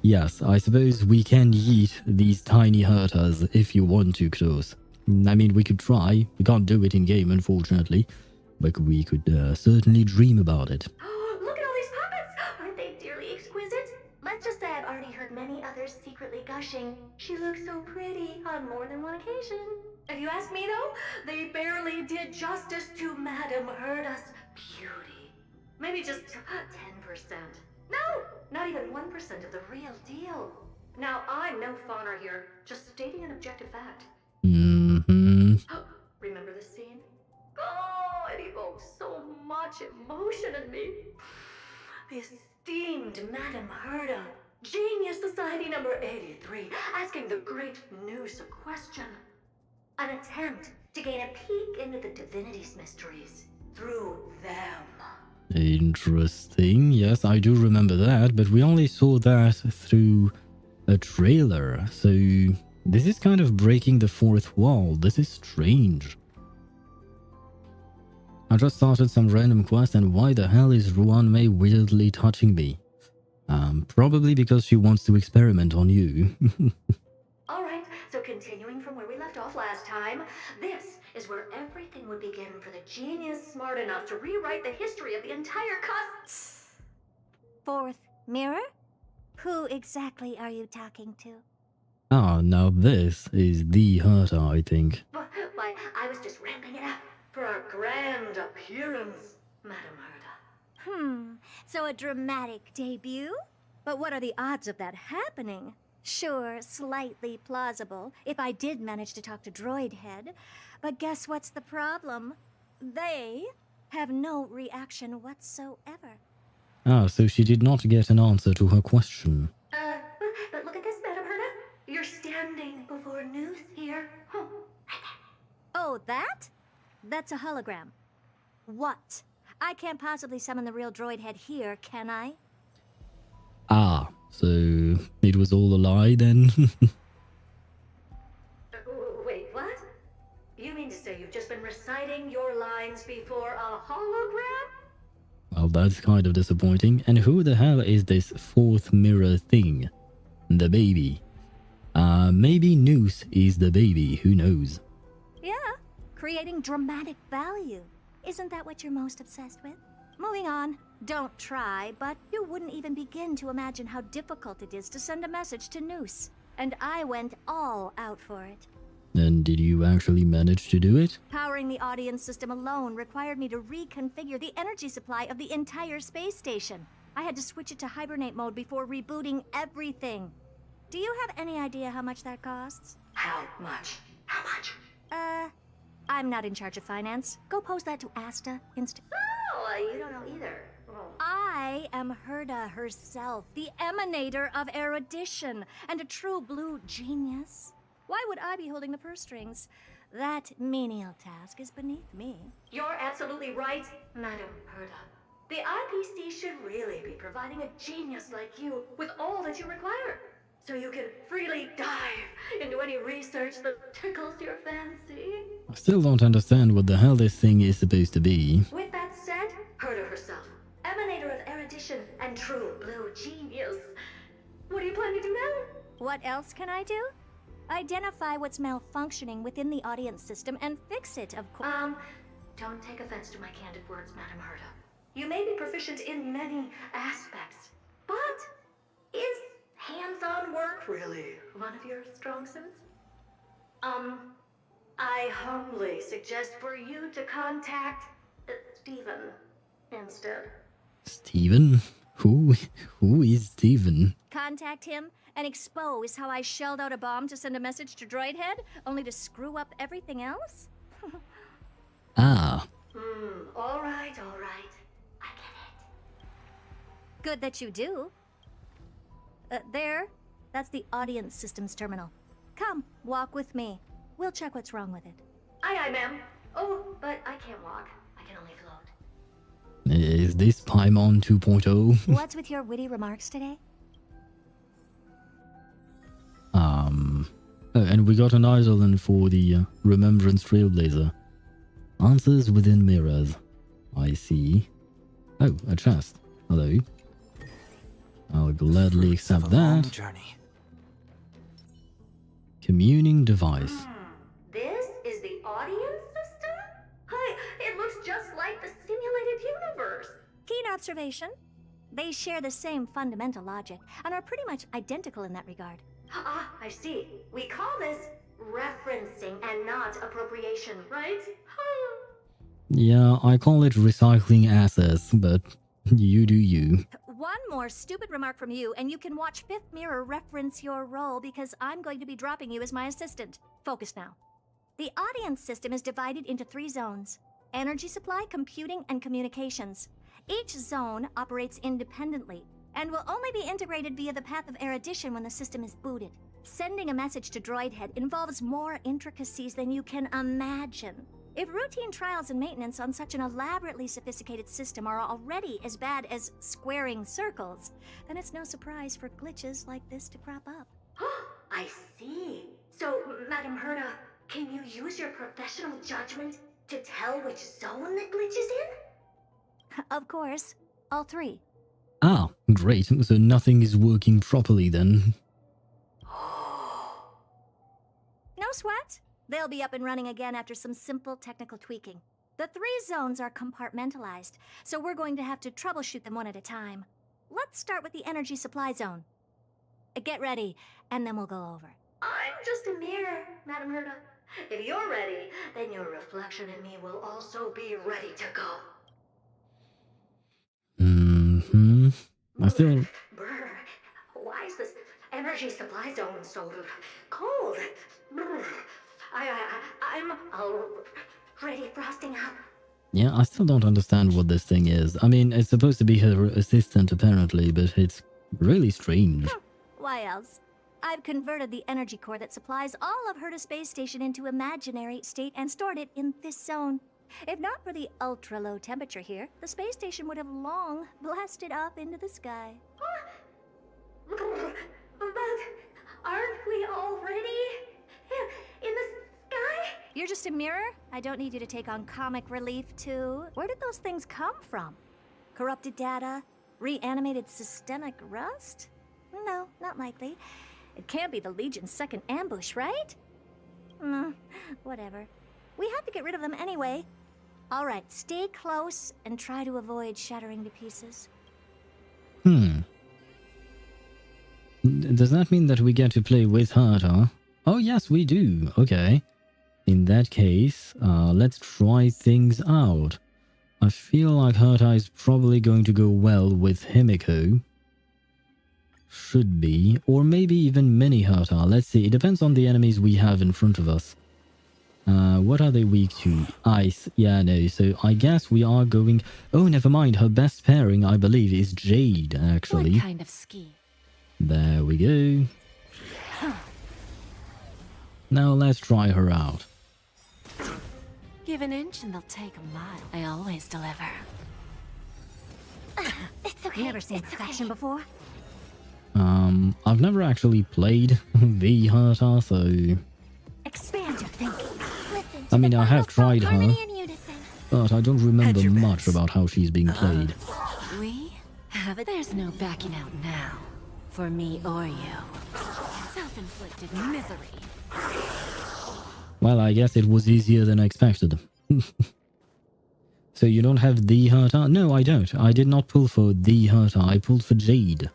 yes, I suppose we can eat these tiny Hertas if you want to, Kroos. I mean, we could try. We can't do it in-game, unfortunately, but we could certainly dream about it. Look at all these puppets! Aren't they dearly exquisite? Let's just say I've already heard many others secretly gushing. She looks so pretty on more than one occasion. If you ask me, though, they barely did justice to Madame Herta's beauty. Maybe just 10%. No, not even 1% of the real deal. Now, I'm no fawner here, just stating an objective fact. Remember this scene? Oh, it evokes so much emotion in me. The esteemed Madame Herta, Genius Society number 83, asking the great Noose a question. An attempt to gain a peek into the divinity's mysteries through them. Interesting. Yes, I do remember that, but we only saw that through a trailer, so this is kind of breaking the fourth wall. This is strange. I just started some random quest, and why the hell is Ruan Mei weirdly touching me? Probably because she wants to experiment on you. Alright, so continuing from where we left off last time, this is where everything would begin for the genius smart enough to rewrite the history of the entire Fourth mirror? Who exactly are you talking to? Ah, now this is the Herta, I think. Why, I was just ramping it up for our grand appearance, Madame Herta. So a dramatic debut? But what are the odds of that happening? Sure, slightly plausible, if I did manage to talk to Droid Head. But guess what's the problem? They have no reaction whatsoever. Ah, so she did not get an answer to her question. But look at this, Madam Herda. You're standing before Noose here. Oh, that? That's a hologram. What? I can't possibly summon the real Droid Head here, can I? Ah, so it was all a lie then? Wait, what? You mean to say you've just been reciting your lines before a hologram? Well, that's kind of disappointing. And who the hell is this fourth mirror thing? The baby. Maybe Noose is the baby, who knows? Yeah, creating dramatic value. Isn't that what you're most obsessed with? Moving on. Don't try, but you wouldn't even begin to imagine how difficult it is to send a message to Noose. And I went all out for it. And did you actually manage to do it? Powering the audience system alone required me to reconfigure the energy supply of the entire space station. I had to switch it to hibernate mode before rebooting everything. Do you have any idea how much that costs? How much? How much? I'm not in charge of finance. Go pose that to Asta instead. Oh, you don't know either. I am Herda herself, the emanator of erudition, and a true blue genius. Why would I be holding the purse strings? That menial task is beneath me. You're absolutely right, Madam Herda. The IPC should really be providing a genius like you with all that you require, so you can freely dive into any research that tickles your fancy. I still don't understand what the hell this thing is supposed to be. With that said, Herda herself, emanator of erudition and true blue genius. What do you plan to do now? What else can I do? Identify what's malfunctioning within the audience system and fix it, of course. Don't take offense to my candid words, Madam Herda. You may be proficient in many aspects, but is hands-on work really one of your strong suits? I humbly suggest for you to contact Stephen instead. Steven? Who is Steven? Contact him and expose how I shelled out a bomb to send a message to Droid Head, only to screw up everything else? Ah. All right. I get it. Good that you do. There. That's the audience systems terminal. Come, walk with me. We'll check what's wrong with it. Aye, ma'am. Oh, but I can't walk. I can only float. Is this Paimon 2.0? What's with your witty remarks today? And we got an idol for the Remembrance Trailblazer. Answers within mirrors. I see. Oh, a chest. Hello. I'll gladly accept that. Journey. Communing device. This is the audience system? Hi, it looks just like the simulated universe. Keen observation. They share the same fundamental logic and are pretty much identical in that regard. Ah, I see. We call this referencing and not appropriation, right? Yeah, I call it recycling assets, but you do you. One more stupid remark from you, and you can watch Fifth Mirror reference your role because I'm going to be dropping you as my assistant. Focus now. The audience system is divided into 3 zones: energy supply, computing, and communications. Each zone operates independently and will only be integrated via the path of erudition when the system is booted. Sending a message to Droid Head involves more intricacies than you can imagine. If routine trials and maintenance on such an elaborately sophisticated system are already as bad as squaring circles, then it's no surprise for glitches like this to crop up. I see. So, Madam Herda, can you use your professional judgment to tell which zone the glitch is in? Of course. All 3. Ah, great. So nothing is working properly then. No sweat. They'll be up and running again after some simple technical tweaking. The 3 zones are compartmentalized, so we're going to have to troubleshoot them one at a time. Let's start with the energy supply zone. Get ready, and then we'll go over. I'm just a mirror, Madam Herda. If you're ready, then your reflection in me will also be ready to go. I still... Brr, energy supply zone so cold. I'm already frosting up. Yeah, I still don't understand what this thing is. I mean, it's supposed to be her assistant apparently, but it's really strange. Why else? I've converted the energy core that supplies all of Herta's space station into imaginary state and stored it in this zone. If not for the ultra-low temperature here, the space station would have long blasted up into the sky. But aren't we already in the sky? You're just a mirror? I don't need you to take on comic relief, too. Where did those things come from? Corrupted data? Reanimated systemic rust? No, not likely. It can't be the Legion's second ambush, right? Whatever. We have to get rid of them anyway. All right, stay close and try to avoid shattering to pieces. Does that mean that we get to play with Herta? Oh yes, we do. Okay. In that case, let's try things out. I feel like Herta is probably going to go well with Himiko. Should be. Or maybe even Mini Herta. Let's see. It depends on the enemies we have in front of us. What are they weak to? Ice. Yeah, no. So I guess we are going... Oh, never mind. Her best pairing, I believe, is Jade, actually. What kind of ski? There we go. Now let's try her out. Give an inch and they'll take a mile. I always deliver. It's okay. Never seen perfection before? I've never actually played the Herta, so... Expand your thinking. I mean, I have tried her, but I don't remember much about how she's being played. We have it. There's no backing out now. For me or you. Self-inflicted misery. Well, I guess it was easier than I expected. So you don't have the Herta? No, I don't. I did not pull for the Herta. I pulled for Jade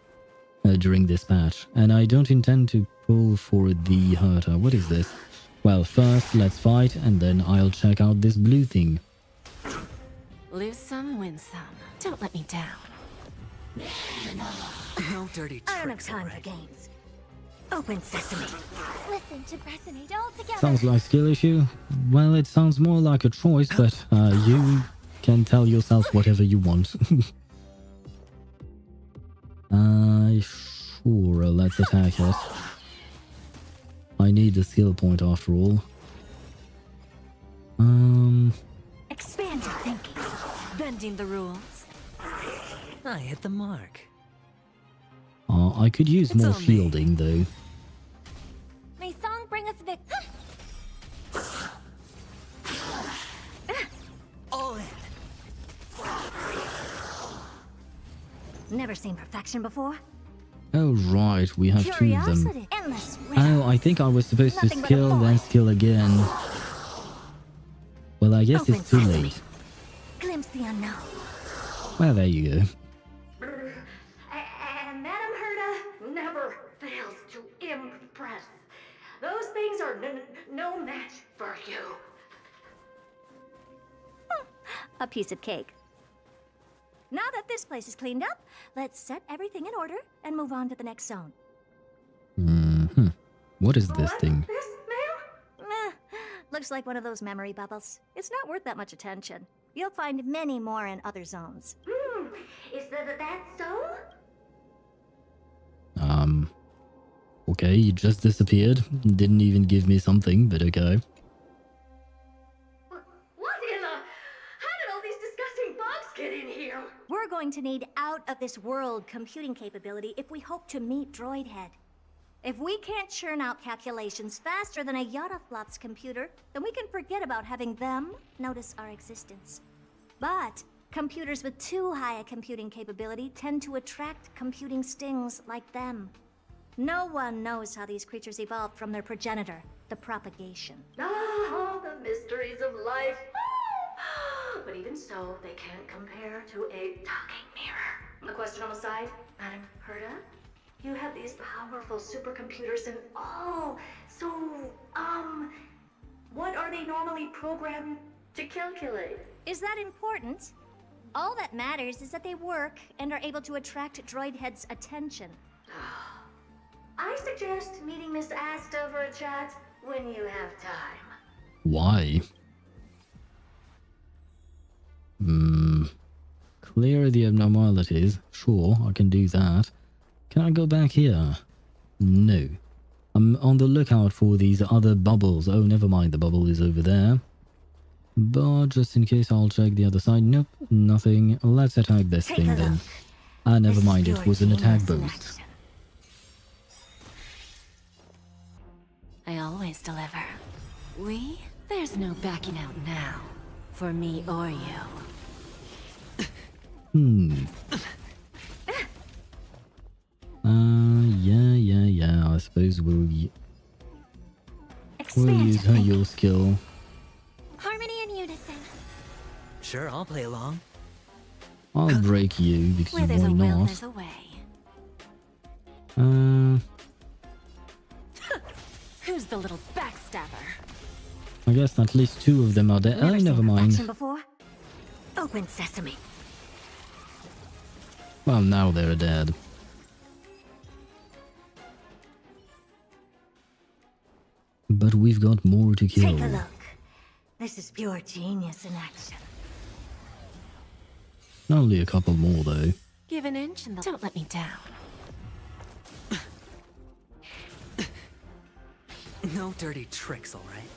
during this patch. And I don't intend to pull for the Herta. What is this? Well, first, let's fight, and then I'll check out this blue thing. Lose some, win some. Don't let me down. No dirty tricks. I don't have time for games. Open sesame. Listen to resonate all together. Sounds like skill issue? Well, it sounds more like a choice, but you can tell yourself whatever you want. Sure, let's attack it. I need the skill point after all. Expand your thinking. Bending the rules. I hit the mark. I could use more shielding, though. May song bring us victory. All in. Never seen perfection before? Oh, right, we have two of them. Endless Oh, I think I was supposed to skill, then skill again. Well, I guess it's too late. Glimpse the unknown. Well, there you go. And Madame Herta never fails to impress. Those things are no match for you. A piece of cake. Now that this place is cleaned up, let's set everything in order and move on to the next zone. What is this thing? This, ma'am? Looks like one of those memory bubbles. It's not worth that much attention. You'll find many more in other zones. Is that so? Okay, you just disappeared. Didn't even give me something, but okay. What in the... How did all these disgusting bugs get in here? We're going to need out-of-this-world computing capability if we hope to meet Droidhead. If we can't churn out calculations faster than a Yottaflop's computer, then we can forget about having them notice our existence. But computers with too high a computing capability tend to attract computing stings like them. No one knows how these creatures evolved from their progenitor, the propagation. Ah, the mysteries of life. But even so, they can't compare to a talking mirror. A question on the side, Madame Herta? You have these powerful supercomputers and what are they normally programmed to calculate? Is that important? All that matters is that they work and are able to attract Droidhead's attention. I suggest meeting Miss Asta for a chat when you have time. Why? Clear the abnormalities. Sure, I can do that. Can I go back here? No. I'm on the lookout for these other bubbles. Oh, never mind. The bubble is over there. But just in case, I'll check the other side. Nope, nothing. Let's attack this thing then. Ah, never mind. It was an attack boost. I always deliver. There's no backing out now. For me or you. Yeah. I suppose we'll use your skill. Harmony and unison. Sure, I'll play along. I'll break you because Where there's why a will, not? there's a way. Who's the little backstabber? I guess at least 2 of them are dead. Oh, never mind. Before? Open sesame. Well, now they're dead. But we've got more to kill. Take a look. This is pure genius in action. Only a couple more though. Give an inch and don't let me down. No dirty tricks, all right?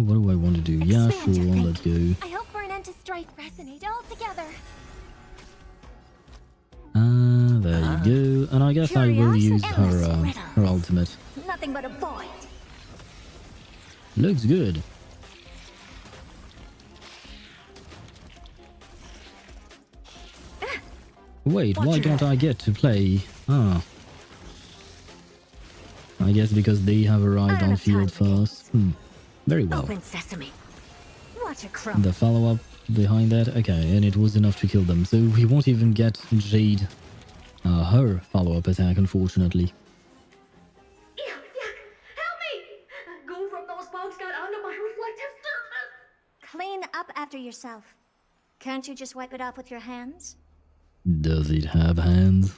What do I want to do? Yeah, sure, let's go. I hope for an end to strife resonate all together. There you go. And I guess I will use her ultimate. Nothing but a void. Looks good. Wait, why don't I get to play? Ah. I guess because they have arrived on field first. Very well. Open sesame. Watch a crumb. The follow-up behind that? Okay, and it was enough to kill them. So we won't even get Jade, her follow-up attack, unfortunately. Yuck! Help me! Goo from those bugs got onto my reflective surface. Clean up after yourself. Can't you just wipe it off with your hands? Does it have hands?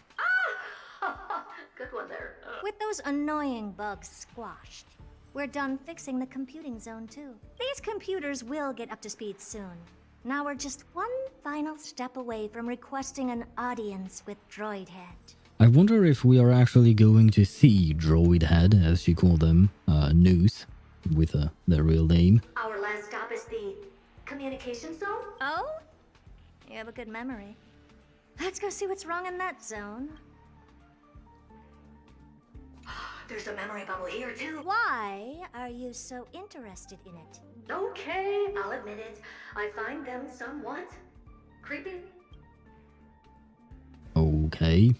Good one there. With those annoying bugs squashed, we're done fixing the computing zone too. These computers will get up to speed soon. Now we're just one final step away from requesting an audience with Droidhead. I wonder if we are actually going to see Droidhead, as she called them, Noose, with their real name. Our last stop is the communication zone. Oh? You have a good memory. Let's go see what's wrong in that zone. There's a memory bubble here too. Why are you so interested in it? Okay, I'll admit it. I find them somewhat creepy. Okay.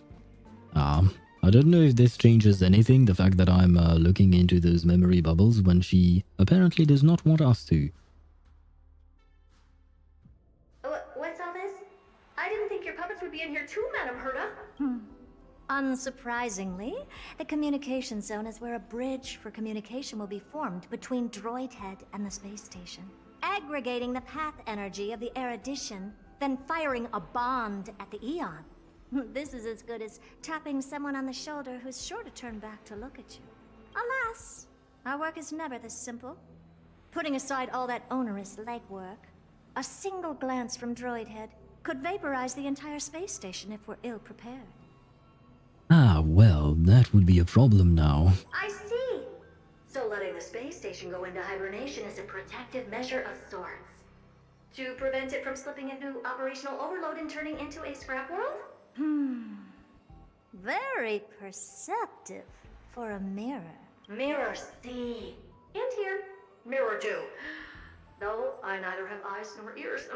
I don't know if this changes anything, the fact that I'm looking into those memory bubbles when she apparently does not want us to. What's all this? I didn't think your puppets would be in here too, Madam Herta. Unsurprisingly, the communication zone is where a bridge for communication will be formed between Droidhead and the space station, aggregating the path energy of the erudition, then firing a bond at the Eon. This is as good as tapping someone on the shoulder who's sure to turn back to look at you. Alas, our work is never this simple. Putting aside all that onerous legwork, a single glance from Droidhead could vaporize the entire space station if we're ill-prepared. Ah, well, that would be a problem now. I see. So letting the space station go into hibernation is a protective measure of sorts. To prevent it from slipping into operational overload and turning into a scrap world? Very perceptive for a mirror. Mirror C. And here, mirror 2. Though I neither have eyes nor ears.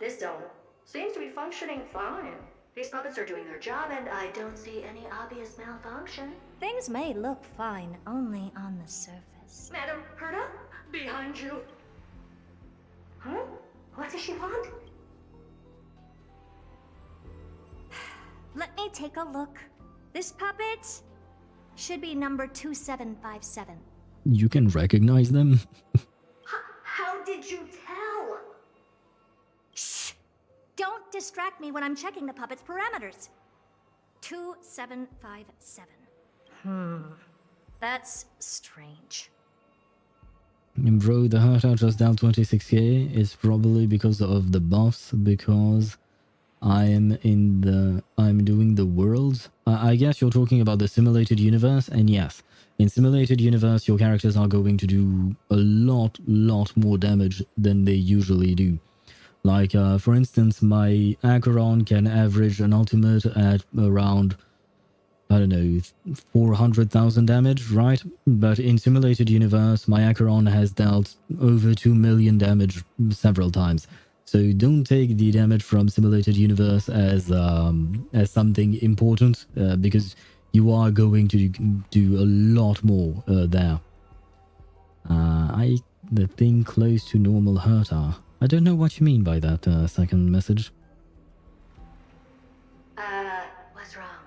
This zone seems to be functioning fine. These puppets are doing their job, and I don't see any obvious malfunction. Things may look fine only on the surface. Madam Herta, behind you. Huh? What does she want? Let me take a look. This puppet should be number 2757. You can recognize them? How did you tell? Shh! Don't distract me when I'm checking the puppet's parameters. 2757. That's strange. Bro, the Herta just down 26k is probably because of the buffs, because I'm doing the worlds. I guess you're talking about the simulated universe, and yes, in simulated universe, your characters are going to do a lot more damage than they usually do. Like, for instance, my Acheron can average an ultimate at around, I don't know, 400,000 damage, right? But in simulated universe, my Acheron has dealt over 2 million damage several times. So don't take the damage from simulated universe as something important, because you are going to do a lot more there. The thing close to normal Herta. I don't know what you mean by that second message. What's wrong?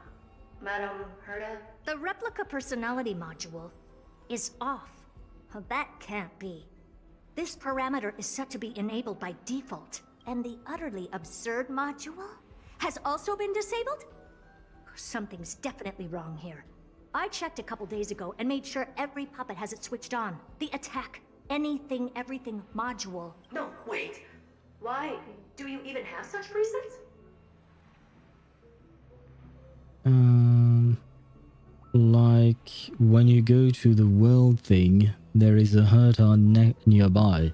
Madam Herta? The replica personality module is off. That can't be. This parameter is set to be enabled by default. And the utterly absurd module has also been disabled? Something's definitely wrong here. I checked a couple days ago and made sure every puppet has it switched on. The attack, anything, everything module. No, wait. Why? Do you even have such presets? Like, when you go to the world thing, there is a Herta nearby.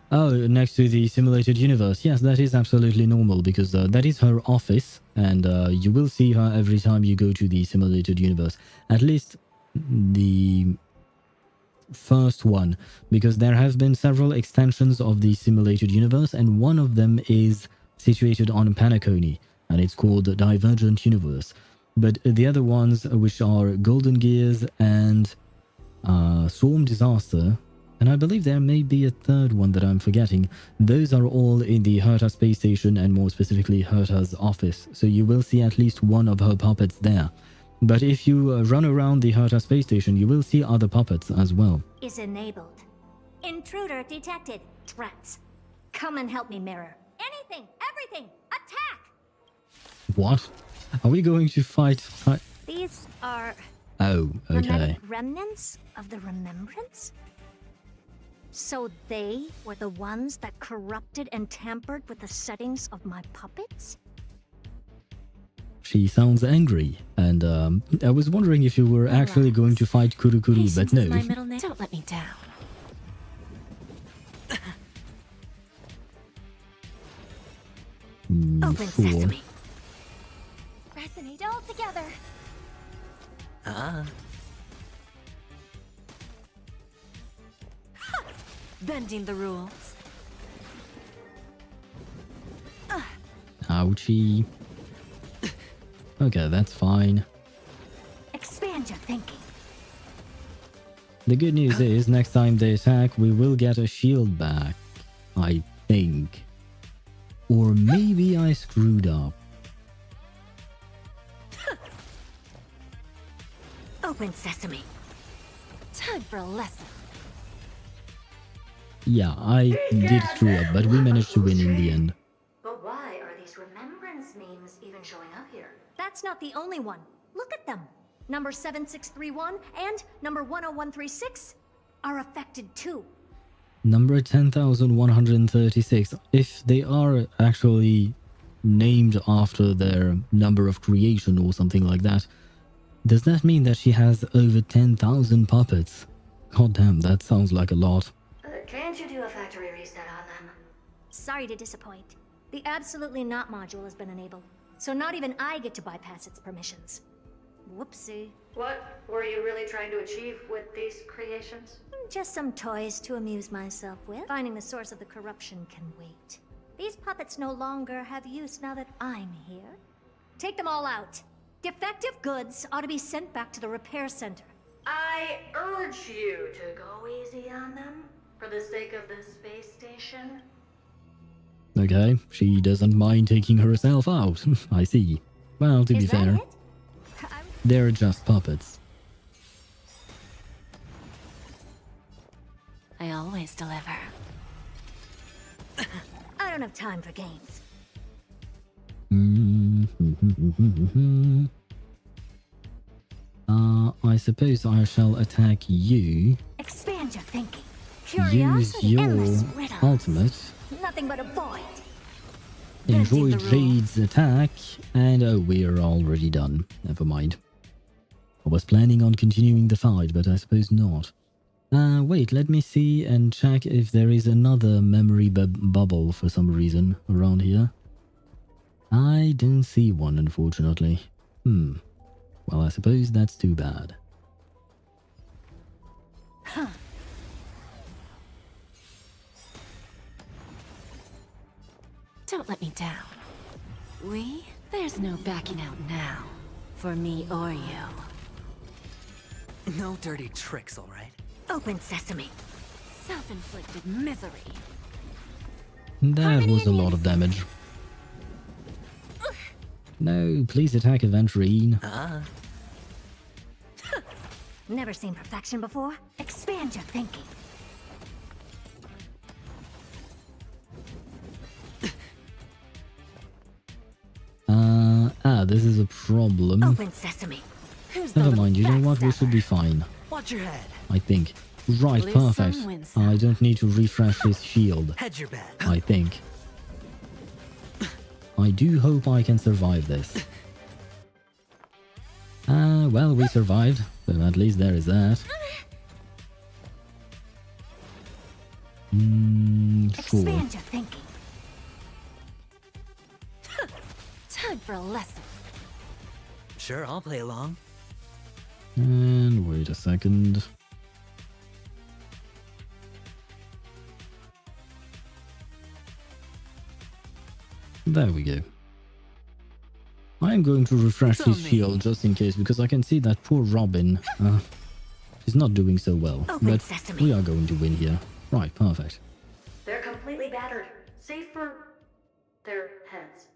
Oh, next to the simulated universe. Yes, that is absolutely normal, because that is her office, and you will see her every time you go to the simulated universe. At least the first one, because there have been several extensions of the simulated universe, and one of them is situated on Panacony, and it's called Divergent Universe. But the other ones, which are Golden Gears and Storm Disaster, and I believe there may be a third one that I'm forgetting, those are all in the Herta space station, and more specifically Herta's office, so you will see at least one of her puppets there. But if you run around the Herta space station, you will see other puppets as well. Is enabled. Intruder detected. Drats. Come and help me, Mirror. Anything, everything, attack! What? Are we going to fight? These are... Oh, okay. Remnants of the Remembrance? So they were the ones that corrupted and tampered with the settings of my puppets? She sounds angry, and I was wondering if you were actually going to fight Kurukuru, but no. My middle name. Don't let me down. Open Four. sesame. Resonate all together. Bending the rules. Ouchie. Okay, that's fine. Expand your thinking. The good news is, next time they attack, we will get a shield back. I think. Or maybe I screwed up. Open sesame. Time for a lesson. Yeah, I did screw up, but we managed to win in the end. But why are these remembrance names even showing up here? That's not the only one. Look at them. Number 7631 and number 10136 are affected too. Number 10,136. If they are actually named after their number of creation or something like that, does that mean that she has over 10,000 puppets? God damn, that sounds like a lot. Can't you do a factory reset on them? Sorry to disappoint. The Absolutely Not module has been enabled, so not even I get to bypass its permissions. Whoopsie. What were you really trying to achieve with these creations? Just some toys to amuse myself with. Finding the source of the corruption can wait. These puppets no longer have use now that I'm here. Take them all out. Defective goods ought to be sent back to the repair center. I urge you to go easy on them, for the sake of the space station. Okay, she doesn't mind taking herself out. I see. Well, to be fair, they're just puppets. I always deliver. I don't have time for games. I suppose I shall attack you. Expand your thinking. Use Curiosity, your endless riddles. ultimate. Nothing but a void. Enjoy the rules. Jade's attack. And oh, we're already done. Never mind. I was planning on continuing the fight, but I suppose not. Wait, let me see and check if there is another memory bubble for some reason around here. I don't see one, unfortunately. Well, I suppose that's too bad. Huh. Don't let me down. There's no backing out now. For me or you. No dirty tricks, all right? Open sesame. Self-inflicted misery. That was a lot of damage. No, please attack Aventurine. Never seen perfection before? Expand your thinking. This is a problem. Open sesame. Never mind, you know what? We should be fine. Watch your head. I think. Right, Lose perfect. some, win some. I don't need to refresh his shield. Hedge your bet. I think. I do hope I can survive this. Well, we survived, but at least there is that. Sure. Expand your thinking. Time for a lesson. Sure, I'll play along. And wait a second. There we go. I'm going to refresh his shield just in case, because I can see that poor Robin, she's not doing so well. But we are going to win here. Right, perfect. They're completely battered, save for their heads.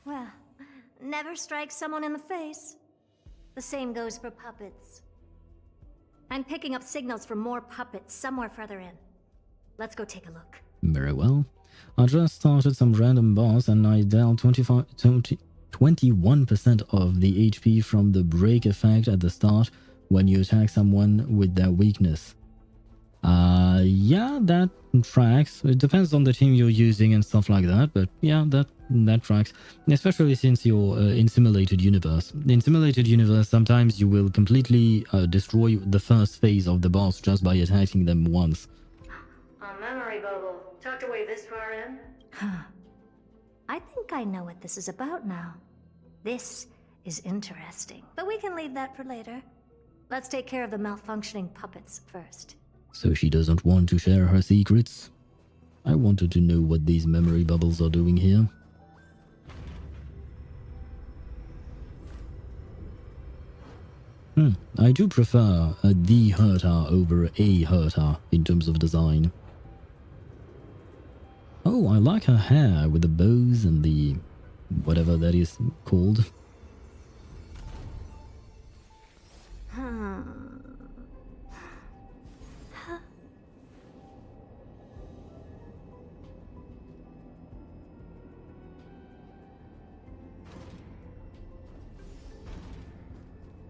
Well, never strike someone in the face. The same goes for puppets. I'm picking up signals from more puppets somewhere further in. Let's go take a look. Very well. I just started some random boss and I dealt 21% of the HP from the break effect at the start when you attack someone with their weakness. Yeah, that tracks. It depends on the team you're using and stuff like that, but yeah, that tracks. Especially since you're in Simulated Universe. In Simulated Universe, sometimes you will completely destroy the first phase of the boss just by attacking them once. A memory bubble, tucked away this far in? Huh. I think I know what this is about now. This is interesting, but we can leave that for later. Let's take care of the malfunctioning puppets first. So she doesn't want to share her secrets? I wanted to know what these memory bubbles are doing here. I do prefer the Herta over a Herta in terms of design. Oh, I like her hair with the bows and the whatever that is called.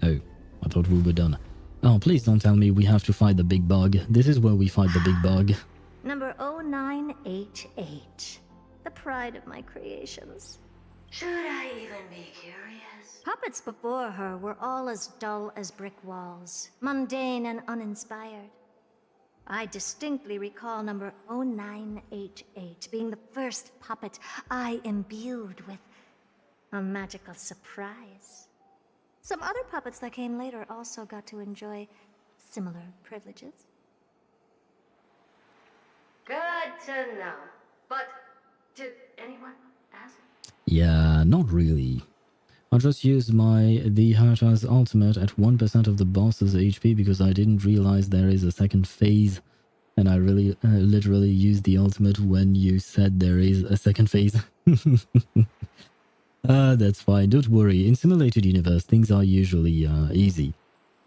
Oh, I thought we were done. Oh, please don't tell me we have to fight the big bug. This is where we fight the big bug. Number 0988. The pride of my creations. Should I even be curious? Puppets before her were all as dull as brick walls, mundane and uninspired. I distinctly recall number 0988 being the first puppet I imbued with a magical surprise. Some other puppets that came later also got to enjoy similar privileges. Good to know. But did anyone ask? Yeah, not really. I just used the Herta's ultimate at 1% of the boss's HP because I didn't realize there is a second phase. And I really literally used the ultimate when you said there is a second phase. That's fine, don't worry. In Simulated Universe, things are usually easy.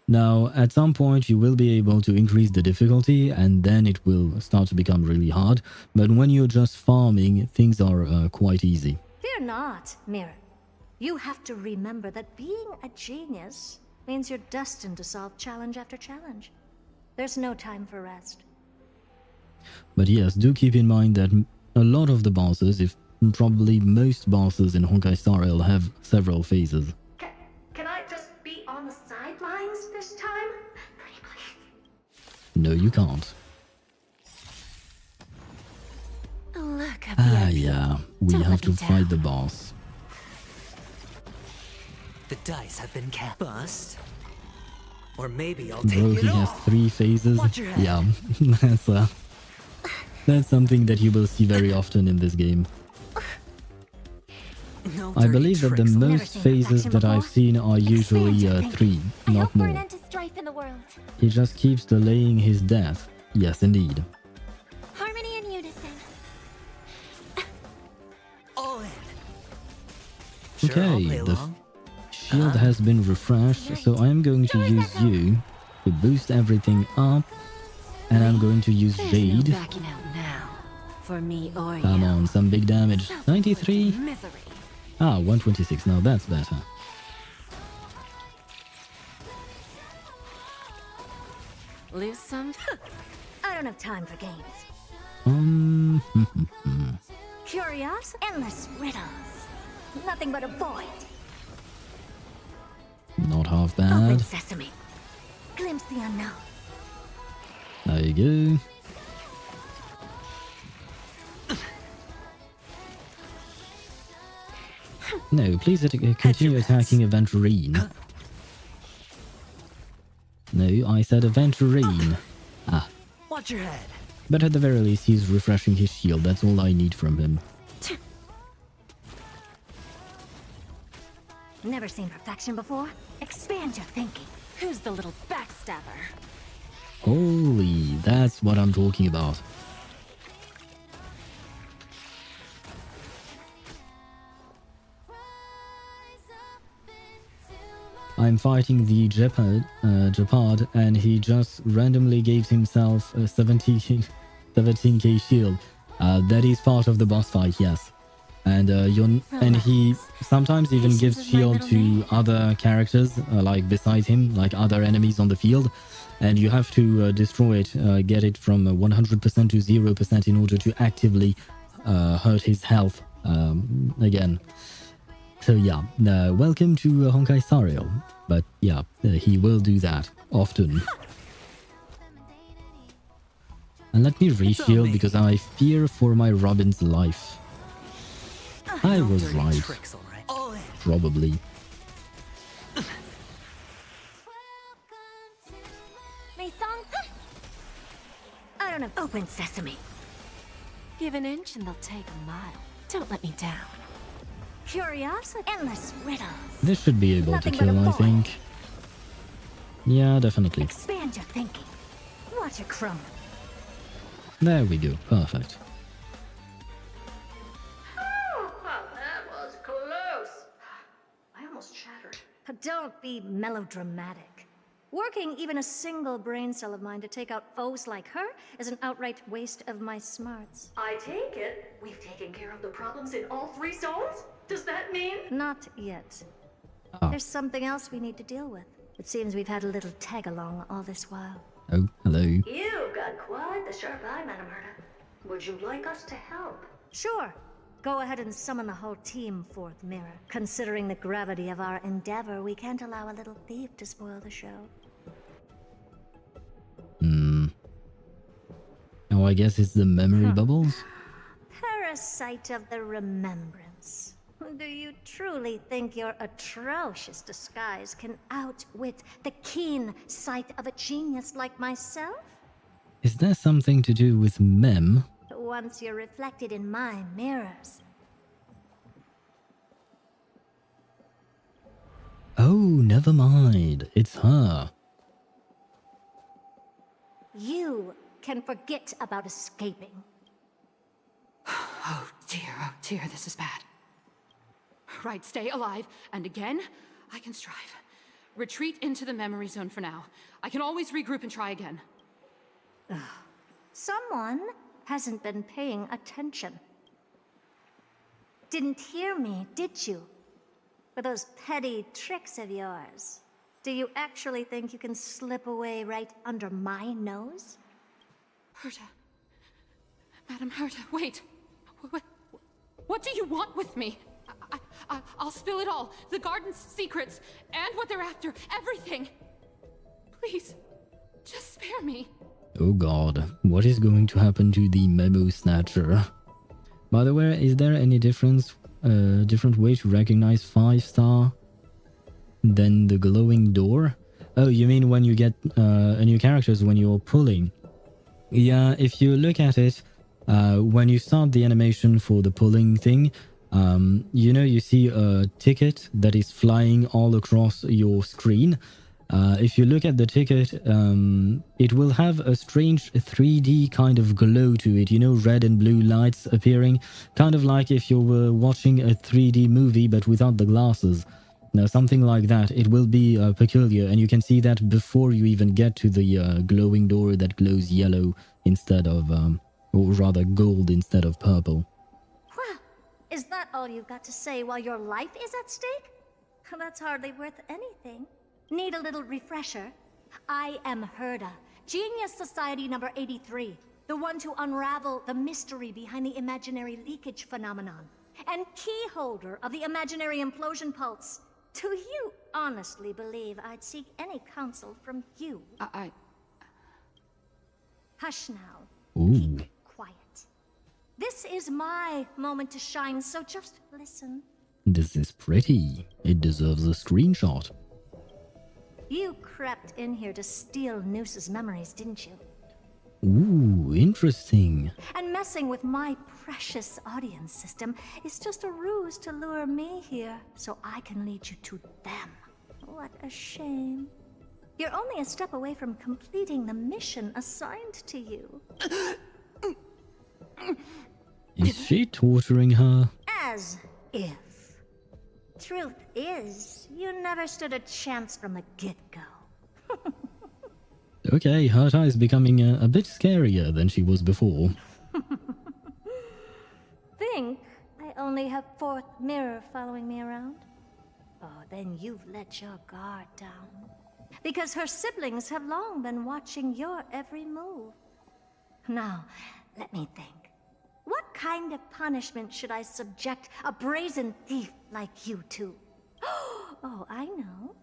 Now, at some point, you will be able to increase the difficulty, and then it will start to become really hard. But when you're just farming, things are quite easy. Fear not, Mirror. You have to remember that being a genius means you're destined to solve challenge after challenge. There's no time for rest. But yes, do keep in mind that a lot of the bosses, if probably most bosses in Honkai Star Rail, have several phases. Can I just be on the sidelines this time? Pretty please. No, you can't. Look up Yeah, we have to fight the boss. The dice have been cast. Bust. Or maybe I'll Bro, take he it has all. 3 phases. Watch your head. Yeah, that's something that you will see very often in this game. No I believe that the tricks. most phases that I've seen are usually 3, not more. to strife in the world. He just keeps delaying his death. Yes, indeed. Harmony and unison. All in. Okay, the shield has been refreshed, so I am going to use you to boost everything up, and I'm going to use Jade. No backing out now. For me or you. Come on, some big damage. 93? Misery. Ah, 126. Now that's better. Lose some? I don't have time for games. Curious, endless riddles. Nothing but a void. Not half Open bad. sesame. Glimpse the unknown. There you go. No, please continue attacking Aventurine. No, I said Aventurine. Ah. Watch your head. But at the very least, he's refreshing his shield. That's all I need from him. Never seen perfection before? Expand your thinking. Who's the little backstabber? Holy, that's what I'm talking about. I'm fighting the Jeopard, and he just randomly gave himself a 17k shield. That is part of the boss fight, yes. And and he sometimes even gives shield to other characters, like beside him, like other enemies on the field. And you have to destroy it, get it from 100% to 0% in order to actively hurt his health again. So yeah, welcome to Honkai Star Rail. But yeah, he will do that often. And let me reshield because I fear for my Robin's life. I was right. Probably. I don't have open sesame. Give an inch and they'll take a mile. Don't let me down. Curiosity, endless riddles. This should be able Nothing to but a kill, I void. think. Yeah, definitely. Expand your thinking. Watch it crumble. There we go. Perfect. Oh, that was close. I almost shattered. Don't be melodramatic. Working even a single brain cell of mine to take out foes like her is an outright waste of my smarts. I take it we've taken care of the problems in all 3 zones? Does that mean? Not yet. Ah. There's something else we need to deal with. It seems we've had a little tag-along all this while. Oh, hello. You've got quite the sharp eye, Madam Herta. Would you like us to help? Sure. Go ahead and summon the whole team, Fourth Mirror. Considering the gravity of our endeavor, we can't allow a little thief to spoil the show. Oh, I guess it's the memory bubbles? Parasite of the remembrance. Do you truly think your atrocious disguise can outwit the keen sight of a genius like myself? Is there something to do with Mem? Once you're reflected in my mirrors. Oh, never mind. It's her. You can forget about escaping. Oh dear, this is bad. Right, stay alive, and again, I can strive. Retreat into the memory zone for now. I can always regroup and try again. Someone hasn't been paying attention. Didn't hear me, did you? With those petty tricks of yours. Do you actually think you can slip away right under my nose? Herta. Madam Herta, wait. What do you want with me? I'll spill it all. The garden's secrets, and what they're after. Everything. Please, just spare me. Oh god, what is going to happen to the Memo Snatcher? By the way, is there any different way to recognize 5-star than the glowing door? Oh, you mean when you get a new characters when you're pulling? Yeah, if you look at it, when you start the animation for the pulling thing, you know, you see a ticket that is flying all across your screen. If you look at the ticket, it will have a strange 3D kind of glow to it, you know, red and blue lights appearing, kind of like if you were watching a 3D movie but without the glasses. Now, something like that. It will be peculiar, and you can see that before you even get to the glowing door that glows yellow instead of, or rather gold instead of purple. Well, is that all you've got to say while your life is at stake? That's hardly worth anything. Need a little refresher? I am Herta, Genius Society number 83, the one to unravel the mystery behind the imaginary leakage phenomenon, and key holder of the imaginary implosion pulse. Do you honestly believe I'd seek any counsel from you? Hush now. Ooh. Keep quiet. This is my moment to shine, so just listen. This is pretty. It deserves a screenshot. You crept in here to steal Noose's memories, didn't you? Ooh, interesting. And messing with my precious audience system is just a ruse to lure me here so I can lead you to them. What a shame. You're only a step away from completing the mission assigned to you. Is she torturing her? As if. Truth is, you never stood a chance from the get-go. Okay, Herta is becoming a bit scarier than she was before. Think I only have fourth mirror following me around? Oh, then you've let your guard down. Because her siblings have long been watching your every move. Now, let me think. What kind of punishment should I subject a brazen thief like you to? Oh, I know.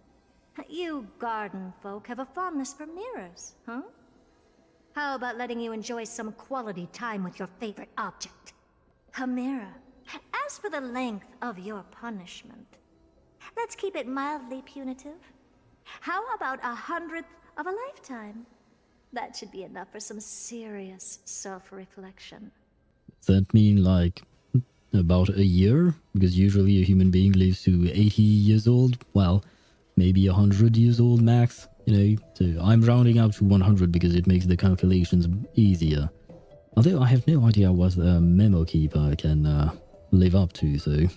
You garden folk have a fondness for mirrors, huh? How about letting you enjoy some quality time with your favorite object? A mirror. As for the length of your punishment, let's keep it mildly punitive. How about 100th of a lifetime? That should be enough for some serious self-reflection. Does that mean like about a year? Because usually a human being lives to 80 years old. Well, maybe 100 years old max, you know. So I'm rounding up to 100 because it makes the calculations easier. Although I have no idea what a memo keeper can live up to, so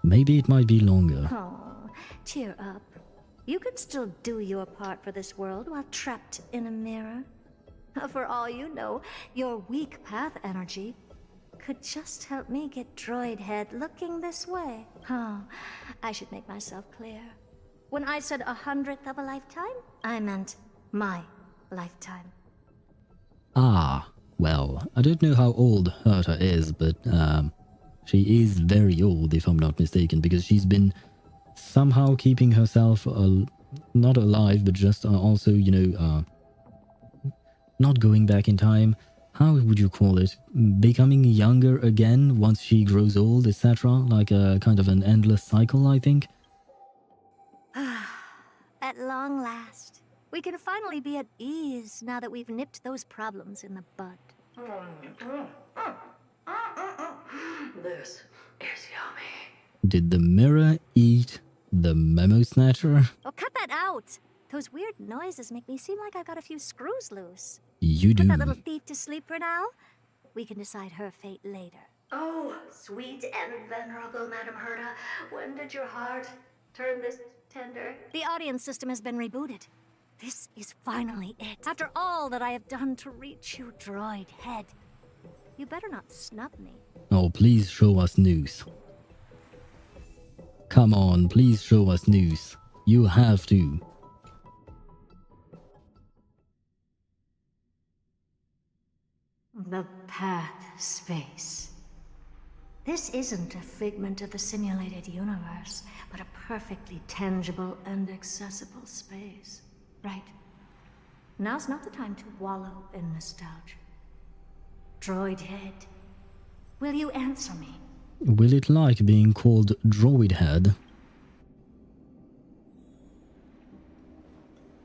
maybe it might be longer. Oh, cheer up. You can still do your part for this world while trapped in a mirror. For all you know, your weak path energy could just help me get droid head looking this way. Oh, I should make myself clear. When I said 100th of a lifetime, I meant my lifetime. Ah, well, I don't know how old Herta is, but she is very old if I'm not mistaken, because she's been somehow keeping herself not alive, but just also, you know, not going back in time. How would you call it? Becoming younger again once she grows old, etc. Like a kind of an endless cycle, I think. At long last, we can finally be at ease now that we've nipped those problems in the bud. This is yummy. Did the mirror eat the memo snatcher? Oh, cut that out! Those weird noises make me seem like I've got a few screws loose. You do. Put that little thief to sleep for now. We can decide her fate later. Oh, sweet and venerable Madam Herta, when did your heart turn this tender? The audience system has been rebooted. This is finally it. After all that I have done to reach you, droid head. You better not snub me. Oh, please show us news. Come on, please show us news. You have to. The path space. This isn't a figment of the simulated universe, but a perfectly tangible and accessible space. Right. Now's not the time to wallow in nostalgia. Droid head, will you answer me? Will it like being called Droid Head?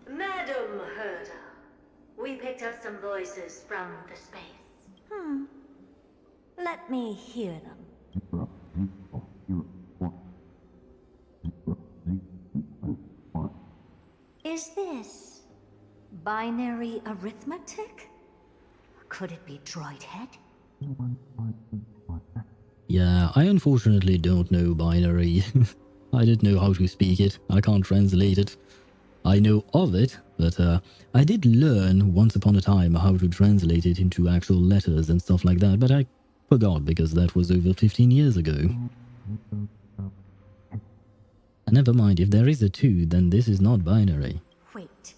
Madam Herda, we picked up some voices from the space. Let me hear them. Is this binary arithmetic? Could it be droid head? Yeah, I unfortunately don't know binary. I don't know how to speak it. I can't translate it. I know of it, but I did learn once upon a time how to translate it into actual letters and stuff like that, but I forgot because that was over 15 years ago. And never mind, if there is a 2, then this is not binary. Wait.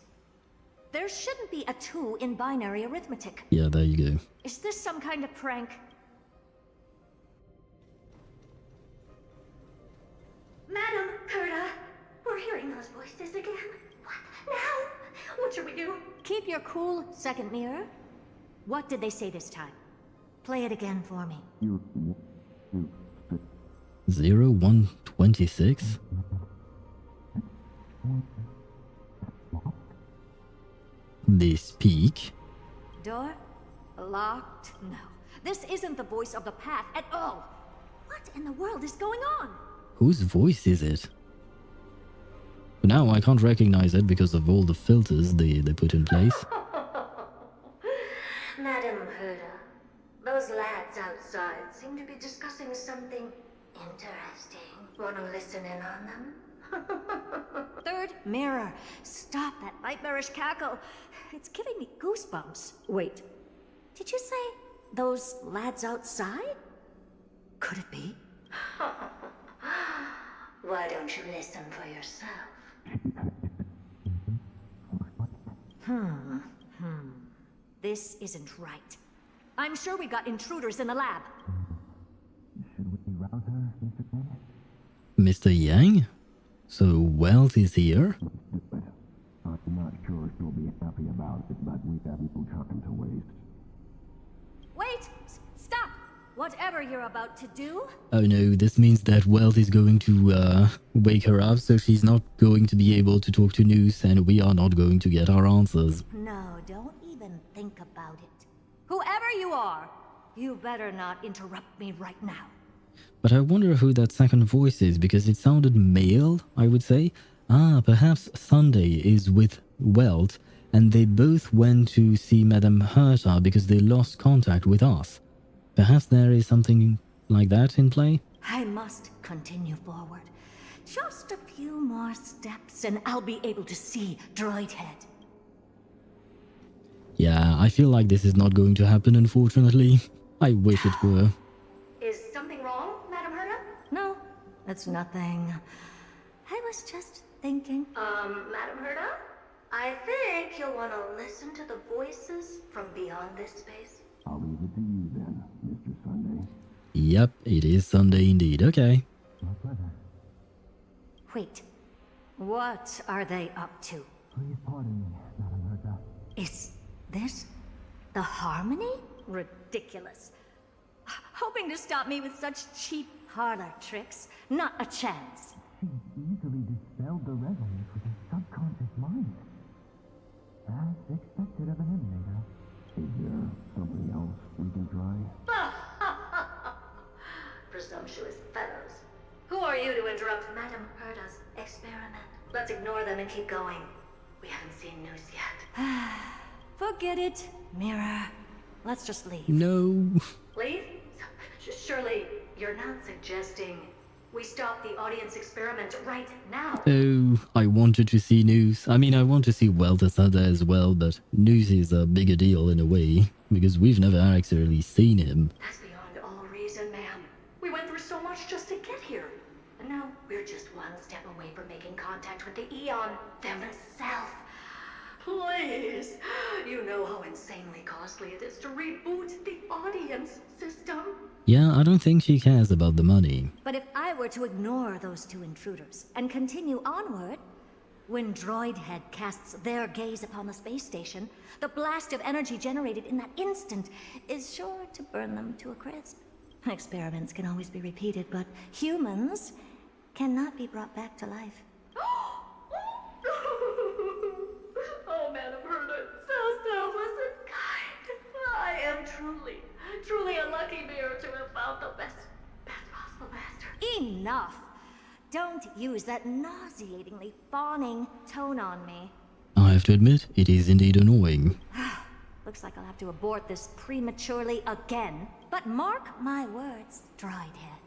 There shouldn't be a 2 in binary arithmetic. Yeah, there you go. Is this some kind of prank? Madam Herda, we're hearing those voices again. What now? What should we do? Keep your cool, second mirror. What did they say this time? Play it again for me. 0126? They speak? Door? Locked? No. This isn't the voice of the path at all. What in the world is going on? Whose voice is it? Now I can't recognize it because of all the filters they put in place. Madam Herda, those lads outside seem to be discussing something interesting. Wanna listen in on them? Third mirror, stop that nightmarish cackle. It's giving me goosebumps. Wait, did you say those lads outside? Could it be? Why don't you listen for yourself? This isn't right. I'm sure we got intruders in the lab. Mr. Yang? So Wealth is here? I'm not sure she'll be happy about it, but we have no time to waste. Wait! Stop! Whatever you're about to do... Oh no, this means that Wealth is going to wake her up, so she's not going to be able to talk to News, and we are not going to get our answers. No, don't even think about it. Whoever you are, you better not interrupt me right now. But I wonder who that second voice is, because it sounded male, I would say. Ah, perhaps Sunday is with Wealth, and they both went to see Madame Herta because they lost contact with us. Perhaps there is something like that in play? I must continue forward. Just a few more steps and I'll be able to see Droid Head. Yeah, I feel like this is not going to happen, unfortunately. I wish it were. Is something wrong, Madam Herta? No, it's nothing. I was just thinking. Madam Herta? I think you'll want to listen to the voices from beyond this space. I'll leave it to you then, Mr. Sunday. Yep, it is Sunday indeed. Okay. My pleasure. Wait, what are they up to? Please pardon me, Madam Herta. Is this the Harmony? Ridiculous. Hoping to stop me with such cheap parlor tricks? Not a chance. She easily dispelled the resonance with his subconscious mind. As expected of an emulator. Is there something else we can try? Presumptuous fellows. Who are you to interrupt Madame Herta's experiment? Let's ignore them and keep going. We haven't seen news yet. Forget it, Mirror. Let's just leave. No. Leave? Surely you're not suggesting we stop the audience experiment right now? Oh, I wanted to see News. I mean, I want to see Wealth as well, but News is a bigger deal in a way, because we've never actually seen him. That's beyond all reason, ma'am. We went through so much just to get here. And now we're just contact with the Eon themselves. Please, you know how insanely costly it is to reboot the audience system. Yeah, I don't think she cares about the money. But if I were to ignore those two intruders and continue onward, when Droidhead casts their gaze upon the space station, the blast of energy generated in that instant is sure to burn them to a crisp. Experiments can always be repeated, but humans cannot be brought back to life. Oh, Madam Herder, so was kind. I am truly a lucky bear to have found the best possible master. Enough! Don't use that nauseatingly fawning tone on me. I have to admit, it is indeed annoying. Looks like I'll have to abort this prematurely again. But mark my words, Droidhead.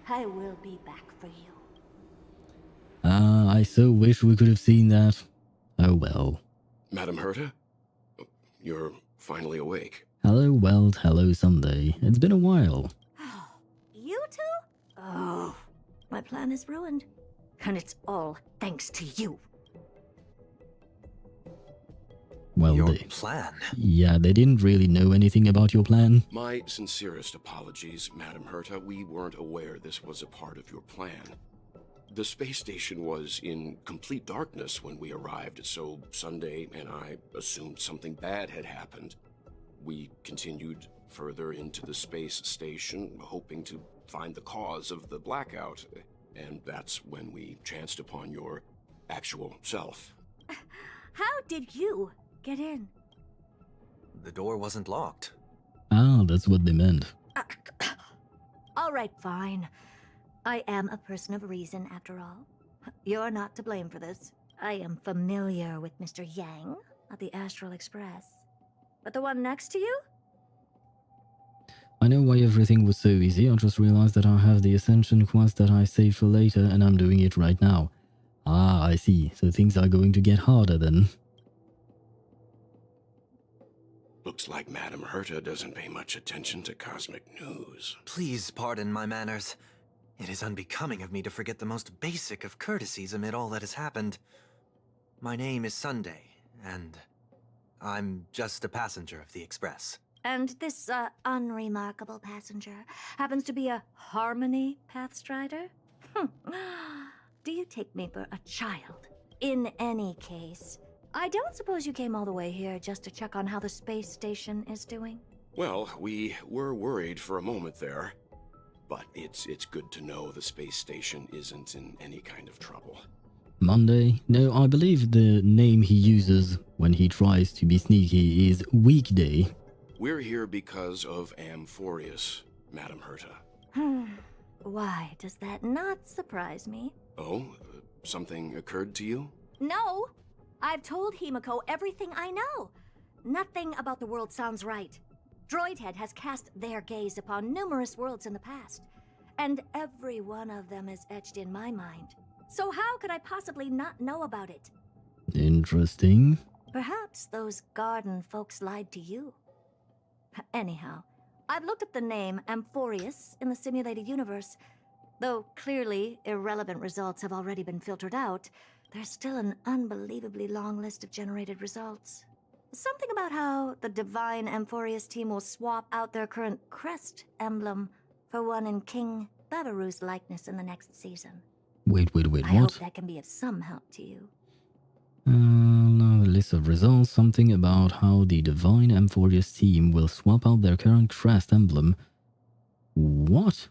I will be back for you. I so wish we could have seen that. Oh well. Madam Herta? You're finally awake. Hello Welt, hello Sunday. It's been a while. You two? Oh, my plan is ruined. And it's all thanks to you. Well, your plan? Yeah, they didn't really know anything about your plan. My sincerest apologies, Madam Herta. We weren't aware this was a part of your plan. The space station was in complete darkness when we arrived, so Sunday and I assumed something bad had happened. We continued further into the space station, hoping to find the cause of the blackout, and that's when we chanced upon your actual self. How did you get in? The door wasn't locked. Ah, that's what they meant. All right, fine. I am a person of reason, after all. You're not to blame for this. I am familiar with Mr. Yang of the Astral Express. But the one next to you? I know why everything was so easy. I just realized that I have the Ascension quest that I saved for later, and I'm doing it right now. Ah, I see. So things are going to get harder then. Looks like Madam Herta doesn't pay much attention to cosmic news. Please pardon my manners. It is unbecoming of me to forget the most basic of courtesies amid all that has happened. My name is Sunday, and I'm just a passenger of the Express. And this, unremarkable passenger happens to be a Harmony Pathstrider? Do you take me for a child? In any case, I don't suppose you came all the way here just to check on how the space station is doing? Well, we were worried for a moment there. But it's good to know the space station isn't in any kind of trouble. Monday? No, I believe the name he uses when he tries to be sneaky is Weekday. We're here because of Amphorius, Madam Herta. Why does that not surprise me? Oh? Something occurred to you? No! I've told Himiko everything I know. Nothing about the world sounds right. Droidhead has cast their gaze upon numerous worlds in the past, and every one of them is etched in my mind. So how could I possibly not know about it? Interesting. Perhaps those garden folks lied to you. Anyhow, I've looked up the name Amphorius in the simulated universe. Though clearly irrelevant results have already been filtered out, there's still an unbelievably long list of generated results. Something about how the Divine Amphorius team will swap out their current crest emblem for one in King Babaru's likeness in the next season. Wait, I what? hope that can be of some help to you. No, a list of results, something about how the Divine Amphorius team will swap out their current crest emblem. What?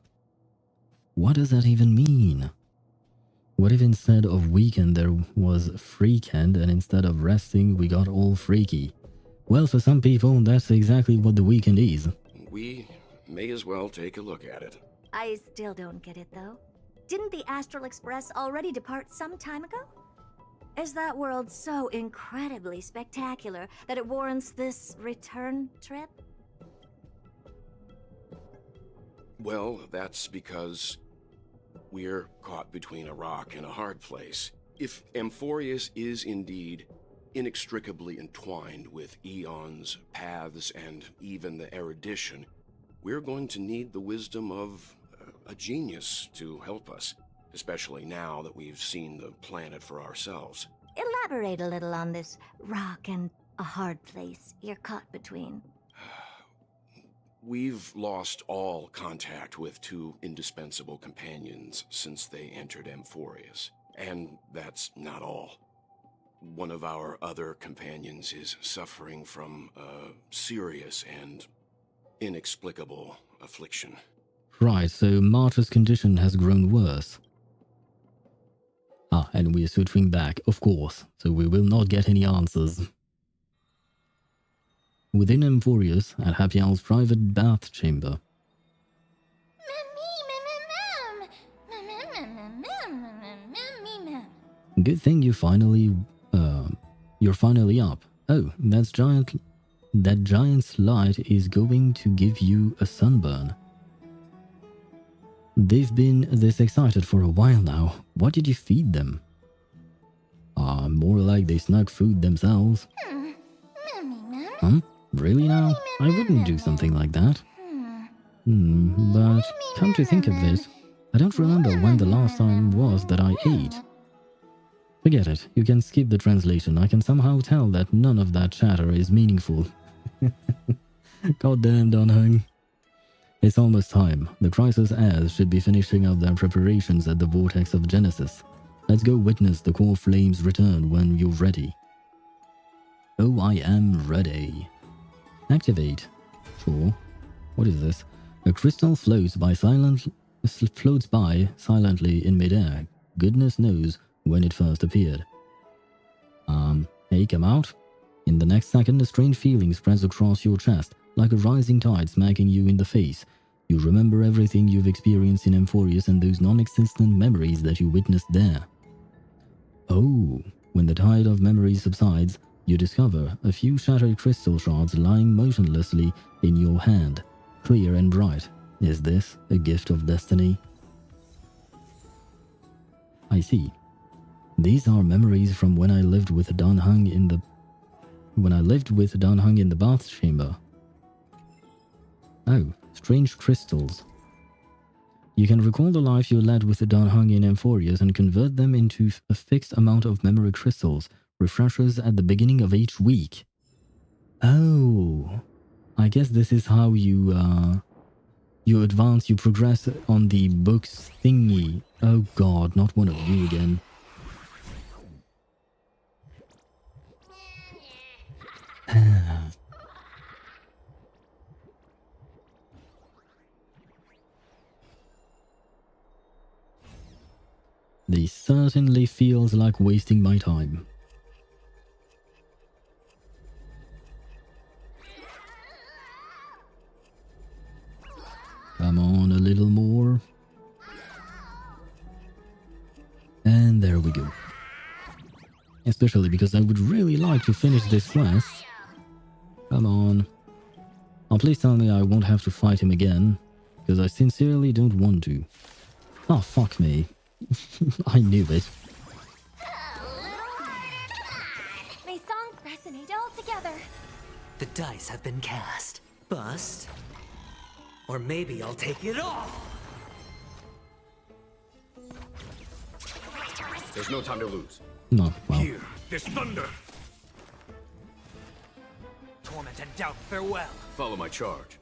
What does that even mean? What if instead of weekend there was freakend, and instead of resting we got all freaky? Well, for some people that's exactly what the weekend is. We may as well take a look at it. I still don't get it, though. Didn't the Astral Express already depart some time ago? Is that world so incredibly spectacular that it warrants this return trip? Well, that's because we're caught between a rock and a hard place. If Amphorius is indeed inextricably entwined with eons, paths, and even the erudition, we're going to need the wisdom of a genius to help us. especially now that we've seen the planet for ourselves. Elaborate a little on this rock and a hard place you're caught between. We've lost all contact with two indispensable companions since they entered Amphorius. And that's not all. One of our other companions is suffering from a serious and inexplicable affliction. Right, so Marta's condition has grown worse. Ah, and we're switching back, of course, so we will not get any answers. Within Amphorius, at Happy Owl's private bath chamber. Good thing you're finally up. Oh, that giant's light is going to give you a sunburn. They've been this excited for a while now. What did you feed them? More like they snuck food themselves. Really now? I wouldn't do something like that. But come to think of it, I don't remember when the last time was that I ate. Forget it, you can skip the translation. I can somehow tell that none of that chatter is meaningful. Goddamn, Don Hung. It's almost time. The Crisis heirs should be finishing up their preparations at the Vortex of Genesis. Let's go witness the Coreflame's return when you're ready. Oh, I am ready. Activate. Sure. What is this? A crystal floats by silently in midair. Goodness knows when it first appeared. Hey, come out. In the next second, a strange feeling spreads across your chest, like a rising tide smacking you in the face. You remember everything you've experienced in Amphorius and those non-existent memories that you witnessed there. Oh, when the tide of memories subsides, you discover a few shattered crystal shards lying motionlessly in your hand, clear and bright. Is this a gift of destiny? I see. These are memories from when I lived with Dan Hung in the bath chamber. Oh, strange crystals. You can recall the life you led with the Dan Hung in Amphorius and convert them into a fixed amount of memory crystals, refreshers at the beginning of each week. Oh, I guess this is how you progress on the books thingy. Oh god, not one of you again. This certainly feels like wasting my time. Come on, a little more. And there we go. Especially because I would really like to finish this quest. Come on. Oh, please tell me I won't have to fight him again, because I sincerely don't want to. Oh, fuck me. I knew it. May song resonate all together. The dice have been cast. Bust. Or maybe I'll take it off. There's no time to lose. No, well. Hear this thunder. Torment and doubt, farewell. Follow my charge.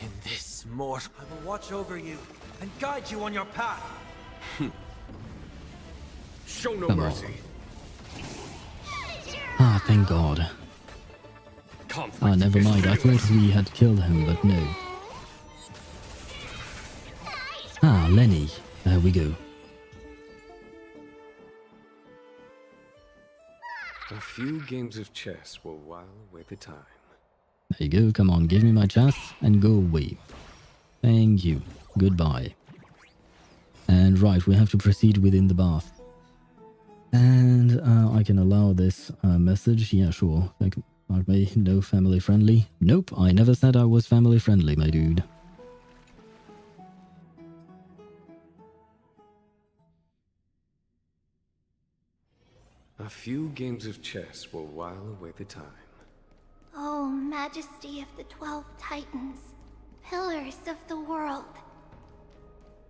In this mortal, I will watch over you and guide you on your path. Show no Come mercy. Ah, thank God. Ah, never mind. I thought we had killed him, but no. Ah, Lenny. There we go. A few games of chess will while away the time. There you go. Come on, give me my chest and go away. Thank you. Goodbye. And right, we have to proceed within the bath. And I can allow this message. Yeah, sure. Like, aren't we no family friendly? Nope, I never said I was family friendly, my dude. A few games of chess will while away the time. Oh, Majesty of the 12 Titans, pillars of the world.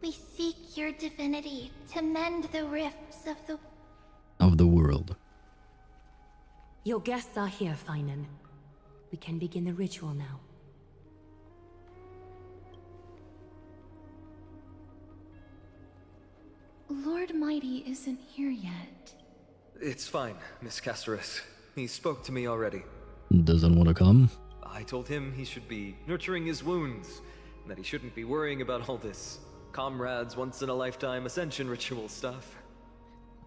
We seek your divinity to mend the rifts of the world. Your guests are here, Finan. We can begin the ritual now. Lord Mighty isn't here yet. It's fine, Miss Casteress. He spoke to me already. Doesn't want to come? I told him he should be nurturing his wounds, and that he shouldn't be worrying about all this comrades once-in-a-lifetime ascension ritual stuff.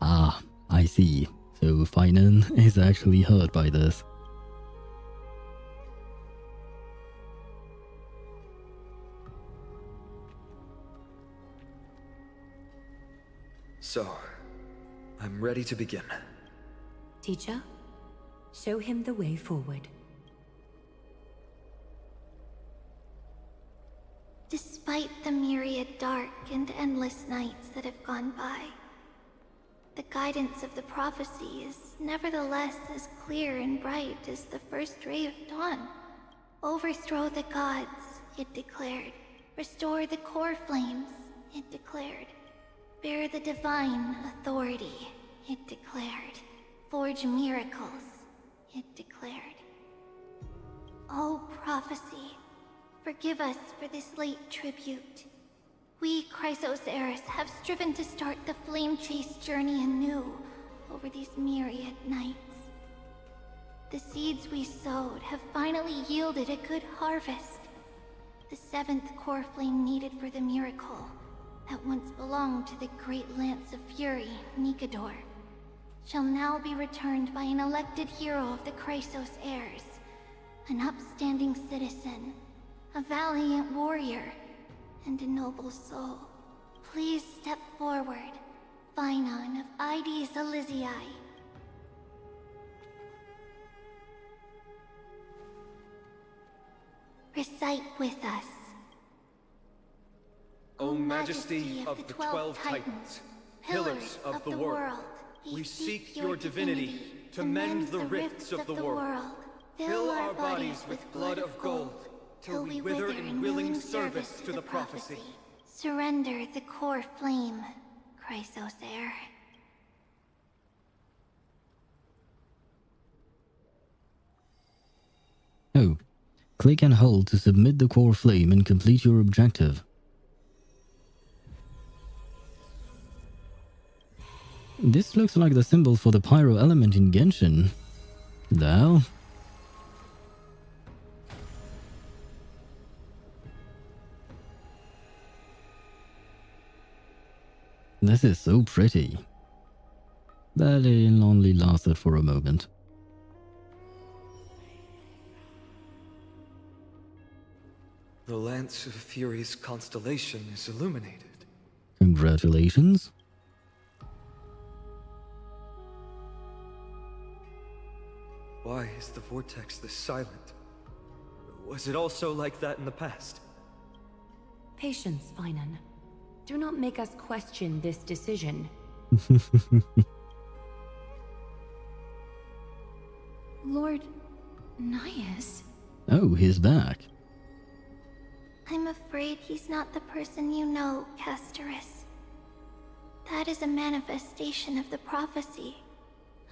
Ah, I see. So Finan is actually hurt by this. So, I'm ready to begin. Teacher, show him the way forward. Despite the myriad dark and endless nights that have gone by, the guidance of the prophecy is nevertheless as clear and bright as the first ray of dawn. Overthrow the gods, it declared. Restore the core flames, it declared. Bear the divine authority, it declared. Forge miracles, it declared. O prophecy, forgive us for this late tribute. We, Chrysos have striven to start the Flame-Chase journey anew over these myriad nights. The seeds we sowed have finally yielded a good harvest. The 7th core flame needed for the miracle that once belonged to the great Lance of Fury, Nikador, shall now be returned by an elected hero of the Chrysos heirs, an upstanding citizen, a valiant warrior, and a noble soul. Please step forward, Finan of Ides Elysiae. Recite with us. O Majesty of the 12 Titans, pillars of the world, we seek your divinity to mend the rifts of the world. Fill our bodies with blood of gold, till we wither in willing service to the prophecy. Surrender the core flame, Chrysos heir. Oh, click and hold to submit the core flame and complete your objective. This looks like the symbol for the pyro element in Genshin. The hell? This is so pretty. But it only lasted for a moment. The Lance of Fury's constellation is illuminated. Congratulations. Why is the vortex this silent? Was it also like that in the past? Patience, Finan. Do not make us question this decision. Lord Nias? Oh, he's back. I'm afraid he's not the person you know, Casterus. That is a manifestation of the prophecy,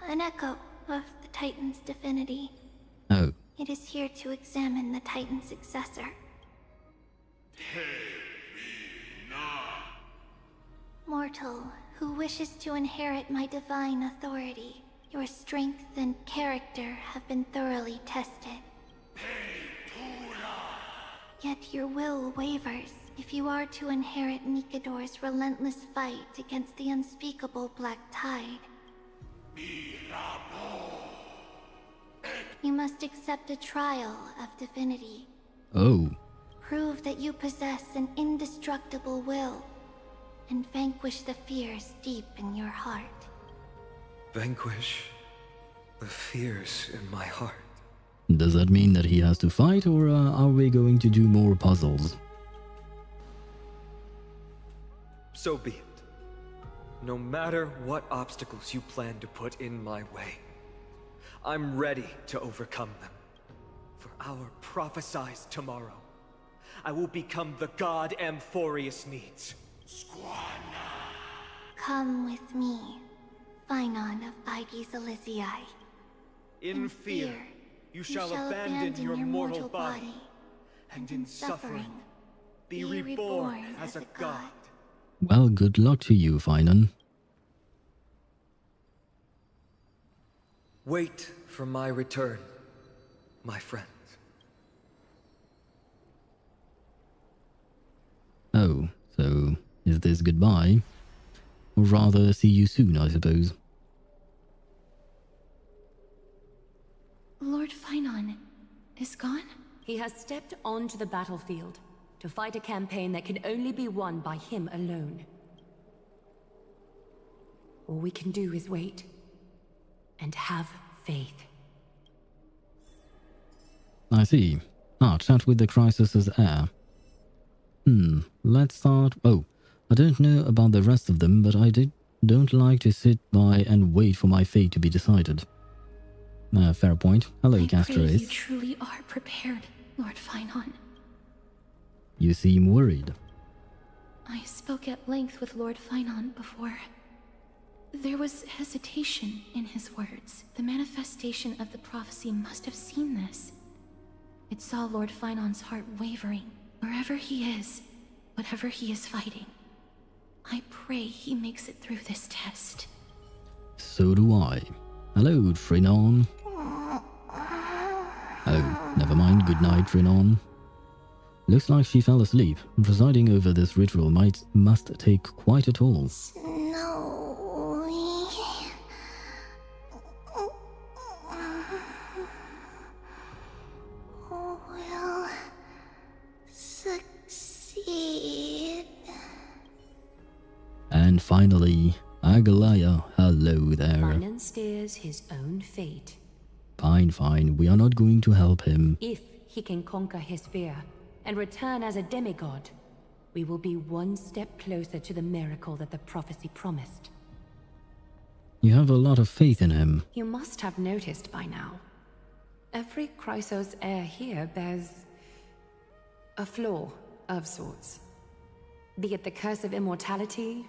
an echo of the Titan's divinity. Oh. It is here to examine the Titan's successor. Mortal, who wishes to inherit my divine authority, your strength and character have been thoroughly tested. Yet your will wavers if you are to inherit Nikador's relentless fight against the unspeakable Black Tide. You must accept a trial of divinity. Oh. Prove that you possess an indestructible will, and vanquish the fears deep in your heart. Vanquish the fears in my heart. Does that mean that he has to fight, or are we going to do more puzzles? So be it. No matter what obstacles you plan to put in my way, I'm ready to overcome them. For our prophesized tomorrow, I will become the god Amphorius needs. Come with me, Phainon of Aegis Elysiae. In fear, you shall abandon your mortal body, and in suffering, be reborn as a god. Well, good luck to you, Phainon. Wait for my return, my friends. Oh, so is this goodbye? Or rather, see you soon, I suppose. Lord Phainon is gone? He has stepped onto the battlefield to fight a campaign that can only be won by him alone. All we can do is wait and have faith. I see. Chat with the Crisis's heir. Let's start... Oh, I don't know about the rest of them, but I don't like to sit by and wait for my fate to be decided. Fair point. Hello, I pray Castrace. you truly are prepared, Lord Phainon. You seem worried. I spoke at length with Lord Phainon before. There was hesitation in his words. The manifestation of the prophecy must have seen this. It saw Lord Phainon's heart wavering. Wherever he is, whatever he is fighting, I pray he makes it through this test. So do I. Hello, Trinon. Oh, never mind. Good night, Trinon. Looks like she fell asleep. Presiding over this ritual must take quite a toll. Will succeed. And finally, Agalaya. Hello there. Phainon steers his own fate. Fine. We are not going to help him. If he can conquer his fear and return as a demigod, we will be one step closer to the miracle that the prophecy promised. You have a lot of faith in him. You must have noticed by now. Every Chrysos heir here bears a flaw of sorts. Be it the curse of immortality,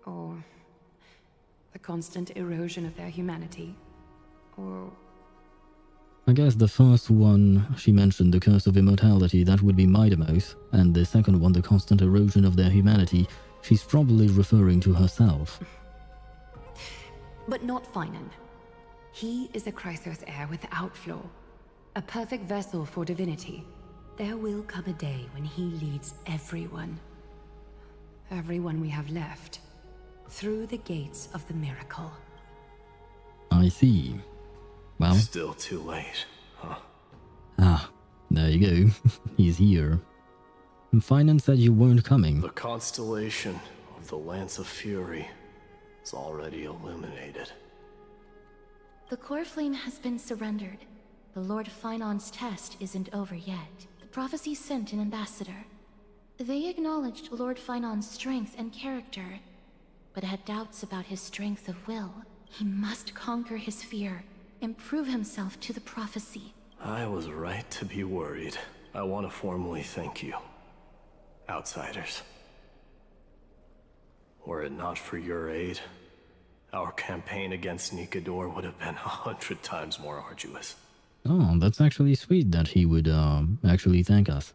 or the constant erosion of their humanity, or... I guess the first one she mentioned, the curse of immortality, that would be Midamos, and the second one, the constant erosion of their humanity, she's probably referring to herself. But not Phainon. He is a Chrysos heir without flaw, a perfect vessel for divinity. There will come a day when he leads everyone we have left, through the gates of the miracle. I see. Well... Still too late, huh? There you go. He's here. Phainon said you weren't coming. The constellation of the Lance of Fury is already illuminated. The Coreflame has been surrendered. The Lord Phainon's test isn't over yet. The prophecy sent an ambassador. They acknowledged Lord Phainon's strength and character, but had doubts about his strength of will. He must conquer his fear and prove himself to the prophecy. I was right to be worried. I want to formally thank you, outsiders. Were it not for your aid, our campaign against Nikador would have been 100 times more arduous. Oh, that's actually sweet that he would actually thank us.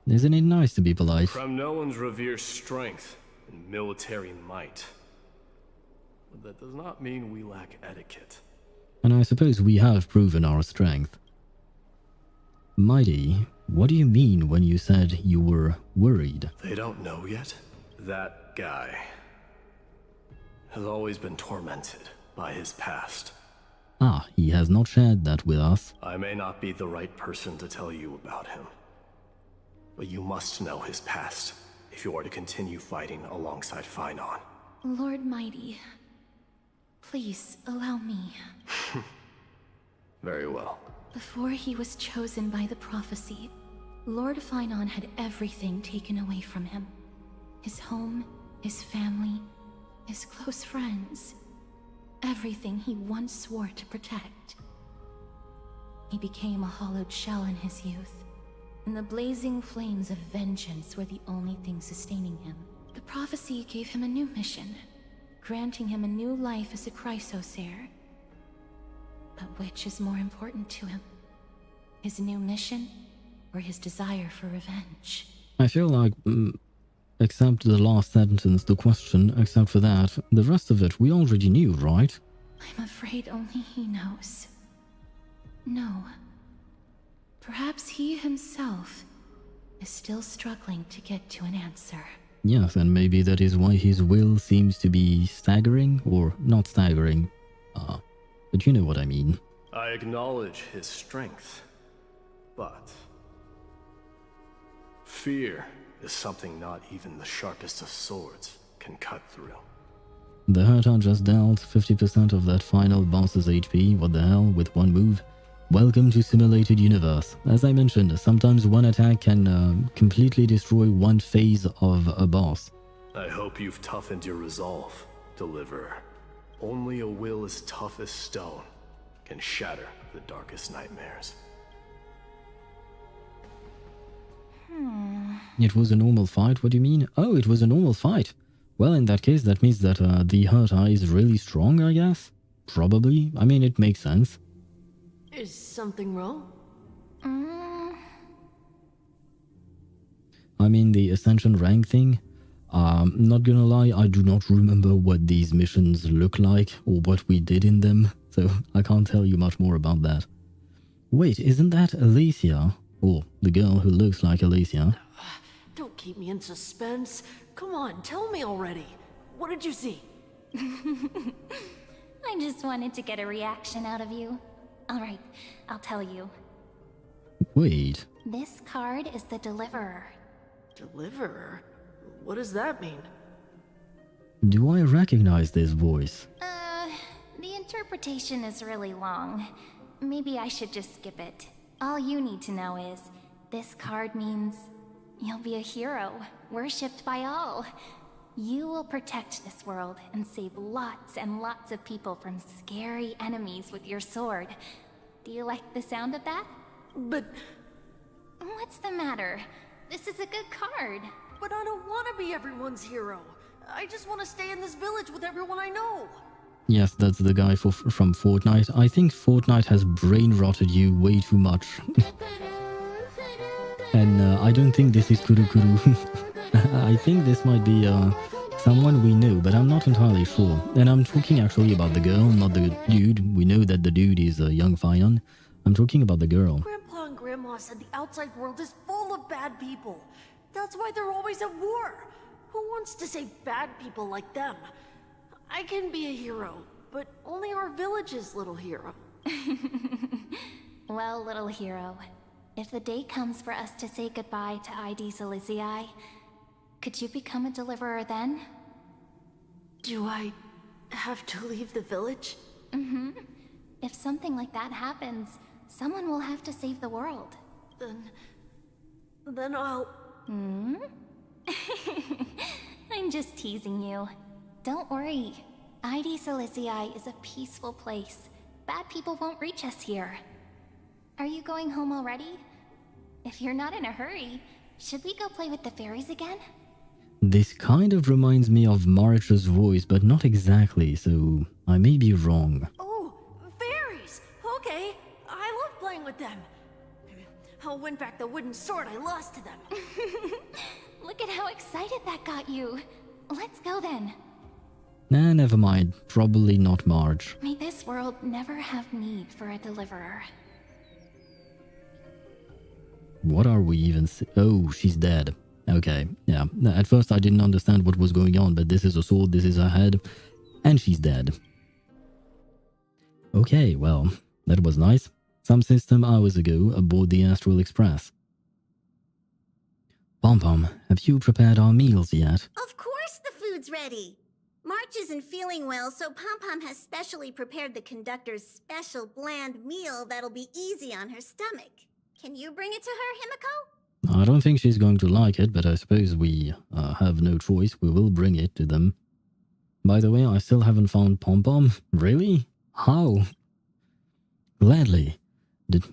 Isn't it nice to be polite? Kremnoans revere strength and military might. But that does not mean we lack etiquette. And I suppose we have proven our strength. Mighty, what do you mean when you said you were worried? They don't know yet? That guy has always been tormented by his past. He has not shared that with us. I may not be the right person to tell you about him, but you must know his past if you are to continue fighting alongside Phainon. Lord Mighty, please allow me. Very well. Before he was chosen by the prophecy, Lord Phainon had everything taken away from him. His home, his family, his close friends. Everything he once swore to protect. He became a hollowed shell in his youth, and the blazing flames of vengeance were the only thing sustaining him. The prophecy gave him a new mission, granting him a new life as a Chrysosaur. But which is more important to him? His new mission, or his desire for revenge? I feel like, except the last sentence, the question, except for that, the rest of it we already knew, right? I'm afraid only he knows. No. Perhaps he himself is still struggling to get to an answer. Yes, and maybe that is why his will seems to be staggering, or not staggering. But you know what I mean. I acknowledge his strength, but fear is something not even the sharpest of swords can cut through. The Herta just dealt 50% of that final boss's HP, what the hell, with one move. Welcome to Simulated Universe. As I mentioned, sometimes one attack can completely destroy one phase of a boss. I hope you've toughened your resolve, Deliverer. Only a will as tough as stone can shatter the darkest nightmares. It was a normal fight, what do you mean? Oh, it was a normal fight. Well, in that case, that means that the Herta is really strong, I guess? Probably. I mean, it makes sense. Is something wrong? I mean, the Ascension rank thing. Not gonna lie, I do not remember what these missions look like or what we did in them, so I can't tell you much more about that. Wait, isn't that Alicia? Or the girl who looks like Alicia? Don't keep me in suspense. Come on, tell me already. What did you see? I just wanted to get a reaction out of you. Alright, I'll tell you. Wait. This card is the Deliverer. Deliverer? What does that mean? Do I recognize this voice? The interpretation is really long. Maybe I should just skip it. All you need to know is, this card means you'll be a hero, worshipped by all. You will protect this world and save lots and lots of people from scary enemies with your sword. Do you like the sound of that? But... What's the matter? This is a good card. But I don't want to be everyone's hero. I just want to stay in this village with everyone I know. Yes, that's the guy from Fortnite. I think Fortnite has brain rotted you way too much. And I don't think this is Kuru Kuru. I think this might be someone we know, but I'm not entirely sure. And I'm talking actually about the girl, not the dude. We know that the dude is young Fion. I'm talking about the girl. Grandpa and Grandma said the outside world is full of bad people. That's why they're always at war. Who wants to save bad people like them? I can be a hero, but only our village's little hero. Well, little hero, if the day comes for us to say goodbye to ID Silizii, could you become a deliverer then? Do I have to leave the village? Mm-hmm. If something like that happens, someone will have to save the world. Then I'll... I'm just teasing you. Don't worry. ID Silizii is a peaceful place. Bad people won't reach us here. Are you going home already? If you're not in a hurry, should we go play with the fairies again? This kind of reminds me of March's voice, but not exactly, so I may be wrong. Oh, fairies! Okay, I love playing with them. I'll win back the wooden sword I lost to them. Look at how excited that got you. Let's go then. Nah, never mind. Probably not March. May this world never have need for a deliverer. What are we even Oh, she's dead. Okay, yeah. At first I didn't understand what was going on, but this is a sword, this is her head, and she's dead. Okay, well, that was nice. Some system hours ago aboard the Astral Express. Pom-Pom, have you prepared our meals yet? Of course the food's ready. March isn't feeling well, so Pom-Pom has specially prepared the conductor's special bland meal that'll be easy on her stomach. Can you bring it to her, Himiko? I don't think she's going to like it, but I suppose we have no choice. We will bring it to them. By the way, I still haven't found Pom-Pom. Really? How? Gladly.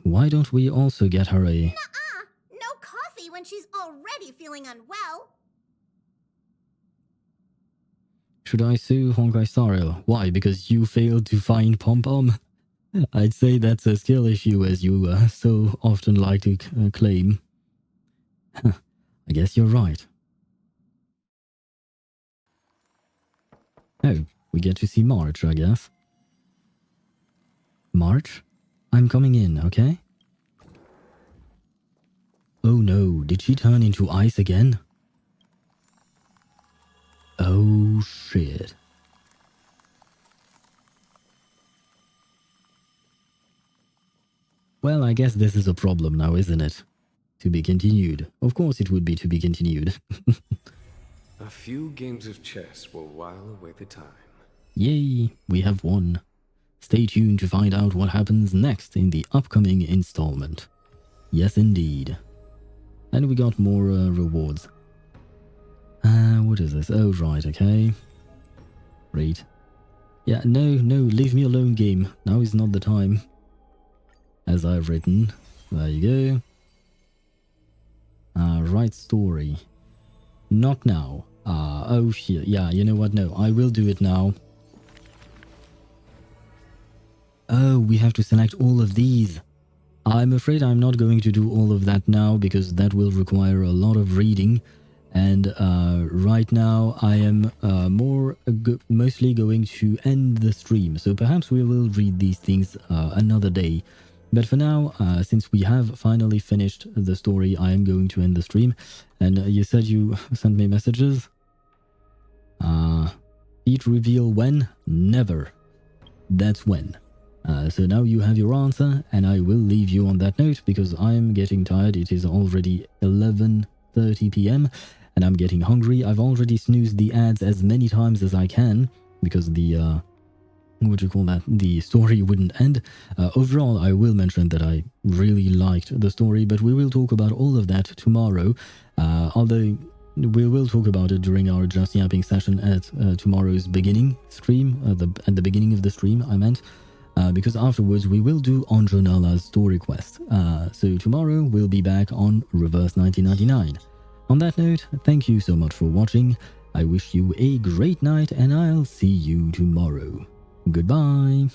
Why don't we also get her a... Nuh-uh! No, coffee when she's already feeling unwell. Should I sue Honkai Star Rail? Why? Because you failed to find Pom Pom? I'd say that's a skill issue, as you so often like to claim. I guess you're right. Oh, we get to see March, I guess. March? I'm coming in, okay? Oh no, did she turn into ice again? Oh shit. Well, I guess this is a problem now, isn't it? To be continued. Of course it would be to be continued. A few games of chess will while away the time. Yay, we have won. Stay tuned to find out what happens next in the upcoming installment. Yes, indeed. And we got more rewards. What is this? Oh, right, okay. Great. Yeah, no, leave me alone, game. Now is not the time. As I've written. There you go. Right story. Not now. Oh shit. Yeah, you know what? No, I will do it now. Oh, we have to select all of these. I'm afraid I'm not going to do all of that now because that will require a lot of reading. And right now I am mostly going to end the stream. So perhaps we will read these things another day. But for now, since we have finally finished the story, I am going to end the stream. And you said you sent me messages? Each reveal when? Never. That's when. So now you have your answer, and I will leave you on that note because I'm getting tired. It is already 11:30 p.m. and I'm getting hungry. I've already snoozed the ads as many times as I can because the the story wouldn't end. Overall, I will mention that I really liked the story, but we will talk about all of that tomorrow. Although we will talk about it during our Just Yapping session at tomorrow's beginning stream, at the beginning of the stream, I meant. Because afterwards we will do Andronala's story quest. So tomorrow we'll be back on Reverse 1999. On that note, thank you so much for watching. I wish you a great night and I'll see you tomorrow. Goodbye.